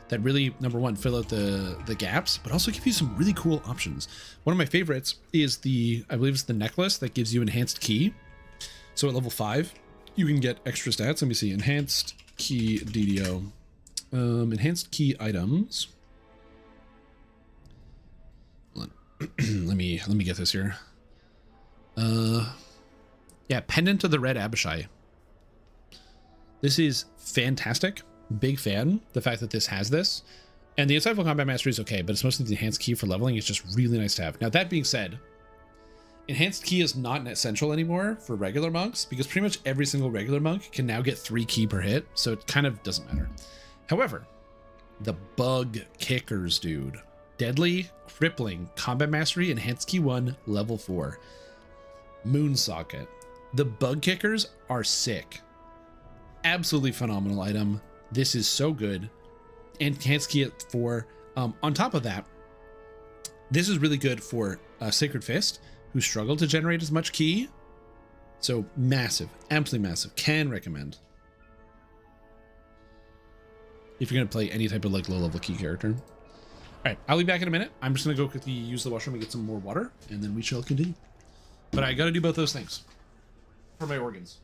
that really, number one, fill out the gaps, but also give you some really cool options. One of my favorites is I believe it's the necklace that gives you enhanced key. So at level 5, you can get extra stats. Let me see, enhanced key DDO. Enhanced key items. Hold on. let me get this here. Yeah, Pendant of the Red Abishai. This is fantastic. Big fan. The fact that this has this. And the Insightful Combat Mastery is okay, but it's mostly the enhanced key for leveling. It's just really nice to have. Now, that being said, Enhanced key is not essential anymore for regular monks because pretty much every single regular monk can now get 3 ki per hit, so it kind of doesn't matter. However, the bug kickers, dude. Deadly, crippling, combat mastery, enhanced key 1, level 4. Moon socket. The bug kickers are sick. Absolutely phenomenal item. This is so good. Enhanced key at 4. On top of that, this is really good for Sacred Fist, who struggle to generate as much ki. So massive, absolutely massive. Can recommend. If you're going to play any type of like low level ki character. All right, I'll be back in a minute. I'm just going to go quickly use the washroom and get some more water, and then we shall continue. But I got to do both those things for my organs.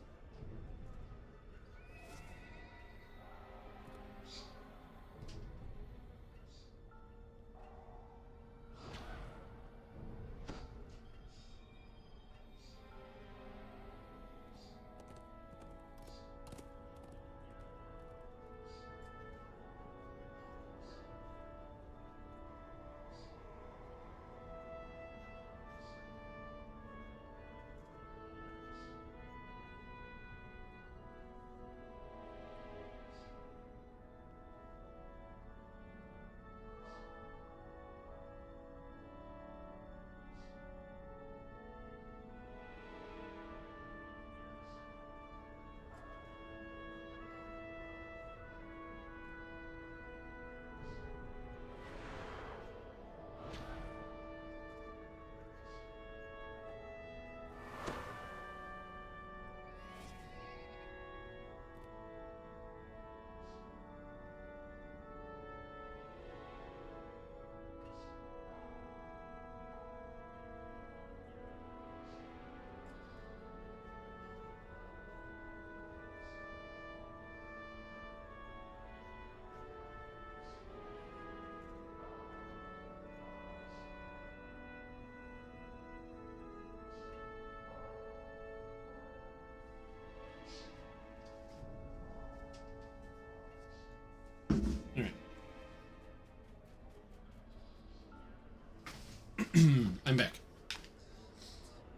I'm back.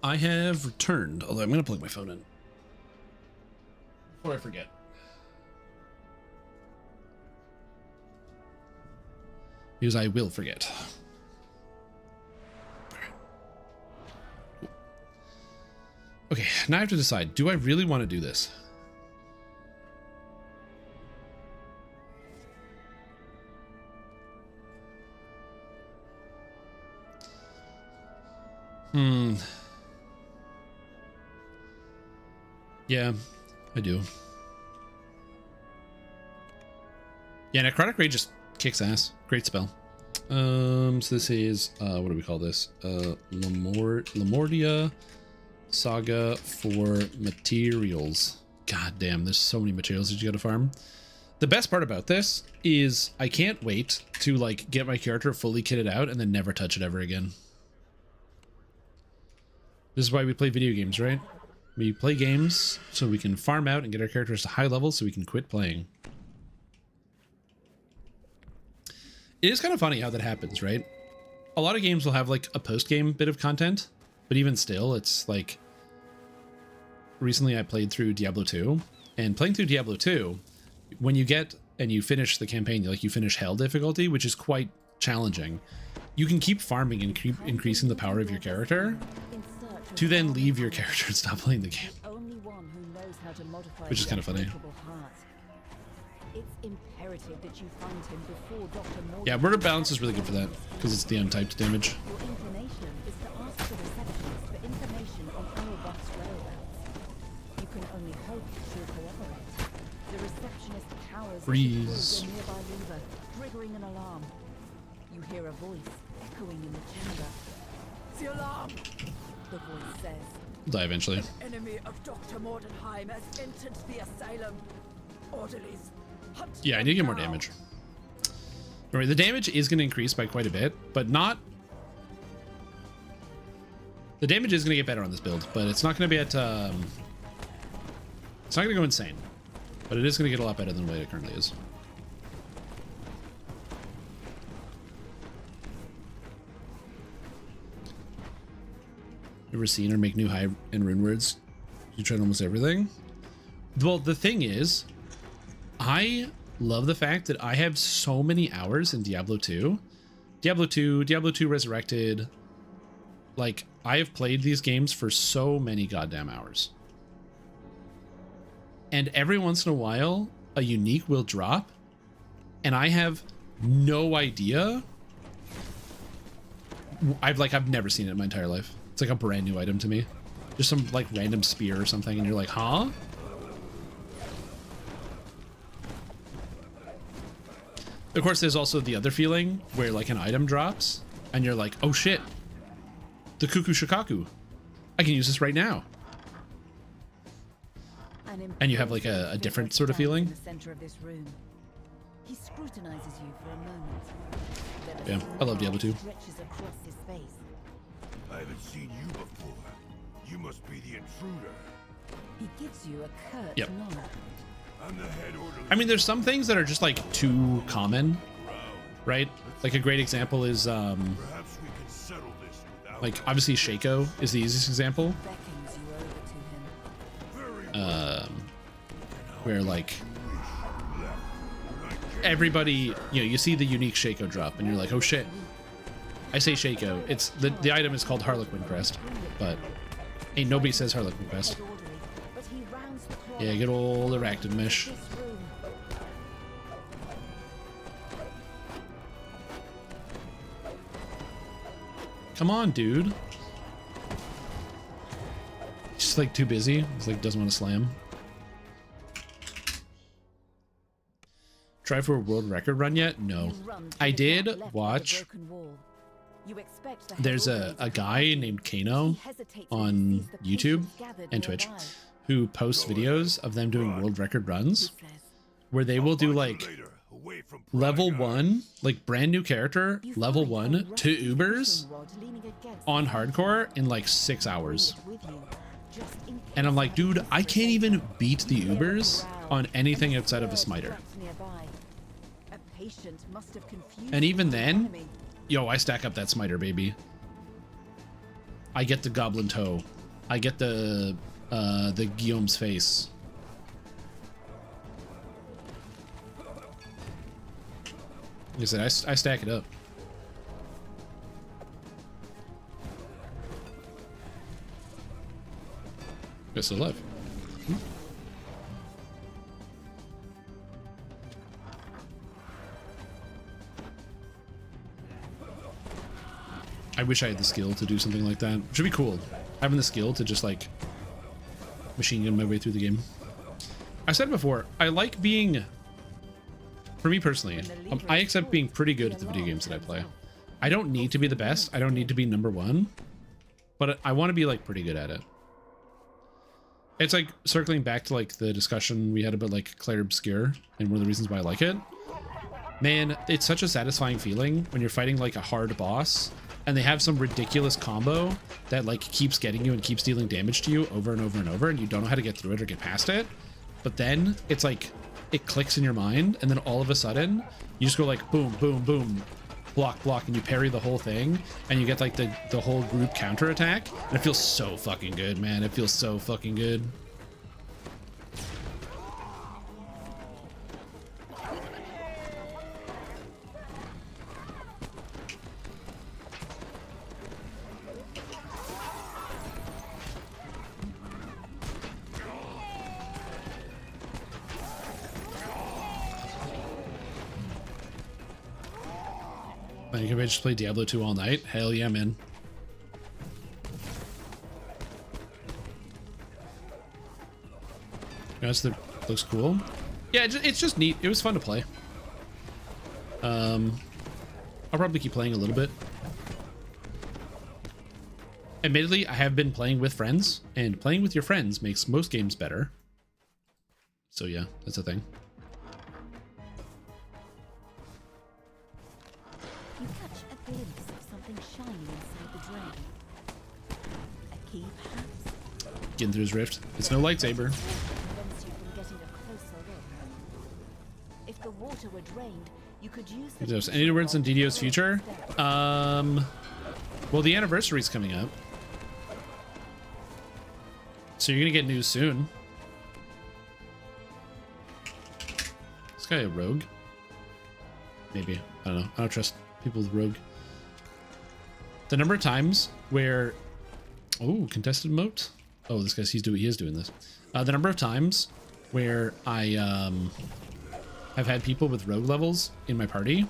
I have returned, although I'm going to plug my phone in before I forget. Because I will forget. Okay, now I have to decide, do I really want to do this? Yeah, I do. Yeah, Necrotic Rage just kicks ass. Great spell. So this is, what do we call this? Lamordia Saga for materials. God damn, there's so many materials that you gotta farm. The best part about this is I can't wait to like get my character fully kitted out and then never touch it ever again. This is why we play video games, right? We play games so we can farm out and get our characters to high levels so we can quit playing. It is kind of funny how that happens, right? A lot of games will have like a post-game bit of content, but even still, it's like... Recently I played through Diablo 2, and playing through Diablo 2, when you get and you finish the campaign, like you finish Hell difficulty, which is quite challenging, you can keep farming and keep increasing the power of your character to then leave your character and stop playing the game. Which is kind of funny. It's imperative that you find him before Dr. Morgan. Yeah, Murder Balance is really good for that, because it's the untyped damage. Your inclination is to ask the receptionist for information on Auerbach's whereabouts. You can only hope she'll cooperate. The receptionist cowers Freeze. as she pulls a nearby lever, triggering an alarm. You hear a voice echoing in the chamber. The alarm! The voice says. Die eventually. Enemy of Dr. Mordenheim has entered the asylum. Orderlies, hunt. Yeah, I need to get more damage. Alright, the damage is going to increase by quite a bit, but not... The damage is going to get better on this build, but it's not going to be at... It's not going to go insane, but it is going to get a lot better than what it currently is. Never seen or make new high and rune words. You tried almost everything. Well, the thing is, I love the fact that I have so many hours in Diablo 2. Diablo 2 Resurrected. Like, I have played these games for so many goddamn hours. And every once in a while, a unique will drop, and I have no idea. I've never seen it in my entire life. It's like a brand new item to me. Just some like random spear or something, and you're like, huh? Of course, there's also the other feeling where like an item drops, and you're like, oh shit, the Cuckoo Shikaku. I can use this right now. And you have like a different sort of feeling. In the center of this room. He scrutinizes you for a moment. Yeah, I love Diablo 2. Stretches across his face. I haven't seen you before. You must be the intruder. He gives you a curt Yep. nod. I'm the head orderly. I mean, there's some things that are just like too common, right? Like a great example is Perhaps we can settle this without like obviously Shaco is the easiest example. Beckons you over to him. Where like everybody, you know, you see the unique Shaco drop and you're like, oh shit. I say Shaco. It's the item is called Harlequin Crest, but ain't nobody says Harlequin Crest. But he rounds the corner. Yeah, good old Arachnid Mish. This room. Come on, dude. He's just like too busy. He's like doesn't want to slam. Try for a world record run yet? No. You run to I the did gap left by the watch. broken wall. You expect the There's Hellblades a to guy come. named Kano He hesitates when he on sees the YouTube patients gathered and Twitch nearby. who posts videos of them doing world record He runs says, where they will do like later, away from level prying eyes. 1, like brand new character, "You level find 1 a to rusty Ubers fishing rod leaning against on the hardcore in like 6 hours. fence with you, just in And I'm case like, dude, I can't even beat the There Ubers growl, on anything and outside of a birds smiter. trapped nearby. A patient must have confused And even the then, enemy. yo, I stack up that smiter, baby. I get the goblin toe. I get the Guillaume's face. Like I said, I stack it up. It's still alive. I wish I had the skill to do something like that. Should be cool. Having the skill to just like machine gun my way through the game. I said before, I like being, for me personally, I accept being pretty good at the video games that I play. I don't need to be the best. I don't need to be #1, but I want to be like pretty good at it. It's like circling back to like the discussion we had about like Claire Obscure and one of the reasons why I like it. Man, it's such a satisfying feeling when you're fighting like a hard boss and they have some ridiculous combo that like keeps getting you and keeps dealing damage to you over and over and over, and you don't know how to get through it or get past it. But then it's like it clicks in your mind, and then all of a sudden you just go like boom, boom, boom, block, block, and you parry the whole thing, and you get like the whole group counter attack, and it feels so fucking good, man. It feels so fucking good. Man, can we just play Diablo 2 all night? Hell yeah, man. Yeah, looks cool. Yeah, it's just neat. It was fun to play. I'll probably keep playing a little bit. Admittedly, I have been playing with friends, and playing with your friends makes most games better. So yeah, that's a thing. You catch a glimpse of something shiny inside the drain. A key, perhaps? Getting through his rift. It's no lightsaber. Prevents you from getting a closer look. If the water were drained, you could use the If there's any words in DDO's future? Well, the anniversary's coming up. So you're gonna get news soon. This guy a rogue? Maybe. I don't know. I don't trust people with rogue. The number of times where... Oh, contested moat? Oh, this guy's he is doing this. The number of times where I have had people with rogue levels in my party,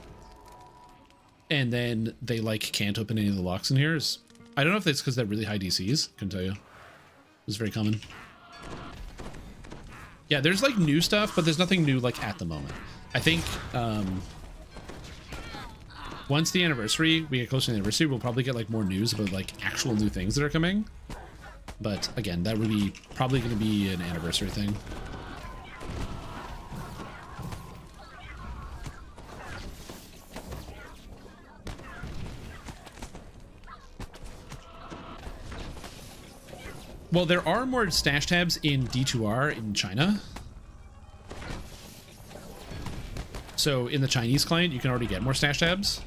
and then they like can't open any of the locks in here is... I don't know if it's because they're really high DCs. Couldn't tell you. It's very common. Yeah, there's like new stuff, but there's nothing new like at the moment. I think once the anniversary, we get closer to the anniversary, we'll probably get like more news about like actual new things that are coming. But again, that would be probably going to be an anniversary thing. Well, there are more stash tabs in D2R in China. So in the Chinese client, you can already get more stash tabs.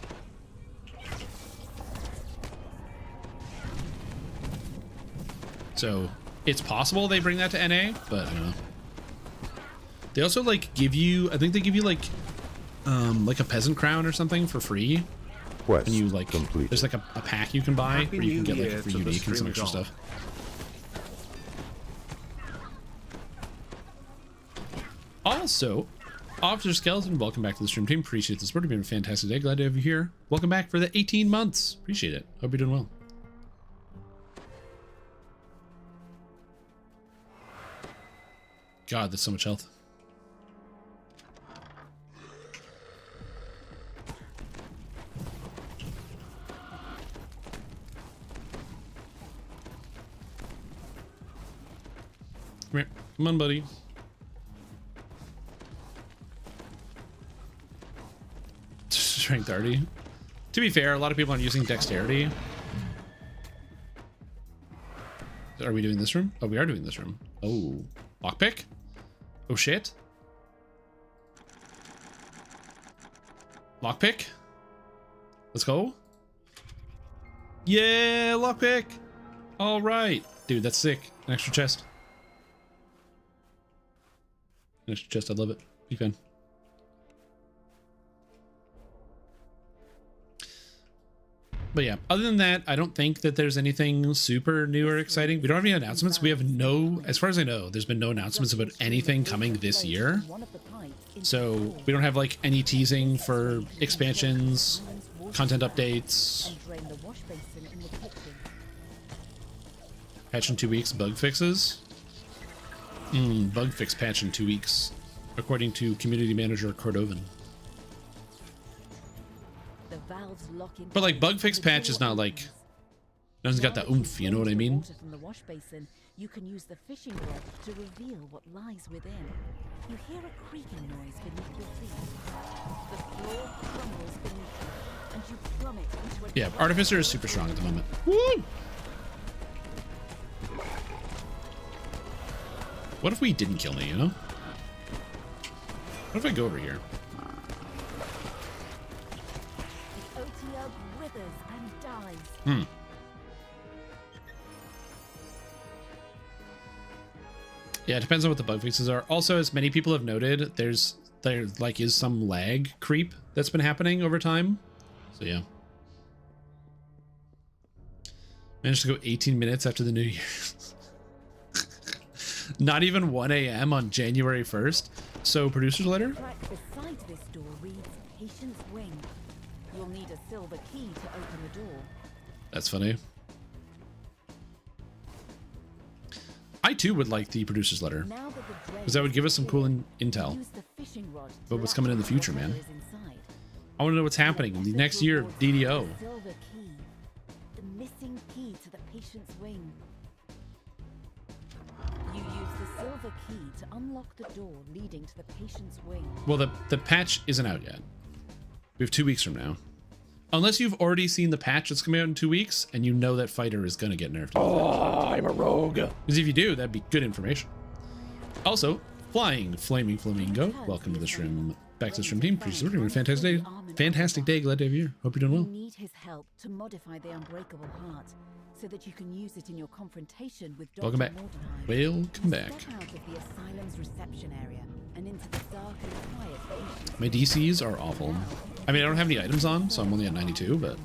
So it's possible they bring that to NA, but I don't know. They also like give you, I think they give you like a peasant crown or something for free. Quest and you like, complete. there's like a pack you can buy where you can get like a free unique and some extra stuff. Also, Officer Skeleton, welcome back to the stream team. Appreciate the support. It's been a fantastic day. Glad to have you here. Welcome back for the 18 months. Appreciate it. Hope you're doing well. God, there's so much health. Come here. Come on, buddy. Strength 30. To be fair, a lot of people aren't using dexterity. Are we doing this room? Oh, we are doing this room. Oh, lockpick? Oh shit. Lockpick? Let's go. Yeah, lockpick. All right, dude, that's sick. An extra chest. An extra chest. I love it. Big fan. But yeah, other than that, I don't think that there's anything super new or exciting. We don't have any announcements. We have no, as far as I know, there's been no announcements about anything coming this year. So we don't have like any teasing for expansions, content updates. Patch in 2 weeks, bug fixes. Bug fix patch in 2 weeks, according to community manager Cordovan. But like bug fix patch is not like, doesn't got that oomph, you know what I mean? From the wash basin, you can use the fishing rod to reveal what lies within. You hear a creaking noise beneath your feet. The floor crumbles beneath you, and you plummet into a... Yeah, Artificer is super strong at the moment. Woo! What if we didn't kill me, you know? What if I go over here? Yeah, it depends on what the bug fixes are. Also, as many people have noted, there like is some lag creep that's been happening over time. So yeah. Managed to go 18 minutes after the New Year. Not even 1 a.m. on January 1st. So producer's letter? Beside this door reads Patient's Wing. You'll need a silver key to open the door. That's funny. I too would like the producer's letter, because that would give us some cool intel about what's coming in the future, man. I want to know what's happening in the next year of DDO. The missing key to the Patient's Wing. You use the silver key to unlock the door leading to the Patient's Wing. Well, the patch isn't out yet. We have 2 weeks from now. Unless you've already seen the patch that's coming out in 2 weeks, and you know that fighter is going to get nerfed. Oh, I'm a rogue. Because if you do, that'd be good information. Also, Flying Flaming Flamingo, welcome to the stream Back to the stream team. Appreciate it. Fantastic day. Glad to have you here. Hope you're doing You well. need his help to modify the unbreakable heart, so that you can use it in your confrontation with Dr. Welcome back. Mordenheim. Welcome back. Step out of the asylum's reception area and into the dark and quiet ancient My DCs are awful. I mean, I don't have any items on, so I'm only at 92, but...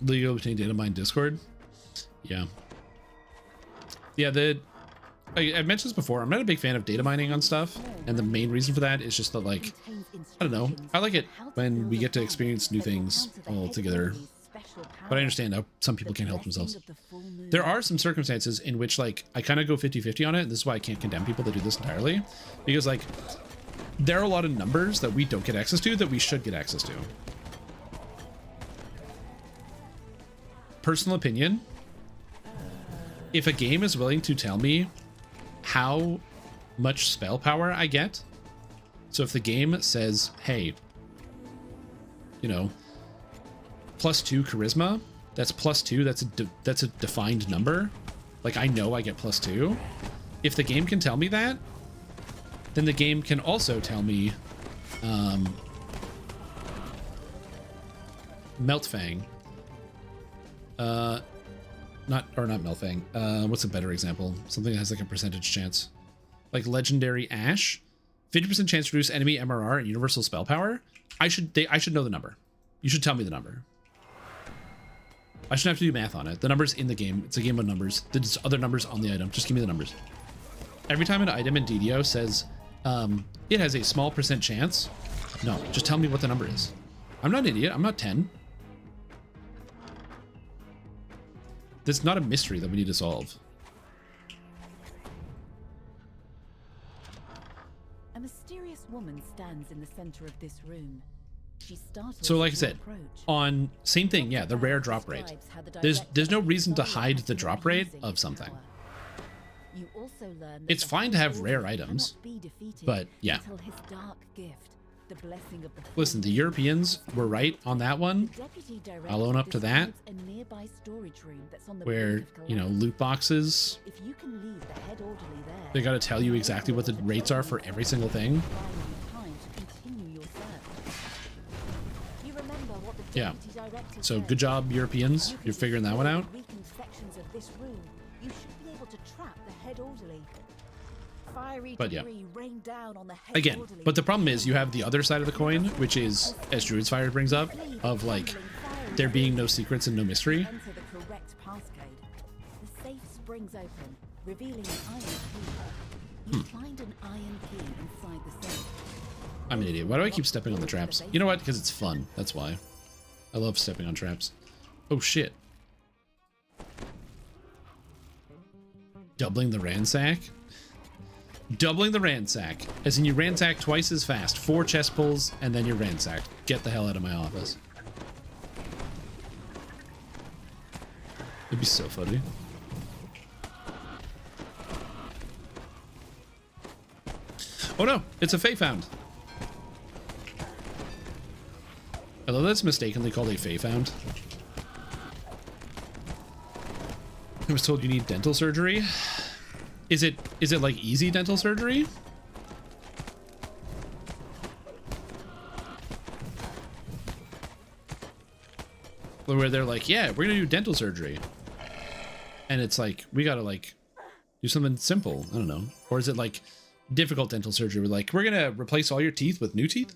Lego between data mine Discord. Yeah. Yeah, I've mentioned this before. I'm not a big fan of data mining on stuff, and the main reason for that is just that, like, I don't know. I like it when we get to experience new things all together, but I understand how some people can't help themselves. There are some circumstances in which, like, I kind of go 50-50 on it, and this is why I can't condemn people that do this entirely, because, like, there are a lot of numbers that we don't get access to that we should get access to. Personal opinion, if a game is willing to tell me how much spell power I get, so if the game says, hey, you know, +2 charisma, that's +2, that's a defined number, like I know I get +2. If the game can tell me that, then the game can also tell me Meltfang. Not Meltfang. What's a better example? Something that has like a percentage chance. Like Legendary Ash. 50% chance to reduce enemy MRR and universal spell power. I should know the number. You should tell me the number. I shouldn't have to do math on it. The number's in the game. It's a game of numbers. There's other numbers on the item. Just give me the numbers. Every time an item in DDO says it has a small % chance, no, just tell me what the number is. I'm not an idiot. I'm not 10. That's not a mystery that we need to solve. A mysterious woman stands in the center of this room. She startles So like I your said, approach. on same thing, yeah, the rare drop rate. There's no reason to hide the drop rate of something. You also learn that It's the fine to have High rare Order items, cannot be defeated but yeah. until his dark gift, the blessing of the Listen, the Full Europeans were right on that one, The deputy director I'll own up to that, describes a nearby storage room that's on the where, brink of you know, collapse. loot boxes, If you can leave the head orderly there, they gotta tell you exactly what the rates are for every single thing. buying you time to continue your search. You remember what the Yeah. deputy director So said. good job, Europeans. You can You're figuring that one out. destroy the weakened sections of this room. You should be able to trap the head orderly. Fiery But yeah. debris rain down on the head Again, orderly. but the problem is you have the other side of the coin, which is, as Druid's Fire brings up, of like, there being no secrets and no mystery. Enter the correct passcode. The safe springs open, revealing an iron key. You find an iron key inside the safe. I'm an idiot. Why do I keep stepping on the traps? You know what? Because it's fun. That's why. I love stepping on traps. Oh, shit. Doubling the ransack? Doubling the ransack. As in you ransack twice as fast. 4 chest pulls, and then you're ransacked. Get the hell out of my office. It'd be so funny. Oh no! It's a Fey Found! I love that it's mistakenly called a Fey Found. I was told you need dental surgery. Is it like easy dental surgery? Where they're like, yeah, we're gonna do dental surgery. And it's like, we gotta like do something simple. I don't know. Or is it like difficult dental surgery? We're like, we're gonna replace all your teeth with new teeth?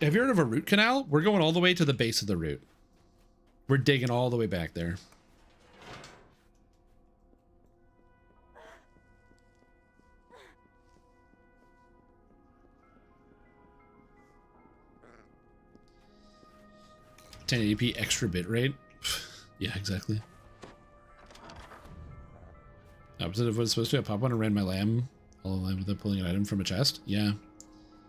Have you heard of a root canal? We're going all the way to the base of the root. We're digging all the way back there. $1080p extra bitrate. Yeah, exactly. Opposite of what it's supposed to be. I pop one and ran my lamb all the line without pulling an item from a chest. Yeah.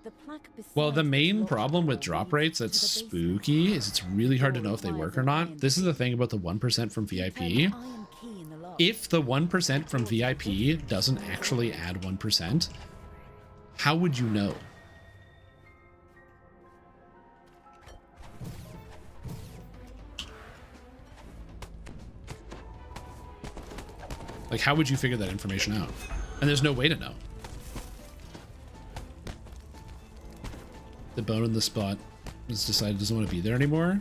The plaque beside Well, the main floor problem with leads drop rates to that's the basement. spooky is it's really hard to know if they work or not. This is the thing about the 1% from Turn VIP. the iron key in the lock. If the 1% from VIP doesn't actually add 1%, how would you know? Like, how would you figure that information out? And there's no way to know. The bone in the spot has decided it doesn't want to be there anymore.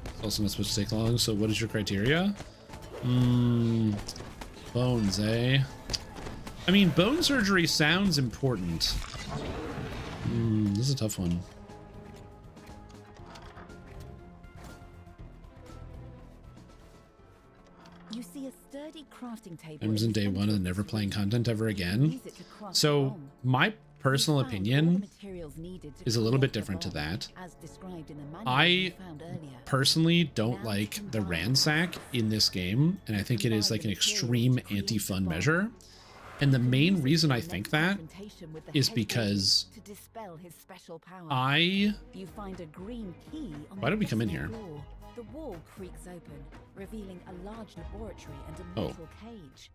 It's also not supposed to take long, so what is your criteria? Bones, eh? I mean, bone surgery sounds important. This is a tough one. You see a sturdy crafting table. Items in day one and never playing content ever again. So my personal opinion is a little bit different to that. I personally don't like the ransack in this game, and I think it is like an extreme anti-fun measure. And the main reason I think that is because why did we come in here? The wall creaks open, revealing a large laboratory and a metal cage.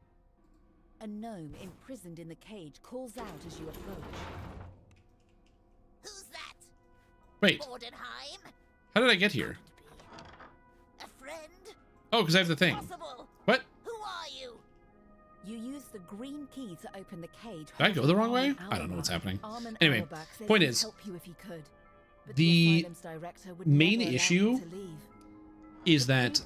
A gnome imprisoned in the cage calls out as you approach. Who's that? Wait, Bordenheim? how did I get here? A friend? Oh, because I have the thing. Possible. What? Who are you? You use the green key to open the cage. Did I go the wrong way? I don't know what's happening. Anyway, point is, the main issue is that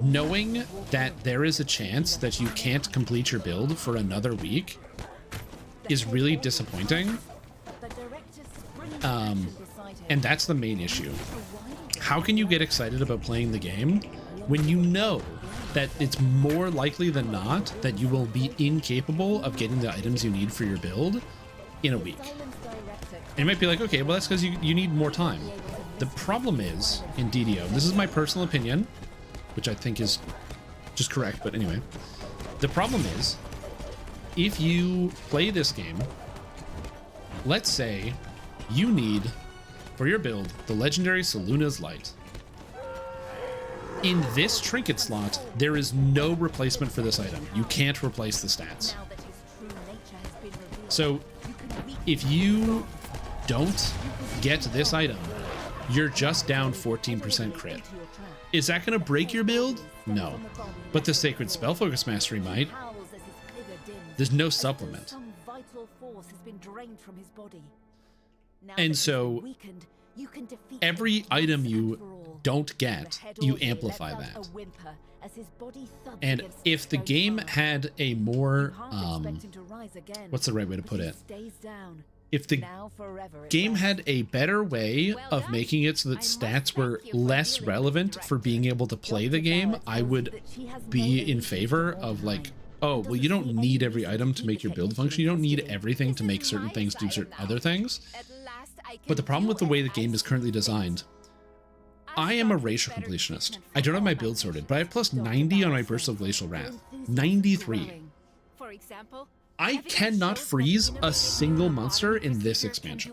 knowing that there is a chance that you can't complete your build for another week is really disappointing. And that's the main issue. How can you get excited about playing the game when you know that it's more likely than not that you will be incapable of getting the items you need for your build in a week? And you might be like, okay, well, that's because you need more time. The problem is, in DDO, this is my personal opinion, which I think is just correct, but anyway. The problem is, if you play this game, let's say you need, for your build, the legendary Saluna's Light. In this trinket slot, there is no replacement for this item. You can't replace the stats. So, if you don't get this item, you're just down 14% crit. Is that going to break your build? No. But the Sacred Spell Focus Mastery might. There's no supplement. And so, every item you don't get, you amplify that. And if the game had a more, what's the right way to put it? If the game had a better way of making it so that stats were less relevant for being able to play the game, I would be in favor of like, oh, well, you don't need every item to make your build function. You don't need everything to make certain things do certain other things. But the problem with the way the game is currently designed, I am a racial completionist. I don't have my build sorted, but I have plus 90 on my Burst of Glacial Wrath. 93. For example, I cannot freeze a single monster in this expansion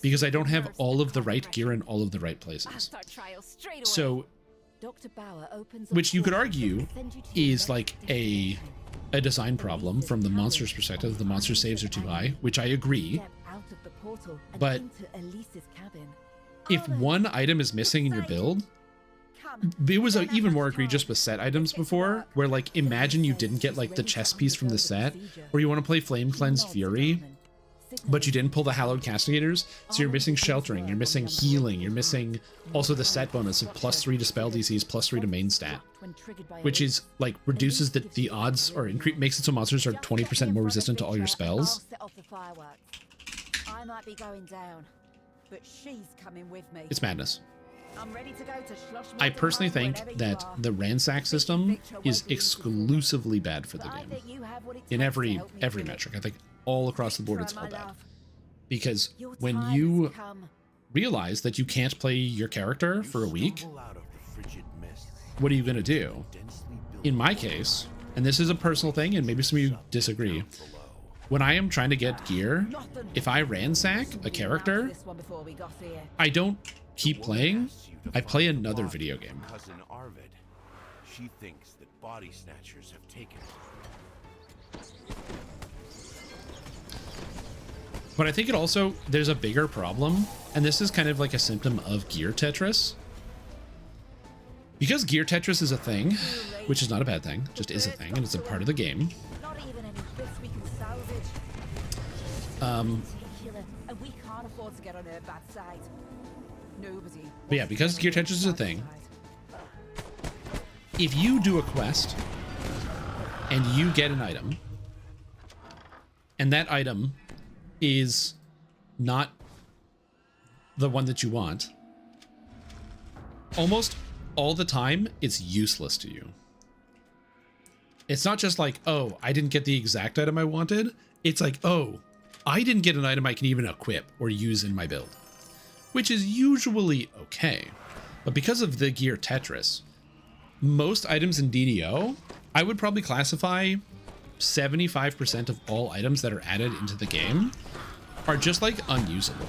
because I don't have all of the right gear in all of the right places. So, which you could argue is like a design problem from the monster's perspective. The monster saves are too high, which I agree. But if one item is missing in your build, it was even more egregious with set items before, where like imagine you didn't get like the chest piece from the set, or you want to play Flame Cleansed Fury, but you didn't pull the Hallowed Castigators, so you're missing Sheltering, you're missing Healing, you're missing also the set bonus of +3 to spell DCs, +3 to main stat, which is like reduces the odds or makes it so monsters are 20% more resistant to all your spells. I might be going down, but she's coming with me. It's madness. I'm ready to go to I personally think that the ransack system is exclusively bad for the game. In every metric, I think all across the board it's all bad. Because when you realize that you can't play your character for a week, what are you going to do? In my case, and this is a personal thing, and maybe some of you disagree, when I am trying to get gear, if I ransack a character, I don't keep playing. I play another video game. Cousin Arvid. She thinks that body snatchers have taken it. But I think it also, there's a bigger problem, and this is kind of like a symptom of gear Tetris. Because gear Tetris is a thing, which is not a bad thing, just is a thing, and it's a part of the game. Not even any bits we can salvage. Particular, and we can't afford to get on her bad side. Nobody. But yeah, because gear Tetris is a thing, if you do a quest and you get an item, and that item is not the one that you want, almost all the time it's useless to you. It's not just like, oh, I didn't get the exact item I wanted. It's like, oh, I didn't get an item I can even equip or use in my build, which is usually okay. But because of the gear Tetris, most items in DDO, I would probably classify 75% of all items that are added into the game are just like unusable.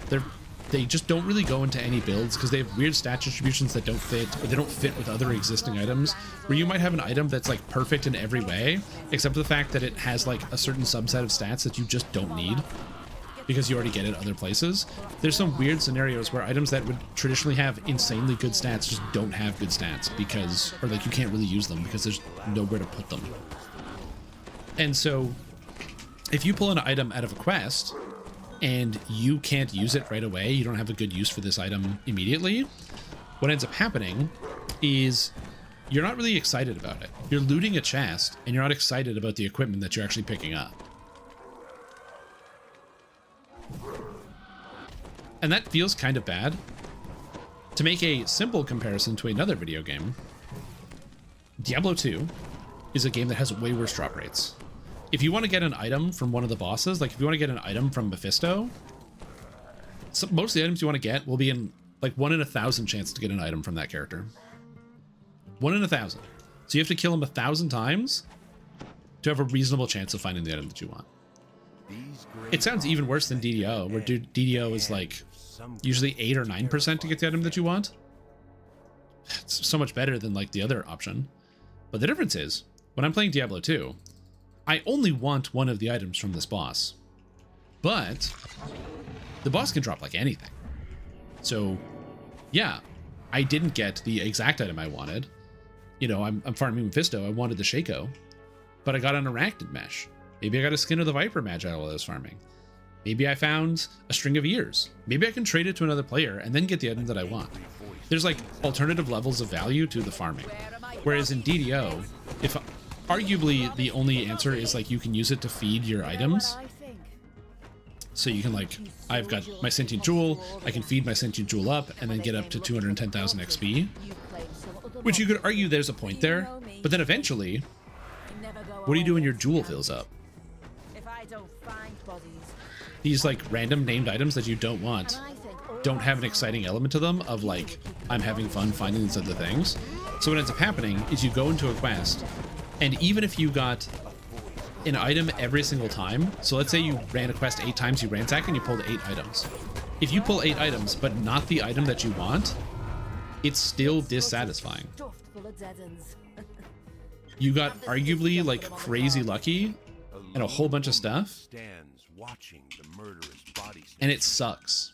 They just don't really go into any builds because they have weird stat distributions that don't fit, or they don't fit with other existing items, where you might have an item that's like perfect in every way, except for the fact that it has like a certain subset of stats that you just don't need because you already get it other places. There's some weird scenarios where items that would traditionally have insanely good stats just don't have good stats because, or like you can't really use them because there's nowhere to put them. And so if you pull an item out of a quest and you can't use it right away, you don't have a good use for this item immediately, what ends up happening is you're not really excited about it. You're looting a chest and you're not excited about the equipment that you're actually picking up. And that feels kind of bad. To make a simple comparison to another video game, Diablo 2 is a game that has way worse drop rates. If you want to get an item from one of the bosses, like if you want to get an item from Mephisto, most of the items you want to get will be in like 1 in 1,000 chance to get an item from that character. 1 in 1,000. So you have to kill him 1,000 times to have a reasonable chance of finding the item that you want. It sounds even worse than DDO, where DDO is like usually 8 or 9% to get the item that you want. It's so much better than like the other option. But the difference is, when I'm playing Diablo 2, I only want one of the items from this boss. But the boss can drop like anything. So yeah, I didn't get the exact item I wanted. You know, I'm farming Mephisto, I wanted the Shaco, but I got an Arachnid Mesh. Maybe I got a Skin of the Viper Magi while I was farming. Maybe I found a String of Ears. Maybe I can trade it to another player and then get the item that I want. There's like alternative levels of value to the farming. Whereas in DDO, if arguably the only answer is like you can use it to feed your items. So you can like, I've got my Sentient Jewel, I can feed my Sentient Jewel up and then get up to 210,000 XP. Which you could argue there's a point there, but then eventually, what do you do when your jewel fills up? These like random named items that you don't want don't have an exciting element to them of like, I'm having fun finding these other things. So what ends up happening is you go into a quest, and even if you got an item every single time, so let's say you ran a quest 8 times, you ransack and you pulled 8 items. If you pull 8 items, but not the item that you want, it's still dissatisfying. You got arguably like crazy lucky and a whole bunch of stuff, and it sucks.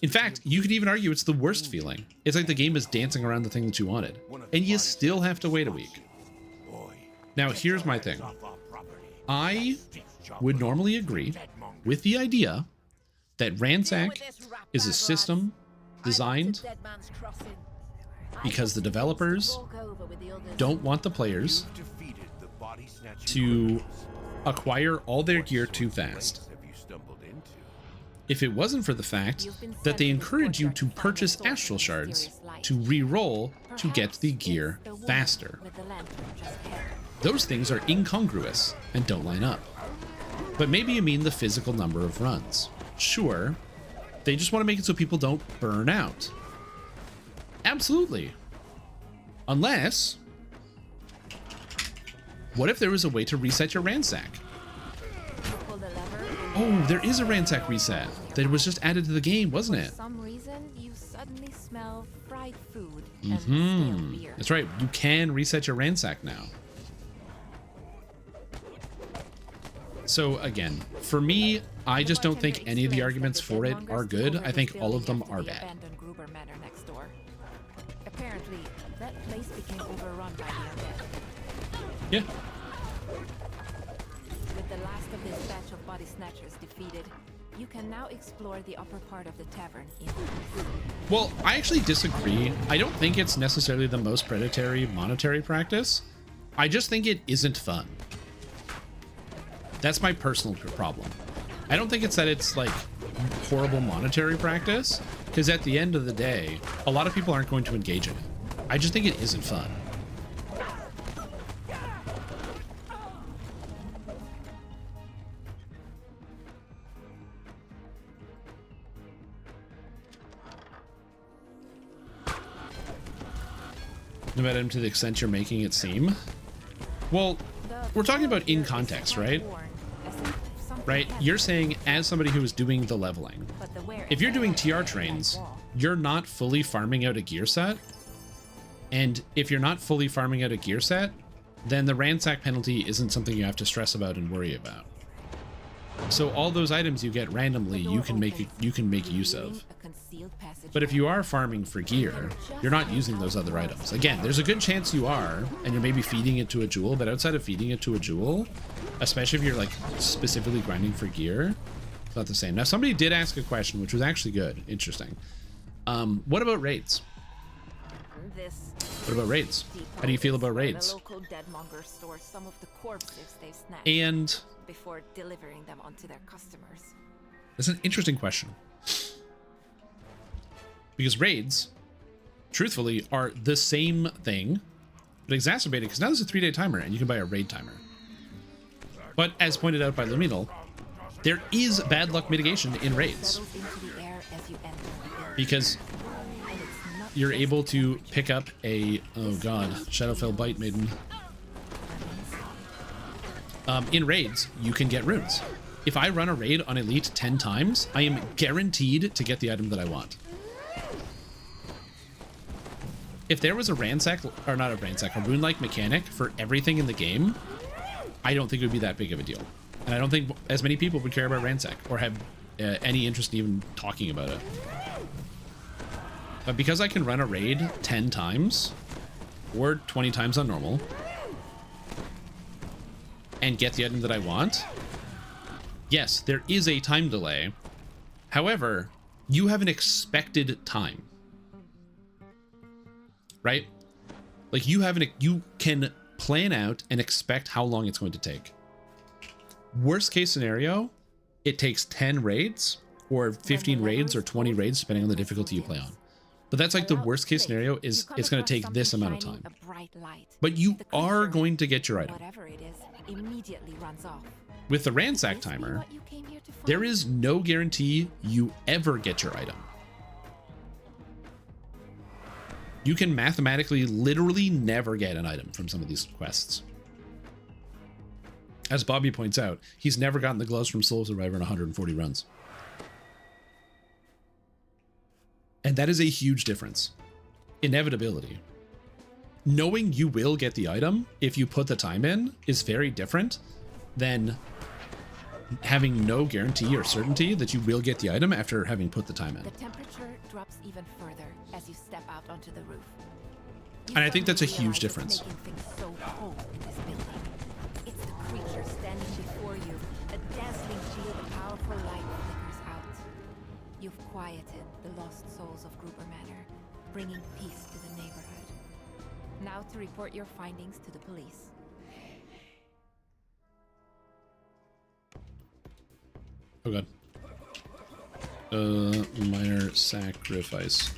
In fact, you could even argue it's the worst feeling. It's like the game is dancing around the thing that you wanted, and you still have to wait a week. Now, here's my thing. I would normally agree with the idea that Ransack is a system designed because the developers don't want the players to acquire all their gear too fast. If it wasn't for the fact that they encourage you to purchase astral shards to re-roll to get the gear faster. Those things are incongruous and don't line up. But maybe you mean the physical number of runs. Sure, they just want to make it so people don't burn out. Absolutely. Unless, what if there was a way to reset your ransack? Oh, there is a ransack reset that was just added to the game, wasn't it? For some reason, you suddenly smell fried food and stale beer. That's right. You can reset your ransack now. So again, for me, I just don't think any of the arguments for it are good. I think all of them are bad. Manor next door. Apparently, that place became overrun by the undead. Yeah. With the last of this batch of body snatchers defeated, you can now explore the upper part of the tavern in peace. Well, I actually disagree. I don't think it's necessarily the most predatory monetary practice. I just think it isn't fun. That's my personal problem. I don't think it's that it's like horrible monetary practice, because at the end of the day, a lot of people aren't going to engage in it. I just think it isn't fun. No matter to the extent you're making it seem. Well, we're talking about in context, right? Right? You're saying as somebody who is doing the leveling, if you're doing TR trains, you're not fully farming out a gear set. And if you're not fully farming out a gear set, then the ransack penalty isn't something you have to stress about and worry about. So all those items you get randomly, you can make use of. But if you are farming for gear, you're not using those other items. Again, there's a good chance you are, and you're maybe feeding it to a jewel, but outside of feeding it to a jewel, especially if you're like specifically grinding for gear, it's not the same. Now, somebody did ask a question, which was actually good. Interesting. What about raids? What about raids? How do you feel about raids? The local deadmonger stores some of the corpses they've snatched And before delivering them onto their customers. that's an interesting question. Because raids, truthfully, are the same thing, but exacerbated, because now there's a 3-day timer, and you can buy a raid timer. But as pointed out by Luminal, there is bad luck mitigation in raids. Because you're able to pick up a, oh god, Shadowfell Bite Maiden. In raids, you can get runes. If I run a raid on Elite 10 times, I am guaranteed to get the item that I want. If there was a ransack, or not a ransack, a rune-like mechanic for everything in the game, I don't think it would be that big of a deal. And I don't think as many people would care about ransack or have any interest in even talking about it. But because I can run a raid 10 times, or 20 times on normal, and get the item that I want, yes, there is a time delay. However, you have an expected time. Right? Like you can plan out and expect how long it's going to take. Worst case scenario, it takes 10 raids or 15 raids or 20 raids, depending on the difficulty you play on. But that's like the worst case scenario is it's going to take this amount of time. But you are going to get your item. With the ransack timer, there is no guarantee you ever get your item. You can mathematically literally never get an item from some of these quests. As Bobby points out, he's never gotten the gloves from Soul Survivor in 140 runs. And that is a huge difference. Inevitability. Knowing you will get the item if you put the time in is very different than having no guarantee or certainty that you will get the item after having put the time in. The temperature drops even further as you step out onto the roof. And I think that's a huge difference. Making things so cold in this building. It's the creature standing before you, a dazzling shield of powerful light flickers out. You've quieted the lost souls of Gruber Manor, bringing peace to the neighborhood. Now to report your findings to the police. Oh god. Minor sacrifice.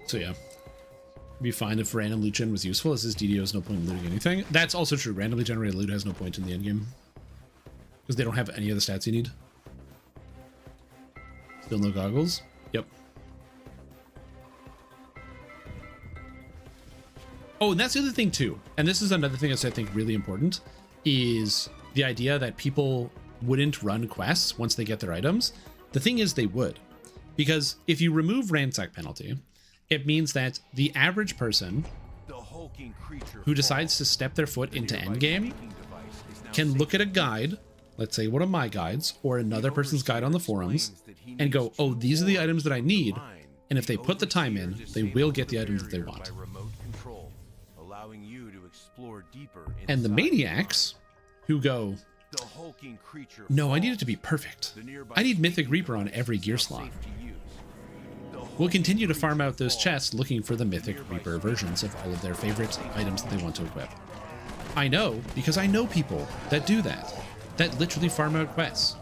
So yeah. It'd be fine if random loot gen was useful, as this DDO has no point in looting anything. That's also true. Randomly generated loot has no point in the endgame. Because they don't have any of the stats you need. Still no goggles? Yep. Oh, and that's the other thing too. And this is another thing that's I think really important. Is the idea that people wouldn't run quests once they get their items. The thing is they would, because if you remove ransack penalty, it means that the average person who decides to step their foot into endgame can look at a guide, let's say one of my guides or another person's guide on the forums, and go, oh, these are the items that I need. And if they put the time in, they will get the items that they want. And the maniacs who go, no, I need it to be perfect. I need Mythic Reaper on every gear slot. We'll continue to farm out those chests looking for the Mythic Reaper versions of all of their favorite items that they want to equip. I know, because I know people that do that literally farm out quests.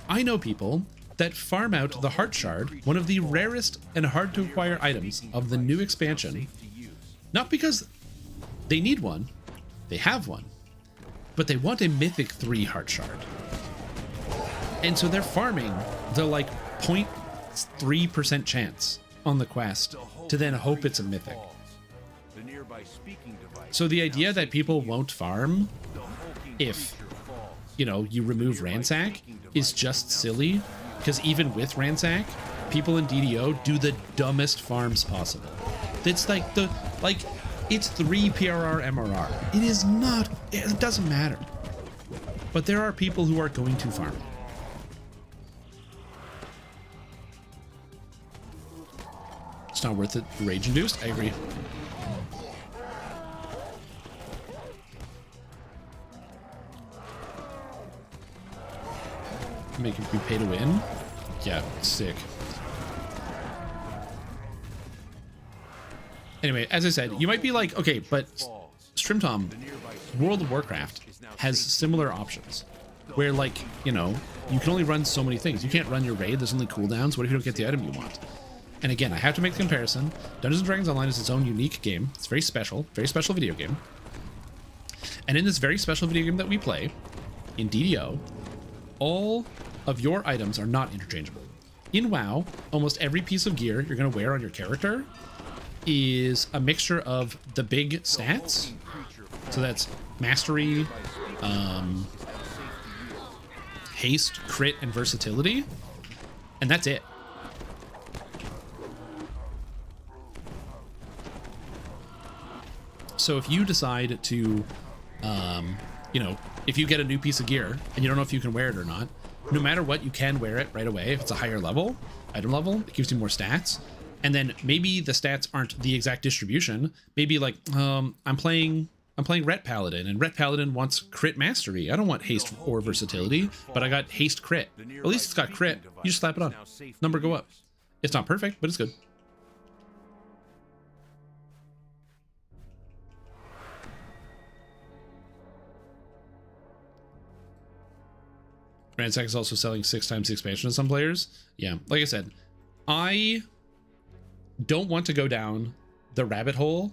I know people that farm out the Heart Shard, one of the rarest and hard to acquire items of the new expansion, not because they need one, they have one, but they want a Mythic 3 Heart Shard. And so they're farming the like 0.3% chance on the quest to then hope it's a Mythic. So the idea that people won't farm if, you know, you remove Ransack is just silly, because even with Ransack, people in DDO do the dumbest farms possible. It's like it's 3 PRR MRR. It is not, it doesn't matter. But there are people who are going to farm it. It's not worth it. Rage induced, I agree. Making me pay to win? Yeah, sick. Anyway, as I said, you might be like, okay, but Strimtom, World of Warcraft has similar options where, like, you know, you can only run so many things. You can't run your raid, there's only cooldowns. What if you don't get the item you want? And again, I have to make the comparison. Dungeons & Dragons Online is its own unique game. It's very special video game. And in this very special video game that we play, in DDO, all of your items are not interchangeable. In WoW, almost every piece of gear you're going to wear on your character is a mixture of the big stats. So that's mastery, haste, crit, and versatility. And that's it. So if you decide to, you know, if you get a new piece of gear and you don't know if you can wear it or not, no matter what, you can wear it right away. If it's a higher level, item level, it gives you more stats. And then maybe the stats aren't the exact distribution. Maybe like, I'm playing Ret Paladin, and Ret Paladin wants crit mastery. I don't want haste or versatility, but I got haste crit. At least it's got crit. You just slap it on. Number go up. It's not perfect, but it's good. Ransack is also selling 6 times the expansion to some players. Yeah, like I said, I don't want to go down the rabbit hole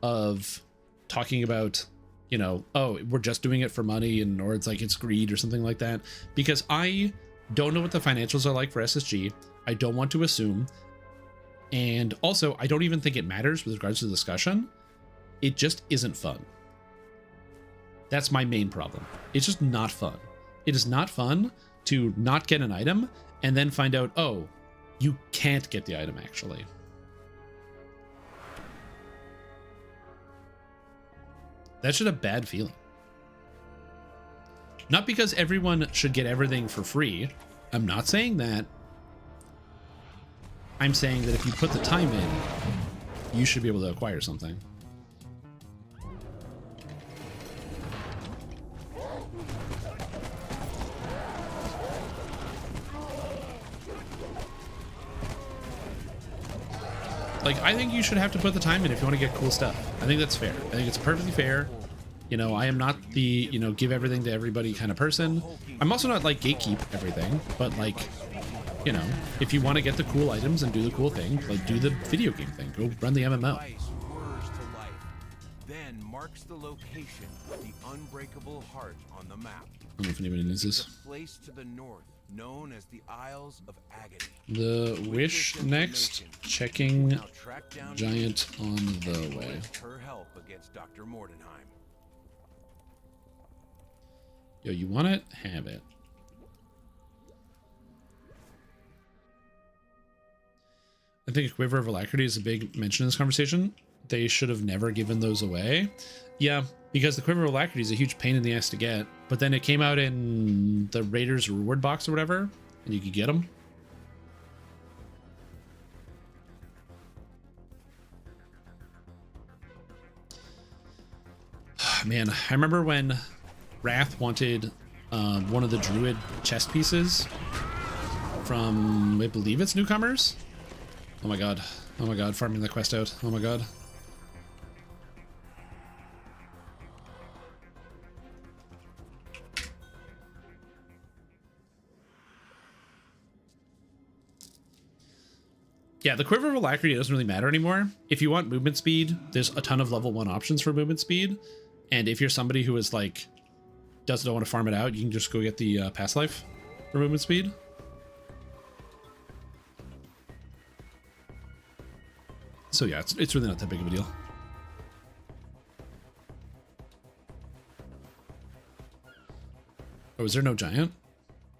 of talking about, you know, oh, we're just doing it for money, and or it's like it's greed or something like that, because I don't know what the financials are like for SSG. I don't want to assume. And also, I don't even think it matters with regards to the discussion. It just isn't fun. That's my main problem. It's just not fun. It is not fun to not get an item and then find out, oh, you can't get the item actually. That's just a bad feeling. Not because everyone should get everything for free. I'm not saying that. I'm saying that if you put the time in, you should be able to acquire something. Like, I think you should have to put the time in if you want to get cool stuff. I think that's fair. I think it's perfectly fair. You know, I am not the, you know, give everything to everybody kind of person. I'm also not like gatekeep everything, but like, you know, if you want to get the cool items and do the cool thing, like do the video game thing. Go run the MMO. Then marks the location of the unbreakable heart on the map. I don't know if anybody needs this. Place to the north, known as the Isles of Agony. The wish next. Checking giant on the way. Her help against Dr. Mordenheim. Yo, you want it? Have it. I think a Quiver of Alacrity is a big mention in this conversation. They should have never given those away. Yeah, because the Quiver of Alacrity is a huge pain in the ass to get, but then it came out in the Raiders reward box or whatever, and you could get them. Man, I remember when Wrath wanted one of the druid chest pieces from, I believe it's Newcomers. Oh my god, farming the quest out. Oh my god. Yeah, the Quiver of Alacrity doesn't really matter anymore. If you want movement speed, there's a ton of level 1 options for movement speed. And if you're somebody who is like, doesn't want to farm it out, you can just go get the past life for movement speed. So yeah, it's really not that big of a deal. Oh, is there no giant?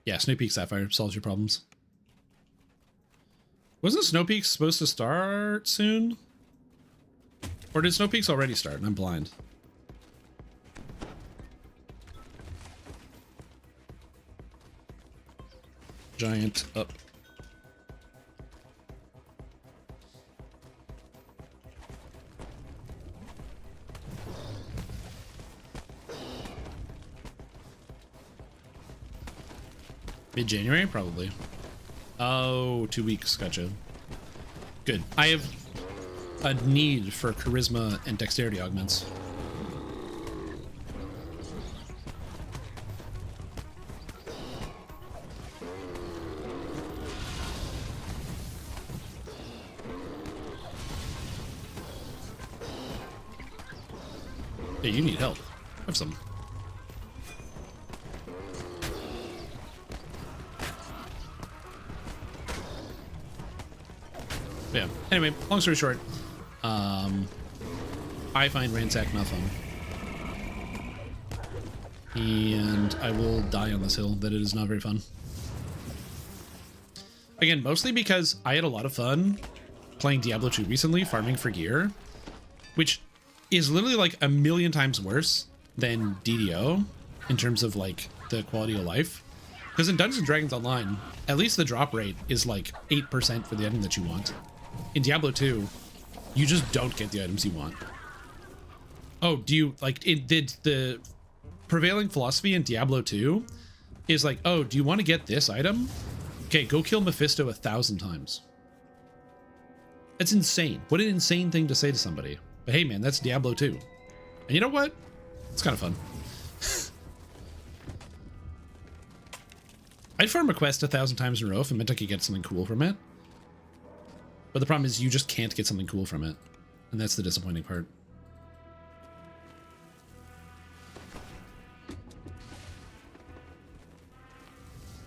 Yeah, Snow Peak Sapphire solves your problems. Wasn't Snow Peak supposed to start soon? Or did Snow Peaks already start and I'm blind? Giant up. Mid-January, probably. Oh, 2 weeks. Gotcha. Good. I have a need for charisma and dexterity augments. Hey, you need help. Have some. Yeah. Anyway, long story short, I find Ransack not fun. And I will die on this hill that it is not very fun. Again, mostly because I had a lot of fun playing Diablo 2 recently, farming for gear, which is literally like a million times worse than DDO in terms of like the quality of life. Because in Dungeons & Dragons Online, at least the drop rate is like 8% for the item that you want. In Diablo 2, you just don't get the items you want. Oh, do you like it? Did the prevailing philosophy in Diablo 2 is like, oh, do you want to get this item? Okay, go kill Mephisto 1,000 times. That's insane. What an insane thing to say to somebody. But hey, man, that's Diablo 2. And you know what? It's kind of fun. I'd farm a quest 1,000 times in a row if it meant I could get something cool from it. But the problem is you just can't get something cool from it. And that's the disappointing part.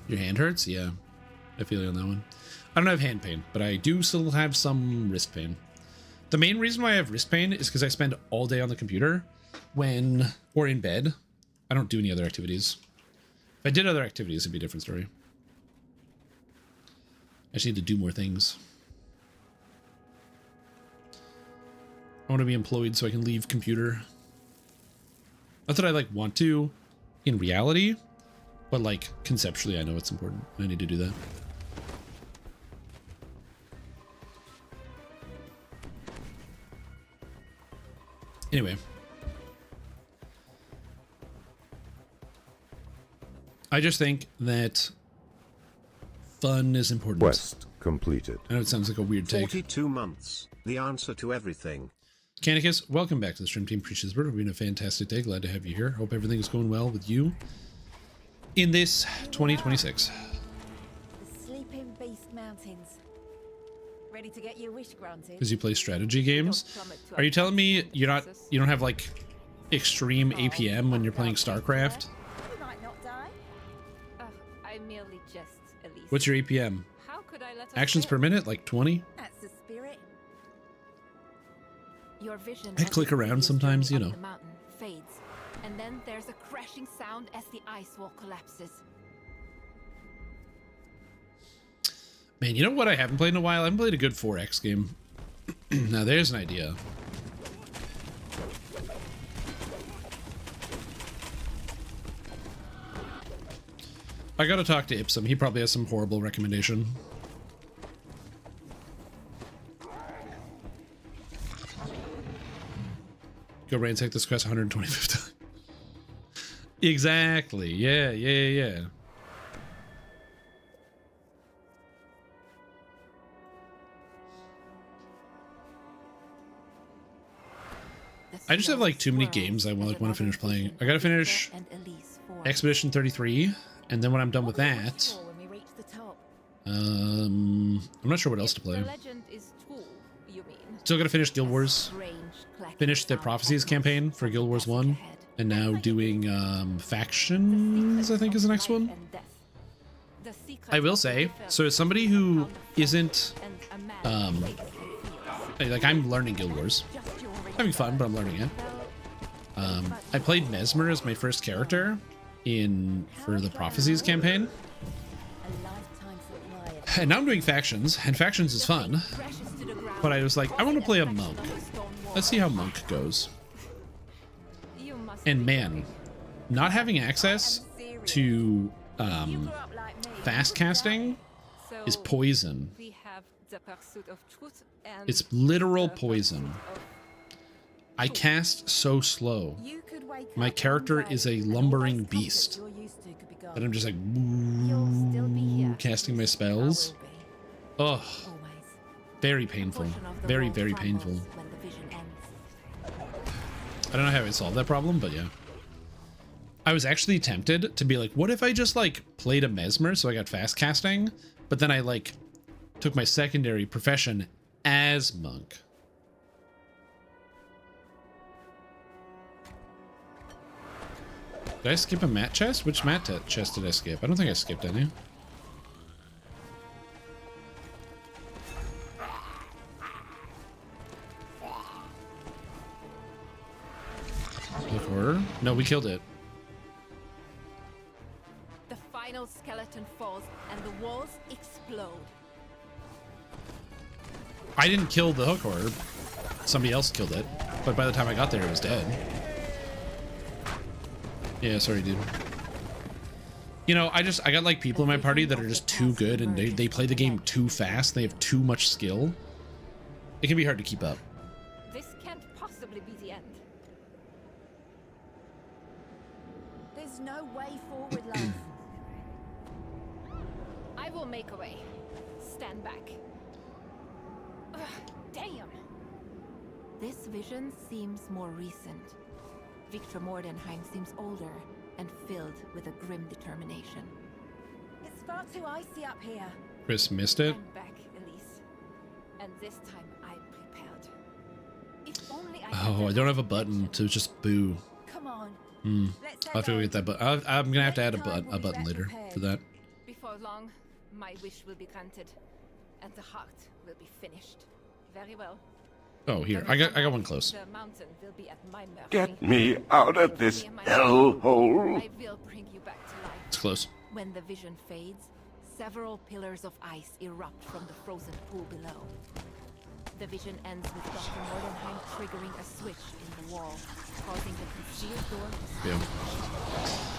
Your hand hurts? Yeah. I feel you on that one. I don't have hand pain, but I do still have some wrist pain. The main reason why I have wrist pain is because I spend all day on the computer or in bed. I don't do any other activities. If I did other activities, it'd be a different story. I just need to do more things. I want to be employed so I can leave computer. Not that I like want to in reality, but like conceptually I know it's important. I need to do that. Anyway. I just think that fun is important. Quest completed. I know it sounds like a weird take. 42 months, the answer to everything. Canicus, welcome back to the stream team. Preaches Bird. We're having a fantastic day. Glad to have you here. Hope everything is going well with you in this 2026. The sleeping beast mountains. Ready to get your wish granted? Because you play strategy games. Are you telling me you don't have like extreme APM when you're playing StarCraft? You might not die. I merely jest, Elise. What's your APM? How could I let us Actions slip? per minute, like 20? That's the spirit. Your vision I of click the around previous sometimes, journey you up know. the mountain fades, and then there's a crashing sound as the ice wall collapses. Man, you know what I haven't played in a while? I haven't played a good 4X game. Now there's an idea. I gotta talk to Ipsum. He probably has some horrible recommendation. Go ransack this quest 125 times. Exactly. Yeah. I just have like too many games I want to finish playing. I gotta finish Expedition 33, and then when I'm done with that, I'm not sure what else to play. Still gotta finish Guild Wars, finish the Prophecies campaign for Guild Wars 1, and now doing Factions, I think is the next one. I will say, so as somebody who isn't, like I'm learning Guild Wars. Having fun, but I'm learning it. I played Mesmer as my first character for the Prophecies campaign. And now I'm doing Factions, and Factions is fun. But I was like, I want to play a Monk. Let's see how Monk goes. And man, not having access to fast casting is poison. It's literal poison. I cast so slow. My character is a lumbering beast. And I'm just like casting my spells. Oh, very painful. Very, very painful. I don't know how I solved that problem, but yeah. I was actually tempted to be like, what if I just like played a Mesmer so I got fast casting, but then I like took my secondary profession as Monk. Did I skip a mat chest? Which mat chest did I skip? I don't think I skipped any. Horror? No, we killed it. The final skeleton falls and the walls explode. I didn't kill the hook orb. Somebody else killed it. But by the time I got there, it was dead. Yeah, sorry, dude. You know, I got like people in my party that are just too good and they play the game too fast. They have too much skill. It can be hard to keep up. This can't possibly be the end. There's no way forward, love. I will make a way. Stand back. Ugh, damn. This vision seems more recent. Victor Mordenheim seems older and filled with a grim determination. It's far too icy up here. Chris missed it. I'm back, Elise. And this time I'm prepared. If only I don't have a button to just boo. Come on. I'll have to go get that button. I'm gonna have to add a button later for that. Before long, my wish will be granted, and the heart will be finished. Very well. Oh, here. I got one close. The mountain will be at my mercy. Get me out of this hellhole. I will bring you back to life. It's close. When the vision fades, several pillars of ice erupt from the frozen pool below. The vision ends with Dr. Mordenheim triggering a switch in the wall, causing the concealed door to Yeah.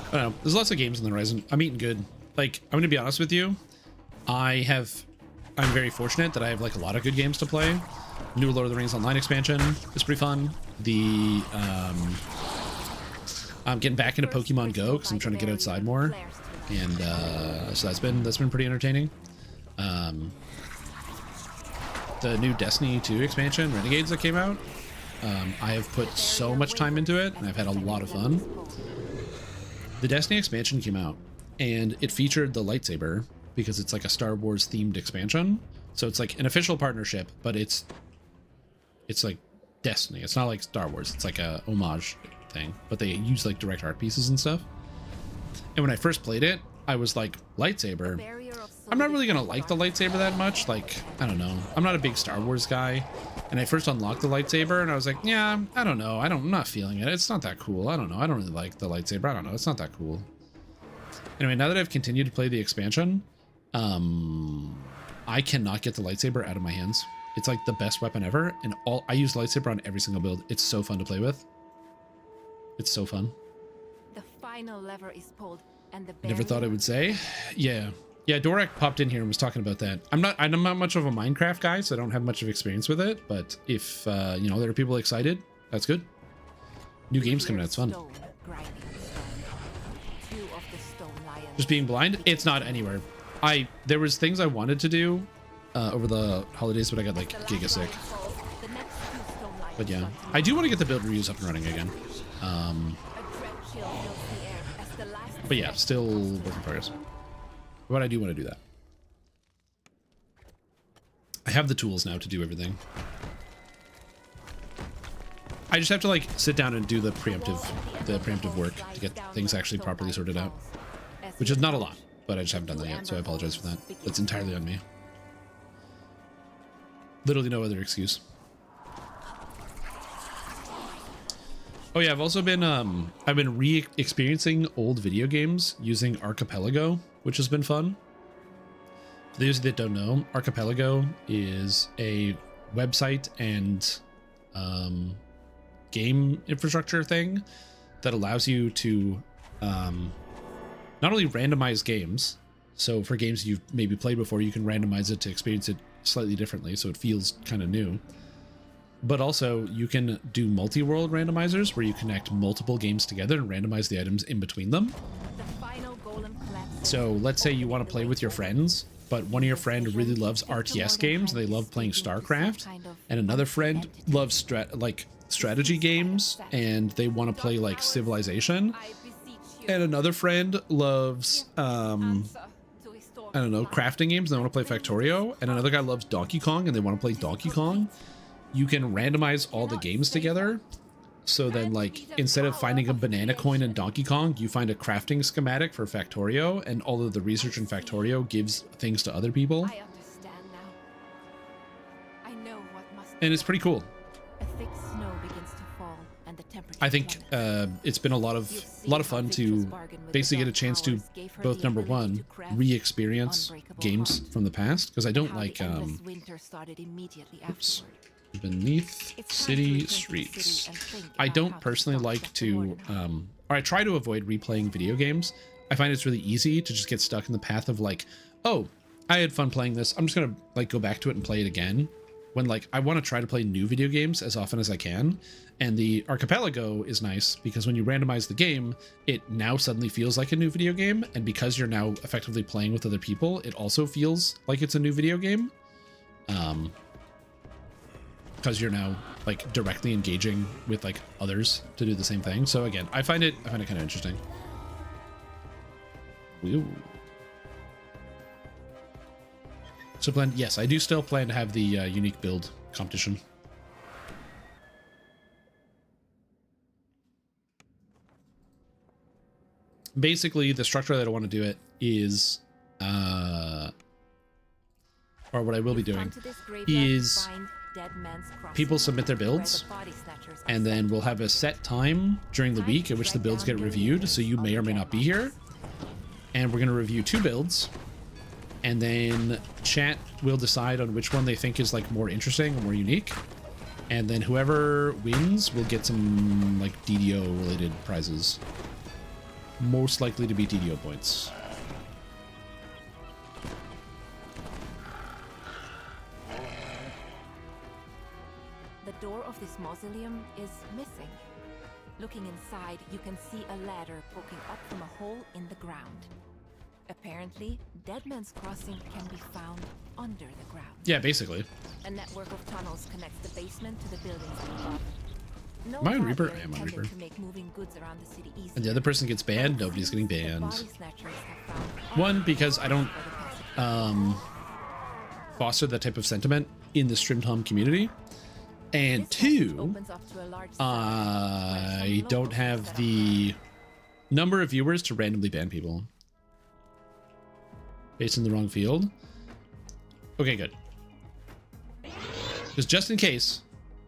I don't know. There's lots of games on the horizon. I'm eating good. Like, I'm gonna be honest with you. I'm very fortunate that I have like a lot of good games to play. New Lord of the Rings Online expansion is pretty fun. I'm getting back into Pokemon Go because I'm trying to get outside more, and so that's been pretty entertaining. The new Destiny 2 expansion, Renegades, that came out. I have put so much time into it, and I've had a lot of fun. The Destiny expansion came out, and it featured the lightsaber because it's like a Star Wars themed expansion. So it's like an official partnership, but it's like Destiny. It's not like Star Wars. It's like a homage thing, but they use like direct art pieces and stuff. And when I first played it, I was like, lightsaber. I'm not really gonna like the lightsaber that much. Like, I don't know. I'm not a big Star Wars guy. And I first unlocked the lightsaber and I was like, yeah, I don't know. I'm not feeling it. It's not that cool. I don't know. I don't really like the lightsaber. I don't know. It's not that cool. Anyway, now that I've continued to play the expansion, I cannot get the lightsaber out of my hands. It's like the best weapon ever, and I use lightsaber on every single build. It's so fun to play with. It's so fun. The final lever is pulled, And the Never thought I barrier? would say. Yeah. Yeah, Dorak popped in here and was talking about that. I'm not much of a Minecraft guy, so I don't have much of experience with it, but if you know, there are people excited, that's good. New games coming out, it's fun. Stone grinding stone. Two of the stone lions. Just being blind, it's not anywhere. There was things I wanted to do over the holidays, but I got like giga sick. The next two stone lions But yeah, shall I do want to get the build reviews up and running again. A dread chill fills the air as the last But yeah, step still touches work the in progress. But I do want to do that. I have the tools now to do everything. I just have to like sit down and do the preemptive work to get things actually properly sorted out, which is not a lot, but I just haven't done that yet, so I apologize for that. That's entirely on me. Literally no other excuse. Oh yeah, I've also been I've been re-experiencing old video games using Archipelago, which has been fun. For those that don't know, Archipelago is a website and game infrastructure thing that allows you to not only randomize games, so for games you've maybe played before, you can randomize it to experience it slightly differently, so it feels kind of new. But also, you can do multi-world randomizers where you connect multiple games together and randomize the items in between them. The final golem collapses. So let's say you want to play with your friends, but one of your friends really loves RTS games, and they love playing StarCraft, and another friend loves strategy games, and they want to play like Civilization, I beseech you. and another friend loves Answer to restore I don't know, compliance. crafting games, and they want to play Factorio, and another guy loves Donkey Kong, and they want to play Donkey Kong. You can randomize all the games together. So then, like, instead of finding a banana coin in Donkey Kong, you find a crafting schematic for Factorio, and all of the research in Factorio gives things to other people. I understand now. I know what must And it's pretty cool. A thick snow begins to fall, and the temperature I think plummets. it's been a lot of fun to basically get a chance to both, number one, re-experience games from the past, because I don't How like the endless winter started immediately oops. afterward. Beneath It's time to city return to the streets. city and think I about don't how to personally stop like Dr. to Mordenheim. or I try to avoid replaying video games. I find it's really easy to just get stuck in the path of like, oh, I had fun playing this, I'm just gonna like go back to it and play it again, when like I want to try to play new video games as often as I can. And the Archipelago is nice because when you randomize the game, it now suddenly feels like a new video game, and because you're now effectively playing with other people, it also feels like it's a new video game. Because you're now like directly engaging with like others to do the same thing. So again, I find it kind of interesting. Ooh. So yes, I do still plan to have the unique build competition. Basically, the structure that I want to do it is, or what I will be doing, Come to this graveyard is to find Dead Man's Crossing, people submit their where builds, the body snatchers are and then sent. we'll have a set time during the week at which the builds get reviewed, so you may or may not be here. And we're going to review 2 builds, and then chat will decide on which one they think is like more interesting or more unique. And then whoever wins will get some like DDO related prizes. Most likely to be DDO points. The door of this mausoleum is missing. Looking inside, you can see a ladder poking up from a hole in the ground. Apparently, Dead Man's Crossing can be found under the ground. Yeah, basically. A network of tunnels connects the basement to the buildings above. No Am I on doubt Reaper? they're I am on intended Reaper. to make moving goods around the city easier. And the other person gets banned, But it nobody's getting seems the banned. body snatchers have found One, other because I don't for the passage. foster that type of sentiment in the Strimtom community. And This passage 2, opens up to a large I cell don't where some have locals the number of viewers to randomly ban people based in the wrong field. Okay, good. Because just in case.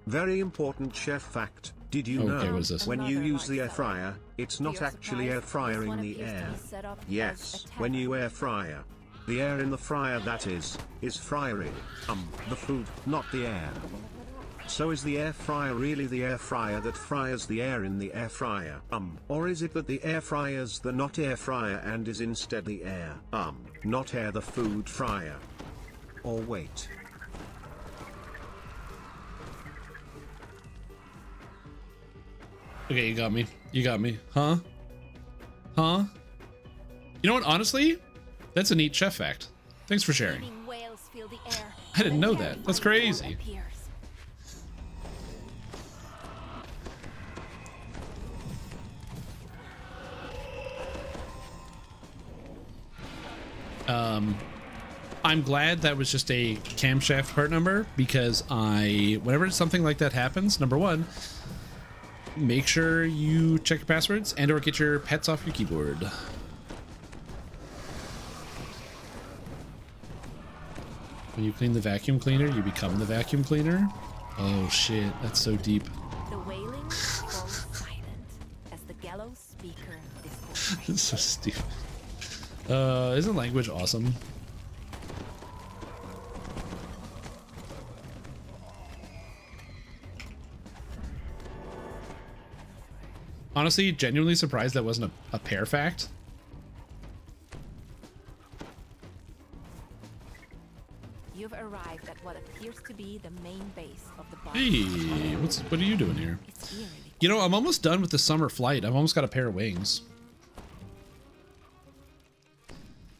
Very important chef fact. Did you Okay, know what is this? when you Another use the air light fryer, it's not To your actually surprise, air frying this one the appears to air? be set up as Yes, a when tavern. you air fryer. The air in the fryer, that is frying. The food, not the air. So is the air fryer really the air fryer that fryers the air in the air fryer? Or is it that the air fryer's the not air fryer and is instead the air, not air the food fryer? Or wait. Okay, you got me. You got me. Huh? Huh? You know what? Honestly, that's a neat chef fact. Thanks for sharing. Eating whales fill the air. I didn't know that. That's crazy. I'm glad that was just a camshaft part number, because whenever something like that happens, number one, make sure you check your passwords and or get your pets off your keyboard. When you clean the vacuum cleaner, you become the vacuum cleaner. Oh shit, that's so deep. The wailing falls silent as the gallows speaker discourses. It's so stupid. Isn't language awesome? Honestly, genuinely surprised that wasn't a pair fact. You've arrived at what appears to be the main base of the bar. Hey, what are you doing here? You know, I'm almost done with the summer flight. I've almost got a pair of wings.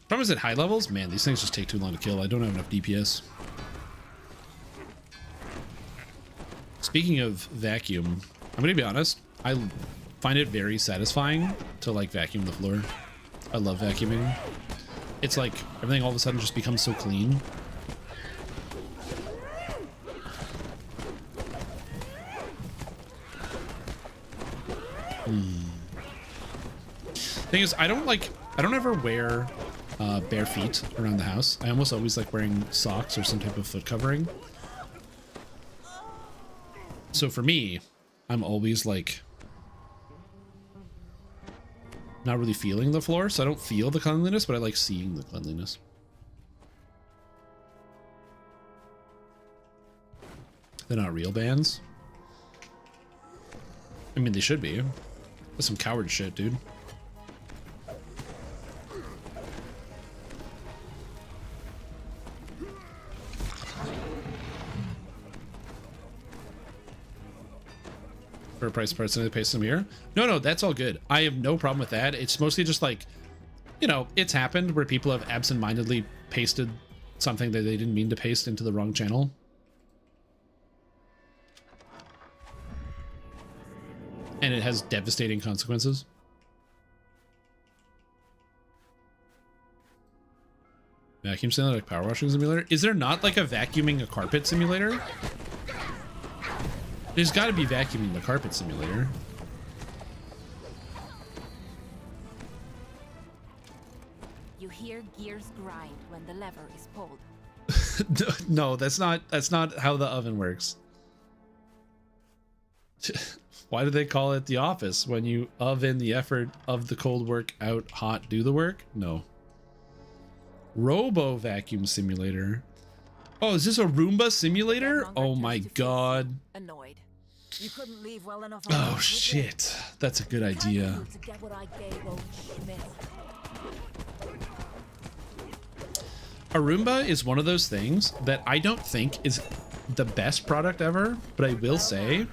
Problem is at high levels, man, these things just take too long to kill. I don't have enough DPS. Speaking of vacuum, I'm gonna be honest, I find it very satisfying to like vacuum the floor. I love vacuuming. It's like everything all of a sudden just becomes so clean. Thing is, I don't ever wear bare feet around the house. I almost always like wearing socks or some type of foot covering. So for me, I'm always like not really feeling the floor, so I don't feel the cleanliness, but I like seeing the cleanliness. They're not real bands. I mean, they should be. That's some coward shit, dude. For price parts and they paste them here. No, that's all good. I have no problem with that. It's mostly just like, you know, it's happened where people have absentmindedly pasted something that they didn't mean to paste into the wrong channel. And it has devastating consequences. Vacuum simulator, like power washing simulator? Is there not like a vacuuming a carpet simulator? There's got to be vacuuming the carpet simulator. You hear gears grind when the lever is pulled. No, that's not how the oven works. Why do they call it the office when you oven the effort of the cold work out hot do the work? No. Robo vacuum simulator. Oh, is this a Roomba simulator? Oh my god. Annoyed. You couldn't leave well enough. Oh shit. That's a good idea. To get what I gave old Schmidt. A Roomba is one of those things that I don't think is the best product ever, but I will say,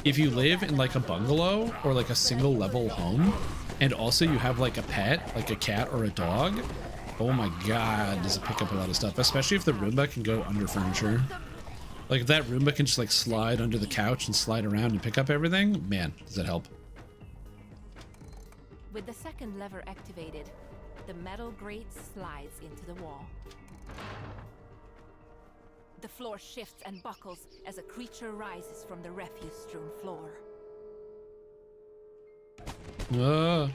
if you live in like a bungalow or like a single level home, and also you have like a pet, like a cat or a dog, oh my god, does it pick up a lot of stuff, especially if the Roomba can go under furniture. Like if that Roomba can just like slide under the couch and slide around and pick up everything, man, does it help. With the second lever activated, the metal grate slides into the wall. The floor shifts and buckles as a creature rises from the refuse-strewn floor. The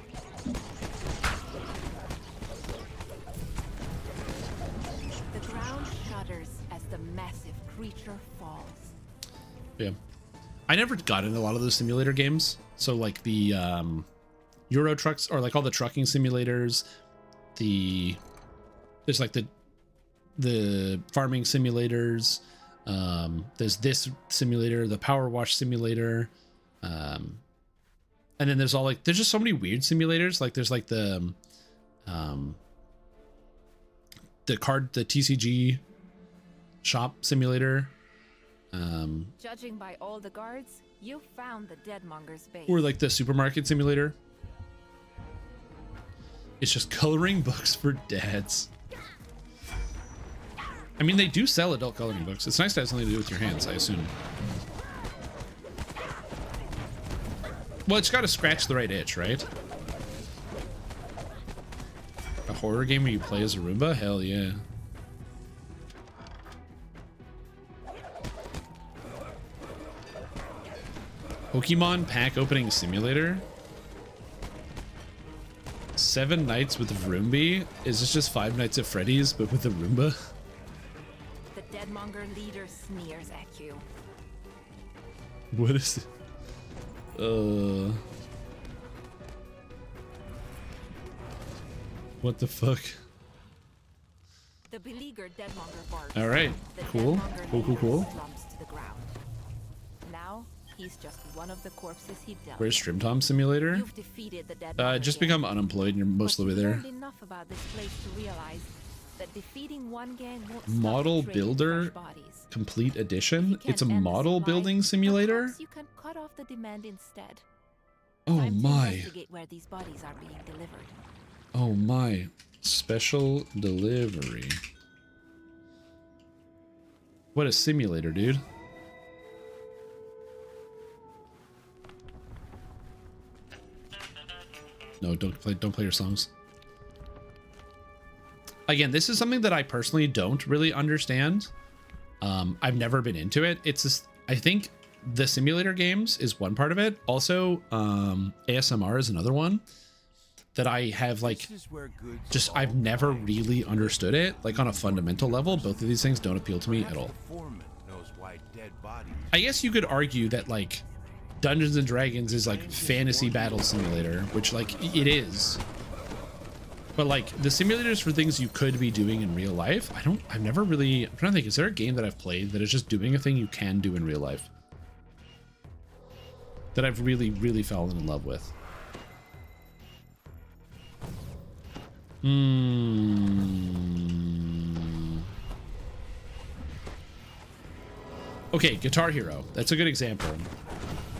ground shudders as the massive creature falls. Yeah. I never got into a lot of those simulator games. So like the Euro trucks, or like all the trucking simulators, there's like the farming simulators, There's this simulator, the power wash simulator. And then there's all like, there's just so many weird simulators. Like there's like the TCG shop simulator. Judging by all the guards, you found the Deadmonger's base. Or like the supermarket simulator. It's just coloring books for dads. I mean, they do sell adult coloring books. It's nice to have something to do with your hands, I assume. Well, it's got to scratch the right itch, right? A horror game where you play as a Roomba? Hell yeah. Pokemon pack opening simulator? 7 nights with Vroombi? Is this just 5 nights at Freddy's, but with a Roomba? The Deadmonger leader sneers at you. What is it? What the fuck? The beleaguered Deadmonger bards. All right, The cool. Deadmonger Cool. leader slumps to the ground. Now, he's just one of the corpses he dealt. Where's Strimtom Simulator? You've defeated the Deadmonger Just gang, become unemployed and you're most of the way but you there. learned enough about this place to realize that defeating one gang won't stop Model the trade in Builder fresh bodies. Complete If Edition? you It's a can't end the model supply, building simulator? perhaps you can cut off the demand instead. Oh Time to my. investigate where these bodies are being delivered. Oh my. Special delivery. What a simulator, dude. No, don't play your songs. Again, this is something that I personally don't really understand. I've never been into it. It's just, I think the simulator games is one part of it. Also, ASMR is another one that I have like, just, I've never really understood it. Like on a fundamental level, both of these things don't appeal to me at all. I guess you could argue that like Dungeons and Dragons is like fantasy battle simulator, which like it is. But like the simulators for things you could be doing in real life, I've never really, I'm trying to think, is there a game that I've played that is just doing a thing you can do in real life? That I've really, really fallen in love with. Okay, Guitar Hero. That's a good example.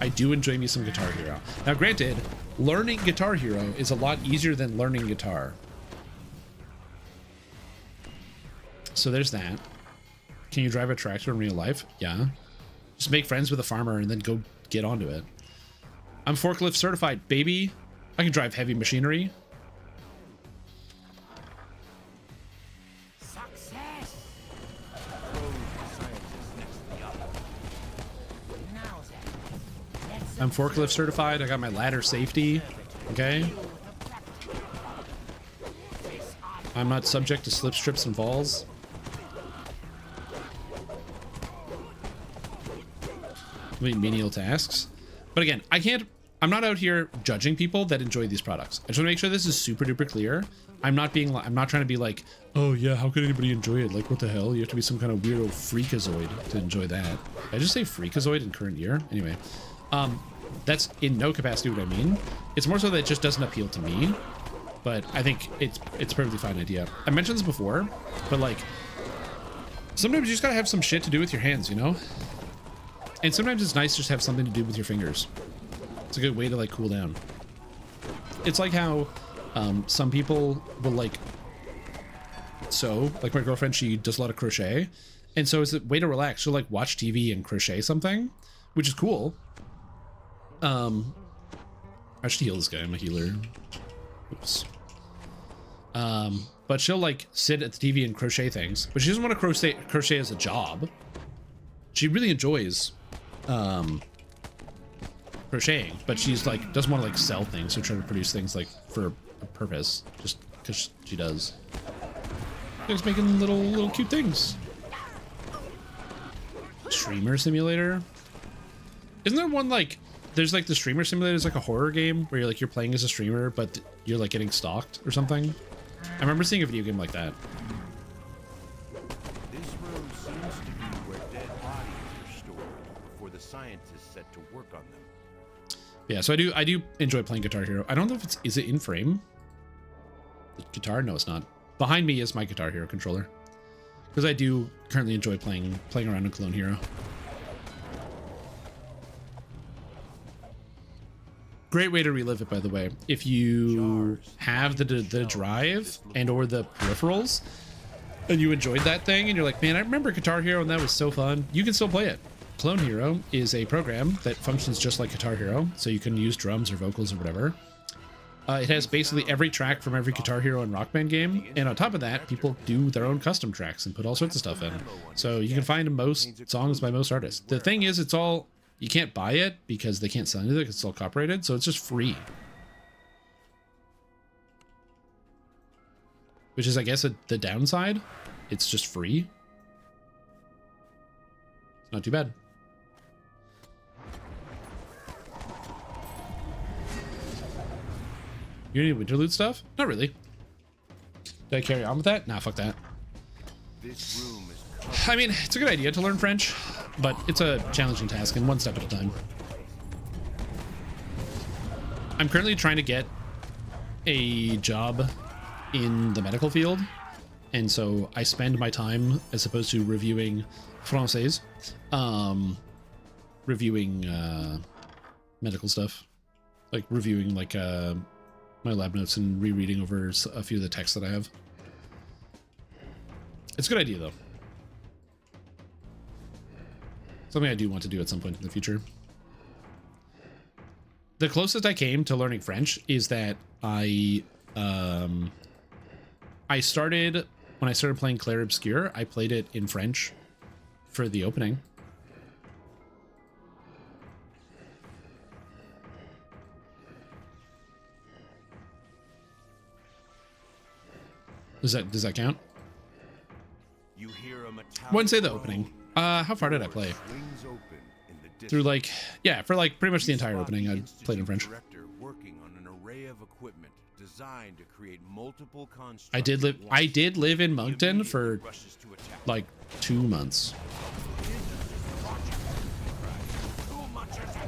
I do enjoy me some Guitar Hero. Now, granted, learning Guitar Hero is a lot easier than learning guitar. So there's that. Can you drive a tractor in real life? Yeah. Just make friends with a farmer and then go get onto it. I'm forklift certified, baby. I can drive heavy machinery. Success! I'm forklift certified. I got my ladder safety. Okay. I'm not subject to slip, strips, and falls. Menial tasks. But again, I'm not out here judging people that enjoy these products. I just want to make sure this is super duper clear. I'm not trying to be like, oh yeah, how could anybody enjoy it? Like, what the hell? You have to be some kind of weirdo freakazoid to enjoy that. Did I just say freakazoid in current year? Anyway, that's in no capacity what I mean. It's more so that it just doesn't appeal to me. But I think it's a perfectly fine idea. I mentioned this before, but like, sometimes you just gotta have some shit to do with your hands, you know? And sometimes it's nice just to have something to do with your fingers. It's a good way to like cool down. It's like how some people will like sew. Like my girlfriend, she does a lot of crochet. And so it's a way to relax. She'll like watch TV and crochet something, which is cool. I should heal this guy. I'm a healer. Oops. But she'll like sit at the TV and crochet things, but she doesn't want to crochet as a job. She really enjoys crocheting, but she's like doesn't want to like sell things or try to produce things like for a purpose, just because she does. She's making little cute things. Streamer simulator. Isn't there one like there's like the streamer simulator is like a horror game where you're playing as a streamer, but you're like getting stalked or something? I remember seeing a video game like that. This room seems to be where dead the scientists set to work on them. Yeah, so I do enjoy playing Guitar Hero. I don't know if is it in frame? The guitar? No, it's not. Behind me is my Guitar Hero controller. Because I do currently enjoy playing around in Clone Hero. Great way to relive it, by the way. If you have the drive and or the peripherals, and you enjoyed that thing, and you're like, man, I remember Guitar Hero, and that was so fun. You can still play it. Clone Hero is a program that functions just like Guitar Hero, so you can use drums or vocals or whatever. It has basically every track from every Guitar Hero and Rock Band game, and on top of that, people do their own custom tracks and put all sorts of stuff in. So you can find most songs by most artists. The thing is, it's all, you can't buy it because they can't sell anything because it's all copyrighted, so it's just free. Which is, I guess, the downside. It's just free. It's not too bad. You need interlude stuff? Not really. Did I carry on with that? Nah, fuck that. This room is I mean, it's a good idea to learn French, but it's a challenging task and one step at a time. I'm currently trying to get a job in the medical field, and so I spend my time, as opposed to reviewing Français, reviewing medical stuff, like reviewing like my lab notes and rereading over a few of the texts that I have. It's a good idea, though. Something I do want to do at some point in the future. The closest I came to learning French is that I started, when I started playing Clair Obscur, I played it in French for the opening. Does that count? You hear a Wouldn't say the opening. How far did I play? Through like, yeah, for like pretty much the entire opening, I played in French. Working on an array of equipment designed to create multiple constructs. I did live in Moncton for like 2 months.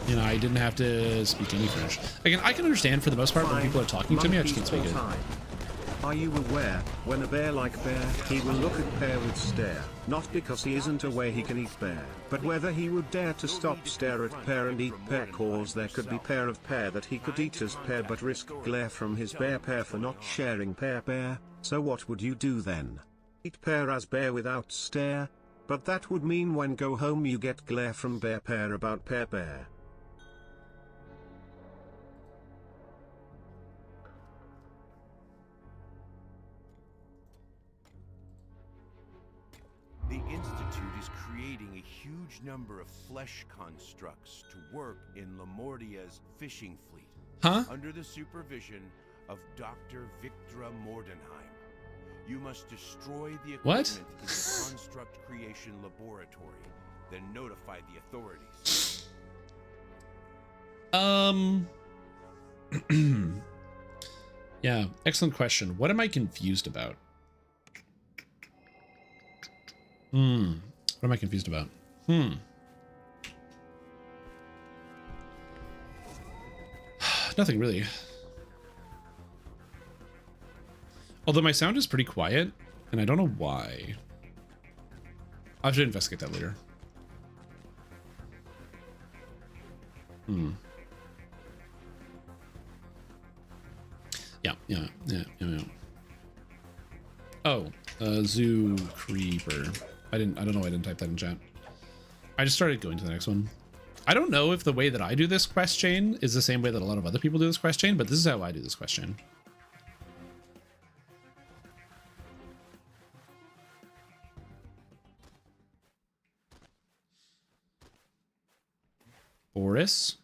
You know, I didn't have to speak any French. Again, I can understand for the most part when people are talking to me, I just can't speak it. Are you aware, when a bear like bear, he will look at bear with stare, not because he isn't aware he can eat bear, but whether he would dare to stop stare at pear and eat pear, cause there could be pair of pear that he could eat as pear but risk glare from his bear pair for not sharing pear. So what would you do then? Eat pear as bear without stare? But that would mean when go home you get glare from bear pair about pear. The Institute is creating a huge number of flesh constructs to work in Lamortia's fishing fleet. Huh? Under the supervision of Dr. Victra Mordenheim. You must destroy the equipment in the construct creation laboratory, then notify the authorities. Yeah, excellent question. What am I confused about? What am I confused about? Nothing really. Although my sound is pretty quiet, and I don't know why. I'll have to investigate that later. Yeah. Oh, Zoo Creeper. I don't know why I didn't type that in chat. I just started going to the next one. I don't know if the way that I do this quest chain is the same way that a lot of other people do this quest chain, but this is how I do this quest chain. Boris.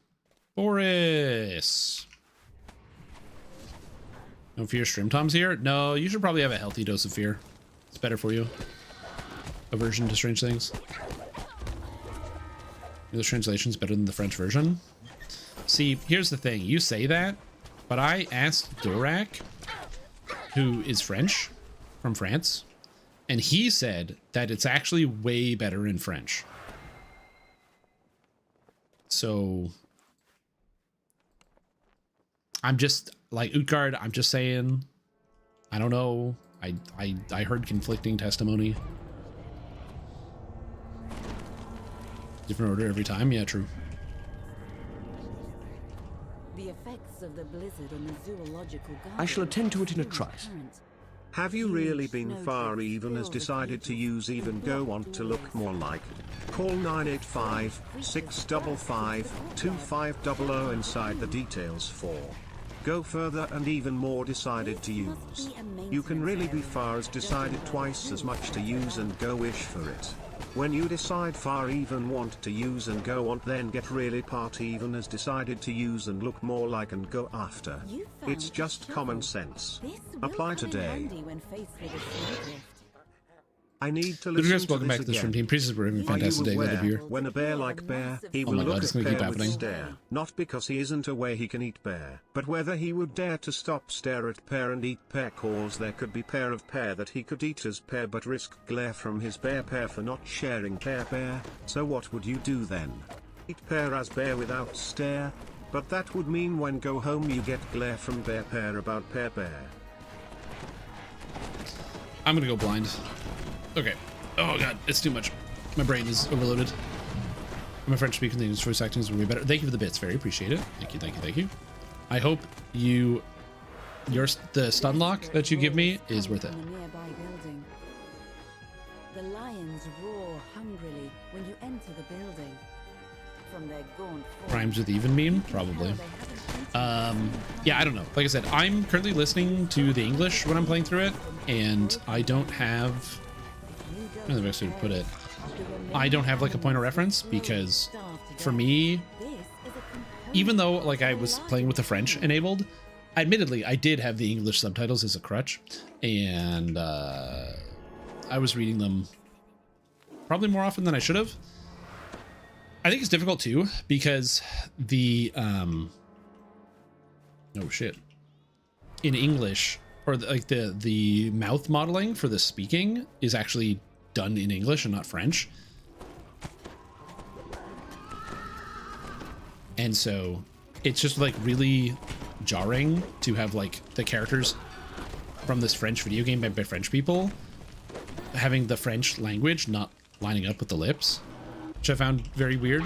No fear stream Tom's here? No, you should probably have a healthy dose of fear. It's better for you. Aversion to strange things. The translation's better than the French version. See, here's the thing. You say that, but I asked Dorak, who is French, from France, and he said that it's actually way better in French. So I'm just like Utgard, I'm just saying, I don't know. I heard conflicting testimony. Different order every time. Yeah, true. The effects of the blizzard on the zoological garden. I shall attend to it in a trice. Have you really been far? Even has decided to use even go on to look more like. Call 985-655-2500 inside the details for. Go further and even more decided to use. You can really be far as decided twice as much to use and go wish for it. When you decide far even want to use and go on, then get really part even as decided to use and look more like and go after. It's just common sense. Apply today. I need to Good listen regards, to welcome this back to the stream again. team. Pieces were having a Are you fantastic day. Glad to be aware, here. when a bear like bear, he Oh will my God, look it's at gonna keep bear with happening. stare, not because he isn't a way he can eat bear, but whether he would dare to stop stare at pear and eat pear, cause there could be pair of pear that he could eat as pear but risk glare from his bear pair for not sharing pear. So what would you do then? Eat pear as bear without stare, but that would mean when go home you get glare from bear pair about pear. I'm gonna go blind. Okay. Oh god, it's too much. My brain is overloaded. My French speaking English voice acting is way better. Thank you for the bits. Very appreciate it. Thank you, thank you, thank you. I hope the stun lock that you give me is worth it. The lions roar hungrily when you enter the building. From their gaunt form, Rhymes with even meme? Probably. Yeah, I don't know. Like I said, I'm currently listening to the English when I'm playing through it, and I don't have... I don't know the best way to put it. I don't have like a point of reference because for me, even though like I was playing with the French enabled, admittedly I did have the English subtitles as a crutch, and I was reading them probably more often than I should have. I think it's difficult too because the oh shit, in English, or like the mouth modeling for the speaking is actually done in English and not French. And so it's just like really jarring to have like the characters from this French video game by French people having the French language not lining up with the lips, which I found very weird.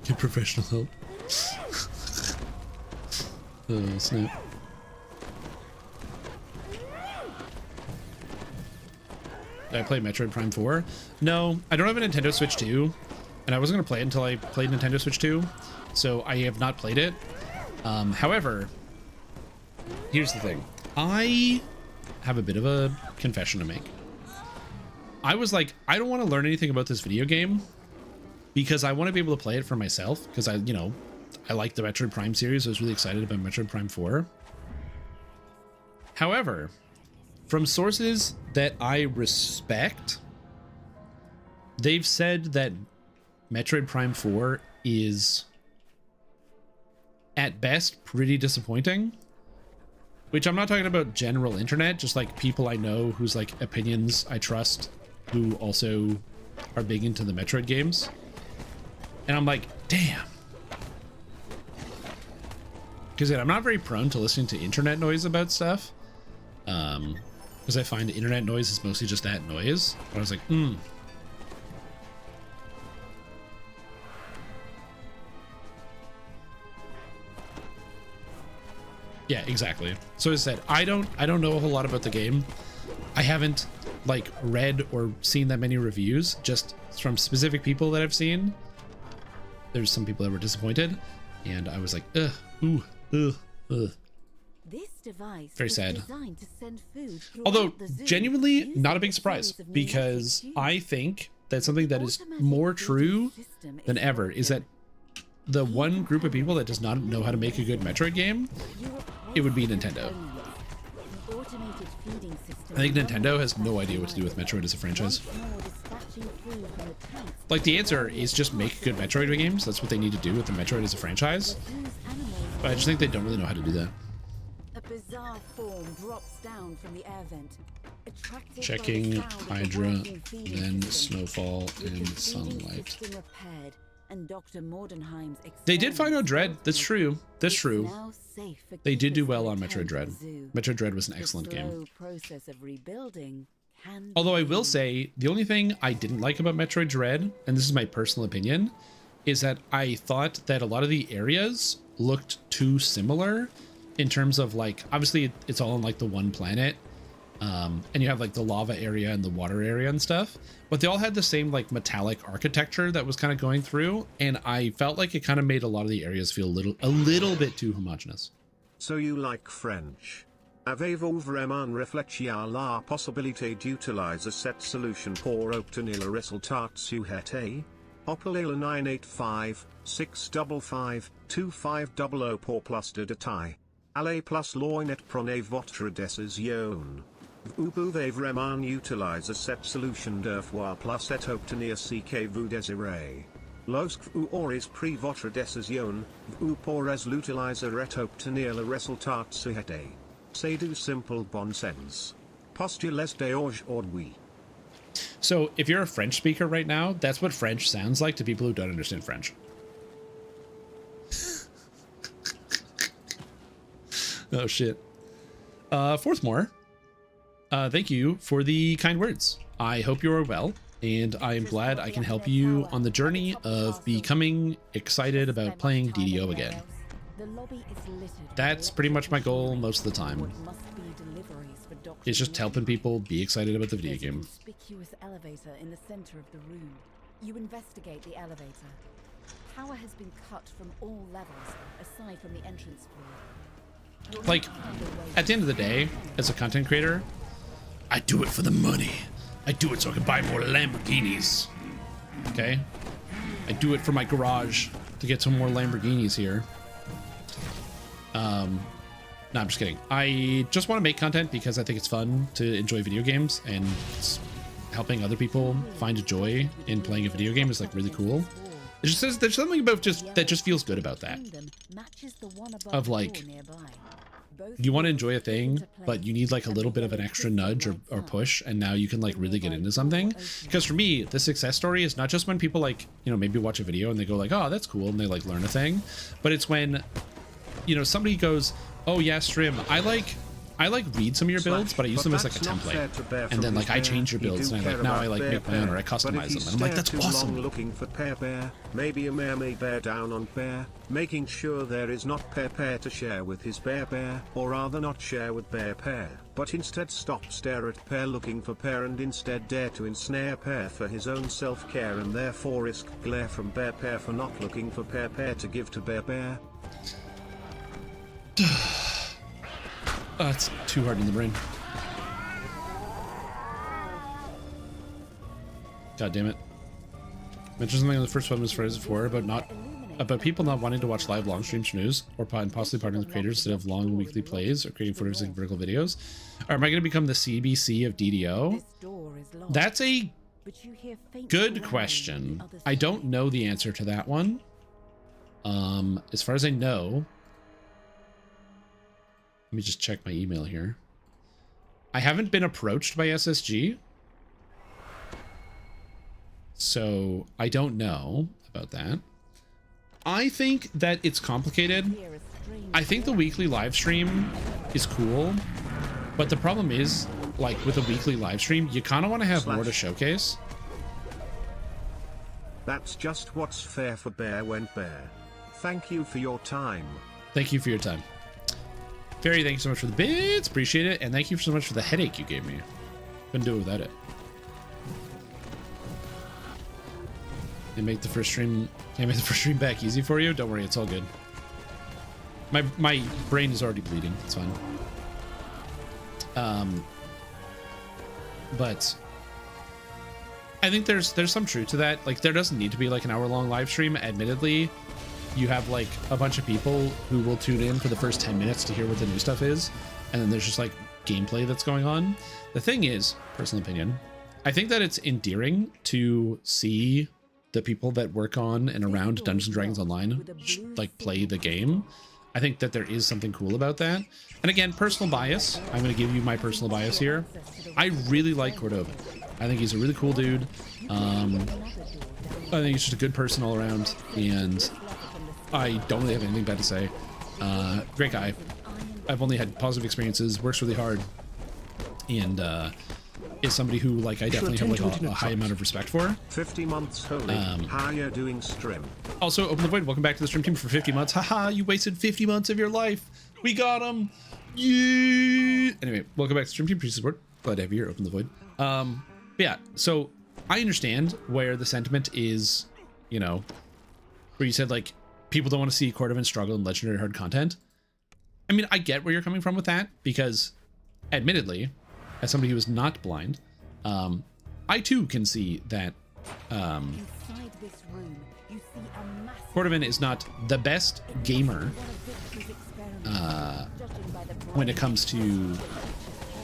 Get professional help. Oh, snap. Did I play Metroid Prime 4? No, I don't have a Nintendo Switch 2, and I wasn't going to play it until I played Nintendo Switch 2, so I have not played it. However, here's the thing. I have a bit of a confession to make. I was like, I don't want to learn anything about this video game because I want to be able to play it for myself, because I like the Metroid Prime series. I was really excited about Metroid Prime 4. However, from sources that I respect, they've said that Metroid Prime 4 is at best pretty disappointing, which I'm not talking about general internet, just like people I know whose like opinions I trust who also are big into the Metroid games. And I'm like, damn. Because I'm not very prone to listening to internet noise about stuff. Because I find internet noise is mostly just that noise. But I was like, Yeah, exactly. So as I said, I don't know a whole lot about the game. I haven't like read or seen that many reviews, just from specific people that I've seen. There's some people that were disappointed, and I was like, ugh. This device Very is sad. designed to send food Although throughout the zoo. genuinely Using not a big a surprise, series of because pneumatic I tubes. think that something that is Automatic more feeding true system than is ever is that broken. the one group of people that does not know how to make a good Metroid game, it would be Nintendo. The automated feeding system I think Nintendo has no idea what to do with Metroid as a franchise. Like, the answer is just make good Metroid games. That's what they need to do with the Metroid as a franchise. But I just think they don't really know how to do that. bizarre form drops down from the air vent. Attracted by the Checking sound of the Hydra, working feeding then system, snowfall with the and feeding sunlight. system repaired, and Dr. Mordenheim's They did find out Dread. That's true. That's it's true. now safe for They did do keepers well to on return Metroid to Dread. the zoo. Metroid Dread was an The excellent game. slow process of rebuilding can Although I will be say, the only thing I didn't like about Metroid Dread, and this is my personal opinion, is that I thought that a lot of the areas looked too similar in terms of, like, obviously it's all on like the one planet, and you have like the lava area and the water area and stuff, but they all had the same like metallic architecture that was kind of going through, and I felt like it kind of made a lot of the areas feel a little bit too homogenous. So you like French? Avez-vous vraiment réfléchi à la possibilité d'utiliser cette solution pour obtenir le résultat souhaité? Appelez le 985-655-2500 pour plus de détails. Allez plus loin et prenez votre décision. Vous pouvez vraiment utiliser cette solution 2 fois plus et obtenir ce que vous désirez. Lorsque vous aurez pris votre décision, vous pourrez l'utiliser et obtenir le résultat souhaité. C'est du simple bon sens. Postulez d'aujourd'hui. So if you're a French speaker right now, that's what French sounds like to people who don't understand French. Oh shit. Fourthmore, thank you for the kind words. I hope you are well, and I am glad I can help you on the journey of becoming excited about playing DDO again. The lobby is littered. That's pretty much my goal most of the time. What must be deliveries for Dr. It's just helping people be excited about the video There's a game. conspicuous elevator in the center of the room. You investigate the elevator. Power has been cut from all levels, aside from the entrance floor. Like, at the end of the day, as a content creator, I do it for the money. I do it so I can buy more Lamborghinis. Okay? I do it for my garage to get some more Lamborghinis here. No, I'm just kidding. I just want to make content because I think it's fun to enjoy video games, and it's helping other people find joy in playing a video game is like really cool. It just says there's something about that just feels good about that. Of like, you want to enjoy a thing, but you need like a little bit of an extra nudge or push, and now you can like really get into something. Because for me, the success story is not just when people like, you know, maybe watch a video and they go like, oh, that's cool, and they like learn a thing, but it's when, you know, somebody goes, oh yeah, Strim, I like read some of your builds, but I use them as like a template, and then like I change your builds, and I like now I like make my own or I customize them, and I'm like, that's awesome. Looking for bear, maybe a mare may bear down on bear, making sure there is not pair to share with his bear, or rather not share with bear, but instead stop stare at pair looking for pair and instead dare to ensnare pair for his own self-care and therefore risk glare from bear for not looking for pair to give to bear. Oh, it's too hard in the brain. God damn it. Mentioned something on the first one was phrase before about people not wanting to watch live long streams news or possibly partnering with creators instead of long weekly plays or creating footage and vertical videos. Or am I going to become the CBC of DDO? That's a good question. I don't know the answer to that one. As far as I know, let me just check my email here. I haven't been approached by SSG, so I don't know about that. I think that it's complicated. I think the weekly live stream is cool, but the problem is, like with a weekly live stream, you kind of want to have more to showcase. That's just what's fair for Bear went Bear. Thank you for your time. Thank you for your time. Fairy, thank you so much for the bits. Appreciate it. And thank you so much for the headache you gave me. Couldn't do it without it. Can make the first stream back easy for you? Don't worry, it's all good. My brain is already bleeding. It's fine. But I think there's some truth to that. Like, there doesn't need to be like an hour-long live stream. Admittedly, you have like a bunch of people who will tune in for the first 10 minutes to hear what the new stuff is, and then there's just like gameplay that's going on. The thing is, personal opinion, I think that it's endearing to see the people that work on and around Dungeons & Dragons Online like play the game. I think that there is something cool about that. And again, personal bias. I'm going to give you my personal bias here. I really like Cordova. I think he's a really cool dude. I think he's just a good person all around, and I don't really have anything bad to say. Great guy. I've only had positive experiences, works really hard, and is somebody who, like, I definitely have like a high amount of respect for. 50 months holy. How you doing, stream? Also, Open the Void, welcome back to the stream team for 50 months. Haha, you wasted 50 months of your life. We got him. Yeah. Anyway, welcome back to the stream team. Please support. Glad to have you here, Open the Void. But yeah, so I understand where the sentiment is, you know, where you said, like, people don't want to see Cordovan struggle in legendary hard content. I mean, I get where you're coming from with that, because admittedly, as somebody who is not blind, I too can see that Inside this room, you see a massive Cordovan is not the best gamer when it comes to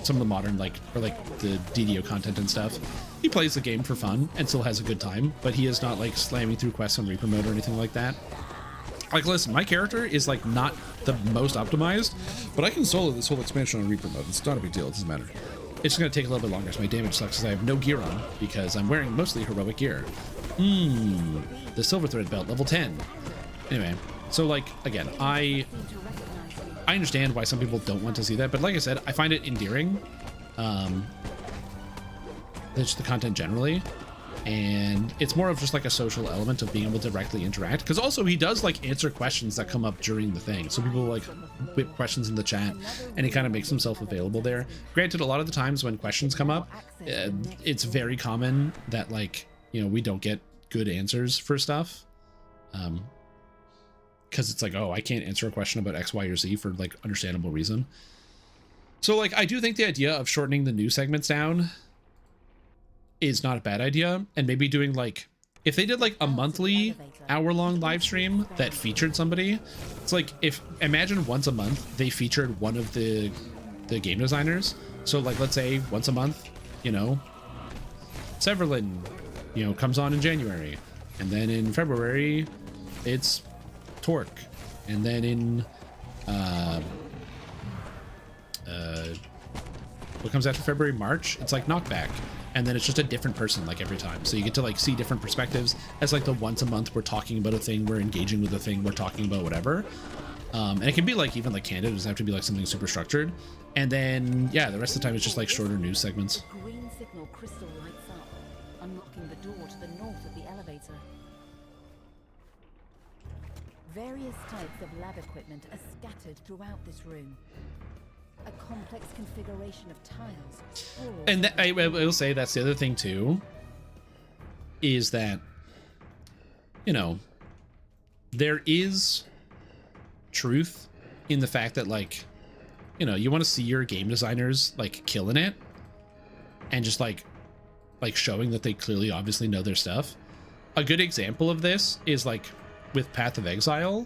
some of the modern, like, or like the DDO content and stuff. He plays the game for fun and still has a good time, but he is not like slamming through quests on Reaper mode or anything like that. Like, listen, my character is like not the most optimized, but I can solo this whole expansion on Reaper mode. It's not a big deal. It doesn't matter. It's just going to take a little bit longer, so my damage sucks because I have no gear on, because I'm wearing mostly heroic gear. The silver thread belt, level 10. Anyway, so, like, again, I understand why some people don't want to see that, but like I said, I find it endearing. Just the content generally, and it's more of just like a social element of being able to directly interact, because also he does like answer questions that come up during the thing, so people like whip questions in the chat and he kind of makes himself available there. Granted, a lot of the times when questions come up, it's very common that, like, you know, we don't get good answers for stuff, because it's like, oh, I can't answer a question about X, Y, or Z for like understandable reason. So, like, I do think the idea of shortening the news segments down is not a bad idea, and maybe doing, like, if they did like a monthly hour-long live stream that featured somebody. It's like, if imagine once a month they featured one of the game designers. So, like, let's say once a month, you know, Severlin, you know, comes on in January, and then in February it's Torque, and then in what comes after February, March, it's like Knockback. And then it's just a different person, like, every time. So you get to, like, see different perspectives. As, like, the once a month we're talking about a thing, we're engaging with a thing, we're talking about whatever. And it can be, like, even, like, candid. It doesn't have to be, like, something super structured. And then, yeah, the rest of the time it's just, like, shorter news segments. The green signal crystal lights up, unlocking the door to the north of the elevator. Various types of lab equipment are scattered throughout this room. A complex configuration of tiles. And I will say that's the other thing too, is that, you know, there is truth in the fact that, like, you know, you want to see your game designers like killing it and just like showing that they clearly obviously know their stuff. A good example of this is like with Path of Exile.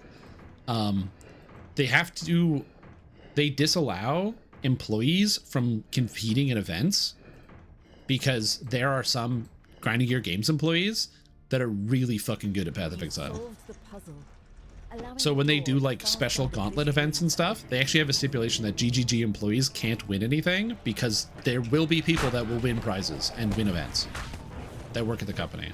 They disallow employees from competing in events because there are some Grinding Gear Games employees that are really fucking good at Path of Exile. So when they do like special gauntlet events and stuff, they actually have a stipulation that GGG employees can't win anything because there will be people that will win prizes and win events that work at the company.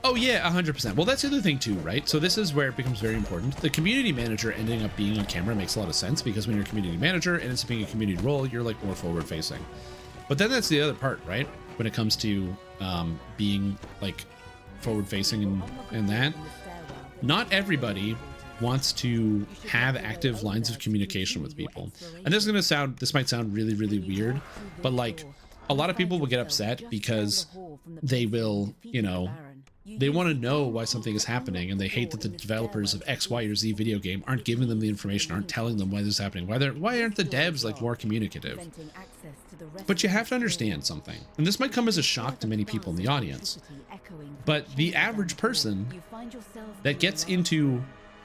Oh yeah, 100%. Well, that's the other thing too, right? So this is where it becomes very important. The community manager ending up being on camera makes a lot of sense, because when you're a community manager and it's being a community role, you're like more forward facing. But then that's the other part, right? When it comes to being like forward facing and that, not everybody wants to have active lines of communication with people. And this might sound really, really weird, but like a lot of people will get upset because they will, you know, they want to know why something is happening, and they hate that the developers of X, Y, or Z video game aren't giving them the information, aren't telling them why this is happening. Why aren't the devs like more communicative? But you have to understand something, and this might come as a shock to many people in the audience, but the average person that gets into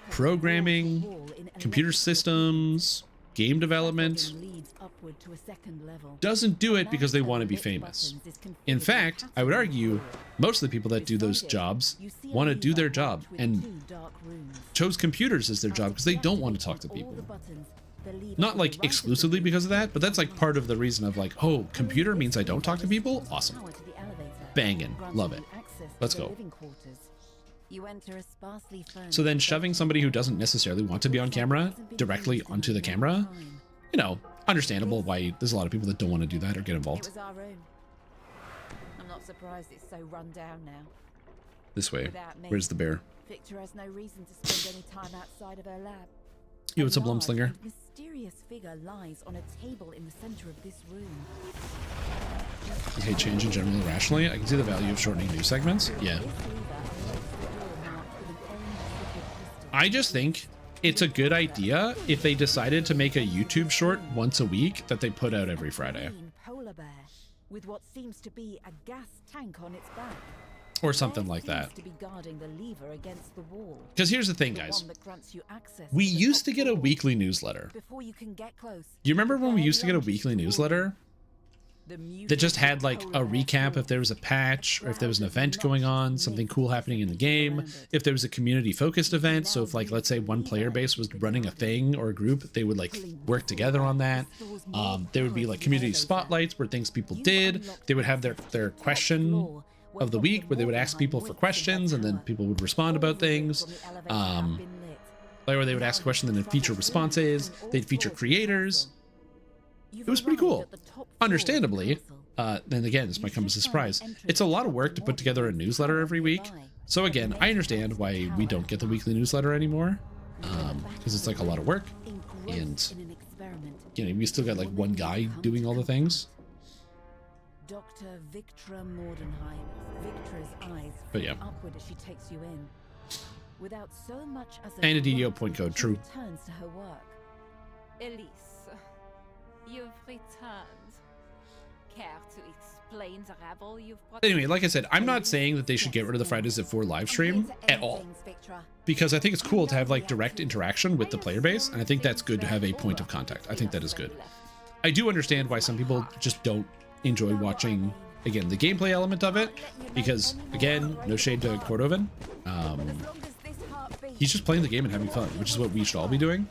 programming, computer systems, game development Scaffolding leads upward to a second level. doesn't do it because they Mouse want to and be lit famous. buttons is configured In with fact, I would pattern argue control. most of the people that do those Beside it, jobs you see a want to do lever their job marked with and 2 dark runes. chose computers as their job because they don't want to talk to people. Not like exclusively because of that, but that's like part of the reason of like, oh, computer means I don't talk to people? Awesome. Banging. Love it. Let's go. So then shoving somebody who doesn't necessarily want to be on camera directly onto the camera, you know, understandable why there's a lot of people that don't want to do that or get It involved. was our own. I'm not surprised it's so run down now. This way. Without me, Where's the bear? Victor has no reason to spend any time outside of her lab. Yo, what's up, large Lumslinger? and mysterious figure lies on a table in the center of this room. You hate change in general irrationally? I can see the value of shortening news segments. Yeah. This lever unlocks the door marked with an orange liquid crystal. I just think it's a good idea if they decided to make a YouTube short once a week that they put out every Friday. Green polar bear with what seems to be a gas tank on its back. Or something Bear like that. seems to be guarding the lever against the wall. Because here's the thing, The guys. one that grants you access We to the used top to get a floor. weekly newsletter. Before you can get close, Do you remember when we the used to get a bear weekly lunges newsletter The that just had mutant like a polar bear recap flew if there was a patch or if there was an event going on, something cool happening in the game, if there was a community focused event? So if like, let's say one player base was running a thing or a group, they would like work together on that. There would be like community spotlights where things people did. They would have their question of the week where they would ask people for questions and then people would respond about things. Or they would ask a question and then feature responses. They'd feature creators. It was pretty cool. Understandably, and again, this might come as a surprise, it's a lot of work to put together a newsletter every week. So again, I understand why we don't get the weekly newsletter anymore, because it's like a lot of work, and you know, we still got like one guy doing all the things. Dr. Victra Mordenheim. Victra's eyes But yeah. flame upward as she takes you in. Without so much as And a DDO grunt, point code, she true. returns to her work. Elise, you've returned. Care to explain the rabble you've brought? Anyway, like I said, I'm not saying that they should get rid of the Fridays at 4 live stream at all, because I think it's cool to have like direct interaction with the player base, and I think that's good to have a point of contact. I think that is good. I do understand why some people just don't enjoy watching, again, the gameplay element of it, because again, no shade to Cordovan, he's just playing the game and having fun, which is what we should all be doing.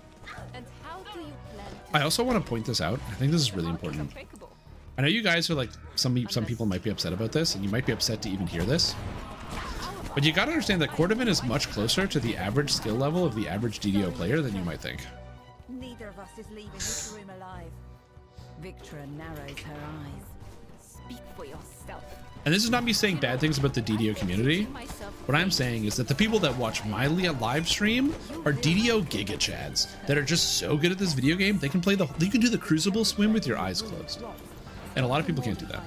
And how do you plan to I also want to point this out. I think this is really important. I know you guys are like, some people might be upset about this, and you might be upset to even hear this, but you got to understand that Cordovan is much closer to the average skill level of the average DDO player than you might think. Neither of us is leaving this room alive. Victra narrows her eyes. speak for yourself? And this is not me saying bad things about the DDO community. What I'm saying is that the people that watch my live stream are DDO Giga Chads that are just so good at this video game, they can play you can do the Crucible swim with your eyes closed. And a lot of people can't do that.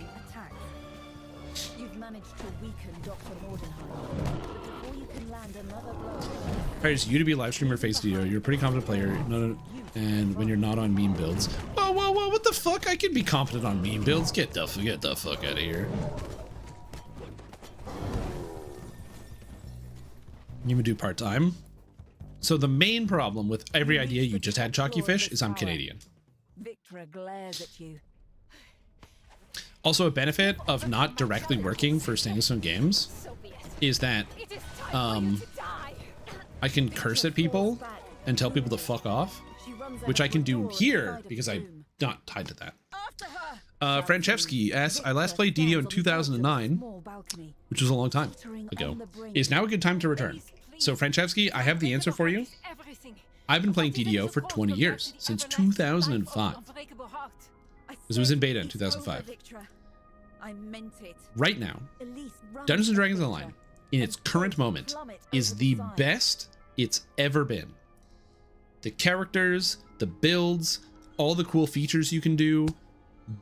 You've managed to weaken Dr. Mordenheim. Before you can land another blow, Alright, so you to be a live streamer face DDO, you're a pretty confident player, and when you're not on meme builds. Whoa, whoa, whoa, what the fuck? I can be confident on meme builds. Get the fuck out of here. You would do part-time. So the main problem with every idea you just had, Chalky Fish, is I'm Canadian. Victra glares at you. Also, a benefit of not directly working for Stone Games is that I can curse at people and tell people to fuck off, which I can do here because I'm not tied to that. Franceschi asks, I last played DDO in 2009, which was a long time ago. Is now a good time to return? So Franceschi, I have the answer for you. I've been playing DDO for 20 years, since 2005. Because it was in beta in 2005. I meant it. Right now, Elise, run. Dungeons & Dragons Online, in its current moment, is the best it's ever been. The characters, the builds, all the cool features you can do,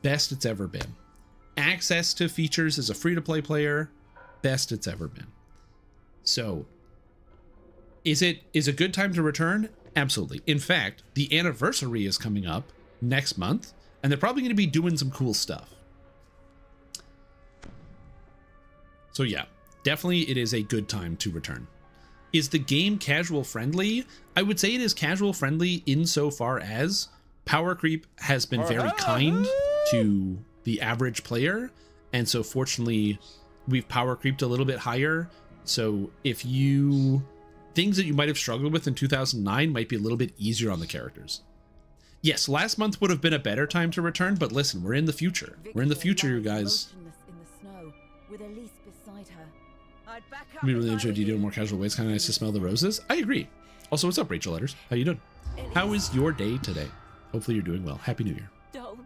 best it's ever been. Access to features as a free-to-play player, best it's ever been. So, is a good time to return? Absolutely. In fact, the anniversary is coming up next month, and they're probably going to be doing some cool stuff. So yeah, definitely it is a good time to return. Is the game casual friendly? I would say it is casual friendly insofar as power creep has been very kind to the average player, and so fortunately we've power creeped a little bit higher. So if you things that you might have struggled with in 2009 might be a little bit easier on the characters. Yes, last month would have been a better time to return, but listen, we're in the future. We're in the future, you guys. In the snow, with Elise beside her. I'd back up We really enjoy DDO in more casual ways. Kind of nice to smell the roses. I agree. Also, what's up, Rachel Letters? How you doing? How is your day today? Hopefully you're doing well. Happy New Year. Don't.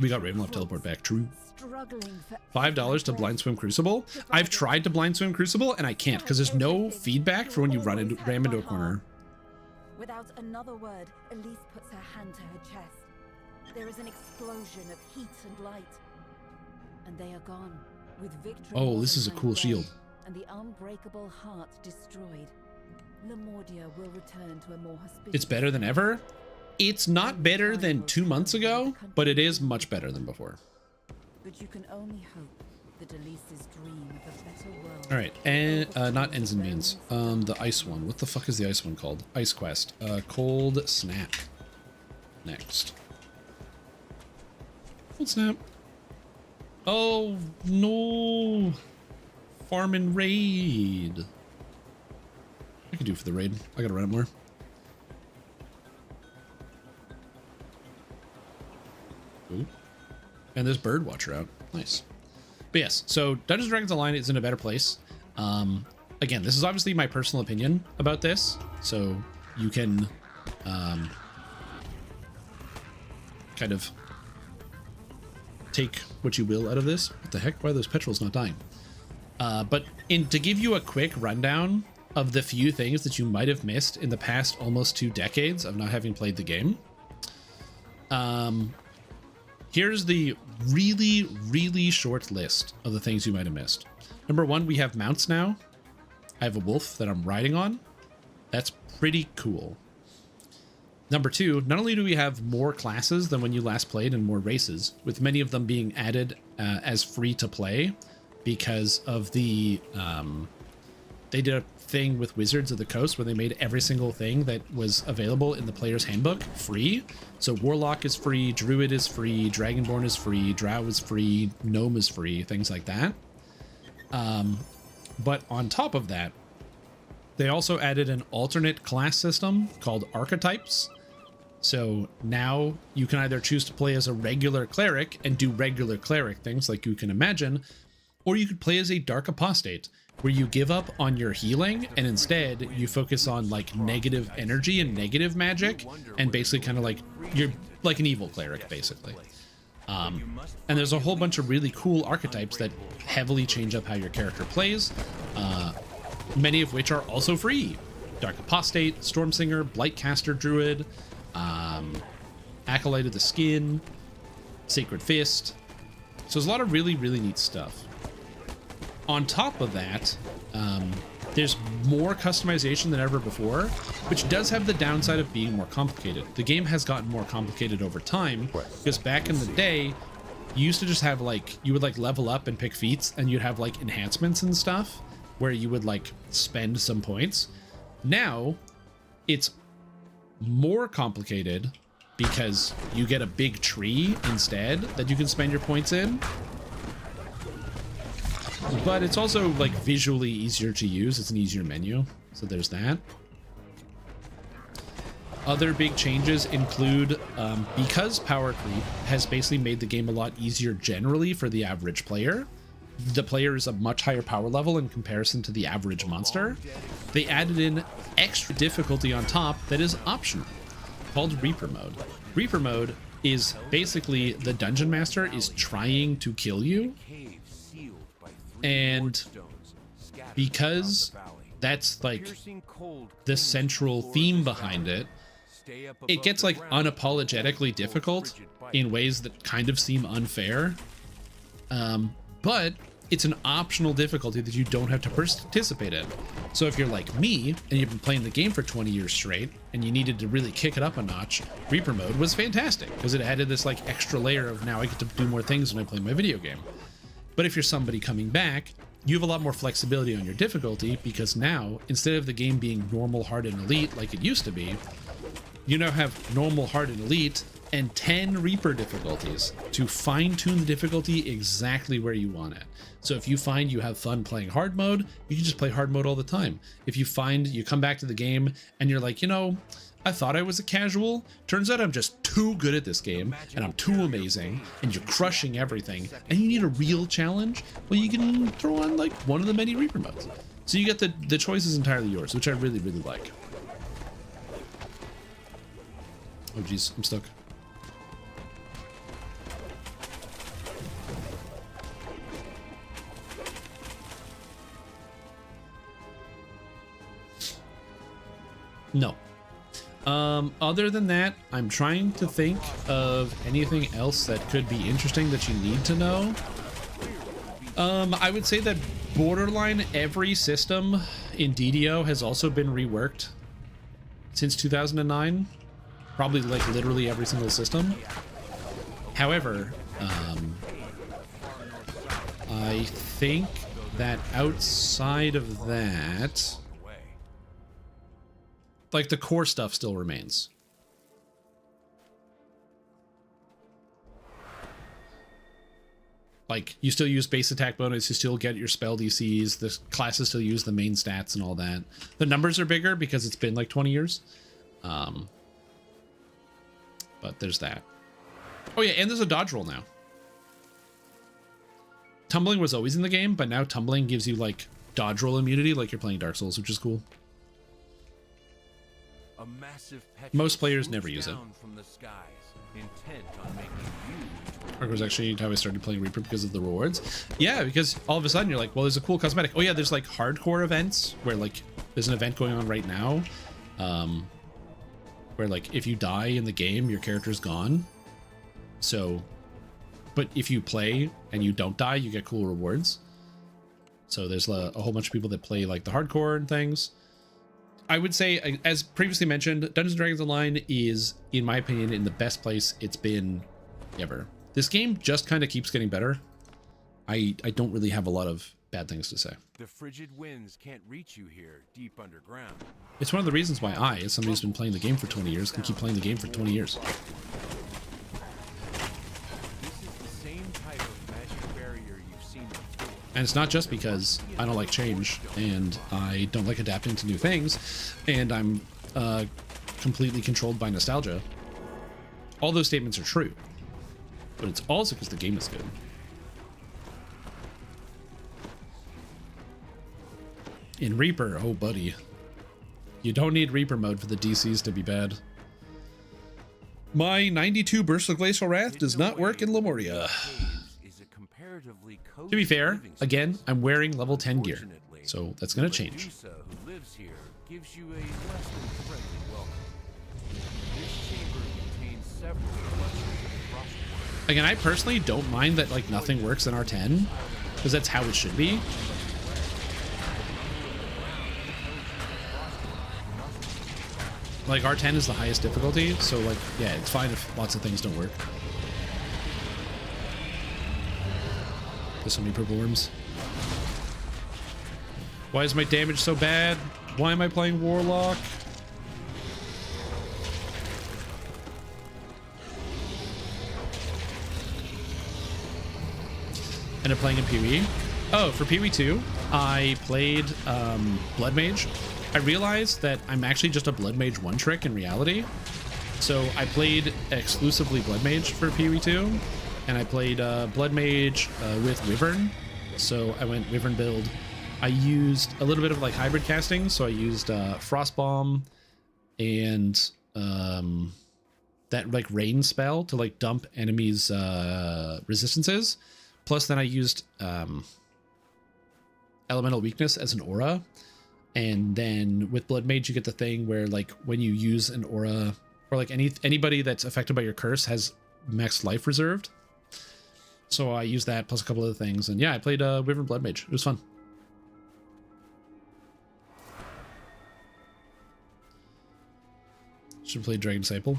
We got Ravenloft teleport back. True. Struggling for $5 to blind swim Crucible. I've tried to blind swim Crucible and I can't because there's no feedback for when you ram into a corner. Without another word, Elise puts her hand to her chest. There is an explosion of heat and light, and they are gone. With victory. Oh, this is a cool shield. And the unbreakable heart destroyed. Lemordia will return to a more hospitable. It's better than ever. It's not better than 2 months ago, but it is much better than before. But you can only hope that Elise's dream of a better world. All right, and not ends and means. The ice one. What the fuck is the ice one called? Ice quest. Cold snap. Next. Cold snap. Oh no. Farm and raid. I can do for the raid. I gotta run it more. Ooh. And there's bird watcher out. Nice. But yes, so Dungeons & Dragons Online is in a better place. Again, this is obviously my personal opinion about this, so you can kind of take what you will out of this. What the heck? Why are those petrels not dying? But to give you a quick rundown of the few things that you might have missed in the past almost 2 decades of not having played the game. Here's the really, really short list of the things you might have missed. Number 1, we have mounts now. I have a wolf that I'm riding on. That's pretty cool. Number 2, not only do we have more classes than when you last played and more races, with many of them being added as free to play because of the... they did a thing with Wizards of the Coast where they made every single thing that was available in the player's handbook free. So Warlock is free, Druid is free, Dragonborn is free, Drow is free, Gnome is free, things like that. But on top of that, they also added an alternate class system called Archetypes. So now you can either choose to play as a regular cleric and do regular cleric things like you can imagine, or you could play as a Dark Apostate, where you give up on your healing and instead you focus on like negative energy and negative magic and basically kind of like you're like an evil cleric basically. And there's a whole bunch of really cool archetypes that heavily change up how your character plays, many of which are also free. Dark Apostate, Stormsinger, Blightcaster Druid, Acolyte of the Skin, Sacred Fist. So there's a lot of really, really neat stuff. On top of that, there's more customization than ever before, which does have the downside of being more complicated. The game has gotten more complicated over time, because back in the day, you used to just have like, you would like level up and pick feats, and you'd have like enhancements and stuff, where you would like spend some points. Now, it's more complicated because you get a big tree instead that you can spend your points in. But it's also like visually easier to use. It's an easier menu. So there's that. Other big changes include because power creep has basically made the game a lot easier generally for the average player. The player is a much higher power level in comparison to the average monster. They added in extra difficulty on top that is optional, called Reaper mode. Reaper mode is basically the dungeon master is trying to kill you. And because that's like the central theme behind it, it gets like unapologetically difficult in ways that kind of seem unfair. But it's an optional difficulty that you don't have to participate in. So if you're like me and you've been playing the game for 20 years straight and you needed to really kick it up a notch, Reaper mode was fantastic because it added this like extra layer of now I get to do more things when I play my video game. But if you're somebody coming back, you have a lot more flexibility on your difficulty because now, instead of the game being normal, hard, and elite like it used to be, you now have normal, hard, and elite, and 10 Reaper difficulties to fine-tune the difficulty exactly where you want it. So if you find you have fun playing hard mode, you can just play hard mode all the time. If you find you come back to the game and you're like, you know, I thought I was a casual, turns out I'm just too good at this game and I'm too amazing and you're crushing everything and you need a real challenge, well, you can throw on like one of the many Reaper modes. So you get the choice is entirely yours, which I really, really like. Oh geez, I'm stuck. No. Other than that, I'm trying to think of anything else that could be interesting that you need to know. I would say that borderline every system in DDO has also been reworked since 2009. Probably like literally every single system. However, I think that outside of that, like the core stuff still remains. Like you still use base attack bonus, you still get your spell DCs, the classes still use the main stats and all that. The numbers are bigger because it's been like 20 years. But there's that. Oh yeah, and there's a dodge roll now. Tumbling was always in the game, but now tumbling gives you like dodge roll immunity like you're playing Dark Souls, which is cool. A massive Most players never use it. from the skies, intent on making you. That was actually how I started playing Reaper because of the rewards. Yeah, because all of a sudden you're like, well, there's a cool cosmetic. Oh yeah, there's like hardcore events where like there's an event going on right now, where like if you die in the game, your character's gone. So, but if you play and you don't die, you get cool rewards. So there's a whole bunch of people that play like the hardcore and things. I would say, as previously mentioned, Dungeons & Dragons Online is, in my opinion, in the best place it's been ever. This game just kind of keeps getting better. I don't really have a lot of bad things to say. The frigid winds can't reach you here, deep underground. It's one of the reasons why I, as somebody who's been playing the game for 20 years, can keep playing the game for 20 years. This is the same type of magic barrier you've seen before. And it's not just because I don't like change and I don't like adapting to new things and I'm completely controlled by nostalgia. All those statements are true, but it's also because the game is good. In Reaper, oh buddy, you don't need Reaper mode for the DCs to be bad. My 92 Burst of Glacial Wrath does not work in Lemuria. To be fair, again, I'm wearing level 10 gear, so that's going to change. Who lives here gives you a less than friendly welcome. This chamber contains several collections of frostworm. Again, I personally don't mind that like nothing works in R10, because that's how it should be. Like R10 is the highest difficulty, so like yeah, it's fine if lots of things don't work. There's so many purple worms. Why is my damage so bad? Why am I playing Warlock? Ended up playing in PvE. Oh, for PvE 2, I played Blood Mage. I realized that I'm actually just a Blood Mage one trick in reality. So I played exclusively Blood Mage for PvE 2. And I played Blood Mage with Wyvern. So I went Wyvern build. I used a little bit of like hybrid casting. So I used Frostbomb and that like rain spell to like dump enemies' resistances. Plus then I used Elemental Weakness as an aura. And then with Blood Mage you get the thing where like when you use an aura or like anybody that's affected by your curse has max life reserved. So I used that plus a couple other things, and yeah, I played Wyvern Blood Mage. It was fun. Should have played Dragon Disciple.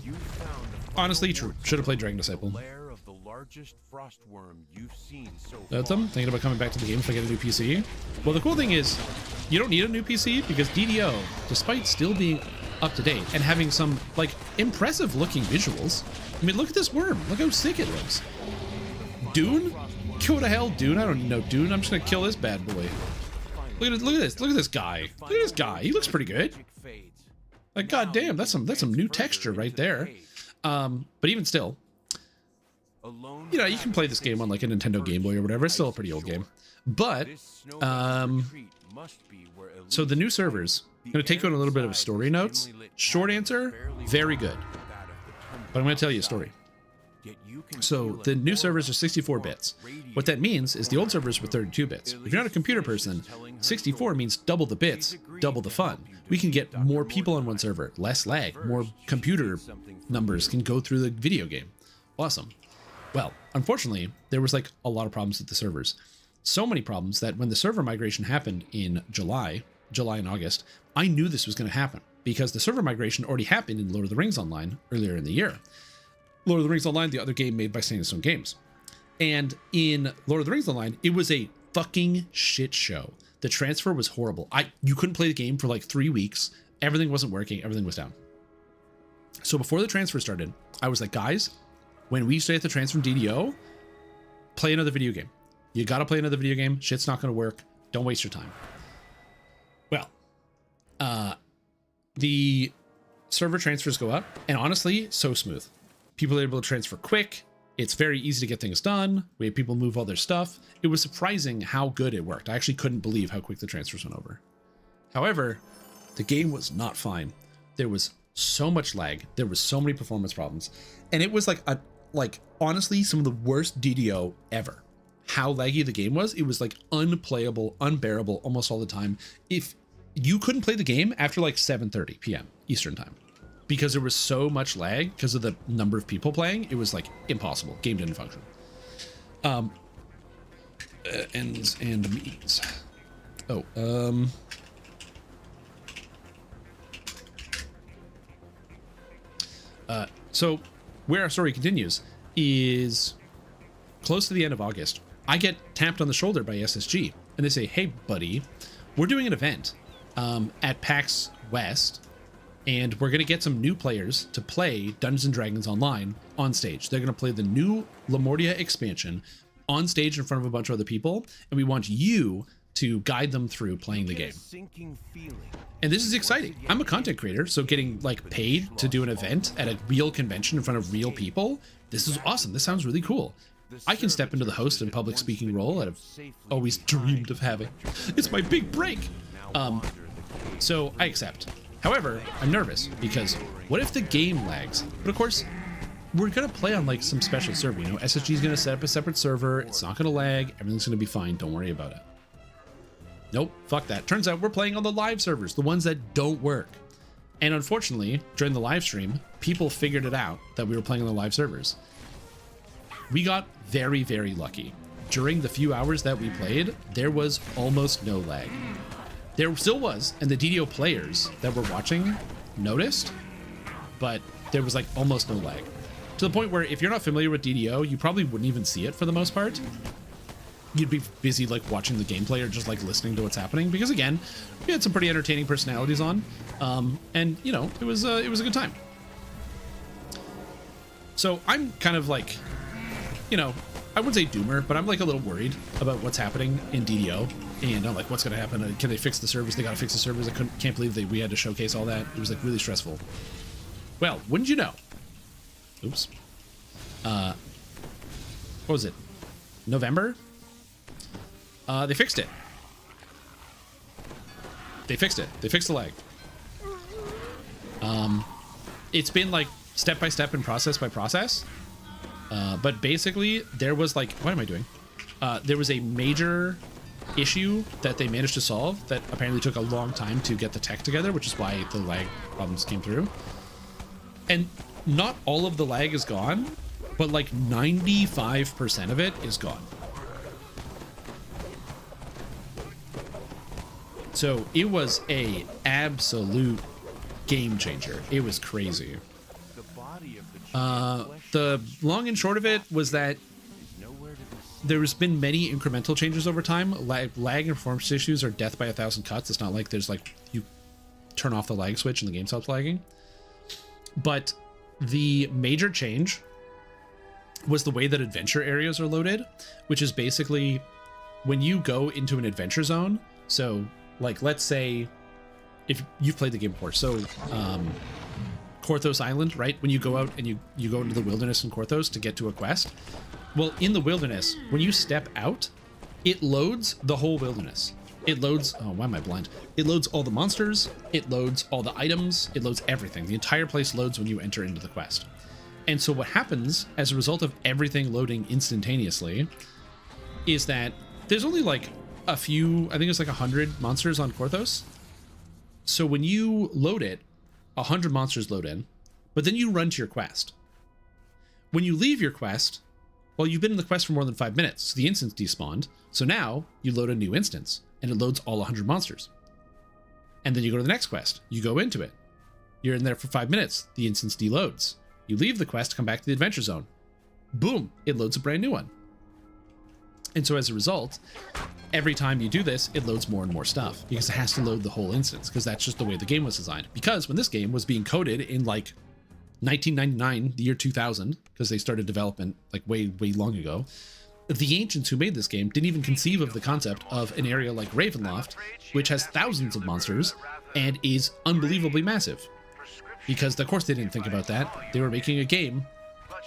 Honestly, true. Should have played Dragon Disciple. That's them. Thinking about coming back to the game if I get a new PC. Well, the cool thing is, you don't need a new PC because DDO, despite still being up to date and having some like impressive looking visuals. I mean, look at this worm. Look how sick it looks. Dune? Go to hell, Dune. I don't know Dune. I'm just gonna kill this bad boy. Look at this. Look at this guy. Look at this guy. He looks pretty good. Like, goddamn, that's some new texture right there. But even still, you know, you can play this game on like a Nintendo Game Boy or whatever. It's still a pretty old game. But so the new servers, I'm gonna take on a little bit of story notes. Short answer, very good. But I'm gonna tell you a story. So the new servers are 64 bits. What that means is the old servers were 32 bits. If you're not a computer person, 64 means double the bits, double the fun. We can get more people on one server, less lag, more computer numbers can go through the video game. Awesome. Well, unfortunately, there was like a lot of problems with the servers. So many problems that when the server migration happened in July and August, I knew this was going to happen because the server migration already happened in Lord of the Rings Online earlier in the year. Lord of the Rings Online, the other game made by Standing Stone Games. And in Lord of the Rings Online, it was a fucking shit show. The transfer was horrible. You couldn't play the game for like 3 weeks. Everything wasn't working. Everything was down. So before the transfer started, I was like, guys, when we stay at the transfer from DDO, play another video game. You got to play another video game. Shit's not going to work. Don't waste your time. Well, the server transfers go up, and honestly, so smooth. People are able to transfer quick. It's very easy to get things done. We had people move all their stuff. It was surprising how good it worked. I actually couldn't believe how quick the transfers went over. However, the game was not fine. There was so much lag. There was so many performance problems. And it was like honestly, some of the worst DDO ever. How laggy the game was. It was like unplayable, unbearable almost all the time. If you couldn't play the game after like 7:30 p.m. Eastern time. Because there was so much lag because of the number of people playing, it was like impossible. Game didn't function. Ends and means. Oh, so where our story continues is close to the end of August. I get tapped on the shoulder by SSG and they say, "Hey buddy, we're doing an event at PAX West. And we're going to get some new players to play Dungeons & Dragons Online on stage. They're going to play the new Lamortia expansion on stage in front of a bunch of other people. And we want you to guide them through playing the game." And this is exciting. I'm a content creator, so getting like paid to do an event at a real convention in front of real people, this is awesome. This sounds really cool. I can step into the host and public speaking role that I've always dreamed of having. It's my big break. So I accept. However, I'm nervous because what if the game lags? But of course, we're going to play on like some special server. You know, SSG is going to set up a separate server. It's not going to lag. Everything's going to be fine. Don't worry about it. Nope, fuck that. Turns out we're playing on the live servers, the ones that don't work. And unfortunately, during the live stream, people figured it out that we were playing on the live servers. We got very, very lucky. During the few hours that we played, there was almost no lag. There still was, and the DDO players that were watching noticed, but there was like almost no lag. To the point where if you're not familiar with DDO, you probably wouldn't even see it for the most part. You'd be busy like watching the gameplay or just like listening to what's happening, because again, we had some pretty entertaining personalities on, and you know, it was a good time. So I'm kind of like, you know, I wouldn't say doomer, but I'm like a little worried about what's happening in DDO. And I'm like, what's going to happen? Can they fix the servers? They got to fix the servers. I can't believe we had to showcase all that. It was like really stressful. Well, wouldn't you know? Oops. What was it? November? They fixed it. They fixed it. They fixed the lag. It's been like step by step and process by process. But basically there was like, what am I doing? There was a major issue that they managed to solve that apparently took a long time to get the tech together, which is why the lag problems came through. And not all of the lag is gone, but like 95% of it is gone. So it was a absolute game changer. It was crazy. The long and short of it was that there's been many incremental changes over time. Lag and performance issues are death by 1,000 cuts. It's not like there's like you turn off the lag switch and the game stops lagging. But the major change was the way that adventure areas are loaded, which is basically when you go into an adventure zone. So like, let's say if you've played the game before, so Korthos Island, right? When you go out and you go into the wilderness in Korthos to get to a quest. Well, in the wilderness, when you step out, it loads the whole wilderness. It loads, oh, why am I blind? It loads all the monsters, it loads all the items, it loads everything. The entire place loads when you enter into the quest. And so what happens as a result of everything loading instantaneously is that there's only like a few, I think it's like 100 monsters on Korthos. So when you load it, 100 monsters load in, but then you run to your quest. When you leave your quest, well, you've been in the quest for more than 5 minutes, so the instance despawned. So now you load a new instance, and it loads all 100 monsters. And then you go to the next quest. You go into it. You're in there for 5 minutes. The instance deloads. You leave the quest, come back to the adventure zone. Boom, it loads a brand new one. And so as a result, every time you do this, it loads more and more stuff because it has to load the whole instance, because that's just the way the game was designed. Because when this game was being coded in like 1999, the year 2000, because they started development like way long ago, the ancients who made this game didn't even conceive of the concept of an area like Ravenloft, which has thousands of monsters and is unbelievably massive. Because of course they didn't think about that. They were making a game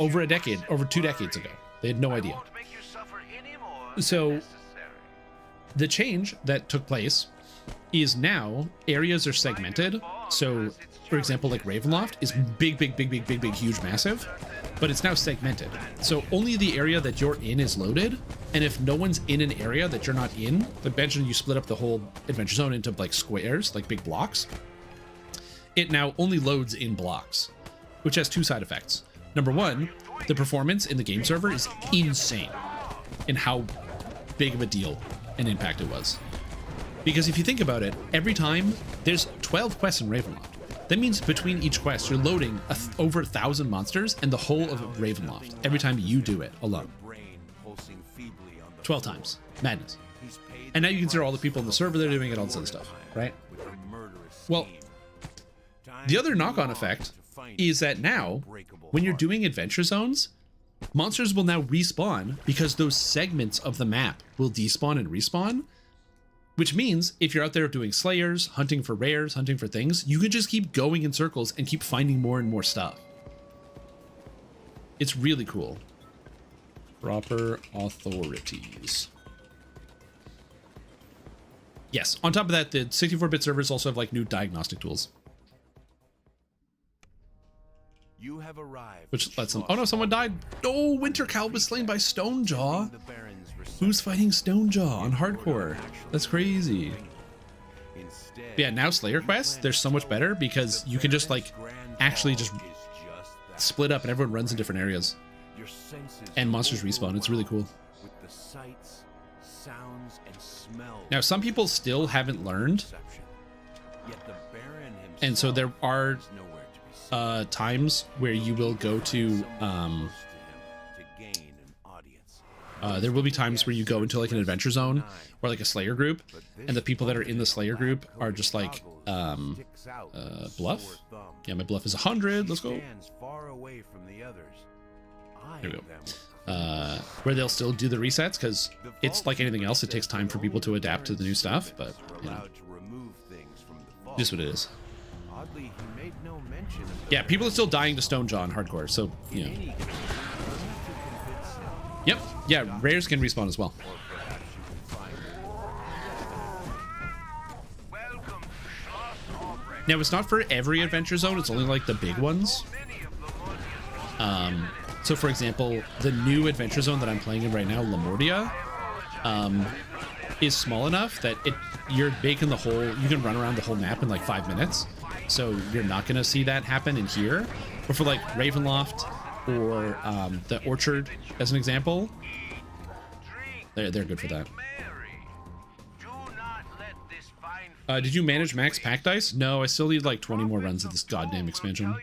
over 2 decades ago. They had no idea. So the change that took place is now areas are segmented. So for example, like Ravenloft is big, huge, massive, but it's now segmented. So only the area that you're in is loaded. And if no one's in an area that you're not in, like imagine you split up the whole adventure zone into like squares, like big blocks. It now only loads in blocks, which has two side effects. Number one, the performance in the game server is insane in how big of a deal and impact it was. Because if you think about it, every time there's 12 quests in Ravenloft. That means between each quest, you're loading over 1,000 monsters and the whole of Ravenloft every time you do it alone. 12 times. Madness. And now you consider all the people in the server that are doing it, all this other stuff, right? Well, the other knock-on effect is that now, when you're doing adventure zones, monsters will now respawn because those segments of the map will despawn and respawn, which means if you're out there doing slayers, hunting for rares, hunting for things, you can just keep going in circles and keep finding more and more stuff. It's really cool. Proper authorities. Yes, on top of that, the 64-bit servers also have like new diagnostic tools. You have arrived. Which lets them. Oh no, someone died. Oh, Wintercal was slain by Stonejaw. Who's fighting Stonejaw on hardcore? That's crazy. But yeah, now Slayer quests, they're so much better because you can just like actually just split up and everyone runs in different areas. And monsters respawn. It's really cool. Now, some people still haven't learned. And so there are times where you will go to there will be times where you go into like an adventure zone or like a Slayer group, and the people that are in the Slayer group are just like bluff. Yeah, my bluff is 100. Let's go. There we go. Where they'll still do the resets because it's like anything else. It takes time for people to adapt to the new stuff, but you know, just what it is. Yeah, people are still dying to Stonejaw on hardcore, so you know. Yep. Yeah, rares can respawn as well. Now, it's not for every adventure zone. It's only like the big ones. So, for example, the new adventure zone that I'm playing in right now, Lamordia, is small enough that you're making the whole. You can run around the whole map in like 5 minutes. So you're not going to see that happen in here. But for like Ravenloft or the Orchard, as an example, they're good for that. Did you manage max pack dice? No, I still need like 20 more runs of this goddamn expansion.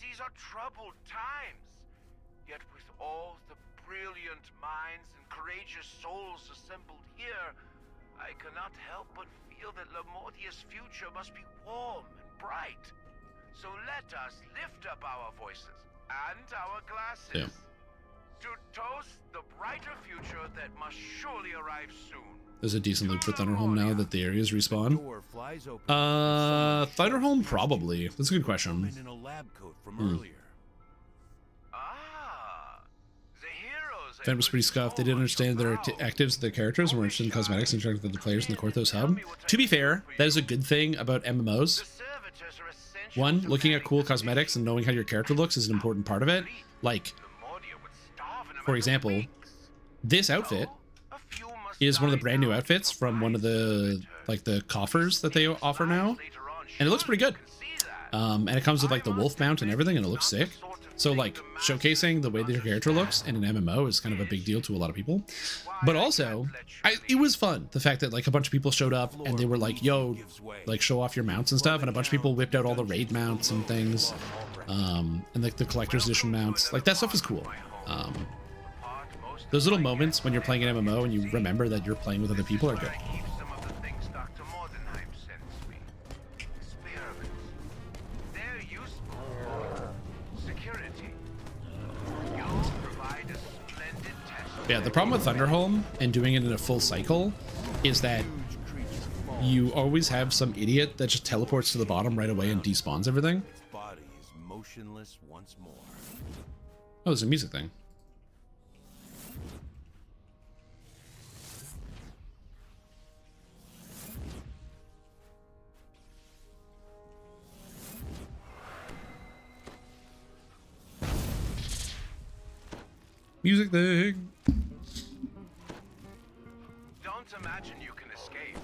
These are troubled times. Yet with all the brilliant minds and courageous souls assembled here, I cannot help but feel that Lamordia's future must be warm and bright. So let us lift up our voices and our glasses Yeah. to toast the brighter future that must surely arrive soon. There's a decent loop for Thunderholm now that the areas respawn. Door flies open. Thunderholm probably. That's a good question. In a lab coat from earlier. Ah, the heroes. Fan was pretty scuffed. They didn't understand their actives of their characters and were interested in cosmetics and interacted with the players in the Korthos hub. To be fair, that is a good thing about MMOs. One, looking at cool cosmetics and knowing how your character looks is an important part of it. Like, for example, this outfit is one of the brand new outfits from one of the the coffers that they offer now, and it looks pretty good. And it comes with like the wolf mount and everything, and it looks sick. So like showcasing the way that your character looks in an MMO is kind of a big deal to a lot of people. But also, it was fun, the fact that like a bunch of people showed up and they were like, yo, like show off your mounts and stuff, and a bunch of people whipped out all the raid mounts and things, and like the collector's edition mounts. Like that stuff is cool. Those little moments when you're playing an MMO and you remember that you're playing with other people are good. Yeah, the problem with Thunderholm and doing it in a full cycle is that you always have some idiot that just teleports to the bottom right away and despawns everything. Its body is motionless once more. Oh, there's a music thing. Music thing. Don't imagine you can escape.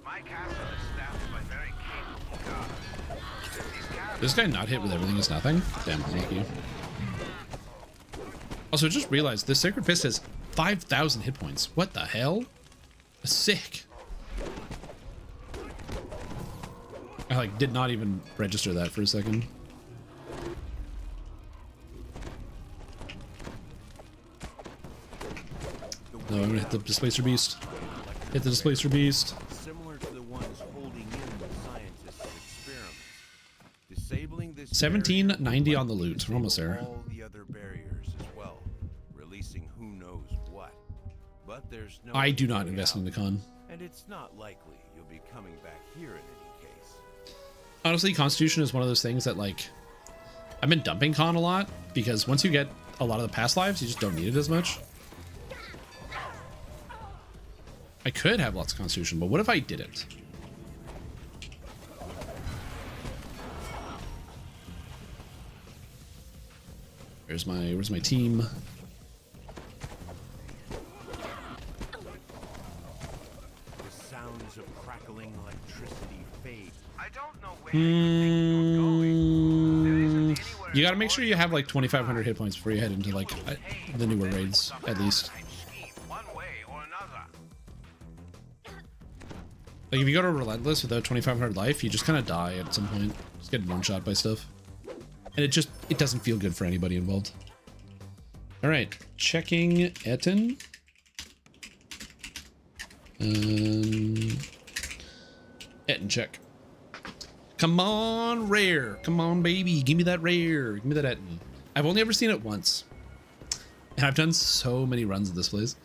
My castle is staffed by very capable guards. This guy not hit with everything is nothing? Damn, lucky. Also, just realized this Sacred Fist has 5,000 hit points. What the hell? Sick. I like did not even register that for a second. No, I'm gonna hit the Displacer Beast. Hit the Displacer Beast. Similar to the ones holding in the scientists' experiments. Disabling this 1790 on the loot. We're almost there. all the other barriers as well, releasing who knows what. But there's no I do not way invest out, in the con. and it's not likely you'll be coming back here in any case. Honestly, Constitution is one of those things that like I've been dumping con a lot because once you get a lot of the past lives, you just don't need it as much. I could have lots of Constitution, but what if I didn't? Where's my team? The sounds of crackling electricity fade. I don't know where you think you're going. There isn't anywhere You gotta make sure you have like 2,500 hit points before you head into like the newer raids, at least. one way or another. Like if you go to Relentless without 2,500 life, you just kind of die at some point. Just get one shot by stuff. And it doesn't feel good for anybody involved. All right, checking Etten. Etten check. Come on, rare. Come on, baby. Give me that rare. Give me that Etten. I've only ever seen it once. And I've done so many runs of this place.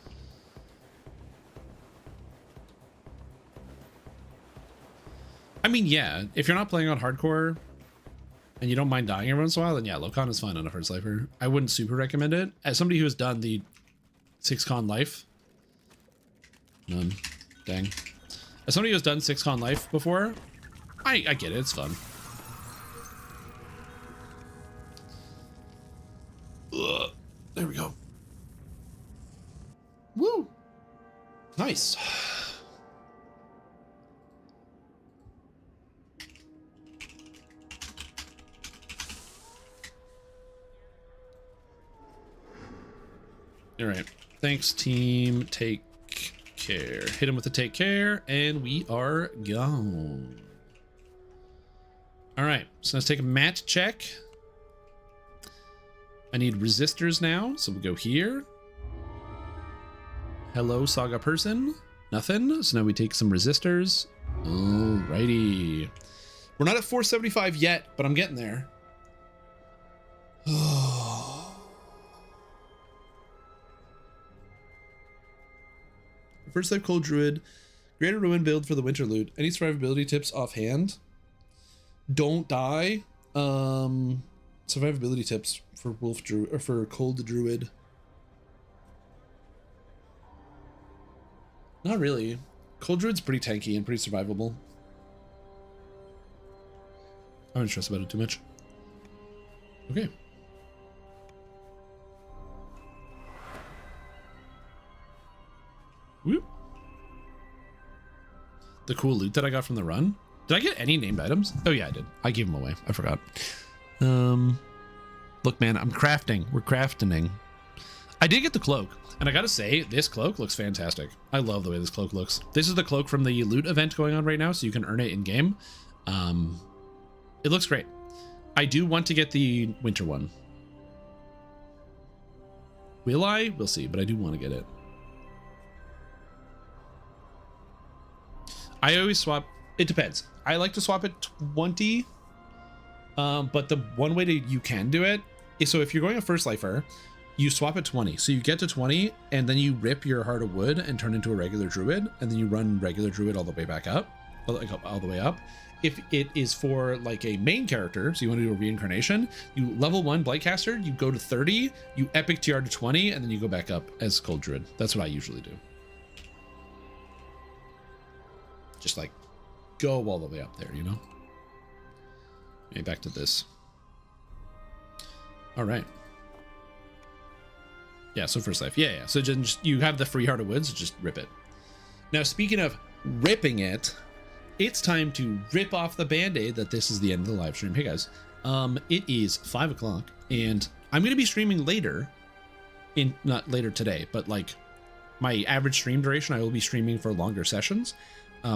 I mean, yeah, if you're not playing on hardcore and you don't mind dying every once in a while, then yeah, low-con is fine on a first lifer. I wouldn't super recommend it. As somebody who has done the 6-con life, none, dang. As somebody who has done 6-con life before, I get it, it's fun. Ugh, there we go. Woo! Nice. All right. Thanks, team. Take care. Hit him with the take care, and we are gone. All right. So let's take a mat check. I need resistors now, so we'll go here. Hello, Saga person. Nothing. So now we take some resistors. Alrighty. We're not at 475 yet, but I'm getting there. First life Cold Druid. Greater Ruin build for the Winter Loot. Any survivability tips offhand? Don't die. Survivability tips for Wolf Druid or for Cold Druid. Not really. Cold Druid's pretty tanky and pretty survivable. I wouldn't stress about it too much. Okay. Whoop. The cool loot that I got from the run. Did I get any named items? Oh yeah, I did. I gave them away. I forgot. Look, man, I'm crafting. We're crafting. I did get the cloak, and I gotta say, this cloak looks fantastic. I love the way this cloak looks. This is the cloak from the loot event going on right now, so you can earn it in game. It looks great. I do want to get the winter one. Will I? We'll see, but I do want to get it. I always swap. It depends. I like to swap at 20. But the one way you can do it is, so if you're going a first lifer, you swap at 20. So you get to 20 and then you rip your Heart of Wood and turn into a regular druid, and then you run regular druid all the way back up, like all the way up. If it is for like a main character, so you want to do a reincarnation, you level 1 Blightcaster, you go to 30, you epic TR to 20, and then you go back up as Cold Druid. That's what I usually do. Just like go all the way up there, you know? Okay, back to this. All right. Yeah, so first life. Yeah. So just you have the free Heart of Woods, so just rip it. Now, speaking of ripping it, it's time to rip off the band-aid that this is the end of the live stream. Hey guys, it is 5 o'clock and I'm going to be streaming later, not later today, but like my average stream duration, I will be streaming for longer sessions.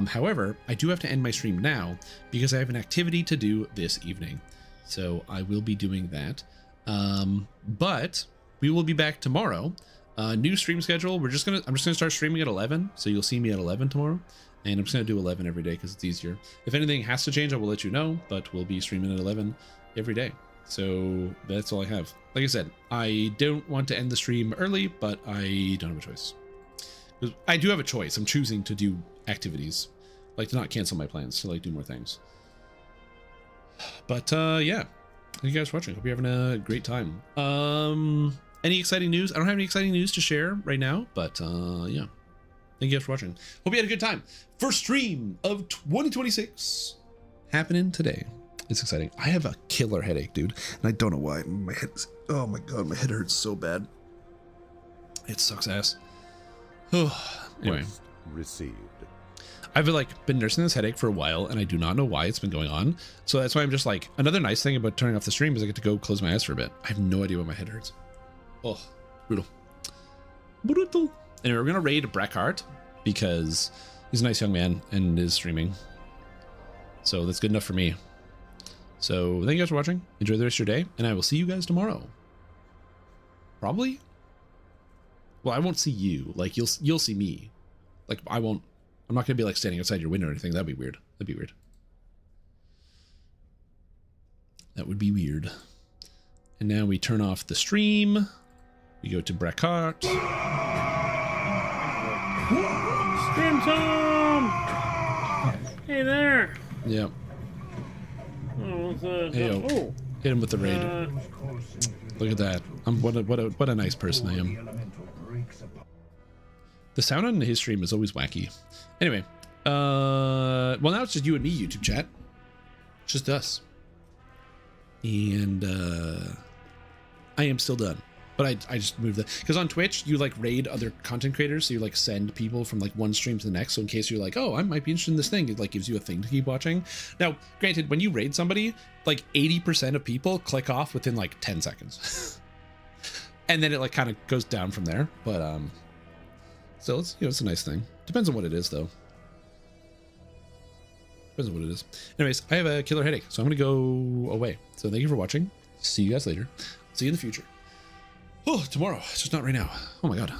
However, I do have to end my stream now because I have an activity to do this evening. So I will be doing that. But we will be back tomorrow. New stream schedule. I'm just gonna start streaming at 11. So you'll see me at 11 tomorrow. And I'm just gonna do 11 every day because it's easier. If anything has to change, I will let you know, but we'll be streaming at 11 every day. So that's all I have. Like I said, I don't want to end the stream early, but I don't have a choice. I do have a choice. I'm choosing to do activities, like to not cancel my plans, to like do more things. But yeah, thank you guys for watching. Hope you're having a great time. Any exciting news? I don't have any exciting news to share right now, but yeah, thank you guys for watching. Hope you had a good time. First stream of 2026 happening today. It's exciting. I have a killer headache, dude, and I don't know why. My head is, oh my god, my head hurts so bad. It sucks ass. Anyway, received. I've been nursing this headache for a while, and I do not know why it's been going on. So that's why I'm just like, another nice thing about turning off the stream is I get to go close my eyes for a bit. I have no idea why my head hurts. Oh, brutal. Brutal. Anyway, we're gonna raid Breckhart because he's a nice young man and is streaming. So that's good enough for me. So thank you guys for watching. Enjoy the rest of your day, and I will see you guys tomorrow. Probably. Well, I won't see you. Like you'll see me. Like I'm not gonna be like standing outside your window or anything. That'd be weird. That'd be weird. That would be weird. And now we turn off the stream. We go to Breckhart. Stream time! Hey there! Yep. Oh, what's that? Hey-o. Oh. Hit him with the raid. Look at that. What a nice person I am. The sound on his stream is always wacky. Anyway, well now it's just you and me, YouTube chat. It's just us. And I am still done. But I just moved that because on Twitch you like raid other content creators, so you like send people from like one stream to the next. So in case you're like, oh, I might be interested in this thing, it like gives you a thing to keep watching. Now, granted, when you raid somebody, like 80% of people click off within like 10 seconds, and then it like kind of goes down from there. But still, it's it's a nice thing. Depends on what it is though. Depends on what it is. Anyways, I have a killer headache, so I'm gonna go away. So thank you for watching. See you guys later. See you in the future. Oh, tomorrow. It's just not right now. Oh my god.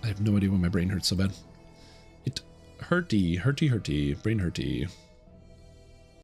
I have no idea why my brain hurts so bad. It hurty, brain hurty.